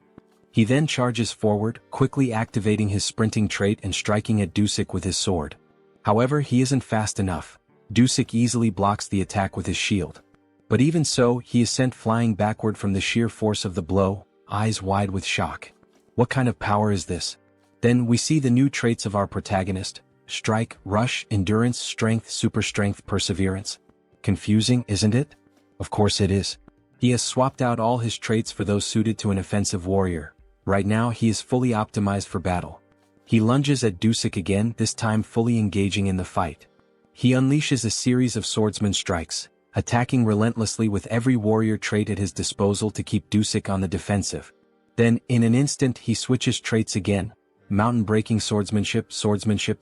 He then charges forward, quickly activating his sprinting trait and striking at Dusik with his sword. However, he isn't fast enough. Dusik easily blocks the attack with his shield. But even so, he is sent flying backward from the sheer force of the blow, eyes wide with shock. What kind of power is this? Then we see the new traits of our protagonist: strike, rush, endurance, strength, super strength, perseverance. Confusing, isn't it? Of course it is. He has swapped out all his traits for those suited to an offensive warrior. Right now he is fully optimized for battle. He lunges at Dusik again, this time fully engaging in the fight. He unleashes a series of swordsman strikes, attacking relentlessly with every warrior trait at his disposal to keep Dusik on the defensive. Then, in an instant, he switches traits again: mountain-breaking swordsmanship,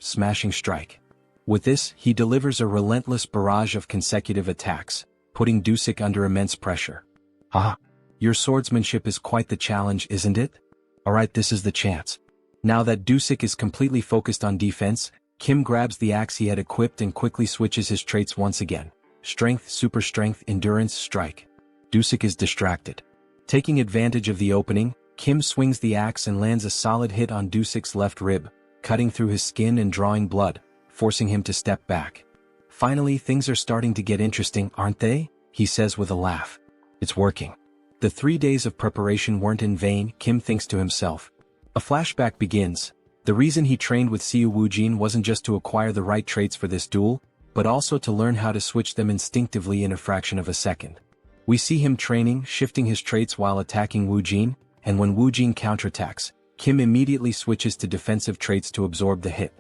smashing strike. With this, he delivers a relentless barrage of consecutive attacks, putting Dusik under immense pressure. Haha! Your swordsmanship is quite the challenge, isn't it? Alright, this is the chance. Now that Dusik is completely focused on defense, Kim grabs the axe he had equipped and quickly switches his traits once again. Strength, super strength, endurance, strike. Dusik is distracted. Taking advantage of the opening, Kim swings the axe and lands a solid hit on Dusik's left rib, cutting through his skin and drawing blood, forcing him to step back. Finally, things are starting to get interesting, aren't they? He says with a laugh. It's working. The 3 days of preparation weren't in vain, Kim thinks to himself. A flashback begins. The reason he trained with Siu Woojin wasn't just to acquire the right traits for this duel, but also to learn how to switch them instinctively in a fraction of a second. We see him training, shifting his traits while attacking Woojin, and when Woojin counterattacks, Kim immediately switches to defensive traits to absorb the hit.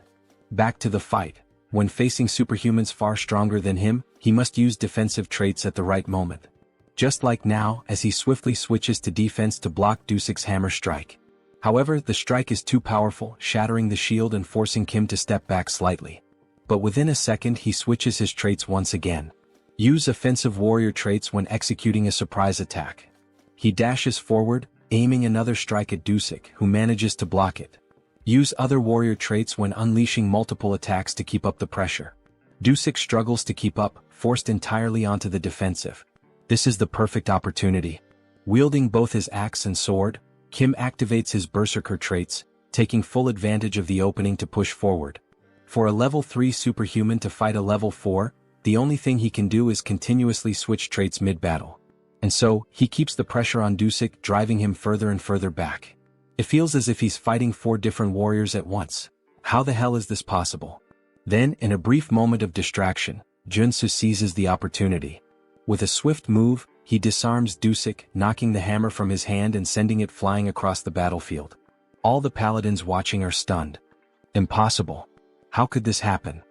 Back to the fight. When facing superhumans far stronger than him, he must use defensive traits at the right moment. Just like now, as he swiftly switches to defense to block Dusik's hammer strike. However, the strike is too powerful, shattering the shield and forcing Kim to step back slightly. But within a second he switches his traits once again. Use offensive warrior traits when executing a surprise attack. He dashes forward, aiming another strike at Dusik, who manages to block it. Use other warrior traits when unleashing multiple attacks to keep up the pressure. Dusik struggles to keep up, forced entirely onto the defensive. This is the perfect opportunity. Wielding both his axe and sword, Kim activates his berserker traits, taking full advantage of the opening to push forward. For a level 3 superhuman to fight a level 4, the only thing he can do is continuously switch traits mid-battle. And so, he keeps the pressure on Dusik, driving him further and further back. It feels as if he's fighting 4 different warriors at once. How the hell is this possible? Then, in a brief moment of distraction, Joonsoo seizes the opportunity. With a swift move, he disarms Dusik, knocking the hammer from his hand and sending it flying across the battlefield. All the paladins watching are stunned. Impossible. How could this happen?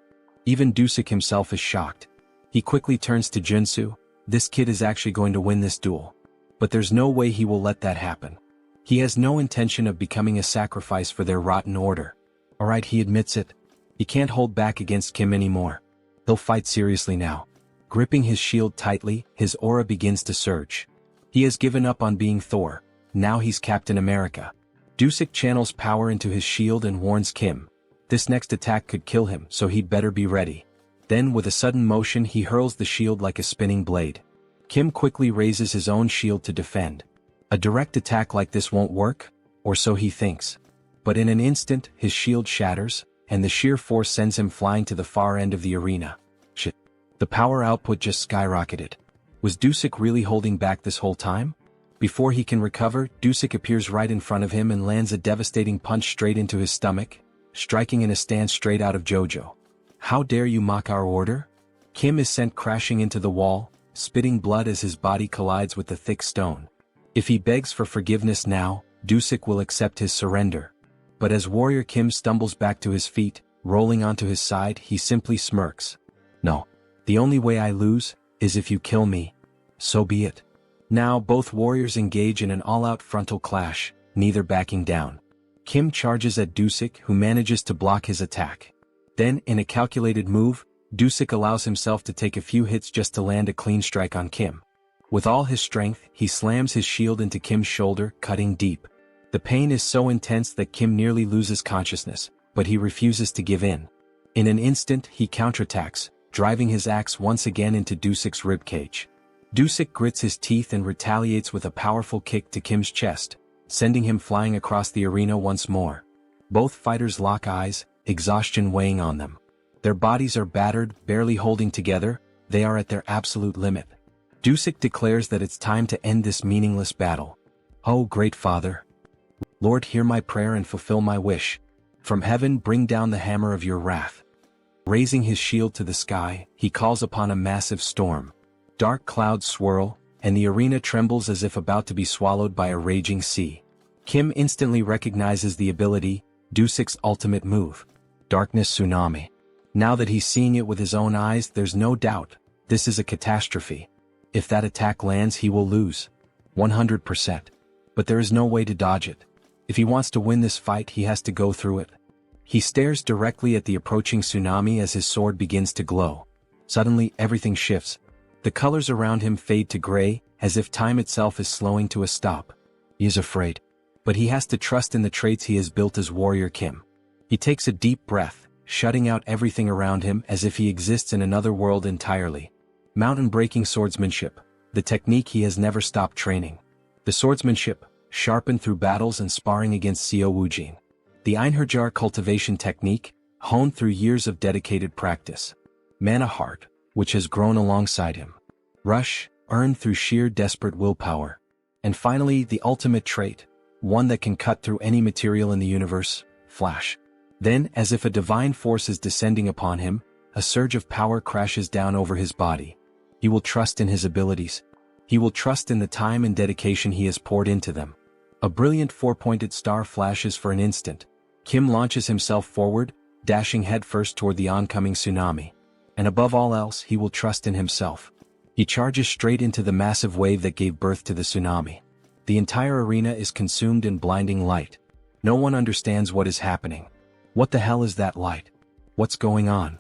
Even Dusik himself is shocked. He quickly turns to Joonsoo. This kid is actually going to win this duel. But there's no way he will let that happen. He has no intention of becoming a sacrifice for their rotten order. Alright, he admits it. He can't hold back against Kim anymore. He'll fight seriously now. Gripping his shield tightly, his aura begins to surge. He has given up on being Thor. Now he's Captain America. Dusik channels power into his shield and warns Kim. This next attack could kill him, so he'd better be ready. Then with a sudden motion he hurls the shield like a spinning blade. Kim quickly raises his own shield to defend. A direct attack like this won't work, or so he thinks. But in an instant, his shield shatters, and the sheer force sends him flying to the far end of the arena. Shit. The power output just skyrocketed. Was Dusik really holding back this whole time? Before he can recover, Dusik appears right in front of him and lands a devastating punch straight into his stomach, striking in a stance straight out of JoJo. How dare you mock our order? Kim is sent crashing into the wall, spitting blood as his body collides with the thick stone. If he begs for forgiveness now, Dusik will accept his surrender. But as Warrior Kim stumbles back to his feet, rolling onto his side, he simply smirks. No. The only way I lose is if you kill me. So be it. Now both warriors engage in an all-out frontal clash, neither backing down. Kim charges at Dusik, who manages to block his attack. Then, in a calculated move, Dusik allows himself to take a few hits just to land a clean strike on Kim. With all his strength, he slams his shield into Kim's shoulder, cutting deep. The pain is so intense that Kim nearly loses consciousness, but he refuses to give in. In an instant, he counterattacks, driving his axe once again into Dusik's ribcage. Dusik grits his teeth and retaliates with a powerful kick to Kim's chest, sending him flying across the arena once more. Both fighters lock eyes, exhaustion weighing on them. Their bodies are battered, barely holding together, they are at their absolute limit. Dusik declares that it's time to end this meaningless battle. Oh, great Father! Lord, hear my prayer and fulfill my wish. From heaven bring down the hammer of your wrath. Raising his shield to the sky, he calls upon a massive storm. Dark clouds swirl, and the arena trembles as if about to be swallowed by a raging sea. Kim instantly recognizes the ability, Dusik's ultimate move. Darkness Tsunami. Now that he's seeing it with his own eyes, there's no doubt, this is a catastrophe. If that attack lands, he will lose. 100%. But there is no way to dodge it. If he wants to win this fight, he has to go through it. He stares directly at the approaching tsunami as his sword begins to glow. Suddenly, everything shifts. The colors around him fade to gray, as if time itself is slowing to a stop. He is afraid. But he has to trust in the traits he has built as Warrior Kim. He takes a deep breath, shutting out everything around him as if he exists in another world entirely. Mountain-breaking swordsmanship, the technique he has never stopped training. The swordsmanship, sharpened through battles and sparring against Seo Woojin. The Einherjar cultivation technique, honed through years of dedicated practice. Mana heart, which has grown alongside him. Rush, earned through sheer desperate willpower. And finally, the ultimate trait, one that can cut through any material in the universe, flash. Then, as if a divine force is descending upon him, a surge of power crashes down over his body. He will trust in his abilities. He will trust in the time and dedication he has poured into them. A brilliant four-pointed star flashes for an instant. Kim launches himself forward, dashing headfirst toward the oncoming tsunami. And above all else, he will trust in himself. He charges straight into the massive wave that gave birth to the tsunami. The entire arena is consumed in blinding light. No one understands what is happening. What the hell is that light? What's going on?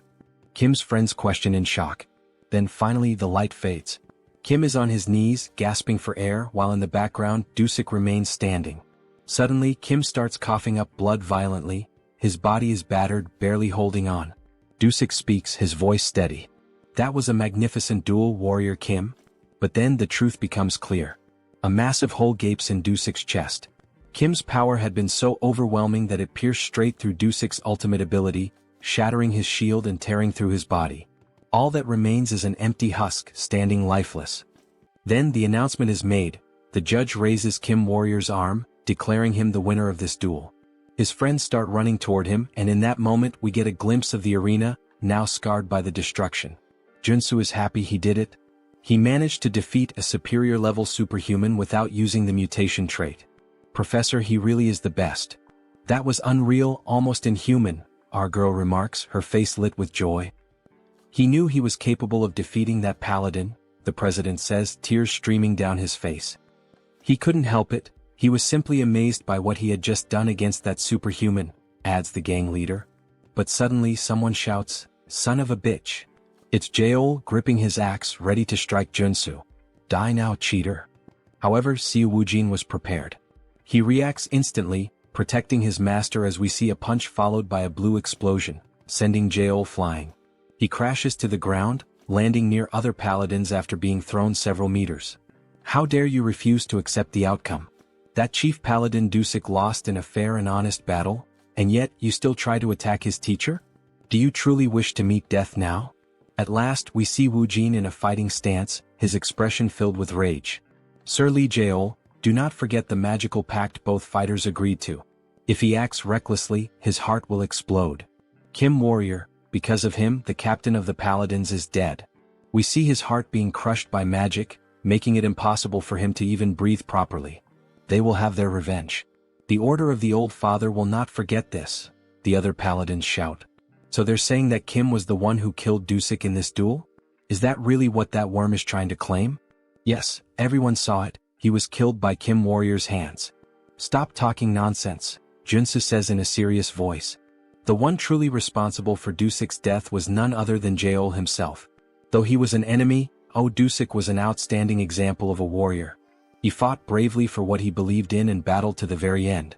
Kim's friends question in shock. Then finally the light fades. Kim is on his knees, gasping for air, while in the background, Dusik remains standing. Suddenly, Kim starts coughing up blood violently. His body is battered, barely holding on. Dusik speaks, his voice steady. That was a magnificent duel, Warrior Kim. But then the truth becomes clear. A massive hole gapes in Dusik's chest. Kim's power had been so overwhelming that it pierced straight through Dusik's ultimate ability, shattering his shield and tearing through his body. All that remains is an empty husk, standing lifeless. Then the announcement is made. The judge raises Kim Warrior's arm, declaring him the winner of this duel. His friends start running toward him, and in that moment we get a glimpse of the arena, now scarred by the destruction. Joonsoo is happy he did it. He managed to defeat a superior-level superhuman without using the mutation trait. Professor, he really is the best. That was unreal, almost inhuman, our girl remarks, her face lit with joy. He knew he was capable of defeating that paladin, the president says, tears streaming down his face. He couldn't help it, he was simply amazed by what he had just done against that superhuman, adds the gang leader. But suddenly someone shouts, "Son of a bitch." It's Jeol, gripping his axe, ready to strike Joonsoo. Die now, cheater. However, Seo Woojin was prepared. He reacts instantly, protecting his master as we see a punch followed by a blue explosion, sending Jeol flying. He crashes to the ground, landing near other paladins after being thrown several meters. How dare you refuse to accept the outcome? That chief paladin Dusik lost in a fair and honest battle, and yet you still try to attack his teacher? Do you truly wish to meet death now? At last we see Woojin in a fighting stance, his expression filled with rage. Sir Lee Jeol, do not forget the magical pact both fighters agreed to. If he acts recklessly, his heart will explode. Kim Warrior, because of him, the captain of the paladins is dead. We see his heart being crushed by magic, making it impossible for him to even breathe properly. They will have their revenge. The Order of the Old Father will not forget this, the other paladins shout. So they're saying that Kim was the one who killed Dusik in this duel? Is that really what that worm is trying to claim? Yes, everyone saw it, he was killed by Kim Warrior's hands. Stop talking nonsense, Joonsoo says in a serious voice. The one truly responsible for Dusik's death was none other than Jeol himself. Though he was an enemy, Dusik was an outstanding example of a warrior. He fought bravely for what he believed in and battled to the very end.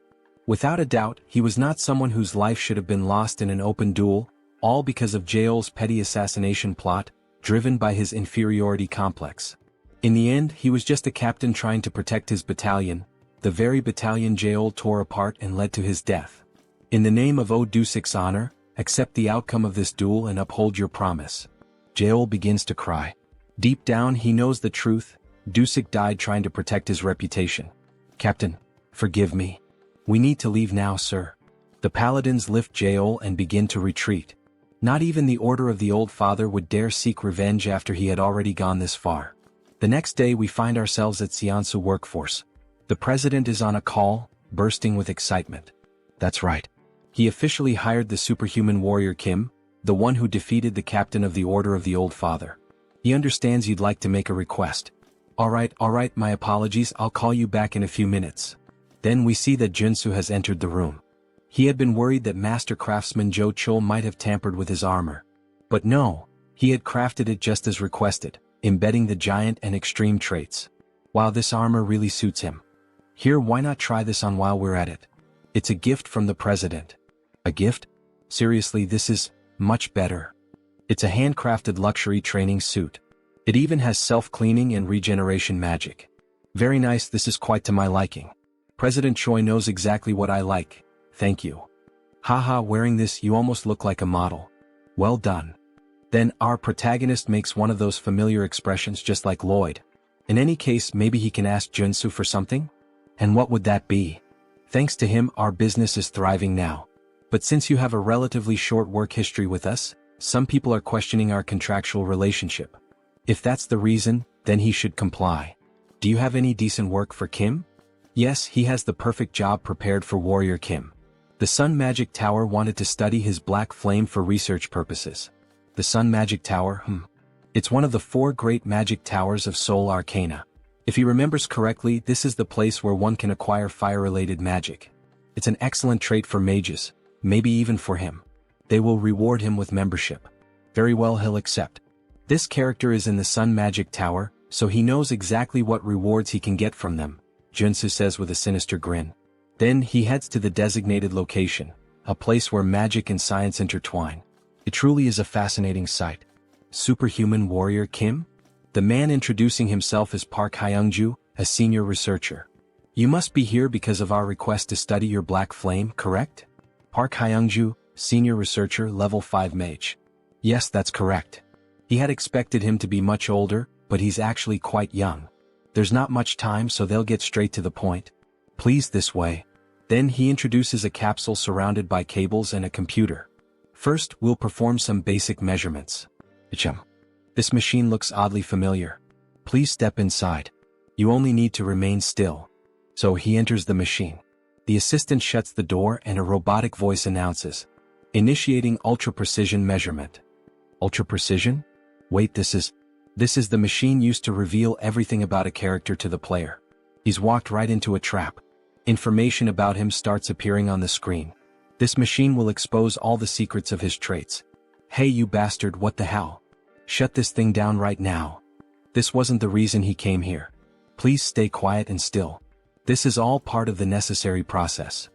Without a doubt, he was not someone whose life should have been lost in an open duel, all because of Jeol's petty assassination plot, driven by his inferiority complex. In the end, he was just a captain trying to protect his battalion, the very battalion Jeol tore apart and led to his death. In the name of Dusik's honor, accept the outcome of this duel and uphold your promise. Jeol begins to cry. Deep down he knows the truth, Dusik died trying to protect his reputation. Captain, forgive me. We need to leave now, sir. The paladins lift Jeol and begin to retreat. Not even the Order of the Old Father would dare seek revenge after he had already gone this far. The next day we find ourselves at Seoul workforce. The president is on a call, bursting with excitement. That's right. He officially hired the superhuman warrior Kim, the one who defeated the captain of the Order of the Old Father. He understands you'd like to make a request. All right, my apologies, I'll call you back in a few minutes. Then we see that Joonsoo has entered the room. He had been worried that master craftsman Jo Chul might have tampered with his armor. But no, he had crafted it just as requested, embedding the giant and extreme traits. Wow, this armor really suits him. Here, why not try this on while we're at it? It's a gift from the president. A gift? Seriously, this is much better. It's a handcrafted luxury training suit. It even has self-cleaning and regeneration magic. Very nice, this is quite to my liking. President Choi knows exactly what I like. Thank you. Haha, wearing this you almost look like a model. Well done. Then our protagonist makes one of those familiar expressions just like Lloyd. In any case, maybe he can ask Joonsoo for something? And what would that be? Thanks to him, our business is thriving now. But since you have a relatively short work history with us, some people are questioning our contractual relationship. If that's the reason, then he should comply. Do you have any decent work for Kim? Yes, he has the perfect job prepared for Warrior Kim. The Sun Magic Tower wanted to study his black flame for research purposes. The Sun Magic Tower, It's one of the 4 great magic towers of Seoul Arcana. If he remembers correctly, this is the place where one can acquire fire-related magic. It's an excellent trait for mages, maybe even for him. They will reward him with membership. Very well, he'll accept. This character is in the Sun Magic Tower, so he knows exactly what rewards he can get from them, Joonsoo says with a sinister grin. Then he heads to the designated location, a place where magic and science intertwine. It truly is a fascinating sight. Superhuman Warrior Kim? The man introducing himself is Park Hyungju, a senior researcher. You must be here because of our request to study your black flame, correct? Park Hyungju, senior researcher, level 5 mage. Yes, that's correct. He had expected him to be much older, but he's actually quite young. There's not much time, so they'll get straight to the point. Please, this way. Then he introduces a capsule surrounded by cables and a computer. First, we'll perform some basic measurements. This machine looks oddly familiar. Please step inside. You only need to remain still. So he enters the machine. The assistant shuts the door and a robotic voice announces, initiating ultra-precision measurement. Ultra-precision? Wait, this is the machine used to reveal everything about a character to the player. He's walked right into a trap. Information about him starts appearing on the screen. This machine will expose all the secrets of his traits. Hey you bastard, what the hell? Shut this thing down right now. This wasn't the reason he came here. Please stay quiet and still. This is all part of the necessary process.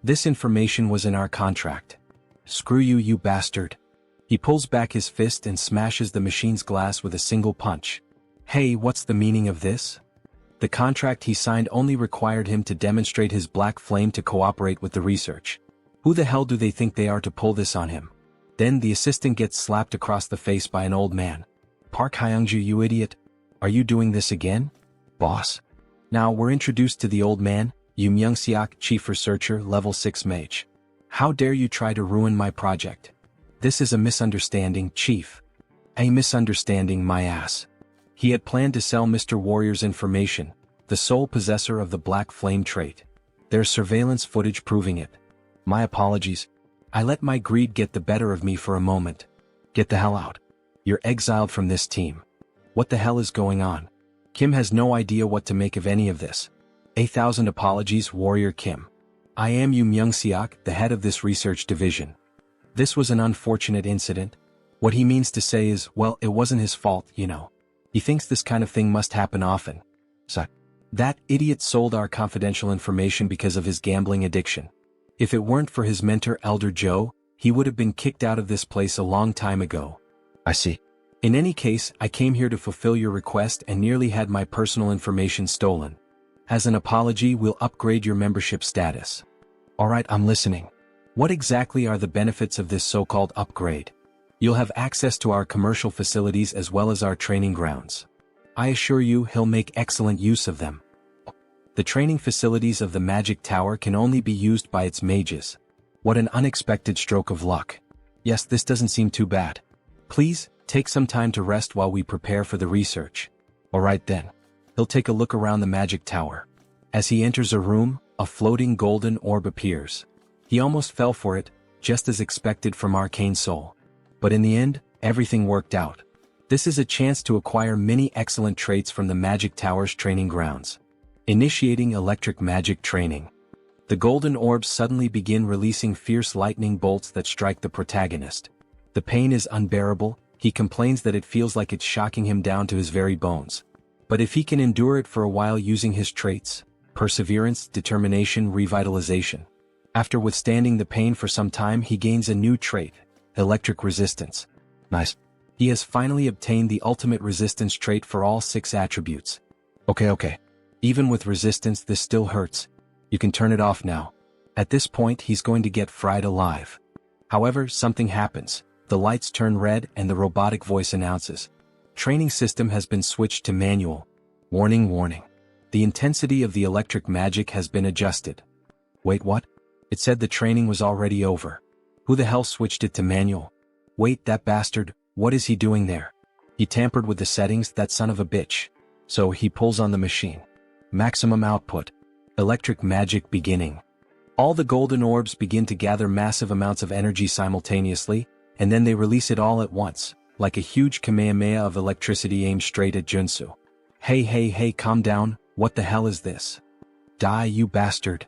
This information was in our contract. Screw you, you bastard. He pulls back his fist and smashes the machine's glass with a single punch. Hey, what's the meaning of this? The contract he signed only required him to demonstrate his black flame to cooperate with the research. Who the hell do they think they are to pull this on him? Then the assistant gets slapped across the face by an old man. Park Hyungju, you idiot. Are you doing this again? Boss. Now we're introduced to the old man, Yoon Myung-seok, chief researcher, level 6 mage. How dare you try to ruin my project? This is a misunderstanding, chief. A misunderstanding, my ass. He had planned to sell Mr. Warrior's information, the sole possessor of the black flame trait. There's surveillance footage proving it. My apologies. I let my greed get the better of me for a moment. Get the hell out. You're exiled from this team. What the hell is going on? Kim has no idea what to make of any of this. 1,000 apologies, Warrior Kim. I am Yoon Myung-seok, the head of this research division. This was an unfortunate incident. What he means to say is, well, it wasn't his fault, you know. He thinks this kind of thing must happen often. So, that idiot sold our confidential information because of his gambling addiction. If it weren't for his mentor Elder Joe, he would have been kicked out of this place a long time ago. I see. In any case, I came here to fulfill your request and nearly had my personal information stolen. As an apology, we'll upgrade your membership status. Alright, I'm listening. What exactly are the benefits of this so-called upgrade? You'll have access to our commercial facilities as well as our training grounds. I assure you he'll make excellent use of them. The training facilities of the Magic Tower can only be used by its mages. What an unexpected stroke of luck. Yes, this doesn't seem too bad. Please, take some time to rest while we prepare for the research. Alright then. He'll take a look around the Magic Tower. As he enters a room, a floating golden orb appears. He almost fell for it, just as expected from Arcane Seoul. But in the end, everything worked out. This is a chance to acquire many excellent traits from the Magic Tower's training grounds. Initiating electric magic training. The golden orbs suddenly begin releasing fierce lightning bolts that strike the protagonist. The pain is unbearable, he complains that it feels like it's shocking him down to his very bones. But if he can endure it for a while using his traits, perseverance, determination, revitalization, After withstanding the pain for some time, he gains a new trait, electric resistance. Nice. He has finally obtained the ultimate resistance trait for all 6 attributes. Okay. Even with resistance, this still hurts. You can turn it off now. At this point, he's going to get fried alive. However, something happens. The lights turn red and the robotic voice announces, "Training system has been switched to manual. Warning, warning. The intensity of the electric magic has been adjusted." Wait, what? It said the training was already over. Who the hell switched it to manual? Wait, that bastard, what is he doing there? He tampered with the settings, that son of a bitch. So he pulls on the machine. Maximum output. Electric magic beginning. All the golden orbs begin to gather massive amounts of energy simultaneously, and then they release it all at once, like a huge Kamehameha of electricity aimed straight at Joonsoo. Hey, calm down, what the hell is this? Die, you bastard.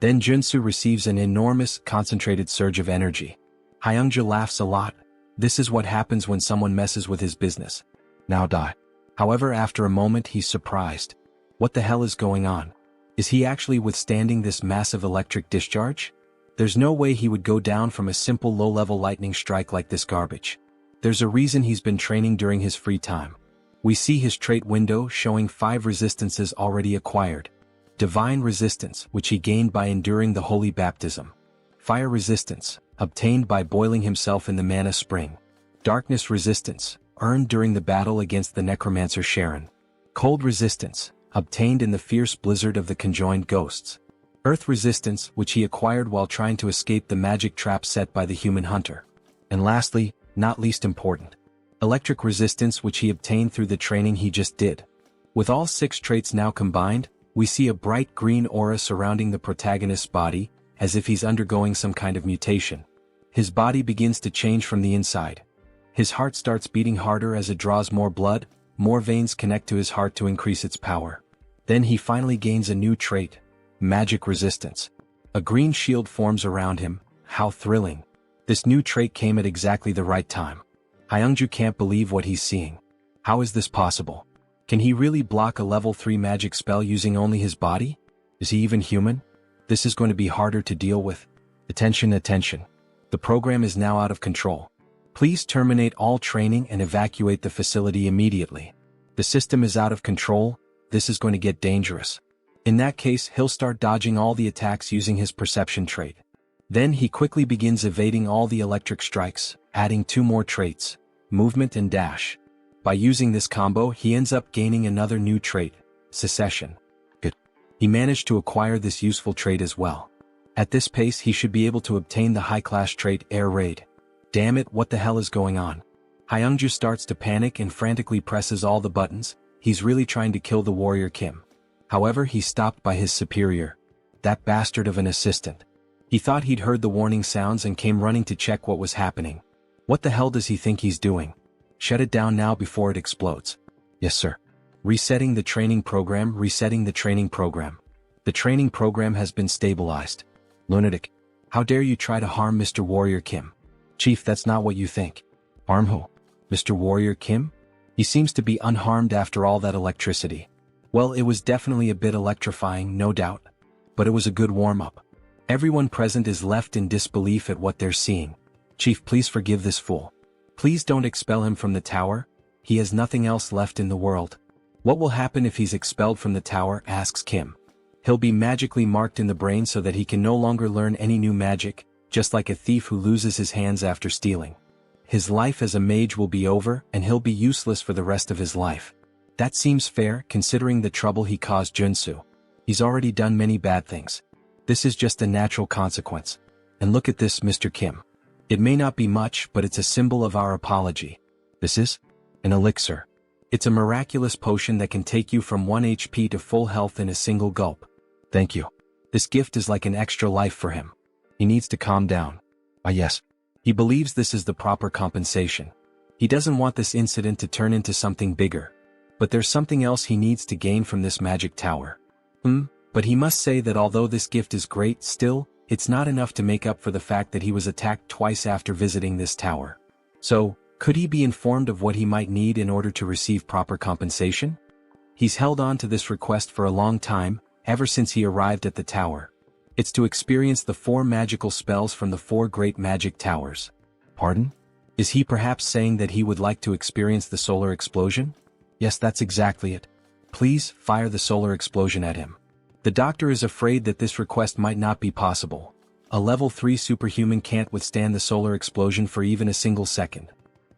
Then Joonsoo receives an enormous, concentrated surge of energy. Hyungja laughs a lot. This is what happens when someone messes with his business. Now die. However, after a moment he's surprised. What the hell is going on? Is he actually withstanding this massive electric discharge? There's no way he would go down from a simple low-level lightning strike like this garbage. There's a reason he's been training during his free time. We see his trait window showing 5 resistances already acquired. Divine resistance, which he gained by enduring the holy baptism. Fire resistance, obtained by boiling himself in the mana spring. Darkness resistance, earned during the battle against the necromancer Sharon. Cold resistance, obtained in the fierce blizzard of the conjoined ghosts. Earth resistance, which he acquired while trying to escape the magic trap set by the human hunter. And lastly, not least important, electric resistance, which he obtained through the training he just did. With all 6 traits now combined, we see a bright green aura surrounding the protagonist's body, as if he's undergoing some kind of mutation. His body begins to change from the inside. His heart starts beating harder as it draws more blood, more veins connect to his heart to increase its power. Then he finally gains a new trait, magic resistance. A green shield forms around him. How thrilling. This new trait came at exactly the right time. Hyungju can't believe what he's seeing. How is this possible? Can he really block a level 3 magic spell using only his body? Is he even human? This is going to be harder to deal with. Attention. The program is now out of control. Please terminate all training and evacuate the facility immediately. The system is out of control. This is going to get dangerous. In that case, he'll start dodging all the attacks using his perception trait. Then he quickly begins evading all the electric strikes, adding 2 more traits, movement and dash. By using this combo, he ends up gaining another new trait, secession. Good. He managed to acquire this useful trait as well. At this pace, he should be able to obtain the high-class trait, Air Raid. Damn it, what the hell is going on? Hyungju starts to panic and frantically presses all the buttons. He's really trying to kill the warrior Kim. However, he's stopped by his superior. That bastard of an assistant. He thought he'd heard the warning sounds and came running to check what was happening. What the hell does he think he's doing? Shut it down now before it explodes. Yes, sir. Resetting the training program. The training program has been stabilized. Lunatic. How dare you try to harm Mr. Warrior Kim? Chief, that's not what you think. Harm who? Mr. Warrior Kim? He seems to be unharmed after all that electricity. Well, it was definitely a bit electrifying, no doubt. But it was a good warm-up. Everyone present is left in disbelief at what they're seeing. Chief, please forgive this fool. Please don't expel him from the tower. He has nothing else left in the world. What will happen if he's expelled from the tower, asks Kim. He'll be magically marked in the brain so that he can no longer learn any new magic, just like a thief who loses his hands after stealing. His life as a mage will be over and he'll be useless for the rest of his life. That seems fair considering the trouble he caused Joonsoo. He's already done many bad things. This is just a natural consequence. And look at this, Mr. Kim. It may not be much, but it's a symbol of our apology. This is an elixir. It's a miraculous potion that can take you from 1 HP to full health in a single gulp. Thank you. This gift is like an extra life for him. He needs to calm down. Ah yes. He believes this is the proper compensation. He doesn't want this incident to turn into something bigger. But there's something else he needs to gain from this magic tower. But he must say that although this gift is great, still, it's not enough to make up for the fact that he was attacked twice after visiting this tower. So, could he be informed of what he might need in order to receive proper compensation? He's held on to this request for a long time, ever since he arrived at the tower. It's to experience the 4 magical spells from the 4 great magic towers. Pardon? Is he perhaps saying that he would like to experience the solar explosion? Yes, that's exactly it. Please, fire the solar explosion at him. The doctor is afraid that this request might not be possible. A level 3 superhuman can't withstand the solar explosion for even a single second.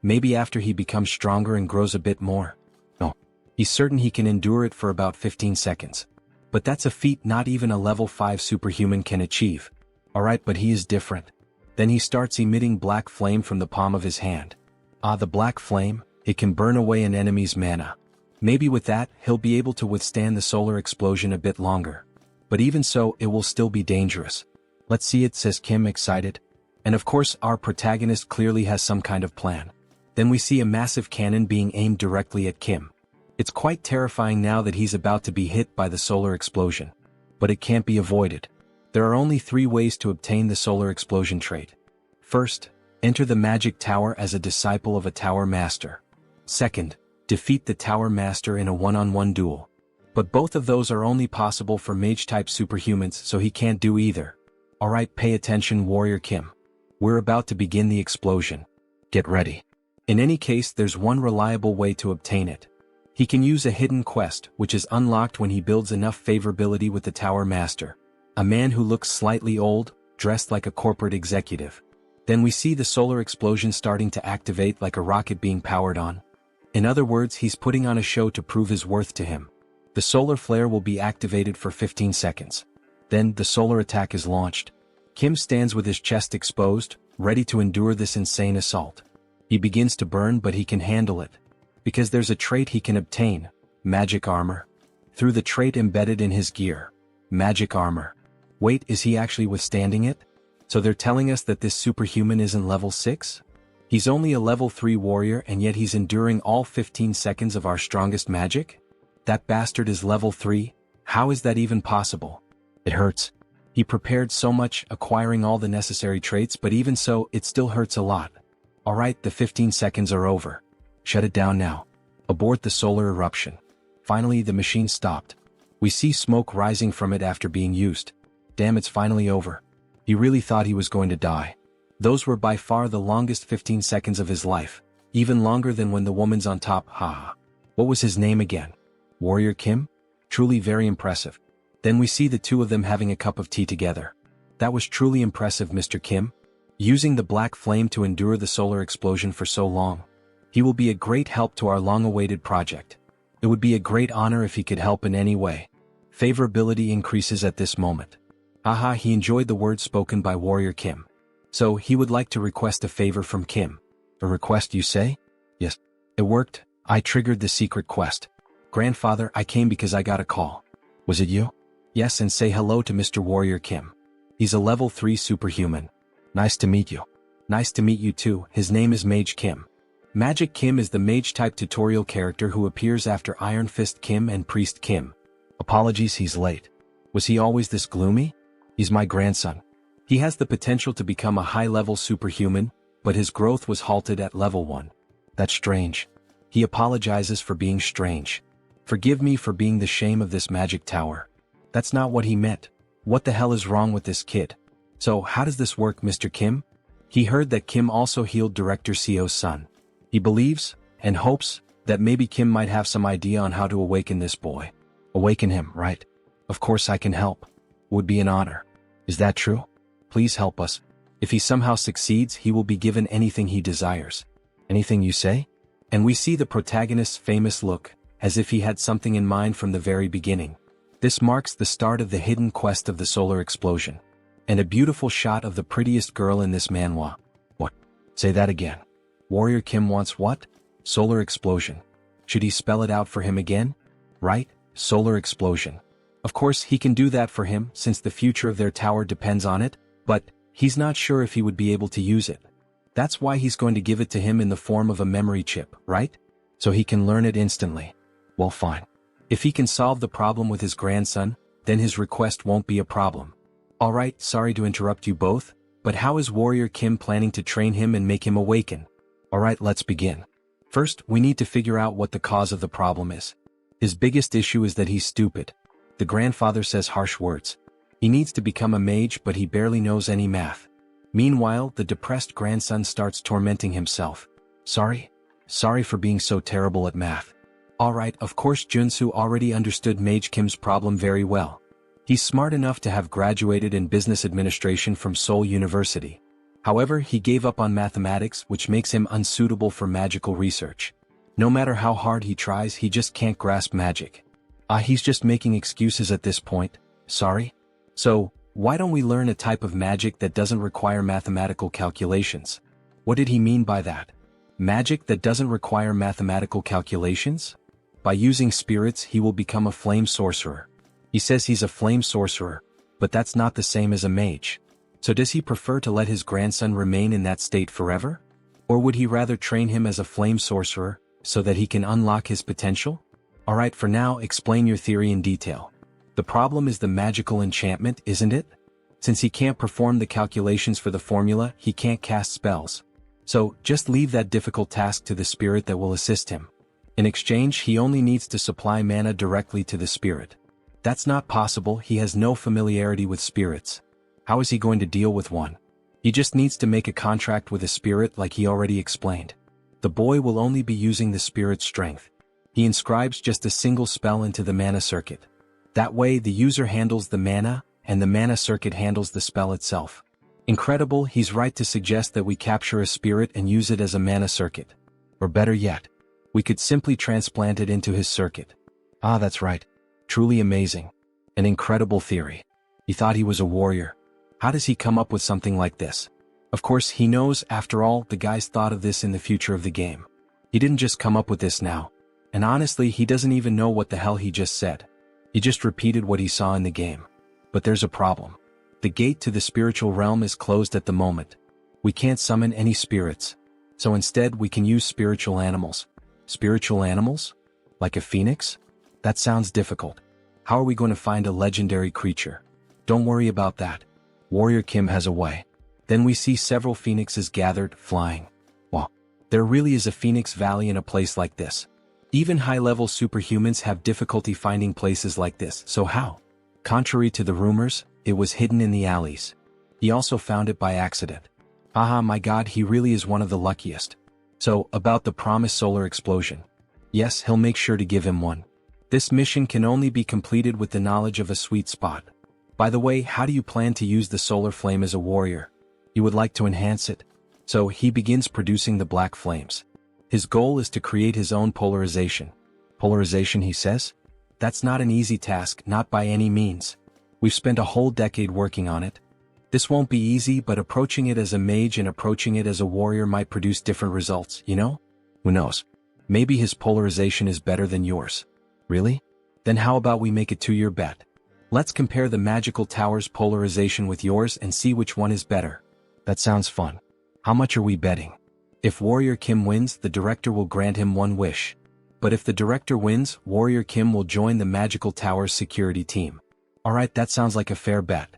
Maybe after he becomes stronger and grows a bit more. No. He's certain he can endure it for about 15 seconds. But that's a feat not even a level 5 superhuman can achieve. Alright, but he is different. Then he starts emitting black flame from the palm of his hand. Ah, the black flame, it can burn away an enemy's mana. Maybe with that, he'll be able to withstand the solar explosion a bit longer. But even so, it will still be dangerous. Let's see it, says Kim, excited. And of course, our protagonist clearly has some kind of plan. Then we see a massive cannon being aimed directly at Kim. It's quite terrifying now that he's about to be hit by the solar explosion. But it can't be avoided. There are only 3 ways to obtain the solar explosion trait. First, enter the magic tower as a disciple of a tower master. Second, defeat the tower master in a one-on-one duel. But both of those are only possible for mage-type superhumans, so he can't do either. Alright, pay attention, Warrior Kim. We're about to begin the explosion. Get ready. In any case, there's one reliable way to obtain it. He can use a hidden quest, which is unlocked when he builds enough favorability with the tower master. A man who looks slightly old, dressed like a corporate executive. Then we see the solar explosion starting to activate like a rocket being powered on. In other words, he's putting on a show to prove his worth to him. The solar flare will be activated for 15 seconds. Then, the solar attack is launched. Kim stands with his chest exposed, ready to endure this insane assault. He begins to burn, but he can handle it. Because there's a trait he can obtain, magic armor. Through the trait embedded in his gear, magic armor. Wait, is he actually withstanding it? So they're telling us that this superhuman isn't level 6? He's only a level 3 warrior and yet he's enduring all 15 seconds of our strongest magic? That bastard is level 3? How is that even possible? It hurts. He prepared so much, acquiring all the necessary traits, but even so, it still hurts a lot. Alright, the 15 seconds are over. Shut it down now. Abort the solar eruption. Finally, the machine stopped. We see smoke rising from it after being used. Damn, it's finally over. He really thought he was going to die. Those were by far the longest 15 seconds of his life. Even longer than when the woman's on top, haha. What was his name again? Warrior Kim? Truly very impressive. Then we see the 2 of them having a cup of tea together. That was truly impressive, Mr. Kim. Using the black flame to endure the solar explosion for so long. He will be a great help to our long-awaited project. It would be a great honor if he could help in any way. Favorability increases at this moment. Haha, he enjoyed the words spoken by Warrior Kim. So, he would like to request a favor from Kim. A request, you say? Yes. It worked. I triggered the secret quest. Grandfather, I came because I got a call. Was it you? Yes, and say hello to Mr. Warrior Kim. He's a level 3 superhuman. Nice to meet you. Nice to meet you too. His name is Mage Kim. Magic Kim is the mage-type tutorial character who appears after Iron Fist Kim and Priest Kim. Apologies, he's late. Was he always this gloomy? He's my grandson. He has the potential to become a high-level superhuman, but his growth was halted at level 1. That's strange. He apologizes for being strange. Forgive me for being the shame of this magic tower. That's not what he meant. What the hell is wrong with this kid? So, how does this work, Mr. Kim? He heard that Kim also healed Director Seo's son. He believes, and hopes, that maybe Kim might have some idea on how to awaken this boy. Awaken him, right? Of course I can help. Would be an honor. Is that true? Please help us. If he somehow succeeds, he will be given anything he desires. Anything you say? And we see the protagonist's famous look, as if he had something in mind from the very beginning. This marks the start of the hidden quest of the solar explosion. And a beautiful shot of the prettiest girl in this manhwa. What? Say that again. Warrior Kim wants what? Solar explosion. Should he spell it out for him again? Right, solar explosion. Of course, he can do that for him, since the future of their tower depends on it, but he's not sure if he would be able to use it. That's why he's going to give it to him in the form of a memory chip, right? So he can learn it instantly. Well, fine. If he can solve the problem with his grandson, then his request won't be a problem. Alright, sorry to interrupt you both, but how is Warrior Kim planning to train him and make him awaken? Alright, let's begin. First, we need to figure out what the cause of the problem is. His biggest issue is that he's stupid. The grandfather says harsh words. He needs to become a mage, but he barely knows any math. Meanwhile, the depressed grandson starts tormenting himself. Sorry for being so terrible at math. Alright, of course Joonsoo already understood Mage Kim's problem very well. He's smart enough to have graduated in business administration from Seoul University. However, he gave up on mathematics, which makes him unsuitable for magical research. No matter how hard he tries, he just can't grasp magic. He's just making excuses at this point. Sorry? So, why don't we learn a type of magic that doesn't require mathematical calculations? What did he mean by that? Magic that doesn't require mathematical calculations? By using spirits, he will become a flame sorcerer. He says he's a flame sorcerer, but that's not the same as a mage. So does he prefer to let his grandson remain in that state forever? Or would he rather train him as a flame sorcerer, so that he can unlock his potential? Alright, for now, explain your theory in detail. The problem is the magical enchantment, isn't it? Since he can't perform the calculations for the formula, he can't cast spells. So, just leave that difficult task to the spirit that will assist him. In exchange, he only needs to supply mana directly to the spirit. That's not possible, he has no familiarity with spirits. How is he going to deal with one? He just needs to make a contract with a spirit like he already explained. The boy will only be using the spirit's strength. He inscribes just a single spell into the mana circuit. That way, the user handles the mana, and the mana circuit handles the spell itself. Incredible, he's right to suggest that we capture a spirit and use it as a mana circuit. Or better yet, we could simply transplant it into his circuit. That's right. Truly amazing. An incredible theory. He thought he was a warrior. How does he come up with something like this? Of course, he knows, after all, the guys thought of this in the future of the game. He didn't just come up with this now. And honestly, he doesn't even know what the hell he just said. He just repeated what he saw in the game. But there's a problem. The gate to the spiritual realm is closed at the moment. We can't summon any spirits. So instead, we can use spiritual animals. Spiritual animals? Like a phoenix? That sounds difficult. How are we going to find a legendary creature? Don't worry about that. Warrior Kim has a way. Then we see several phoenixes gathered, flying. Wow. There really is a phoenix valley in a place like this. Even high-level superhumans have difficulty finding places like this, so how? Contrary to the rumors, it was hidden in the alleys. He also found it by accident. My god, he really is one of the luckiest. So, about the promised solar explosion. Yes, he'll make sure to give him one. This mission can only be completed with the knowledge of a sweet spot. By the way, how do you plan to use the solar flame as a warrior? You would like to enhance it? So, he begins producing the black flames. His goal is to create his own polarization. Polarization, he says? That's not an easy task, not by any means. We've spent a whole decade working on it. This won't be easy, but approaching it as a mage and approaching it as a warrior might produce different results, you know? Who knows? Maybe his polarization is better than yours. Really? Then how about we make a 2-year bet? Let's compare the magical tower's polarization with yours and see which one is better. That sounds fun. How much are we betting? If Warrior Kim wins, the director will grant him one wish. But if the director wins, Warrior Kim will join the magical tower's security team. Alright, that sounds like a fair bet.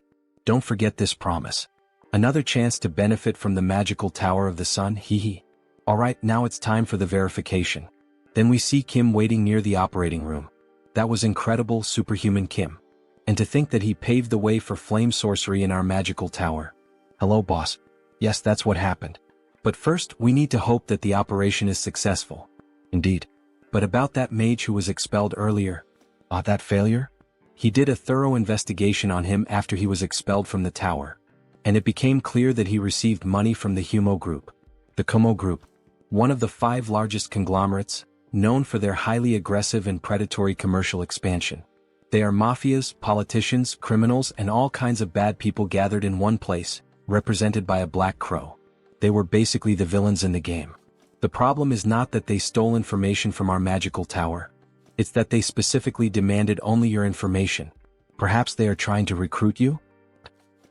Don't forget this promise. Another chance to benefit from the magical tower of the sun, hee. Alright, now it's time for the verification. Then we see Kim waiting near the operating room. That was incredible, superhuman Kim. And to think that he paved the way for flame sorcery in our magical tower. Hello, boss. Yes, that's what happened. But first, we need to hope that the operation is successful. Indeed. But about that mage who was expelled earlier. That failure? He did a thorough investigation on him after he was expelled from the tower. And it became clear that he received money from the Humo Group. The Kumo Group, one of the 5 largest conglomerates, known for their highly aggressive and predatory commercial expansion. They are mafias, politicians, criminals, and all kinds of bad people gathered in one place, represented by a black crow. They were basically the villains in the game. The problem is not that they stole information from our magical tower. It's that they specifically demanded only your information. Perhaps they are trying to recruit you?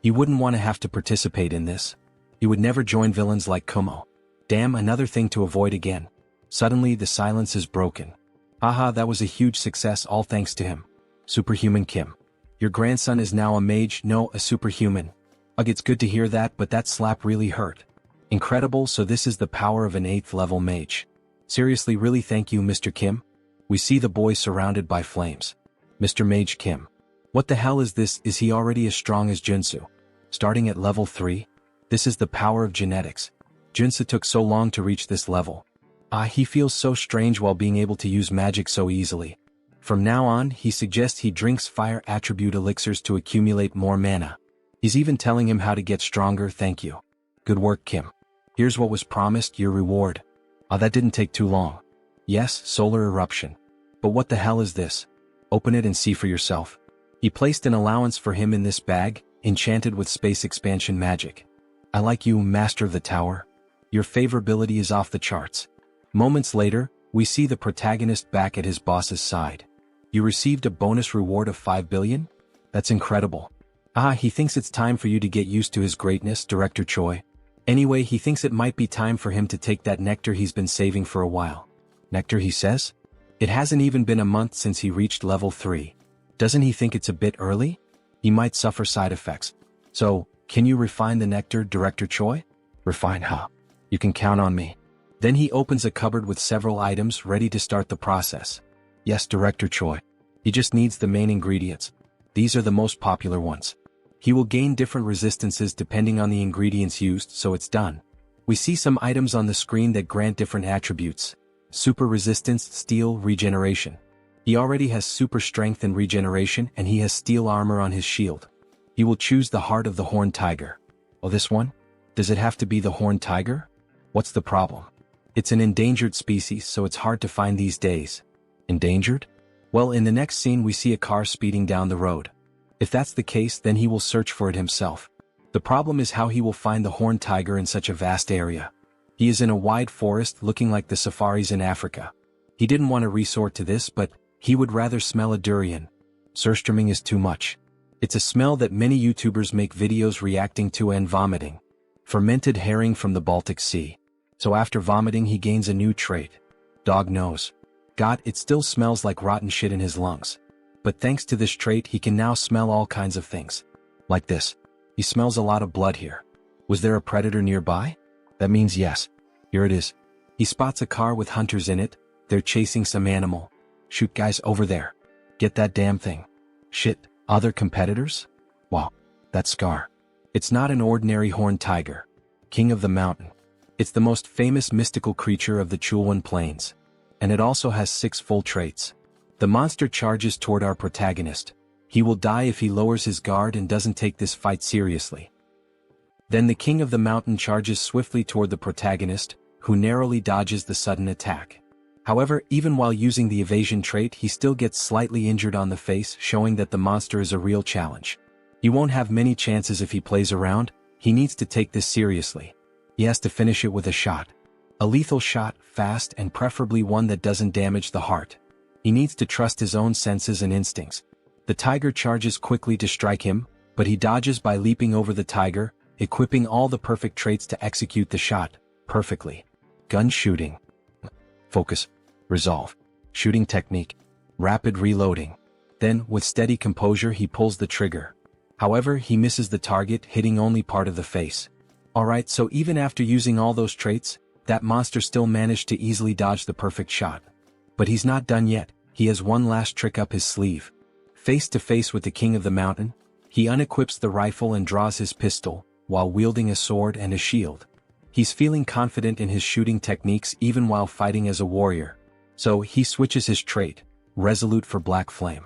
You wouldn't want to have to participate in this. You would never join villains like Kumo. Damn, another thing to avoid again. Suddenly the silence is broken. That was a huge success, all thanks to him. Superhuman Kim. Your grandson is now a mage, no, a superhuman. Ugh, it's good to hear that, but that slap really hurt. Incredible, so this is the power of an 8th level mage. Seriously, really thank you, Mr. Kim? We see the boy surrounded by flames. Mr. Mage Kim. What the hell is this? Is he already as strong as Joonsoo? Starting at level 3? This is the power of genetics. Joonsoo took so long to reach this level. He feels so strange while being able to use magic so easily. From now on, he suggests he drinks fire attribute elixirs to accumulate more mana. He's even telling him how to get stronger. Thank you. Good work, Kim. Here's what was promised, your reward. That didn't take too long. Yes, solar eruption. But what the hell is this? Open it and see for yourself. He placed an allowance for him in this bag, enchanted with space expansion magic. I like you, Master of the Tower. Your favorability is off the charts. Moments later, we see the protagonist back at his boss's side. You received a bonus reward of 5 billion? That's incredible. He thinks it's time for you to get used to his greatness, Director Choi. Anyway, he thinks it might be time for him to take that nectar he's been saving for a while. Nectar, he says? It hasn't even been a month since he reached level 3. Doesn't he think it's a bit early? He might suffer side effects. So, can you refine the nectar, Director Choi? Refine, huh? You can count on me. Then he opens a cupboard with several items ready to start the process. Yes, Director Choi. He just needs the main ingredients. These are the most popular ones. He will gain different resistances depending on the ingredients used, so it's done. We see some items on the screen that grant different attributes. Super resistance, steel, regeneration. He already has super strength and regeneration, and he has steel armor on his shield. He will choose the heart of the horned tiger. Oh, this one? Does it have to be the horned tiger? What's the problem? It's an endangered species, so it's hard to find these days. Endangered? Well, in the next scene we see a car speeding down the road. If that's the case, then he will search for it himself. The problem is how he will find the horned tiger in such a vast area. He is in a wide forest looking like the safaris in Africa. He didn't want to resort to this, but he would rather smell a durian. Surströmming is too much. It's a smell that many YouTubers make videos reacting to and vomiting. Fermented herring from the Baltic Sea. So after vomiting he gains a new trait. Dog nose. God, it still smells like rotten shit in his lungs. But thanks to this trait he can now smell all kinds of things. Like this. He smells a lot of blood here. Was there a predator nearby? That means yes. Here it is. He spots a car with hunters in it. They're chasing some animal. Shoot, guys, over there. Get that damn thing. Shit, other competitors? Wow, that's Scar. It's not an ordinary horned tiger. King of the mountain. It's the most famous mystical creature of the Chulwan Plains. And it also has 6 full traits. The monster charges toward our protagonist. He will die if he lowers his guard and doesn't take this fight seriously. Then the king of the mountain charges swiftly toward the protagonist, who narrowly dodges the sudden attack. However, even while using the evasion trait, he still gets slightly injured on the face, showing that the monster is a real challenge. He won't have many chances if he plays around. He needs to take this seriously. He has to finish it with a shot. A lethal shot, fast, and preferably one that doesn't damage the heart. He needs to trust his own senses and instincts. The tiger charges quickly to strike him, but he dodges by leaping over the tiger, equipping all the perfect traits to execute the shot perfectly. Gun shooting. Focus. Resolve. Shooting technique. Rapid reloading. Then, with steady composure, he pulls the trigger. However, he misses the target, hitting only part of the face. Alright, so even after using all those traits, that monster still managed to easily dodge the perfect shot. But he's not done yet. He has one last trick up his sleeve. Face to face with the king of the mountain, he unequips the rifle and draws his pistol, while wielding a sword and a shield. He's feeling confident in his shooting techniques even while fighting as a warrior. So he switches his trait, resolute for black flame.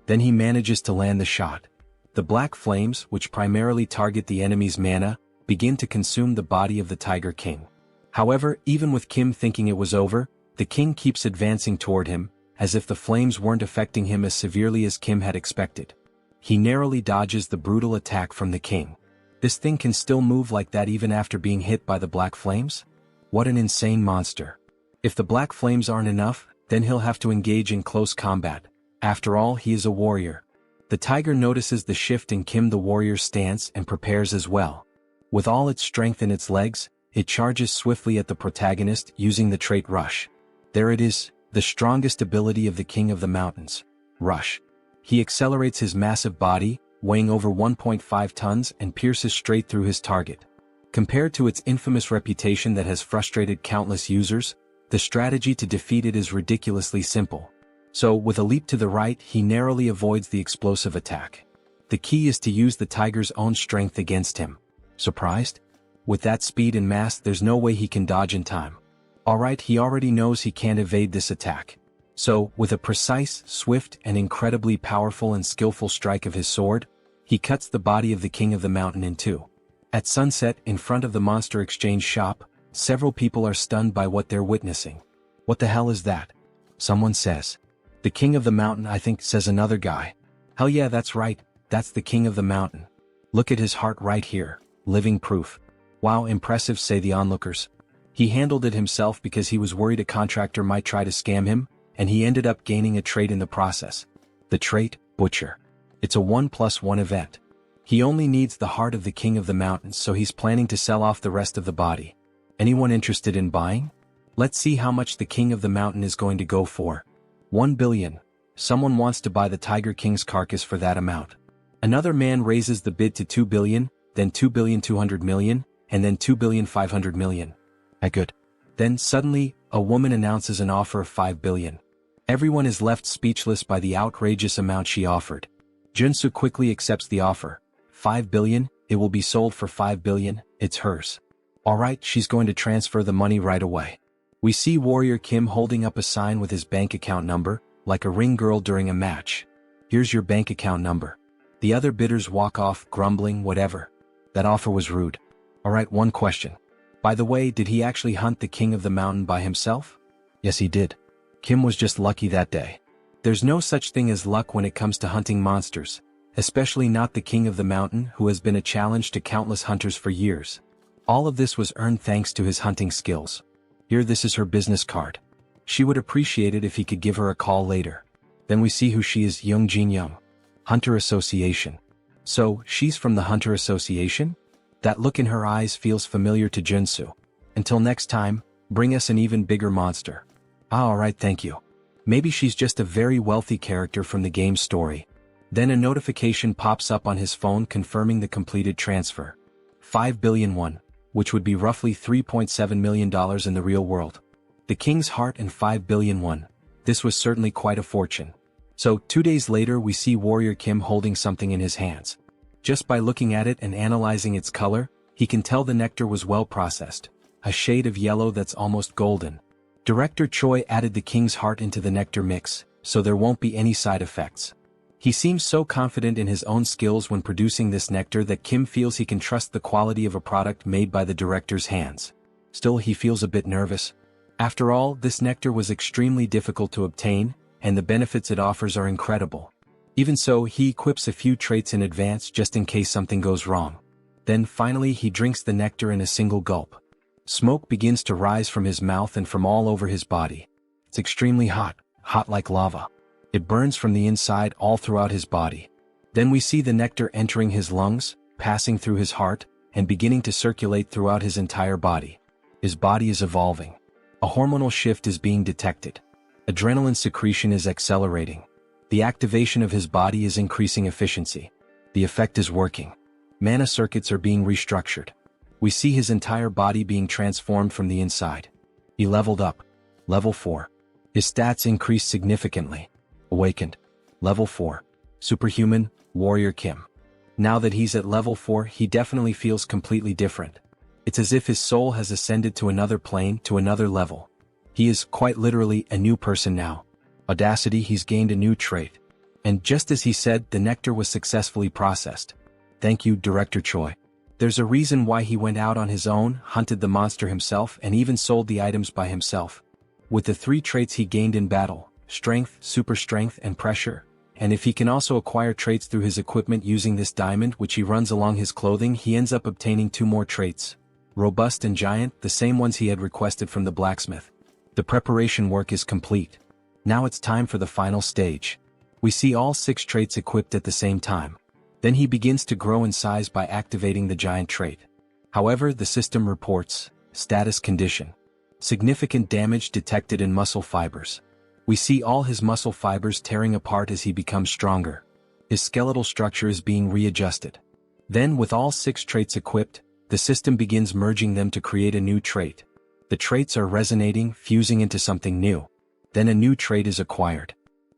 Then he manages to land the shot. The black flames, which primarily target the enemy's mana, begin to consume the body of the Tiger King. However, even with Kim thinking it was over, the king keeps advancing toward him, as if the flames weren't affecting him as severely as Kim had expected. He narrowly dodges the brutal attack from the king. This thing can still move like that even after being hit by the black flames? What an insane monster. If the black flames aren't enough, then he'll have to engage in close combat. After all, he is a warrior. The tiger notices the shift in Kim the warrior's stance and prepares as well. With all its strength in its legs, it charges swiftly at the protagonist using the trait Rush. There it is, the strongest ability of the King of the Mountains. Rush. He accelerates his massive body, weighing over 1.5 tons, and pierces straight through his target. Compared to its infamous reputation that has frustrated countless users, the strategy to defeat it is ridiculously simple. So, with a leap to the right, he narrowly avoids the explosive attack. The key is to use the tiger's own strength against him. Surprised? With that speed and mass, there's no way he can dodge in time. Alright, he already knows he can't evade this attack. So, with a precise, swift, and incredibly powerful and skillful strike of his sword, he cuts the body of the king of the mountain in two. At sunset, in front of the monster exchange shop, several people are stunned by what they're witnessing. What the hell is that? Someone says. The king of the mountain, I think, says another guy. Hell yeah, that's right, that's the king of the mountain. Look at his heart right here, living proof. Wow, impressive, say the onlookers. He handled it himself because he was worried a contractor might try to scam him, and he ended up gaining a trait in the process. The trait, Butcher. It's a 1+1 event. He only needs the heart of the king of the mountains, so he's planning to sell off the rest of the body. Anyone interested in buying? Let's see how much the king of the mountain is going to go for. 1 billion. Someone wants to buy the Tiger King's carcass for that amount. Another man raises the bid to 2 billion, then 2,200 million, and then 2,500 million. Good. Then suddenly, a woman announces an offer of 5 billion. Everyone is left speechless by the outrageous amount she offered. Joonsoo quickly accepts the offer. 5 billion, it will be sold for 5 billion, it's hers. Alright, she's going to transfer the money right away. We see Warrior Kim holding up a sign with his bank account number, like a ring girl during a match. Here's your bank account number. The other bidders walk off, grumbling, whatever. That offer was rude. Alright, one question. By the way, did he actually hunt the king of the mountain by himself? Yes, he did. Kim was just lucky that day. There's no such thing as luck when it comes to hunting monsters, especially not the king of the mountain, who has been a challenge to countless hunters for years. All of this was earned thanks to his hunting skills. Here, this is her business card. She would appreciate it if he could give her a call later. Then we see who she is, Young Jin Young. Hunter Association. So, she's from the Hunter Association? That look in her eyes feels familiar to Joonsoo. Until next time, bring us an even bigger monster. Alright, thank you. Maybe she's just a very wealthy character from the game's story. Then a notification pops up on his phone confirming the completed transfer. 5 billion won, which would be roughly $3.7 million in the real world. The king's heart and 5 billion won. This was certainly quite a fortune. So, 2 days later we see Warrior Kim holding something in his hands. Just by looking at it and analyzing its color, he can tell the nectar was well processed. A shade of yellow that's almost golden. Director Choi added the king's heart into the nectar mix, so there won't be any side effects. He seems so confident in his own skills when producing this nectar that Kim feels he can trust the quality of a product made by the director's hands. Still, he feels a bit nervous. After all, this nectar was extremely difficult to obtain, and the benefits it offers are incredible. Even so, he equips a few traits in advance just in case something goes wrong. Then finally he drinks the nectar in a single gulp. Smoke begins to rise from his mouth and from all over his body. It's extremely hot, hot like lava. It burns from the inside all throughout his body. Then we see the nectar entering his lungs, passing through his heart, and beginning to circulate throughout his entire body. His body is evolving. A hormonal shift is being detected. Adrenaline secretion is accelerating. The activation of his body is increasing efficiency. The effect is working. Mana circuits are being restructured. We see his entire body being transformed from the inside. He leveled up. Level 4. His stats increased significantly. Awakened. Level 4. Superhuman, Warrior Kim. Now that he's at level 4, he definitely feels completely different. It's as if his soul has ascended to another plane, to another level. He is, quite literally, a new person now. Audacity, he's gained a new trait. And just as he said, the nectar was successfully processed. Thank you, Director Choi. There's a reason why he went out on his own, hunted the monster himself, and even sold the items by himself. With the 3 traits he gained in battle, strength, super strength, and pressure, and if he can also acquire traits through his equipment using this diamond which he runs along his clothing, he ends up obtaining 2 more traits. Robust and giant, the same ones he had requested from the blacksmith. The preparation work is complete. Now it's time for the final stage. We see all 6 traits equipped at the same time. Then he begins to grow in size by activating the giant trait. However, the system reports, status condition. Significant damage detected in muscle fibers. We see all his muscle fibers tearing apart as he becomes stronger. His skeletal structure is being readjusted. Then, with all 6 traits equipped, the system begins merging them to create a new trait. The traits are resonating, fusing into something new. Then a new trait is acquired.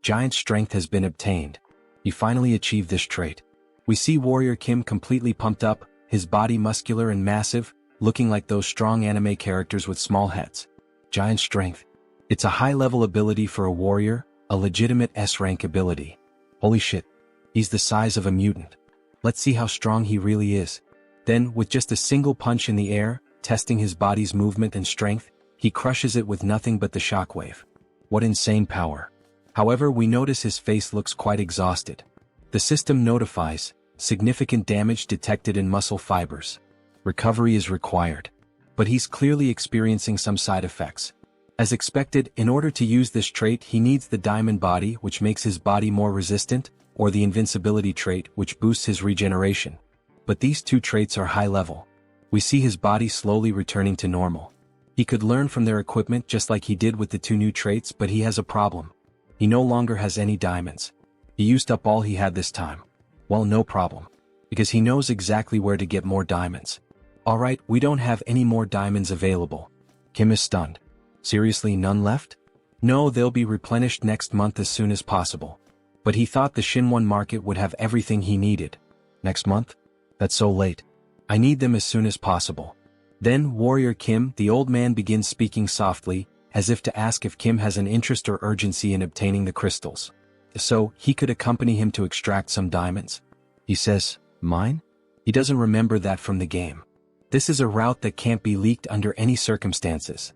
Giant strength has been obtained. He finally achieved this trait. We see Warrior Kim completely pumped up, his body muscular and massive, looking like those strong anime characters with small heads. Giant strength. It's a high-level ability for a warrior, a legitimate S-rank ability. Holy shit. He's the size of a mutant. Let's see how strong he really is. Then, with just a single punch in the air, testing his body's movement and strength, he crushes it with nothing but the shockwave. What insane power. However, we notice his face looks quite exhausted. The system notifies, significant damage detected in muscle fibers. Recovery is required. But he's clearly experiencing some side effects. As expected, in order to use this trait he needs the diamond body, which makes his body more resistant, or the invincibility trait, which boosts his regeneration. But these two traits are high level. We see his body slowly returning to normal. He could learn from their equipment just like he did with the two new traits, but he has a problem. He no longer has any diamonds. He used up all he had this time. Well, no problem. Because he knows exactly where to get more diamonds. Alright, we don't have any more diamonds available. Kim is stunned. Seriously, none left? No, they'll be replenished next month as soon as possible. But he thought the Shinwon market would have everything he needed. Next month? That's so late. I need them as soon as possible. Then Warrior Kim, the old man, begins speaking softly, as if to ask if Kim has an interest or urgency in obtaining the crystals. So, he could accompany him to extract some diamonds. He says, "Mine?" He doesn't remember that from the game. This is a route that can't be leaked under any circumstances.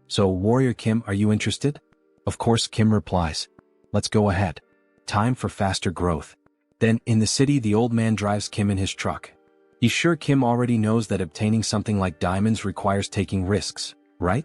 So, Warrior Kim, are you interested? Of course, Kim replies. Let's go ahead. Time for faster growth. Then, in the city, the old man drives Kim in his truck. He's sure Kim already knows that obtaining something like diamonds requires taking risks, right?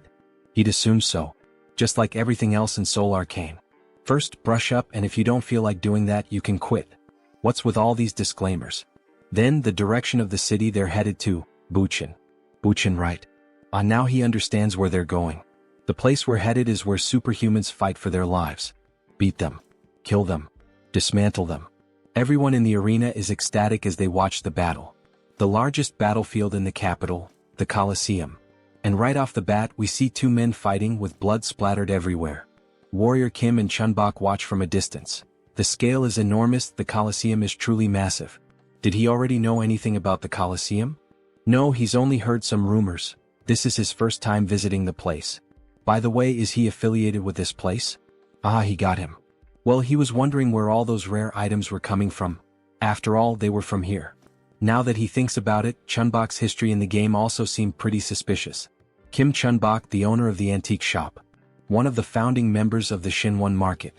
He'd assume so. Just like everything else in Seoul Arcane. First, brush up, and if you don't feel like doing that, you can quit. What's with all these disclaimers? Then, the direction of the city they're headed to, Buchin. Buchin, right. Now he understands where they're going. The place we're headed is where superhumans fight for their lives. Beat them. Kill them. Dismantle them. Everyone in the arena is ecstatic as they watch the battle. The largest battlefield in the capital, the Colosseum. And right off the bat we see two men fighting with blood splattered everywhere. Warrior Kim and Chunbok watch from a distance. The scale is enormous, the Colosseum is truly massive. Did he already know anything about the Colosseum? No, he's only heard some rumors. This is his first time visiting the place. By the way, is he affiliated with this place? Ah, he got him. Well, he was wondering where all those rare items were coming from. After all, they were from here. Now that he thinks about it, Chunbok's history in the game also seemed pretty suspicious. Kim Chunbok, the owner of the antique shop. One of the founding members of the Shinwon market.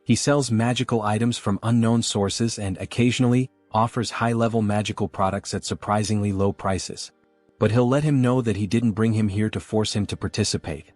He sells magical items from unknown sources and occasionally offers high-level magical products at surprisingly low prices. But he'll let him know that he didn't bring him here to force him to participate.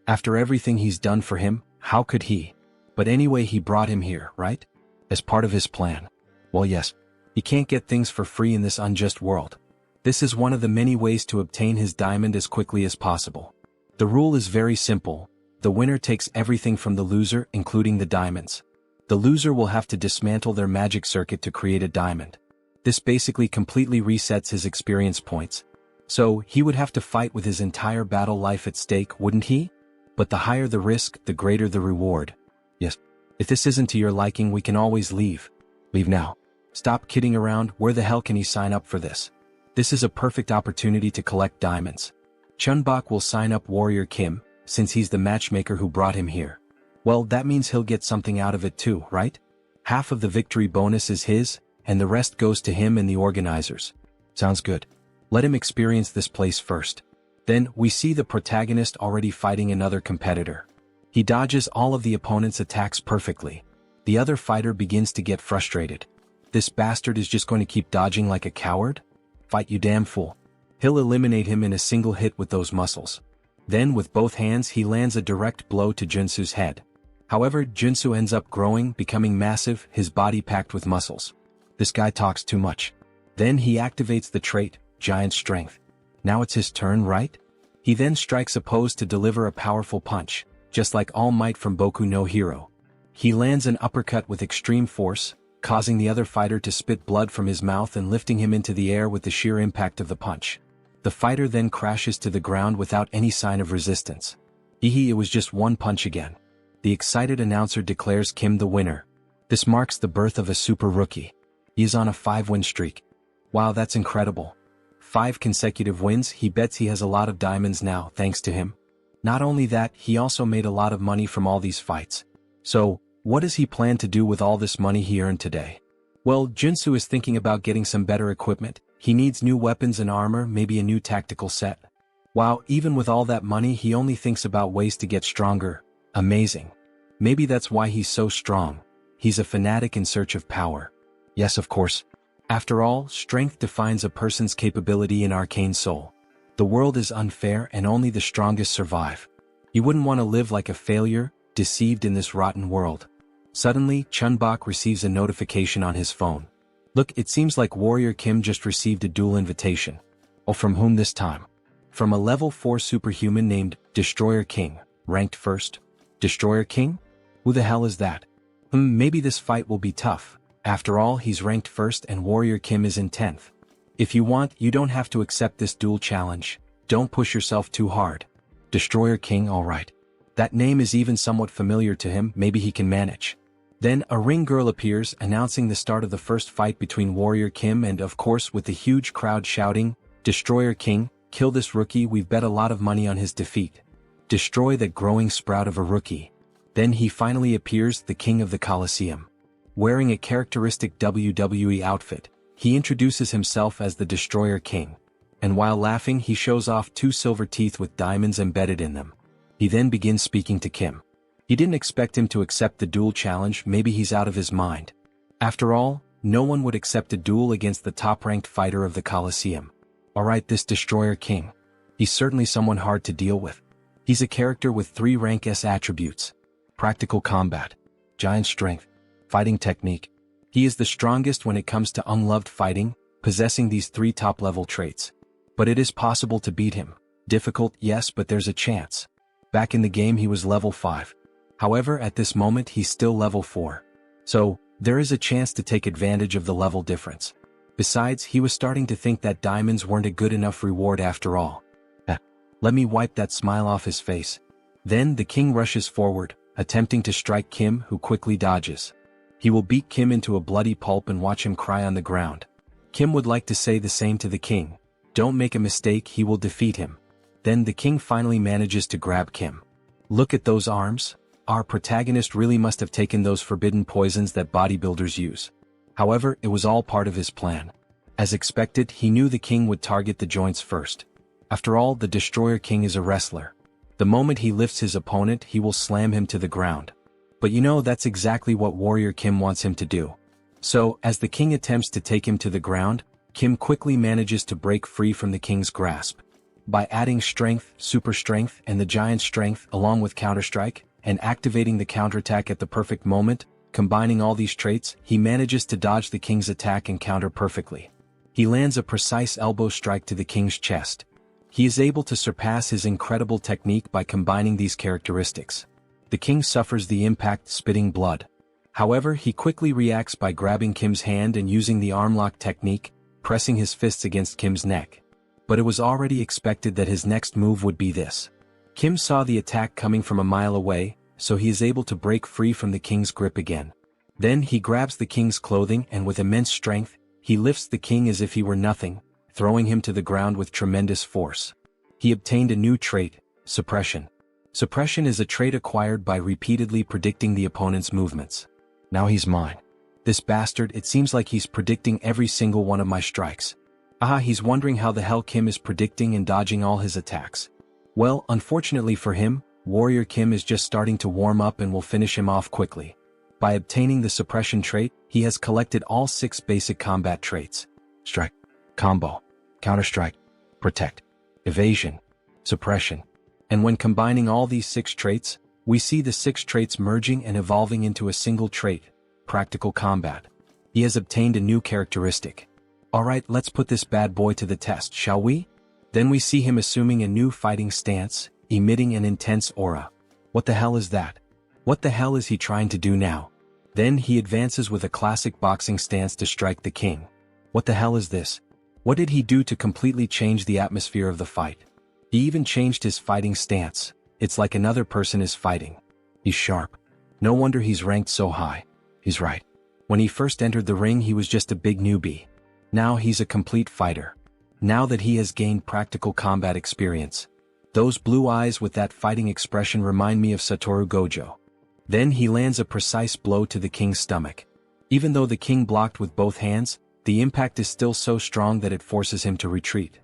After everything he's done for him, how could he? But anyway, he brought him here, right? As part of his plan. Well, yes. He can't get things for free in this unjust world. This is one of the many ways to obtain his diamond as quickly as possible. The rule is very simple. The winner takes everything from the loser, including the diamonds. The loser will have to dismantle their magic circuit to create a diamond. This basically completely resets his experience points. So, he would have to fight with his entire battle life at stake, wouldn't he? But the higher the risk, the greater the reward. Yes. If this isn't to your liking, we can always leave. Leave now. Stop kidding around, where the hell can he sign up for this? This is a perfect opportunity to collect diamonds. Chunbok will sign up Warrior Kim, since he's the matchmaker who brought him here. Well, that means he'll get something out of it too, right? Half of the victory bonus is his, and the rest goes to him and the organizers. Sounds good. Let him experience this place first. Then, we see the protagonist already fighting another competitor. He dodges all of the opponent's attacks perfectly. The other fighter begins to get frustrated. This bastard is just going to keep dodging like a coward? Fight, you damn fool. He'll eliminate him in a single hit with those muscles. Then with both hands he lands a direct blow to Joonsoo's head. However, Joonsoo ends up growing, becoming massive, his body packed with muscles. This guy talks too much. Then he activates the trait, Giant Strength. Now it's his turn, right? He then strikes a pose to deliver a powerful punch, just like All Might from Boku no Hero. He lands an uppercut with extreme force, causing the other fighter to spit blood from his mouth and lifting him into the air with the sheer impact of the punch. The fighter then crashes to the ground without any sign of resistance. It was just one punch again. the excited announcer declares Kim the winner. This marks the birth of a super rookie. He is on a 5-win streak. Wow, that's incredible. 5 consecutive wins. He bets he has a lot of diamonds now thanks to him. Not only that, he also made a lot of money from all these fights. So, what does he plan to do with all this money he earned today? Well, Joonsoo is thinking about getting some better equipment. He needs new weapons and armor, maybe a new tactical set. Wow, even with all that money, he only thinks about ways to get stronger. Amazing. Maybe that's why he's so strong. He's a fanatic in search of power. Yes, of course. After all, strength defines a person's capability in Arcane Seoul. The world is unfair and only the strongest survive. You wouldn't want to live like a failure, deceived in this rotten world. Suddenly, Chunbok receives a notification on his phone. Look, it seems like Warrior Kim just received a duel invitation. Oh, from whom this time? From a level 4 superhuman named Destroyer King, ranked first. Destroyer King? Who the hell is that? Maybe this fight will be tough. After all, he's ranked first and Warrior Kim is in 10th. If you want, you don't have to accept this duel challenge. Don't push yourself too hard. Destroyer King, alright. That name is even somewhat familiar to him, maybe he can manage. Then a ring girl appears, announcing the start of the first fight between Warrior Kim and, of course, with the huge crowd shouting, Destroyer King, kill this rookie, we've bet a lot of money on his defeat. Destroy that growing sprout of a rookie. Then he finally appears, the king of the Colosseum. Wearing a characteristic WWE outfit, he introduces himself as the Destroyer King. And while laughing, he shows off 2 silver teeth with diamonds embedded in them. He then begins speaking to Kim. He didn't expect him to accept the duel challenge, maybe he's out of his mind. After all, no one would accept a duel against the top-ranked fighter of the Colosseum. Alright, this Destroyer King. He's certainly someone hard to deal with. He's a character with 3 rank S attributes. Practical combat, giant strength, fighting technique. He is the strongest when it comes to unloved fighting, possessing these 3 top-level traits. But it is possible to beat him. Difficult, yes, but there's a chance. Back in the game he was level 5. However, at this moment he's still level 4. So, there is a chance to take advantage of the level difference. Besides, he was starting to think that diamonds weren't a good enough reward after all. Let me wipe that smile off his face. Then the king rushes forward, attempting to strike Kim, who quickly dodges. He will beat Kim into a bloody pulp and watch him cry on the ground. Kim would like to say the same to the king. Don't make a mistake, he will defeat him. Then the king finally manages to grab Kim. Look at those arms. Our protagonist really must have taken those forbidden poisons that bodybuilders use. However, it was all part of his plan. As expected, he knew the king would target the joints first. After all, the Destroyer King is a wrestler. The moment he lifts his opponent, he will slam him to the ground. But you know, that's exactly what Warrior Kim wants him to do. So, as the king attempts to take him to the ground, Kim quickly manages to break free from the king's grasp. By adding strength, super strength, and the giant strength along with counterstrike, and activating the counterattack at the perfect moment, combining all these traits, he manages to dodge the king's attack and counter perfectly. He lands a precise elbow strike to the king's chest. He is able to surpass his incredible technique by combining these characteristics. The king suffers the impact, spitting blood. However, he quickly reacts by grabbing Kim's hand and using the arm lock technique, pressing his fists against Kim's neck. But it was already expected that his next move would be this. Kim saw the attack coming from a mile away, so he is able to break free from the king's grip again. Then he grabs the king's clothing and with immense strength, he lifts the king as if he were nothing, throwing him to the ground with tremendous force. He obtained a new trait, suppression. Suppression is a trait acquired by repeatedly predicting the opponent's movements. Now he's mine. This bastard, it seems like he's predicting every single one of my strikes. He's wondering how the hell Kim is predicting and dodging all his attacks. Well, unfortunately for him, Warrior Kim is just starting to warm up and will finish him off quickly. By obtaining the suppression trait, he has collected all 6 basic combat traits. Strike, combo, counterstrike, protect, evasion, suppression. And when combining all these 6 traits, we see the 6 traits merging and evolving into a single trait, practical combat. He has obtained a new characteristic. Alright, let's put this bad boy to the test, shall we? Then we see him assuming a new fighting stance, emitting an intense aura. What the hell is that? What the hell is he trying to do now? Then he advances with a classic boxing stance to strike the king. What the hell is this? What did he do to completely change the atmosphere of the fight? He even changed his fighting stance. It's like another person is fighting. He's sharp. No wonder he's ranked so high. He's right. When he first entered the ring he was just a big newbie. Now he's a complete fighter. Now that he has gained practical combat experience. Those blue eyes with that fighting expression remind me of Satoru Gojo. Then he lands a precise blow to the king's stomach. Even though the king blocked with both hands, the impact is still so strong that it forces him to retreat.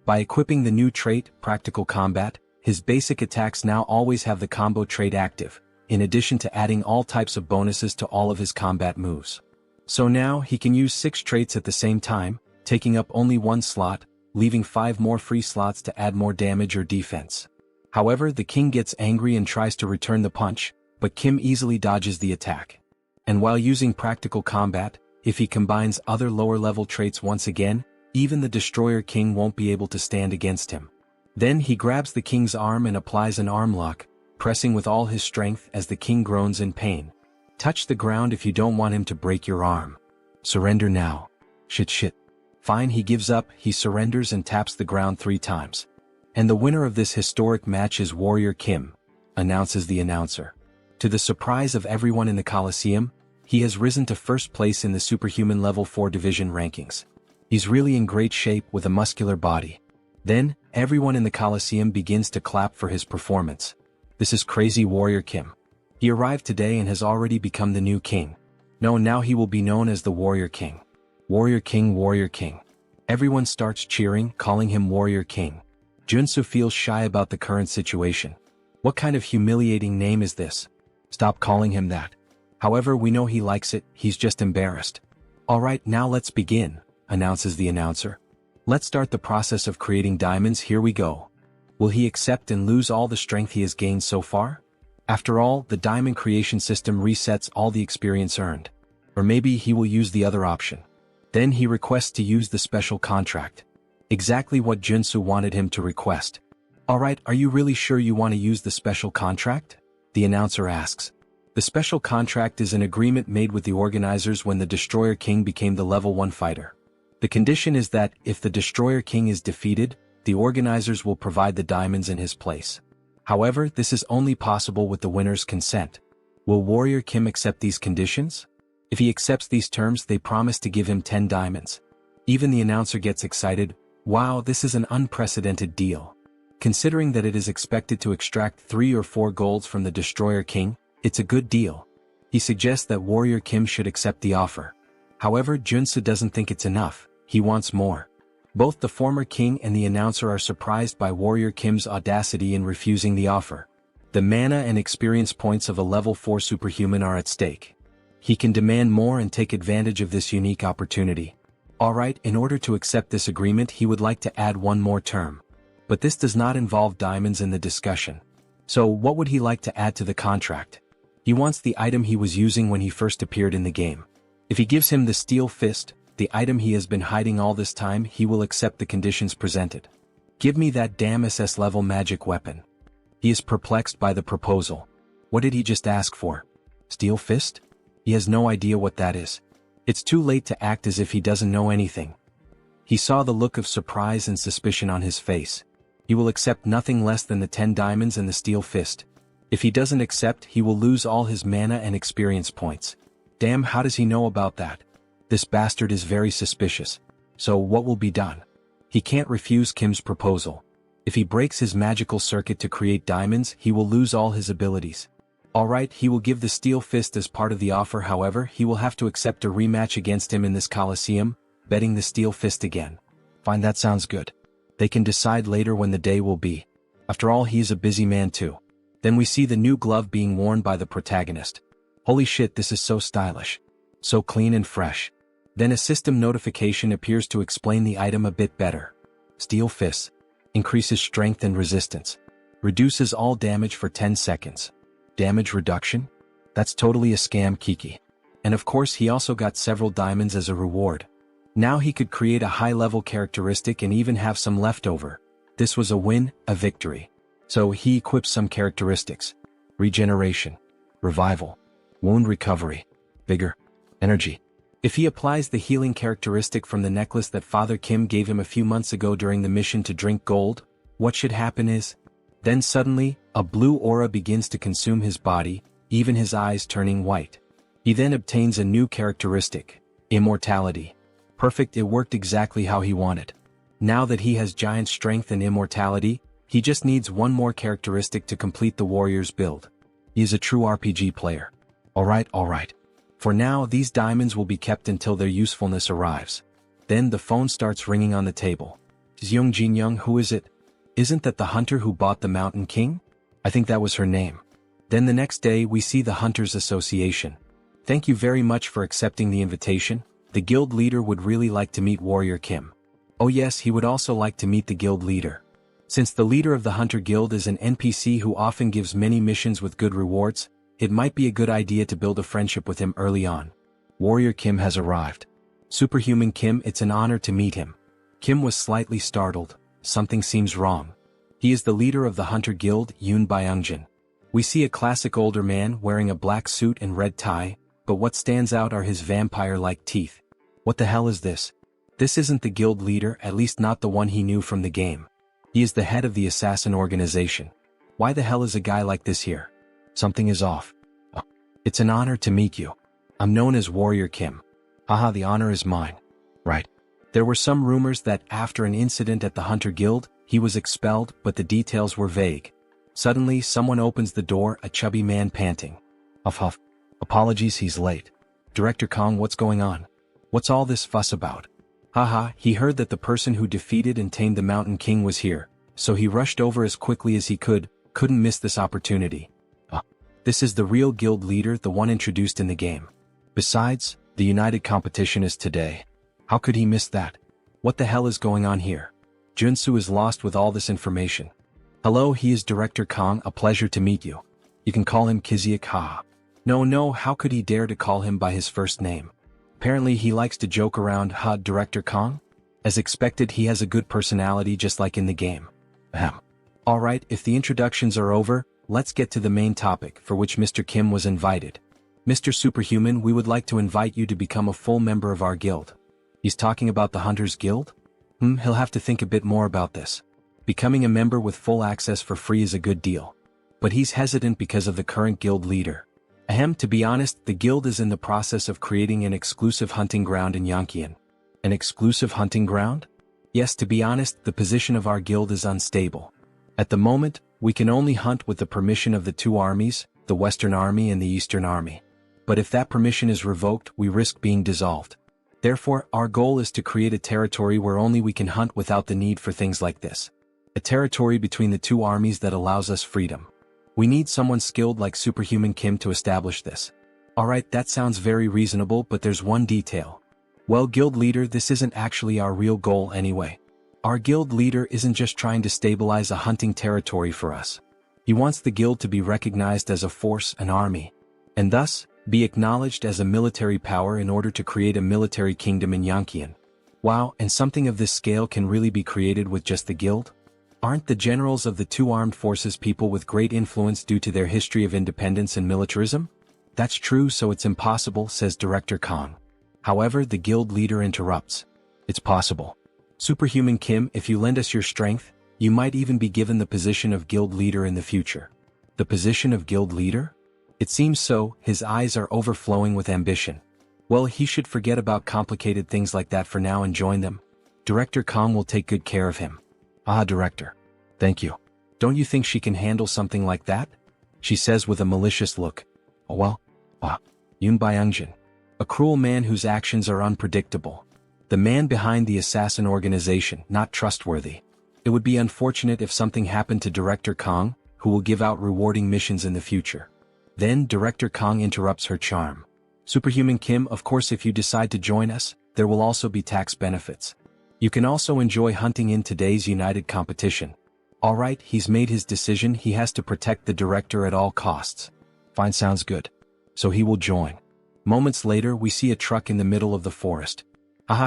By equipping the new trait, Practical Combat, his basic attacks now always have the combo trait active, in addition to adding all types of bonuses to all of his combat moves. So now he can use 6 traits at the same time, taking up only 1 slot, leaving 5 more free slots to add more damage or defense. However, the king gets angry and tries to return the punch, but Kim easily dodges the attack. And while using Practical Combat, if he combines other lower-level traits once again, even the Destroyer King won't be able to stand against him. Then he grabs the king's arm and applies an arm lock, pressing with all his strength as the king groans in pain. Touch the ground if you don't want him to break your arm. Surrender now. Shit. Fine, he gives up, he surrenders and taps the ground 3 times. And the winner of this historic match is Warrior Kim, announces the announcer. To the surprise of everyone in the Coliseum, he has risen to first place in the Superhuman Level 4 Division rankings. He's really in great shape with a muscular body. Then, everyone in the Coliseum begins to clap for his performance. This is crazy Warrior Kim. He arrived today and has already become the new king. No, now he will be known as the Warrior King. Warrior King, Warrior King. Everyone starts cheering, calling him Warrior King. Joonsoo feels shy about the current situation. What kind of humiliating name is this? Stop calling him that. However, we know he likes it, he's just embarrassed. Alright, now let's begin, announces the announcer. Let's start the process of creating diamonds, here we go. Will he accept and lose all the strength he has gained so far? After all, the diamond creation system resets all the experience earned. Or maybe he will use the other option. Then he requests to use the special contract. Exactly what Joonsoo wanted him to request. Alright, are you really sure you want to use the special contract? The announcer asks. The special contract is an agreement made with the organizers when the Destroyer King became the level 1 fighter. The condition is that, if the Destroyer King is defeated, the organizers will provide the diamonds in his place. However, this is only possible with the winner's consent. Will Warrior Kim accept these conditions? If he accepts these terms, they promise to give him 10 diamonds. Even the announcer gets excited. Wow, this is an unprecedented deal. Considering that it is expected to extract 3 or 4 golds from the Destroyer King, it's a good deal. He suggests that Warrior Kim should accept the offer. However, Joonsoo doesn't think it's enough, he wants more. Both the former king and the announcer are surprised by Warrior Kim's audacity in refusing the offer. The mana and experience points of a level 4 superhuman are at stake. He can demand more and take advantage of this unique opportunity. Alright, in order to accept this agreement he would like to add one more term. But this does not involve diamonds in the discussion. So what would he like to add to the contract? He wants the item he was using when he first appeared in the game. If he gives him the Steel Fist, the item he has been hiding all this time, he will accept the conditions presented. Give me that damn SS level magic weapon. He is perplexed by the proposal. What did he just ask for? Steel Fist? He has no idea what that is. It's too late to act as if he doesn't know anything. He saw the look of surprise and suspicion on his face. He will accept nothing less than the 10 diamonds and the Steel Fist. If he doesn't accept, he will lose all his mana and experience points. Damn, how does he know about that? This bastard is very suspicious. So what will be done? He can't refuse Kim's proposal. If he breaks his magical circuit to create diamonds, he will lose all his abilities. Alright, he will give the Steel Fist as part of the offer, however, he will have to accept a rematch against him in this Coliseum, betting the Steel Fist again. Fine, that sounds good. They can decide later when the day will be. After all, he is a busy man too. Then we see the new glove being worn by the protagonist. Holy shit, this is so stylish. So clean and fresh. Then a system notification appears to explain the item a bit better. Steel Fist. Increases strength and resistance. Reduces all damage for 10 seconds. Damage reduction? That's totally a scam, Kiki. And of course he also got several diamonds as a reward. Now he could create a high-level characteristic and even have some left over. This was a win, a victory. So he equips some characteristics. Regeneration. Revival. Wound recovery. Vigor. Energy. If he applies the healing characteristic from the necklace that Father Kim gave him a few months ago during the mission to drink gold, what should happen is, Then suddenly, a blue aura begins to consume his body, even his eyes turning white. He then obtains a new characteristic, immortality. Perfect, it worked exactly how he wanted. Now that he has giant strength and immortality, he just needs one more characteristic to complete the warrior's build. He is a true RPG player. Alright. For now, these diamonds will be kept until their usefulness arrives. Then the phone starts ringing on the table. Jeong Jin-young, who is it? Isn't that the hunter who bought the Mountain King? I think that was her name. Then the next day we see the Hunters Association. Thank you very much for accepting the invitation. The guild leader would really like to meet Warrior Kim. Oh yes, he would also like to meet the guild leader. Since the leader of the Hunter Guild is an NPC who often gives many missions with good rewards, it might be a good idea to build a friendship with him early on. Warrior Kim has arrived. Superhuman Kim, it's an honor to meet him. Kim was slightly startled. Something seems wrong. He is the leader of the Hunter Guild, Yoon Byungjin. We see a classic older man wearing a black suit and red tie, but what stands out are his vampire-like teeth. What the hell is this? This isn't the guild leader, at least not the one he knew from the game. He is the head of the assassin organization. Why the hell is a guy like this here? Something is off. Oh, it's an honor to meet you. I'm known as Warrior Kim. Haha, the honor is mine. Right. There were some rumors that after an incident at the Hunter Guild, he was expelled, but the details were vague. Suddenly, someone opens the door, a chubby man panting. Huff. Apologies, he's late. Director Kong, what's going on? What's all this fuss about? Haha, he heard that the person who defeated and tamed the Mountain King was here, so he rushed over as quickly as he couldn't miss this opportunity. This is the real guild leader, the one introduced in the game. Besides, the united competition is today. How could he miss that? What the hell is going on here? Joonsoo is lost with all this information. Hello, he is Director Kong, a pleasure to meet you. You can call him Kiziak, haha. No, how could he dare to call him by his first name? Apparently he likes to joke around, Director Kong? As expected, he has a good personality just like in the game. Ahem. Alright, if the introductions are over, let's get to the main topic for which Mr. Kim was invited. Mr. Superhuman, we would like to invite you to become a full member of our guild. He's talking about the Hunters Guild? He'll have to think a bit more about this. Becoming a member with full access for free is a good deal. But he's hesitant because of the current guild leader. Ahem, to be honest, the guild is in the process of creating an exclusive hunting ground in Yonkian. An exclusive hunting ground? Yes, to be honest, the position of our guild is unstable. At the moment, we can only hunt with the permission of the two armies, the Western Army and the Eastern Army. But if that permission is revoked, we risk being dissolved. Therefore, our goal is to create a territory where only we can hunt without the need for things like this. A territory between the two armies that allows us freedom. We need someone skilled like Superhuman Kim to establish this. Alright, that sounds very reasonable, but there's one detail. Well, guild leader, this isn't actually our real goal anyway. Our guild leader isn't just trying to stabilize a hunting territory for us. He wants the guild to be recognized as a force, an army, and thus, be acknowledged as a military power in order to create a military kingdom in Yonkian. Wow, and something of this scale can really be created with just the guild? Aren't the generals of the two armed forces people with great influence due to their history of independence and militarism? That's true, so it's impossible, says Director Kong. However, the guild leader interrupts. It's possible. Superhuman Kim, if you lend us your strength, you might even be given the position of guild leader in the future. The position of guild leader? It seems so, his eyes are overflowing with ambition. Well, he should forget about complicated things like that for now and join them. Director Kong will take good care of him. Director. Thank you. Don't you think she can handle something like that? She says with a malicious look. Yoon Byungjin. A cruel man whose actions are unpredictable. The man behind the assassin organization, not trustworthy. It would be unfortunate if something happened to Director Kong, who will give out rewarding missions in the future. Then Director Kong interrupts her charm. Superhuman Kim, of course if you decide to join us, there will also be tax benefits. You can also enjoy hunting in today's united competition. Alright, he's made his decision, he has to protect the director at all costs. Fine, sounds good. So he will join. Moments later we see a truck in the middle of the forest.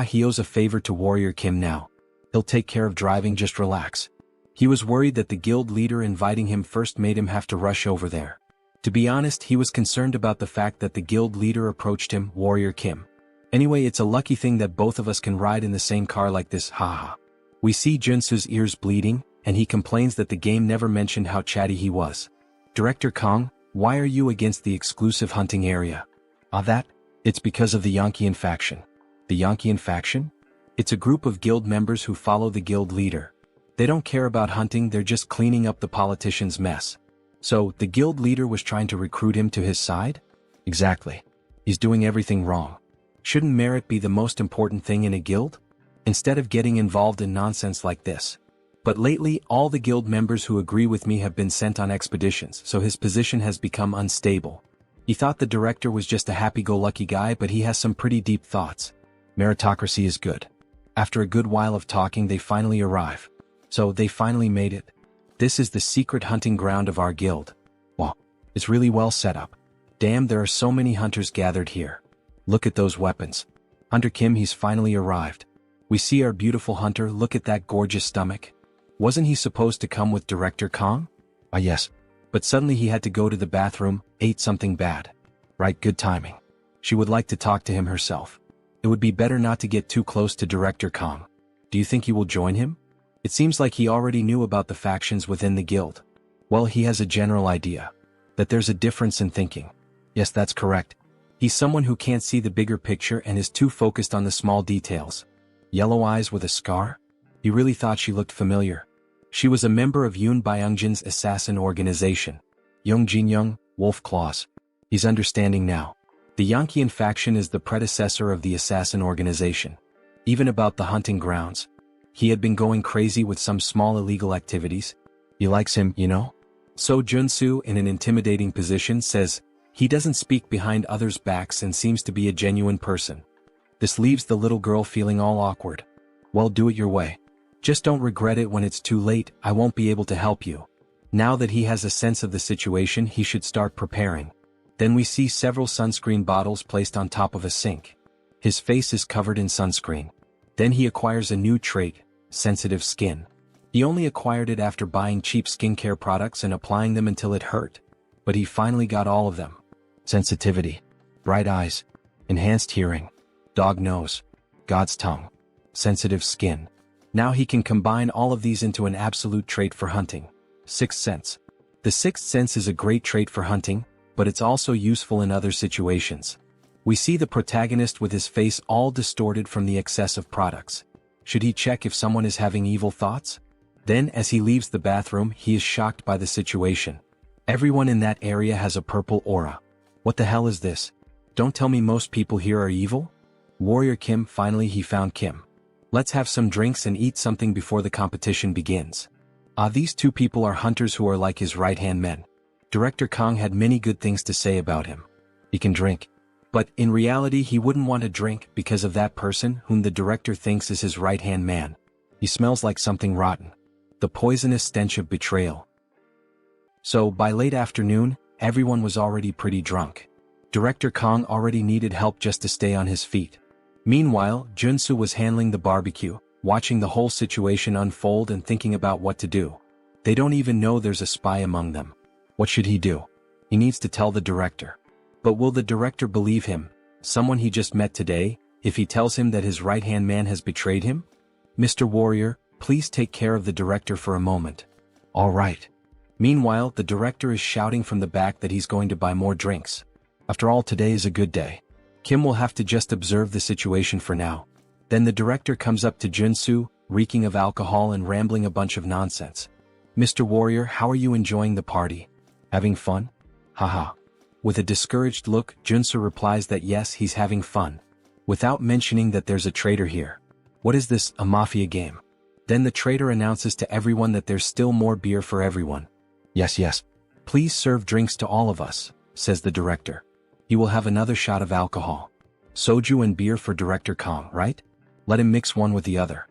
He owes a favor to Warrior Kim now. He'll take care of driving, just relax. He was worried that the guild leader inviting him first made him have to rush over there. To be honest, he was concerned about the fact that the guild leader approached him, Warrior Kim. Anyway, it's a lucky thing that both of us can ride in the same car like this, haha. We see Joonsoo's ears bleeding, and he complains that the game never mentioned how chatty he was. Director Kong, why are you against the exclusive hunting area? It's because of the Yankian faction. The Yankian faction? It's a group of guild members who follow the guild leader. They don't care about hunting, they're just cleaning up the politician's mess. So, the guild leader was trying to recruit him to his side? Exactly. He's doing everything wrong. Shouldn't merit be the most important thing in a guild? Instead of getting involved in nonsense like this. But lately, all the guild members who agree with me have been sent on expeditions, so his position has become unstable. He thought the director was just a happy-go-lucky guy, but he has some pretty deep thoughts. Meritocracy is good. After a good while of talking, they finally arrive. So, they finally made it. This is the secret hunting ground of our guild. Wow, it's really well set up. Damn, there are so many hunters gathered here. Look at those weapons. Hunter Kim, he's finally arrived. We see our beautiful hunter, look at that gorgeous stomach. Wasn't he supposed to come with Director Kong? Yes. But suddenly he had to go to the bathroom, ate something bad. Right, good timing. She would like to talk to him herself. It would be better not to get too close to Director Kong. Do you think he will join him? It seems like he already knew about the factions within the guild. Well, he has a general idea. That there's a difference in thinking. Yes, that's correct. He's someone who can't see the bigger picture and is too focused on the small details. Yellow eyes with a scar? He really thought she looked familiar. She was a member of Yoon Byungjin's assassin organization. Young Jin-young, Wolf Claws. He's understanding now. The Yankian faction is the predecessor of the assassin organization. Even about the hunting grounds. He had been going crazy with some small illegal activities. He likes him, you know? So Joonsoo, in an intimidating position, says, he doesn't speak behind others' backs and seems to be a genuine person. This leaves the little girl feeling all awkward. Well, do it your way. Just don't regret it when it's too late, I won't be able to help you. Now that he has a sense of the situation, he should start preparing. Then we see several sunscreen bottles placed on top of a sink. His face is covered in sunscreen. Then he acquires a new trait, sensitive skin. He only acquired it after buying cheap skincare products and applying them until it hurt. But he finally got all of them. Sensitivity. Bright eyes. Enhanced hearing. Dog nose. God's tongue. Sensitive skin. Now he can combine all of these into an absolute trait for hunting. Sixth sense. The sixth sense is a great trait for hunting, but it's also useful in other situations. We see the protagonist with his face all distorted from the excess of products. Should he check if someone is having evil thoughts? Then, as he leaves the bathroom, he is shocked by the situation. Everyone in that area has a purple aura. What the hell is this? Don't tell me most people here are evil? Warrior Kim, finally he found Kim. Let's have some drinks and eat something before the competition begins. These two people are hunters who are like his right-hand men. Director Kong had many good things to say about him. He can drink. But in reality he wouldn't want to drink because of that person whom the director thinks is his right-hand man. He smells like something rotten. The poisonous stench of betrayal. So by late afternoon, everyone was already pretty drunk. Director Kong already needed help just to stay on his feet. Meanwhile, Joonsoo was handling the barbecue, watching the whole situation unfold and thinking about what to do. They don't even know there's a spy among them. What should he do? He needs to tell the director. But will the director believe him, someone he just met today, if he tells him that his right-hand man has betrayed him? Mr. Warrior, please take care of the director for a moment. All right. Meanwhile, the director is shouting from the back that he's going to buy more drinks. After all, today is a good day. Kim will have to just observe the situation for now. Then the director comes up to Joonsoo, reeking of alcohol and rambling a bunch of nonsense. Mr. Warrior, how are you enjoying the party? Having fun? Haha. With a discouraged look, Joonsoo replies that yes, he's having fun. Without mentioning that there's a traitor here. What is this, a mafia game? Then the traitor announces to everyone that there's still more beer for everyone. Yes. Please serve drinks to all of us, says the director. He will have another shot of alcohol. Soju and beer for Director Kong, right? Let him mix one with the other.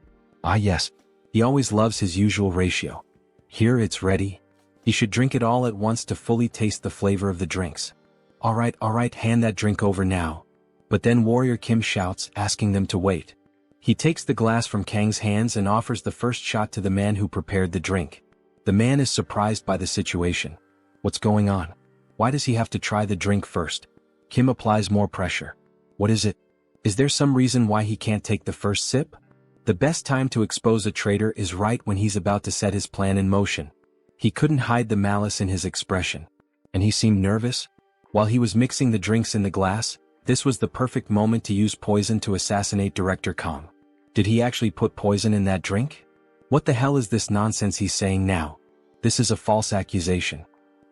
Yes. He always loves his usual ratio. Here it's ready. He should drink it all at once to fully taste the flavor of the drinks. All right, hand that drink over now. But then Warrior Kim shouts, asking them to wait. He takes the glass from Kang's hands and offers the first shot to the man who prepared the drink. The man is surprised by the situation. What's going on? Why does he have to try the drink first? Kim applies more pressure. What is it? Is there some reason why he can't take the first sip? The best time to expose a traitor is right when he's about to set his plan in motion. He couldn't hide the malice in his expression. And he seemed nervous. While he was mixing the drinks in the glass, this was the perfect moment to use poison to assassinate Director Kong. Did he actually put poison in that drink? What the hell is this nonsense he's saying now? This is a false accusation.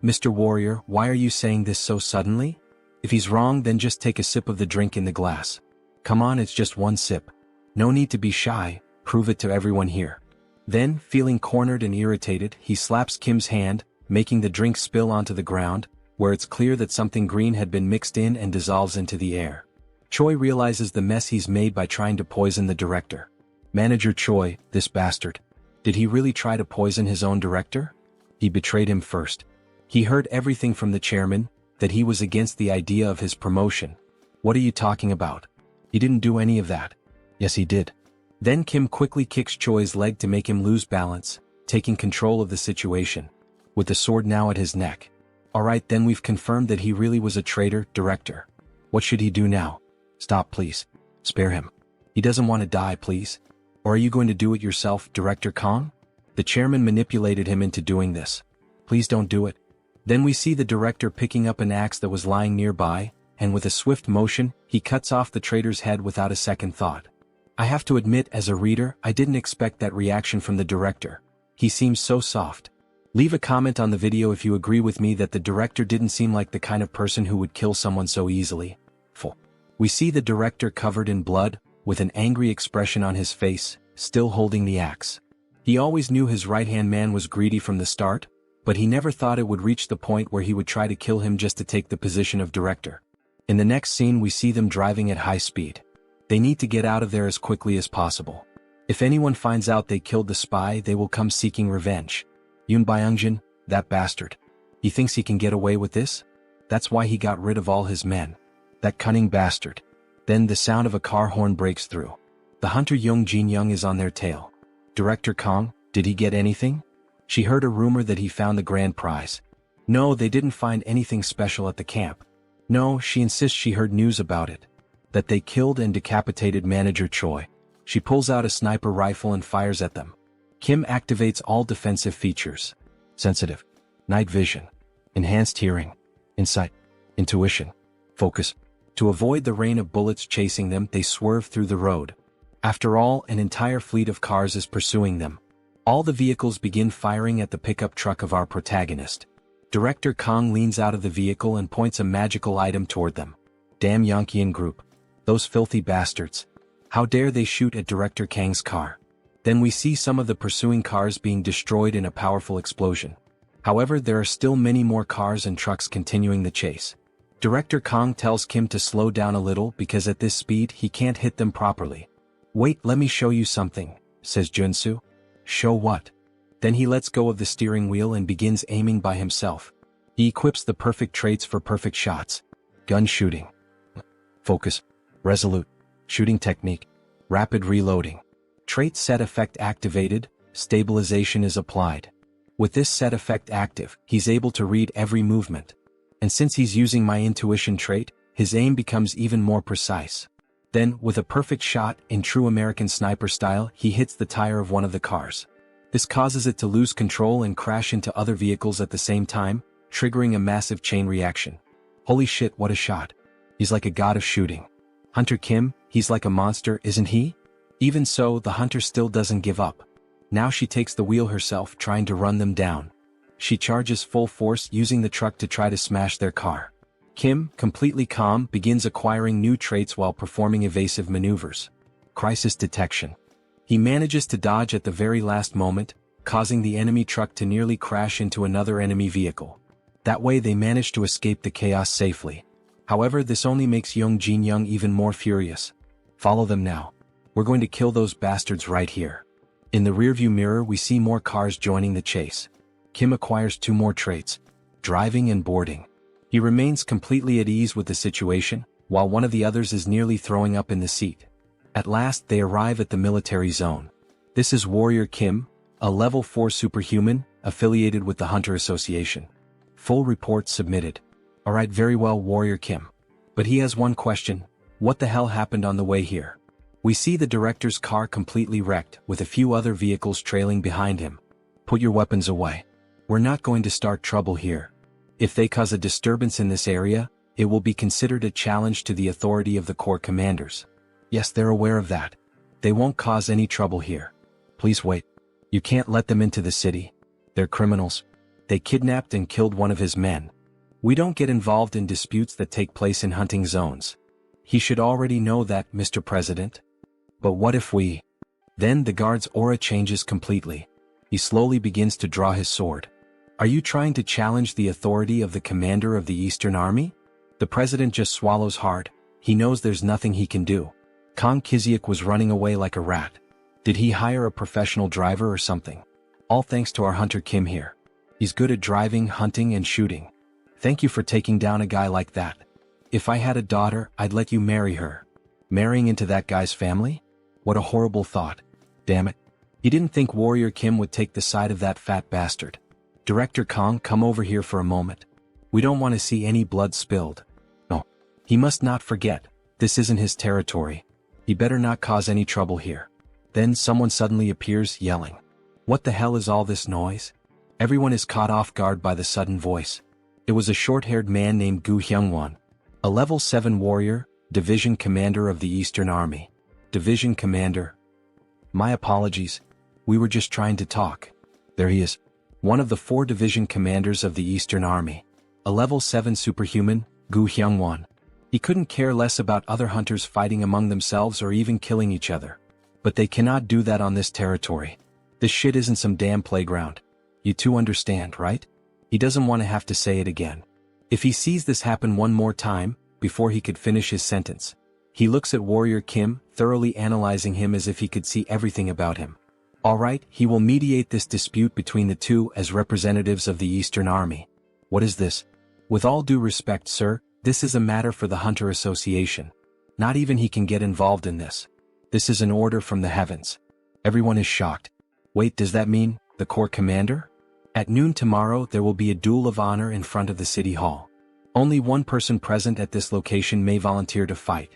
Mr. Warrior, why are you saying this so suddenly? If he's wrong, then just take a sip of the drink in the glass. Come on, it's just one sip. No need to be shy, prove it to everyone here. Then, feeling cornered and irritated, he slaps Kim's hand, making the drink spill onto the ground, where it's clear that something green had been mixed in and dissolves into the air. Choi realizes the mess he's made by trying to poison the director. Manager Choi, this bastard. Did he really try to poison his own director? He betrayed him first. He heard everything from the chairman, that he was against the idea of his promotion. What are you talking about? He didn't do any of that. Yes, he did. Then Kim quickly kicks Choi's leg to make him lose balance, taking control of the situation. With the sword now at his neck. Alright, then we've confirmed that he really was a traitor, director. What should he do now? Stop, please. Spare him. He doesn't want to die, please. Or are you going to do it yourself, Director Kong? The chairman manipulated him into doing this. Please don't do it. Then we see the director picking up an axe that was lying nearby, and with a swift motion, he cuts off the traitor's head without a second thought. I have to admit, as a reader, I didn't expect that reaction from the director. He seems so soft. Leave a comment on the video if you agree with me that the director didn't seem like the kind of person who would kill someone so easily. We see the director covered in blood, with an angry expression on his face, still holding the axe. He always knew his right-hand man was greedy from the start, but he never thought it would reach the point where he would try to kill him just to take the position of director. In the next scene we see them driving at high speed. They need to get out of there as quickly as possible. If anyone finds out they killed the spy, they will come seeking revenge. Yoon Byung-jin, that bastard. He thinks he can get away with this? That's why he got rid of all his men. That cunning bastard. Then the sound of a car horn breaks through. The hunter Young Jin-young is on their tail. Director Kong, did he get anything? She heard a rumor that he found the grand prize. No, they didn't find anything special at the camp. No, she insists she heard news about it. That they killed and decapitated Manager Choi. She pulls out a sniper rifle and fires at them. Kim activates all defensive features. Sensitive. Night vision. Enhanced hearing. Insight. Intuition. Focus. To avoid the rain of bullets chasing them, they swerve through the road. After all, an entire fleet of cars is pursuing them. All the vehicles begin firing at the pickup truck of our protagonist. Director Kong leans out of the vehicle and points a magical item toward them. Damn Yankeean group. Those filthy bastards. How dare they shoot at Director Kang's car? Then we see some of the pursuing cars being destroyed in a powerful explosion. However, there are still many more cars and trucks continuing the chase. Director Kong tells Kim to slow down a little because at this speed he can't hit them properly. Wait, let me show you something, says Joonsoo. Show what? Then he lets go of the steering wheel and begins aiming by himself. He equips the perfect traits for perfect shots. Gun shooting. Focus. Resolute. Shooting technique. Rapid reloading. Trait set effect activated, stabilization is applied. With this set effect active, he's able to read every movement. And since he's using my intuition trait, his aim becomes even more precise. Then, with a perfect shot, in true American sniper style, he hits the tire of one of the cars. This causes it to lose control and crash into other vehicles at the same time, triggering a massive chain reaction. Holy shit, what a shot. He's like a god of shooting. Hunter Kim, he's like a monster, isn't he? Even so, the hunter still doesn't give up. Now she takes the wheel herself, trying to run them down. She charges full force, using the truck to try to smash their car. Kim, completely calm, begins acquiring new traits while performing evasive maneuvers. Crisis detection. He manages to dodge at the very last moment, causing the enemy truck to nearly crash into another enemy vehicle. That way they manage to escape the chaos safely. However, this only makes Young Jin-young even more furious. Follow them now. We're going to kill those bastards right here. In the rearview mirror we see more cars joining the chase. Kim acquires 2 more traits. Driving and boarding. He remains completely at ease with the situation, while one of the others is nearly throwing up in the seat. At last they arrive at the military zone. This is Warrior Kim, a level 4 superhuman, affiliated with the Hunter Association. Full report submitted. Alright, very well, Warrior Kim. But he has one question. What the hell happened on the way here? We see the director's car completely wrecked, with a few other vehicles trailing behind him. Put your weapons away. We're not going to start trouble here. If they cause a disturbance in this area, it will be considered a challenge to the authority of the Corps commanders. Yes, they're aware of that. They won't cause any trouble here. Please wait. You can't let them into the city. They're criminals. They kidnapped and killed one of his men. We don't get involved in disputes that take place in hunting zones. He should already know that, Mr. President. But what if we... Then the guard's aura changes completely. He slowly begins to draw his sword. Are you trying to challenge the authority of the commander of the Eastern Army? The president just swallows hard. He knows there's nothing he can do. Kang Kiziak was running away like a rat. Did he hire a professional driver or something? All thanks to our hunter Kim here. He's good at driving, hunting, and shooting. Thank you for taking down a guy like that. If I had a daughter, I'd let you marry her. Marrying into that guy's family? What a horrible thought. Damn it. He didn't think Warrior Kim would take the side of that fat bastard. Director Kang, come over here for a moment. We don't want to see any blood spilled. No. He must not forget, this isn't his territory. He better not cause any trouble here. Then someone suddenly appears, yelling. What the hell is all this noise? Everyone is caught off guard by the sudden voice. It was a short-haired man named Gu Hyungwon, a level 7 warrior, division commander of the Eastern Army. Division commander. My apologies. We were just trying to talk. There he is. One of the 4 division commanders of the Eastern Army. A level 7 superhuman, Gu Hyungwon. He couldn't care less about other hunters fighting among themselves or even killing each other. But they cannot do that on this territory. This shit isn't some damn playground. You two understand, right? He doesn't want to have to say it again. If he sees this happen one more time, before he could finish his sentence, he looks at Warrior Kim, thoroughly analyzing him as if he could see everything about him. Alright, he will mediate this dispute between the two as representatives of the Eastern Army. What is this? With all due respect, sir, this is a matter for the Hunter Association. Not even he can get involved in this. This is an order from the heavens. Everyone is shocked. Wait, does that mean the Corps commander? At noon tomorrow there will be a duel of honor in front of the city hall. Only one person present at this location may volunteer to fight.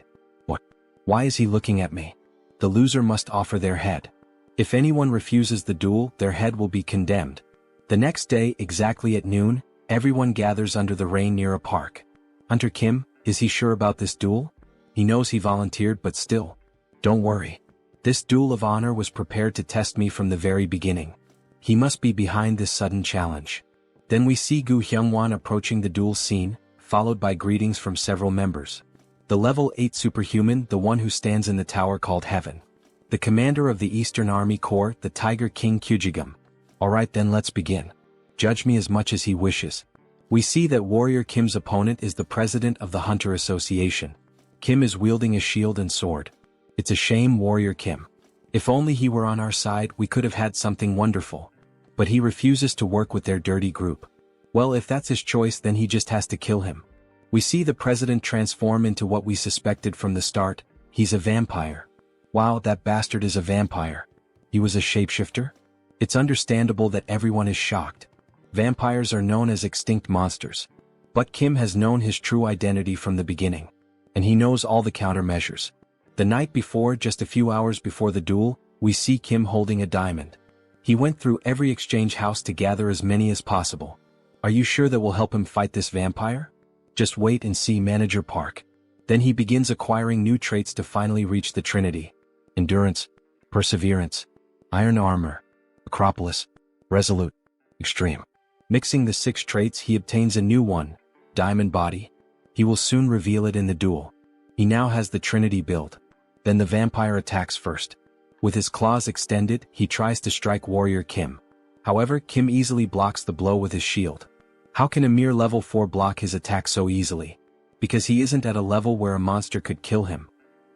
What? Why is he looking at me? The loser must offer their head. If anyone refuses the duel, their head will be condemned. The next day, exactly at noon, everyone gathers under the rain near a park. Hunter Kim, is he sure about this duel? He knows he volunteered, but still. Don't worry. This duel of honor was prepared to test me from the very beginning. He must be behind this sudden challenge. Then we see Gu Hyungwon approaching the duel scene, followed by greetings from several members. The level 8 superhuman, the one who stands in the tower called Heaven. The commander of the Eastern Army Corps, the Tiger King Kyujigam. Alright then, let's begin. Judge me as much as he wishes. We see that Warrior Kim's opponent is the president of the Hunter Association. Kim is wielding a shield and sword. It's a shame, Warrior Kim. If only he were on our side, we could have had something wonderful. But he refuses to work with their dirty group. Well, if that's his choice, then he just has to kill him. We see the president transform into what we suspected from the start. He's a vampire. Wow, that bastard is a vampire. He was a shapeshifter? It's understandable that everyone is shocked. Vampires are known as extinct monsters. But Kim has known his true identity from the beginning. And he knows all the countermeasures. The night before, just a few hours before the duel, we see Kim holding a diamond. He went through every exchange house to gather as many as possible. Are you sure that will help him fight this vampire? Just wait and see, Manager Park. Then he begins acquiring new traits to finally reach the Trinity. Endurance, Perseverance, Iron Armor, Acropolis, Resolute, Extreme. Mixing the 6 traits, he obtains a new one, Diamond Body. He will soon reveal it in the duel. He now has the Trinity build. Then the vampire attacks first. With his claws extended, he tries to strike Warrior Kim. However, Kim easily blocks the blow with his shield. How can a mere level 4 block his attack so easily? Because he isn't at a level where a monster could kill him.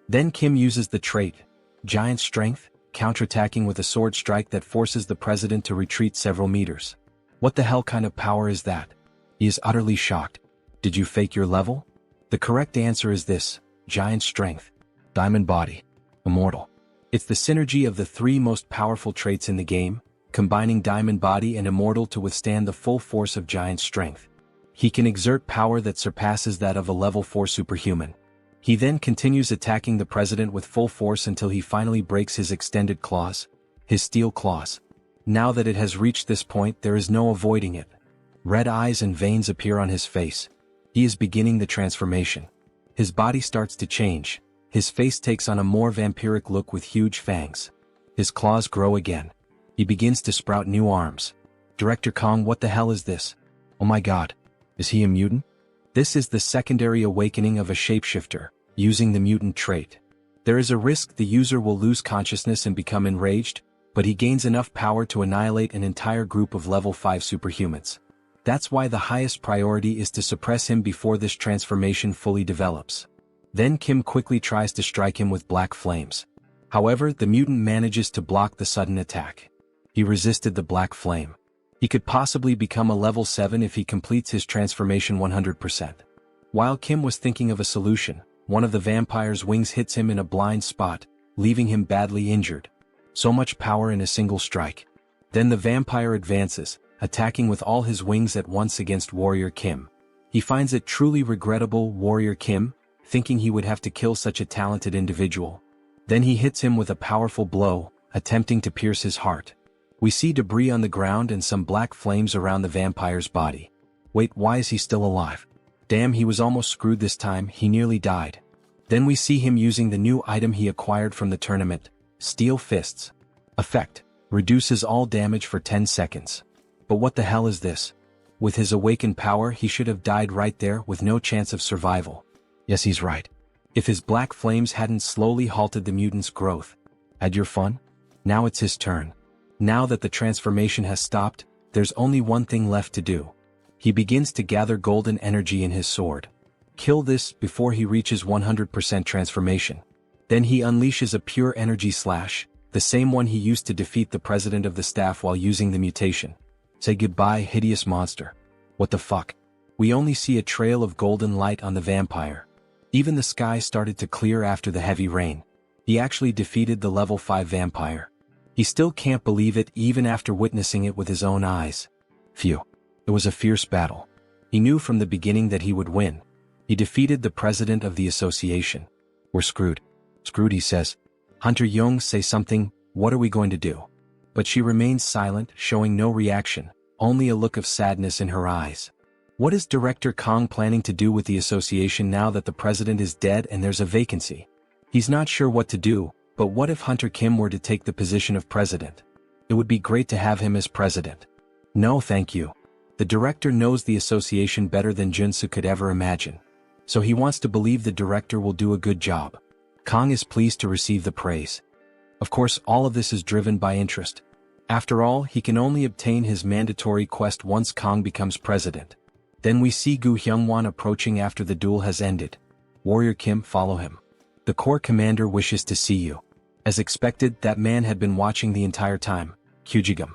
Then Kim uses the trait, Giant Strength, counterattacking with a sword strike that forces the president to retreat several meters. What the hell kind of power is that? He is utterly shocked. Did you fake your level? The correct answer is this, Giant Strength, Diamond Body, Immortal. It's the synergy of the 3 most powerful traits in the game, combining Diamond Body and Immortal to withstand the full force of Giant Strength. He can exert power that surpasses that of a level 4 superhuman. He then continues attacking the president with full force until he finally breaks his extended claws, his steel claws. Now that it has reached this point, there is no avoiding it. Red eyes and veins appear on his face. He is beginning the transformation. His body starts to change. His face takes on a more vampiric look with huge fangs. His claws grow again. He begins to sprout new arms. Director Kong, what the hell is this? Oh my god. Is he a mutant? This is the secondary awakening of a shapeshifter, using the mutant trait. There is a risk the user will lose consciousness and become enraged, but he gains enough power to annihilate an entire group of level 5 superhumans. That's why the highest priority is to suppress him before this transformation fully develops. Then Kim quickly tries to strike him with black flames. However, the mutant manages to block the sudden attack. He resisted the black flame. He could possibly become a level 7 if he completes his transformation 100%. While Kim was thinking of a solution, one of the vampire's wings hits him in a blind spot, leaving him badly injured. So much power in a single strike. Then the vampire advances, attacking with all his wings at once against Warrior Kim. He finds it truly regrettable, Warrior Kim, thinking he would have to kill such a talented individual. Then he hits him with a powerful blow, attempting to pierce his heart. We see debris on the ground and some black flames around the vampire's body. Wait, why is he still alive? Damn, he was almost screwed this time, he nearly died. Then we see him using the new item he acquired from the tournament, Steel Fists. Effect: reduces all damage for 10 seconds. But what the hell is this? With his awakened power, he should have died right there with no chance of survival. Yes, he's right. If his black flames hadn't slowly halted the mutant's growth. Had your fun? Now it's his turn. Now that the transformation has stopped, there's only one thing left to do. He begins to gather golden energy in his sword. Kill this before he reaches 100% transformation. Then he unleashes a pure energy slash, the same one he used to defeat the president of the staff while using the mutation. Say goodbye, hideous monster. What the fuck? We only see a trail of golden light on the vampire. Even the sky started to clear after the heavy rain. He actually defeated the level 5 vampire. He still can't believe it even after witnessing it with his own eyes. Phew. It was a fierce battle. He knew from the beginning that he would win. He defeated the president of the association. We're screwed. Screwed, he says. Hunter Young, say something, what are we going to do? But she remains silent, showing no reaction, only a look of sadness in her eyes. What is Director Kong planning to do with the association now that the president is dead and there's a vacancy? He's not sure what to do, but what if Hunter Kim were to take the position of president? It would be great to have him as president. No, thank you. The director knows the association better than Joonsoo could ever imagine. So he wants to believe the director will do a good job. Kong is pleased to receive the praise. Of course, all of this is driven by interest. After all, he can only obtain his mandatory quest once Kong becomes president. Then we see Gu Hyungwon approaching after the duel has ended. Warrior Kim, follow him. The Corps commander wishes to see you. As expected, that man had been watching the entire time. Kyujigum.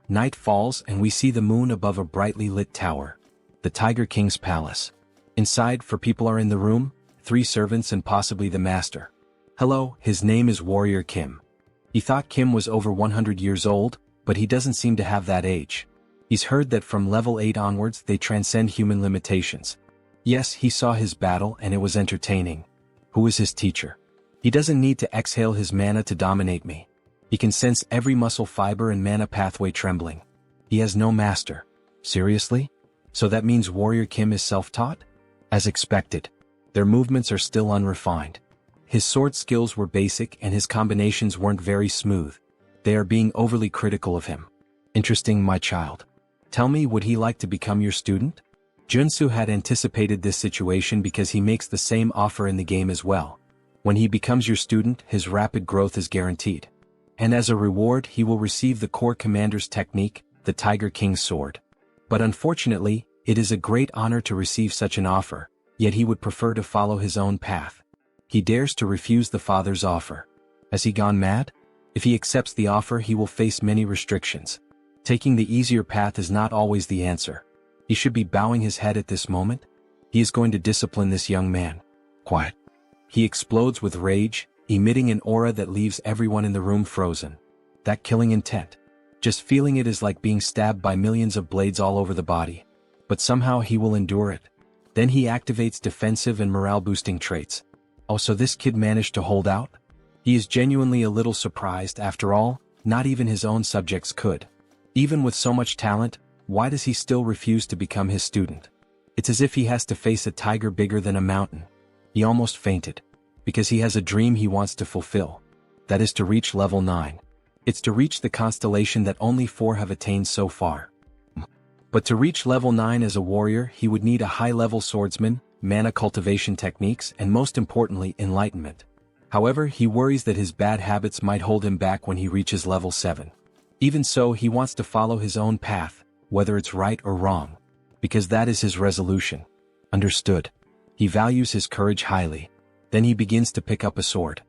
Night falls and we see the moon above a brightly lit tower. The Tiger King's palace. Inside, for people are in the room, 3 servants and possibly the master. Hello, his name is Warrior Kim. He thought Kim was over 100 years old, but he doesn't seem to have that age. He's heard that from level 8 onwards they transcend human limitations. Yes, he saw his battle and it was entertaining. Who is his teacher? He doesn't need to exhale his mana to dominate me. He can sense every muscle fiber and mana pathway trembling. He has no master. Seriously? So that means Warrior Kim is self-taught? As expected. Their movements are still unrefined. His sword skills were basic and his combinations weren't very smooth. They are being overly critical of him. Interesting, my child. Tell me, would he like to become your student? Joonsoo had anticipated this situation because he makes the same offer in the game as well. When he becomes your student, his rapid growth is guaranteed. And as a reward, he will receive the Corps Commander's technique, the Tiger King's sword. But unfortunately, it is a great honor to receive such an offer, yet he would prefer to follow his own path. He dares to refuse the father's offer. Has he gone mad? If he accepts the offer, he will face many restrictions. Taking the easier path is not always the answer. He should be bowing his head at this moment. He is going to discipline this young man. Quiet. He explodes with rage, emitting an aura that leaves everyone in the room frozen. That killing intent. Just feeling it is like being stabbed by millions of blades all over the body. But somehow he will endure it. Then he activates defensive and morale-boosting traits. Oh, so this kid managed to hold out? He is genuinely a little surprised. After all, not even his own subjects could. Even with so much talent, why does he still refuse to become his student? It's as if he has to face a tiger bigger than a mountain. He almost fainted. Because he has a dream he wants to fulfill. That is to reach level 9. It's to reach the constellation that only 4 have attained so far. But to reach level 9 as a warrior, he would need a high-level swordsman, mana cultivation techniques, and most importantly, enlightenment. However, he worries that his bad habits might hold him back when he reaches level 7. Even so, he wants to follow his own path, whether it's right or wrong. Because that is his resolution. Understood. He values his courage highly. Then he begins to pick up a sword.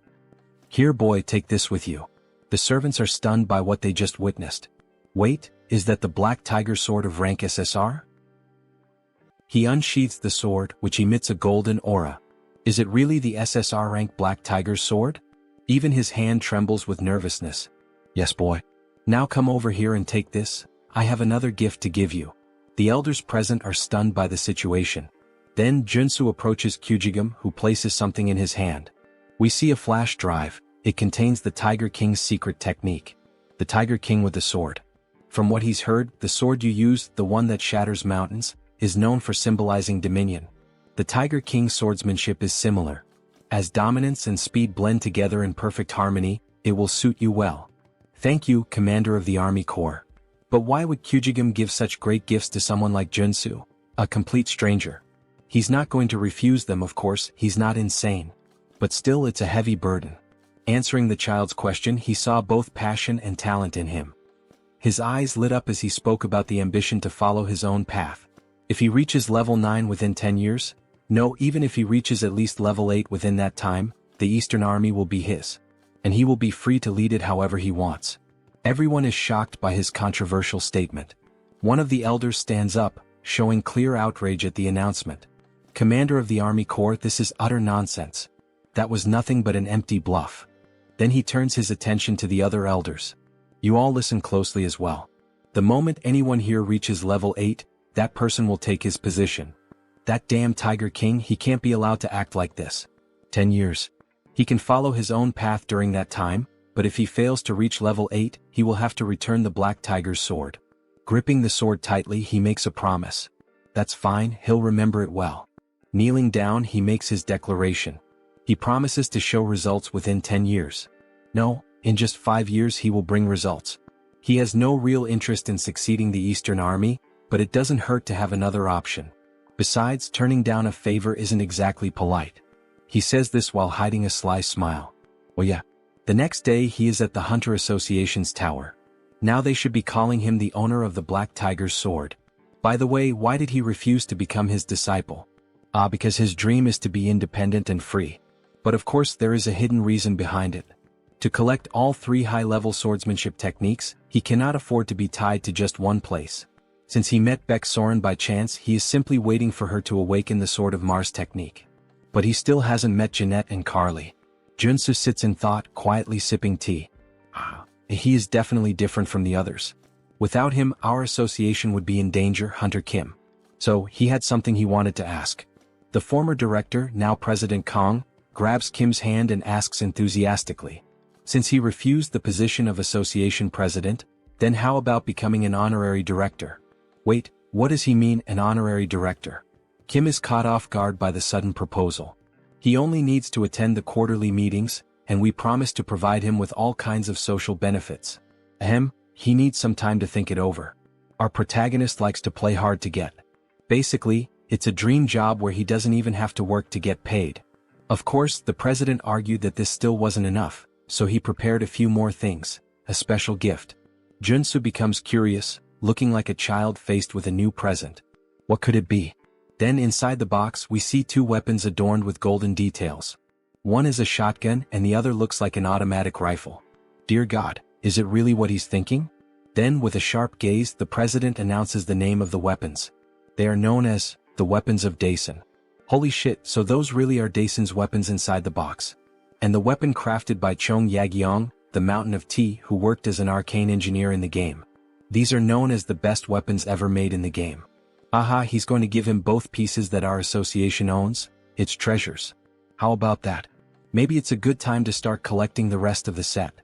Here, boy, take this with you. The servants are stunned by what they just witnessed. Wait, is that the Black Tiger sword of rank SSR? He unsheathes the sword, which emits a golden aura. Is it really the SSR rank Black Tiger's sword? Even his hand trembles with nervousness. Yes, boy. Now come over here and take this. I have another gift to give you. The elders present are stunned by the situation. Then Joonsoo approaches Kyujigum, who places something in his hand. We see a flash drive. It contains the Tiger King's secret technique. The Tiger King with the sword. From what he's heard, the sword you use, the one that shatters mountains, is known for symbolizing dominion. The Tiger King's swordsmanship is similar. As dominance and speed blend together in perfect harmony, it will suit you well. Thank you, Commander of the Army Corps. But why would Kyujigum give such great gifts to someone like Joonsoo, a complete stranger? He's not going to refuse them, of course, he's not insane. But still, it's a heavy burden. Answering the child's question, he saw both passion and talent in him. His eyes lit up as he spoke about the ambition to follow his own path. If he reaches level 9 within 10 years, no, even if he reaches at least level 8 within that time, the Eastern Army will be his. And he will be free to lead it however he wants. Everyone is shocked by his controversial statement. One of the elders stands up, showing clear outrage at the announcement. Commander of the Army Corps, this is utter nonsense. That was nothing but an empty bluff. Then he turns his attention to the other elders. You all listen closely as well. The moment anyone here reaches level 8, that person will take his position. That damn Tiger King, he can't be allowed to act like this. 10 years. He can follow his own path during that time, but if he fails to reach level 8, he will have to return the Black Tiger's sword. Gripping the sword tightly, he makes a promise. That's fine, he'll remember it well. Kneeling down, he makes his declaration. He promises to show results within 10 years. No, in just 5 years he will bring results. He has no real interest in succeeding the Eastern Army, but it doesn't hurt to have another option. Besides, turning down a favor isn't exactly polite. He says this while hiding a sly smile. Oh yeah. The next day he is at the Hunter Association's tower. Now they should be calling him the owner of the Black Tiger's sword. By the way, why did he refuse to become his disciple? Because his dream is to be independent and free. But of course there is a hidden reason behind it. To collect all 3 high-level swordsmanship techniques, he cannot afford to be tied to just one place. Since he met Beck Soren by chance, he is simply waiting for her to awaken the Sword of Mars technique. But he still hasn't met Jeanette and Carly. Joonsoo sits in thought, quietly sipping tea. He is definitely different from the others. Without him, our association would be in danger, Hunter Kim. So, he had something he wanted to ask. The former director, now President Kong, grabs Kim's hand and asks enthusiastically. Since he refused the position of association president, then how about becoming an honorary director? Wait, what does he mean, an honorary director? Kim is caught off guard by the sudden proposal. He only needs to attend the quarterly meetings, and we promise to provide him with all kinds of social benefits. He needs some time to think it over. Our protagonist likes to play hard to get. Basically, it's a dream job where he doesn't even have to work to get paid. Of course, the president argued that this still wasn't enough, so he prepared a few more things, a special gift. Joonsoo becomes curious, looking like a child faced with a new present. What could it be? Then inside the box we see 2 weapons adorned with golden details. One is a shotgun and the other looks like an automatic rifle. Dear God, is it really what he's thinking? Then with a sharp gaze the president announces the name of the weapons. They are known as the weapons of Daesun. Holy shit, so those really are Daesun's weapons inside the box. And the weapon crafted by Chong Yagyeong, the Mountain of Tea, who worked as an arcane engineer in the game. These are known as the best weapons ever made in the game. He's going to give him both pieces that our association owns, its treasures. How about that? Maybe it's a good time to start collecting the rest of the set.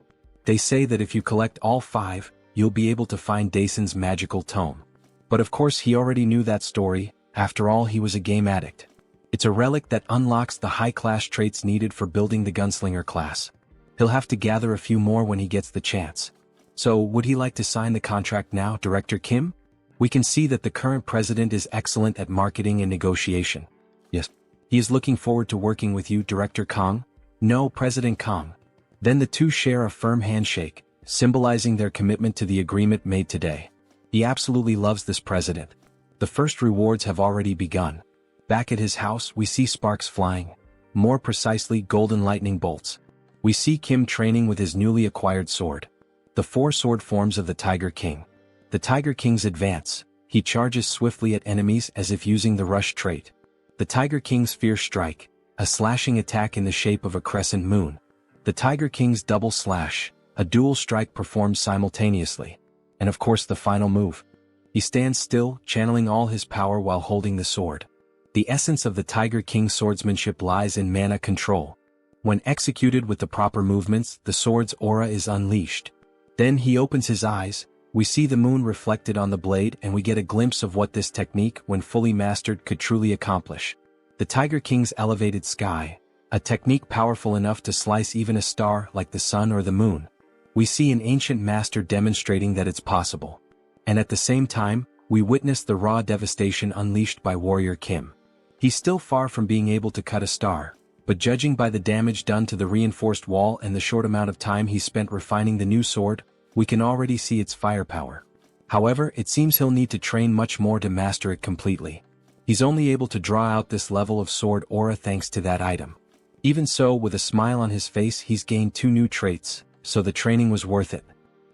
They say that if you collect all 5, you'll be able to find Daison's magical tome. But of course he already knew that story, after all he was a game addict. It's a relic that unlocks the high-class traits needed for building the gunslinger class. He'll have to gather a few more when he gets the chance. So, would he like to sign the contract now, Director Kim? We can see that the current president is excellent at marketing and negotiation. Yes. He is looking forward to working with you, Director Kong. No, President Kong. Then the two share a firm handshake, symbolizing their commitment to the agreement made today. He absolutely loves this president. The first rewards have already begun. Back at his house, we see sparks flying. More precisely, golden lightning bolts. We see Kim training with his newly acquired sword. The 4 sword forms of the Tiger King. The Tiger King's advance. He charges swiftly at enemies as if using the rush trait. The Tiger King's fierce strike. A slashing attack in the shape of a crescent moon. The Tiger King's double slash. A dual strike performed simultaneously. And of course the final move. He stands still, channeling all his power while holding the sword. The essence of the Tiger King's swordsmanship lies in mana control. When executed with the proper movements, the sword's aura is unleashed. Then he opens his eyes, we see the moon reflected on the blade and we get a glimpse of what this technique, when fully mastered, could truly accomplish. The Tiger King's elevated sky, a technique powerful enough to slice even a star like the sun or the moon. We see an ancient master demonstrating that it's possible. And at the same time, we witness the raw devastation unleashed by Warrior Kim. He's still far from being able to cut a star, but judging by the damage done to the reinforced wall and the short amount of time he spent refining the new sword, we can already see its firepower. However, it seems he'll need to train much more to master it completely. He's only able to draw out this level of sword aura thanks to that item. Even so, with a smile on his face, he's gained 2 new traits, so the training was worth it.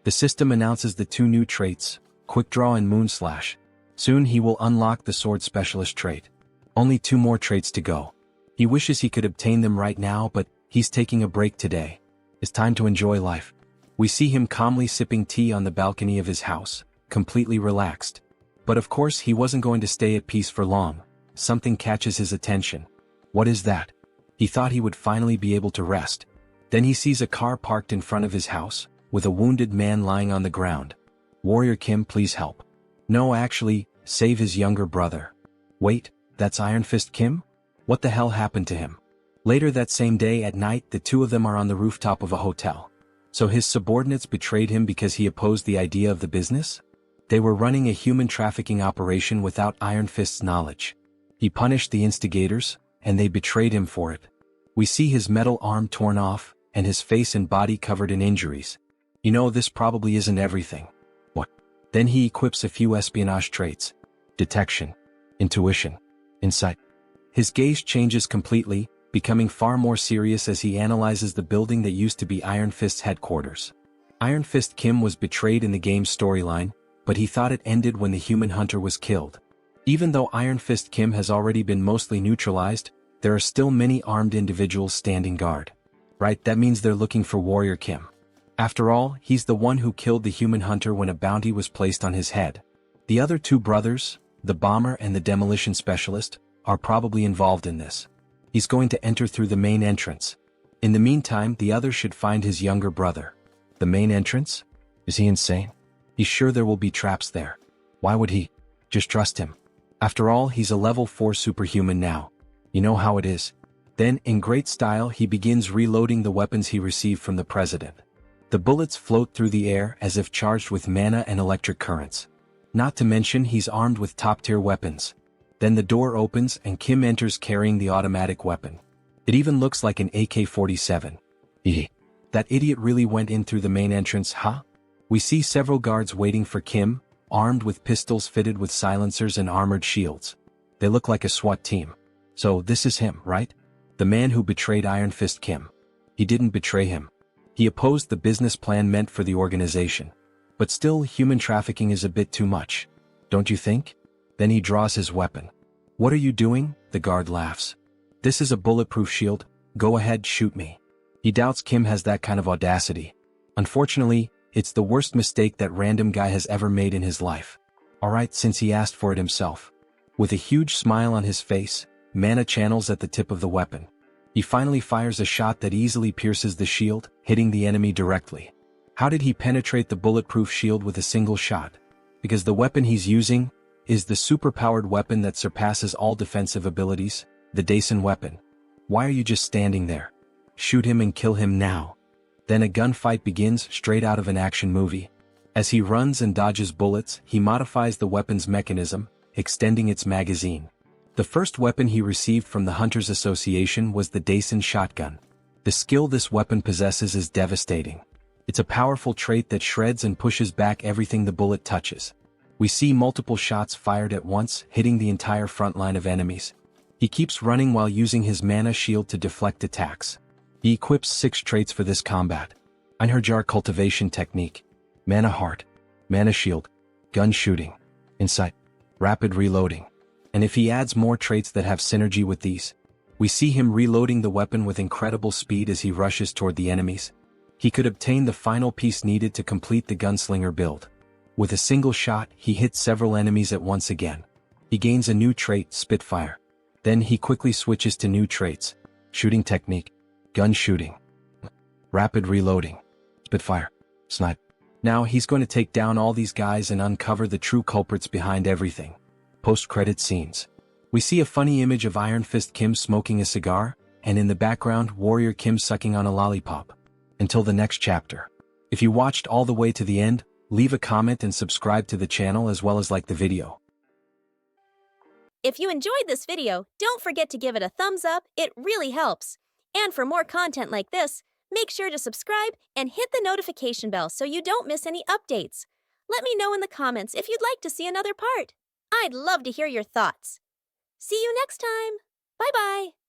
The system announces the 2 new traits, Quick Draw and Moon Slash. Soon he will unlock the Sword Specialist trait. Only 2 more traits to go. He wishes he could obtain them right now, but he's taking a break today. It's time to enjoy life. We see him calmly sipping tea on the balcony of his house, completely relaxed. But of course he wasn't going to stay at peace for long. Something catches his attention. What is that? He thought he would finally be able to rest. Then he sees a car parked in front of his house, with a wounded man lying on the ground. Warrior Kim, please help. No, actually, save his younger brother. Wait, that's Iron Fist Kim? What the hell happened to him? Later that same day at night, the 2 of them are on the rooftop of a hotel. So his subordinates betrayed him because he opposed the idea of the business? They were running a human trafficking operation without Iron Fist's knowledge. He punished the instigators, and they betrayed him for it. We see his metal arm torn off, and his face and body covered in injuries. You know, this probably isn't everything. What? Then he equips a few espionage traits. Detection. Intuition. Insight. His gaze changes completely, becoming far more serious as he analyzes the building that used to be Iron Fist's headquarters. Iron Fist Kim was betrayed in the game's storyline, but he thought it ended when the human hunter was killed. Even though Iron Fist Kim has already been mostly neutralized, there are still many armed individuals standing guard. Right, that means they're looking for Warrior Kim. After all, he's the one who killed the human hunter when a bounty was placed on his head. The other 2 brothers, the bomber and the demolition specialist, are probably involved in this. He's going to enter through the main entrance. In the meantime, the others should find his younger brother. The main entrance? Is he insane? He's sure there will be traps there. Why would he? Just trust him. After all, he's a level 4 superhuman now. You know how it is. Then, in great style, he begins reloading the weapons he received from the president. The bullets float through the air as if charged with mana and electric currents. Not to mention he's armed with top-tier weapons. Then the door opens and Kim enters carrying the automatic weapon. It even looks like an AK-47. That idiot really went in through the main entrance, huh? We see several guards waiting for Kim, armed with pistols fitted with silencers and armored shields. They look like a SWAT team. So this is him, right? The man who betrayed Iron Fist Kim. He didn't betray him. He opposed the business plan meant for the organization. But still, human trafficking is a bit too much. Don't you think? Then he draws his weapon. What are you doing? The guard laughs. This is a bulletproof shield. Go ahead, shoot me. He doubts Kim has that kind of audacity. Unfortunately, it's the worst mistake that random guy has ever made in his life. Alright, since he asked for it himself. With a huge smile on his face, mana channels at the tip of the weapon. He finally fires a shot that easily pierces the shield, hitting the enemy directly. How did he penetrate the bulletproof shield with a single shot? Because the weapon he's using is the superpowered weapon that surpasses all defensive abilities, the Daisen weapon. Why are you just standing there? Shoot him and kill him now. Then a gunfight begins straight out of an action movie. As he runs and dodges bullets, he modifies the weapon's mechanism, extending its magazine. The first weapon he received from the Hunters Association was the Daisen shotgun. The skill this weapon possesses is devastating. It's a powerful trait that shreds and pushes back everything the bullet touches. We see multiple shots fired at once, hitting the entire front line of enemies. He keeps running while using his mana shield to deflect attacks. He equips 6 traits for this combat. Einherjar cultivation technique, mana heart, mana shield, gun shooting, insight, rapid reloading. And if he adds more traits that have synergy with these, we see him reloading the weapon with incredible speed as he rushes toward the enemies. He could obtain the final piece needed to complete the gunslinger build. With a single shot, he hits several enemies at once again. He gains a new trait, Spitfire. Then he quickly switches to new traits, shooting technique, gun shooting, rapid reloading, Spitfire, snipe. Now he's going to take down all these guys and uncover the true culprits behind everything. Post-credit scenes. We see a funny image of Iron Fist Kim smoking a cigar, and in the background Warrior Kim sucking on a lollipop. Until the next chapter. If you watched all the way to the end, leave a comment and subscribe to the channel as well as like the video. If you enjoyed this video, don't forget to give it a thumbs up, it really helps. And for more content like this, make sure to subscribe and hit the notification bell so you don't miss any updates. Let me know in the comments if you'd like to see another part. I'd love to hear your thoughts. See you next time. Bye-bye.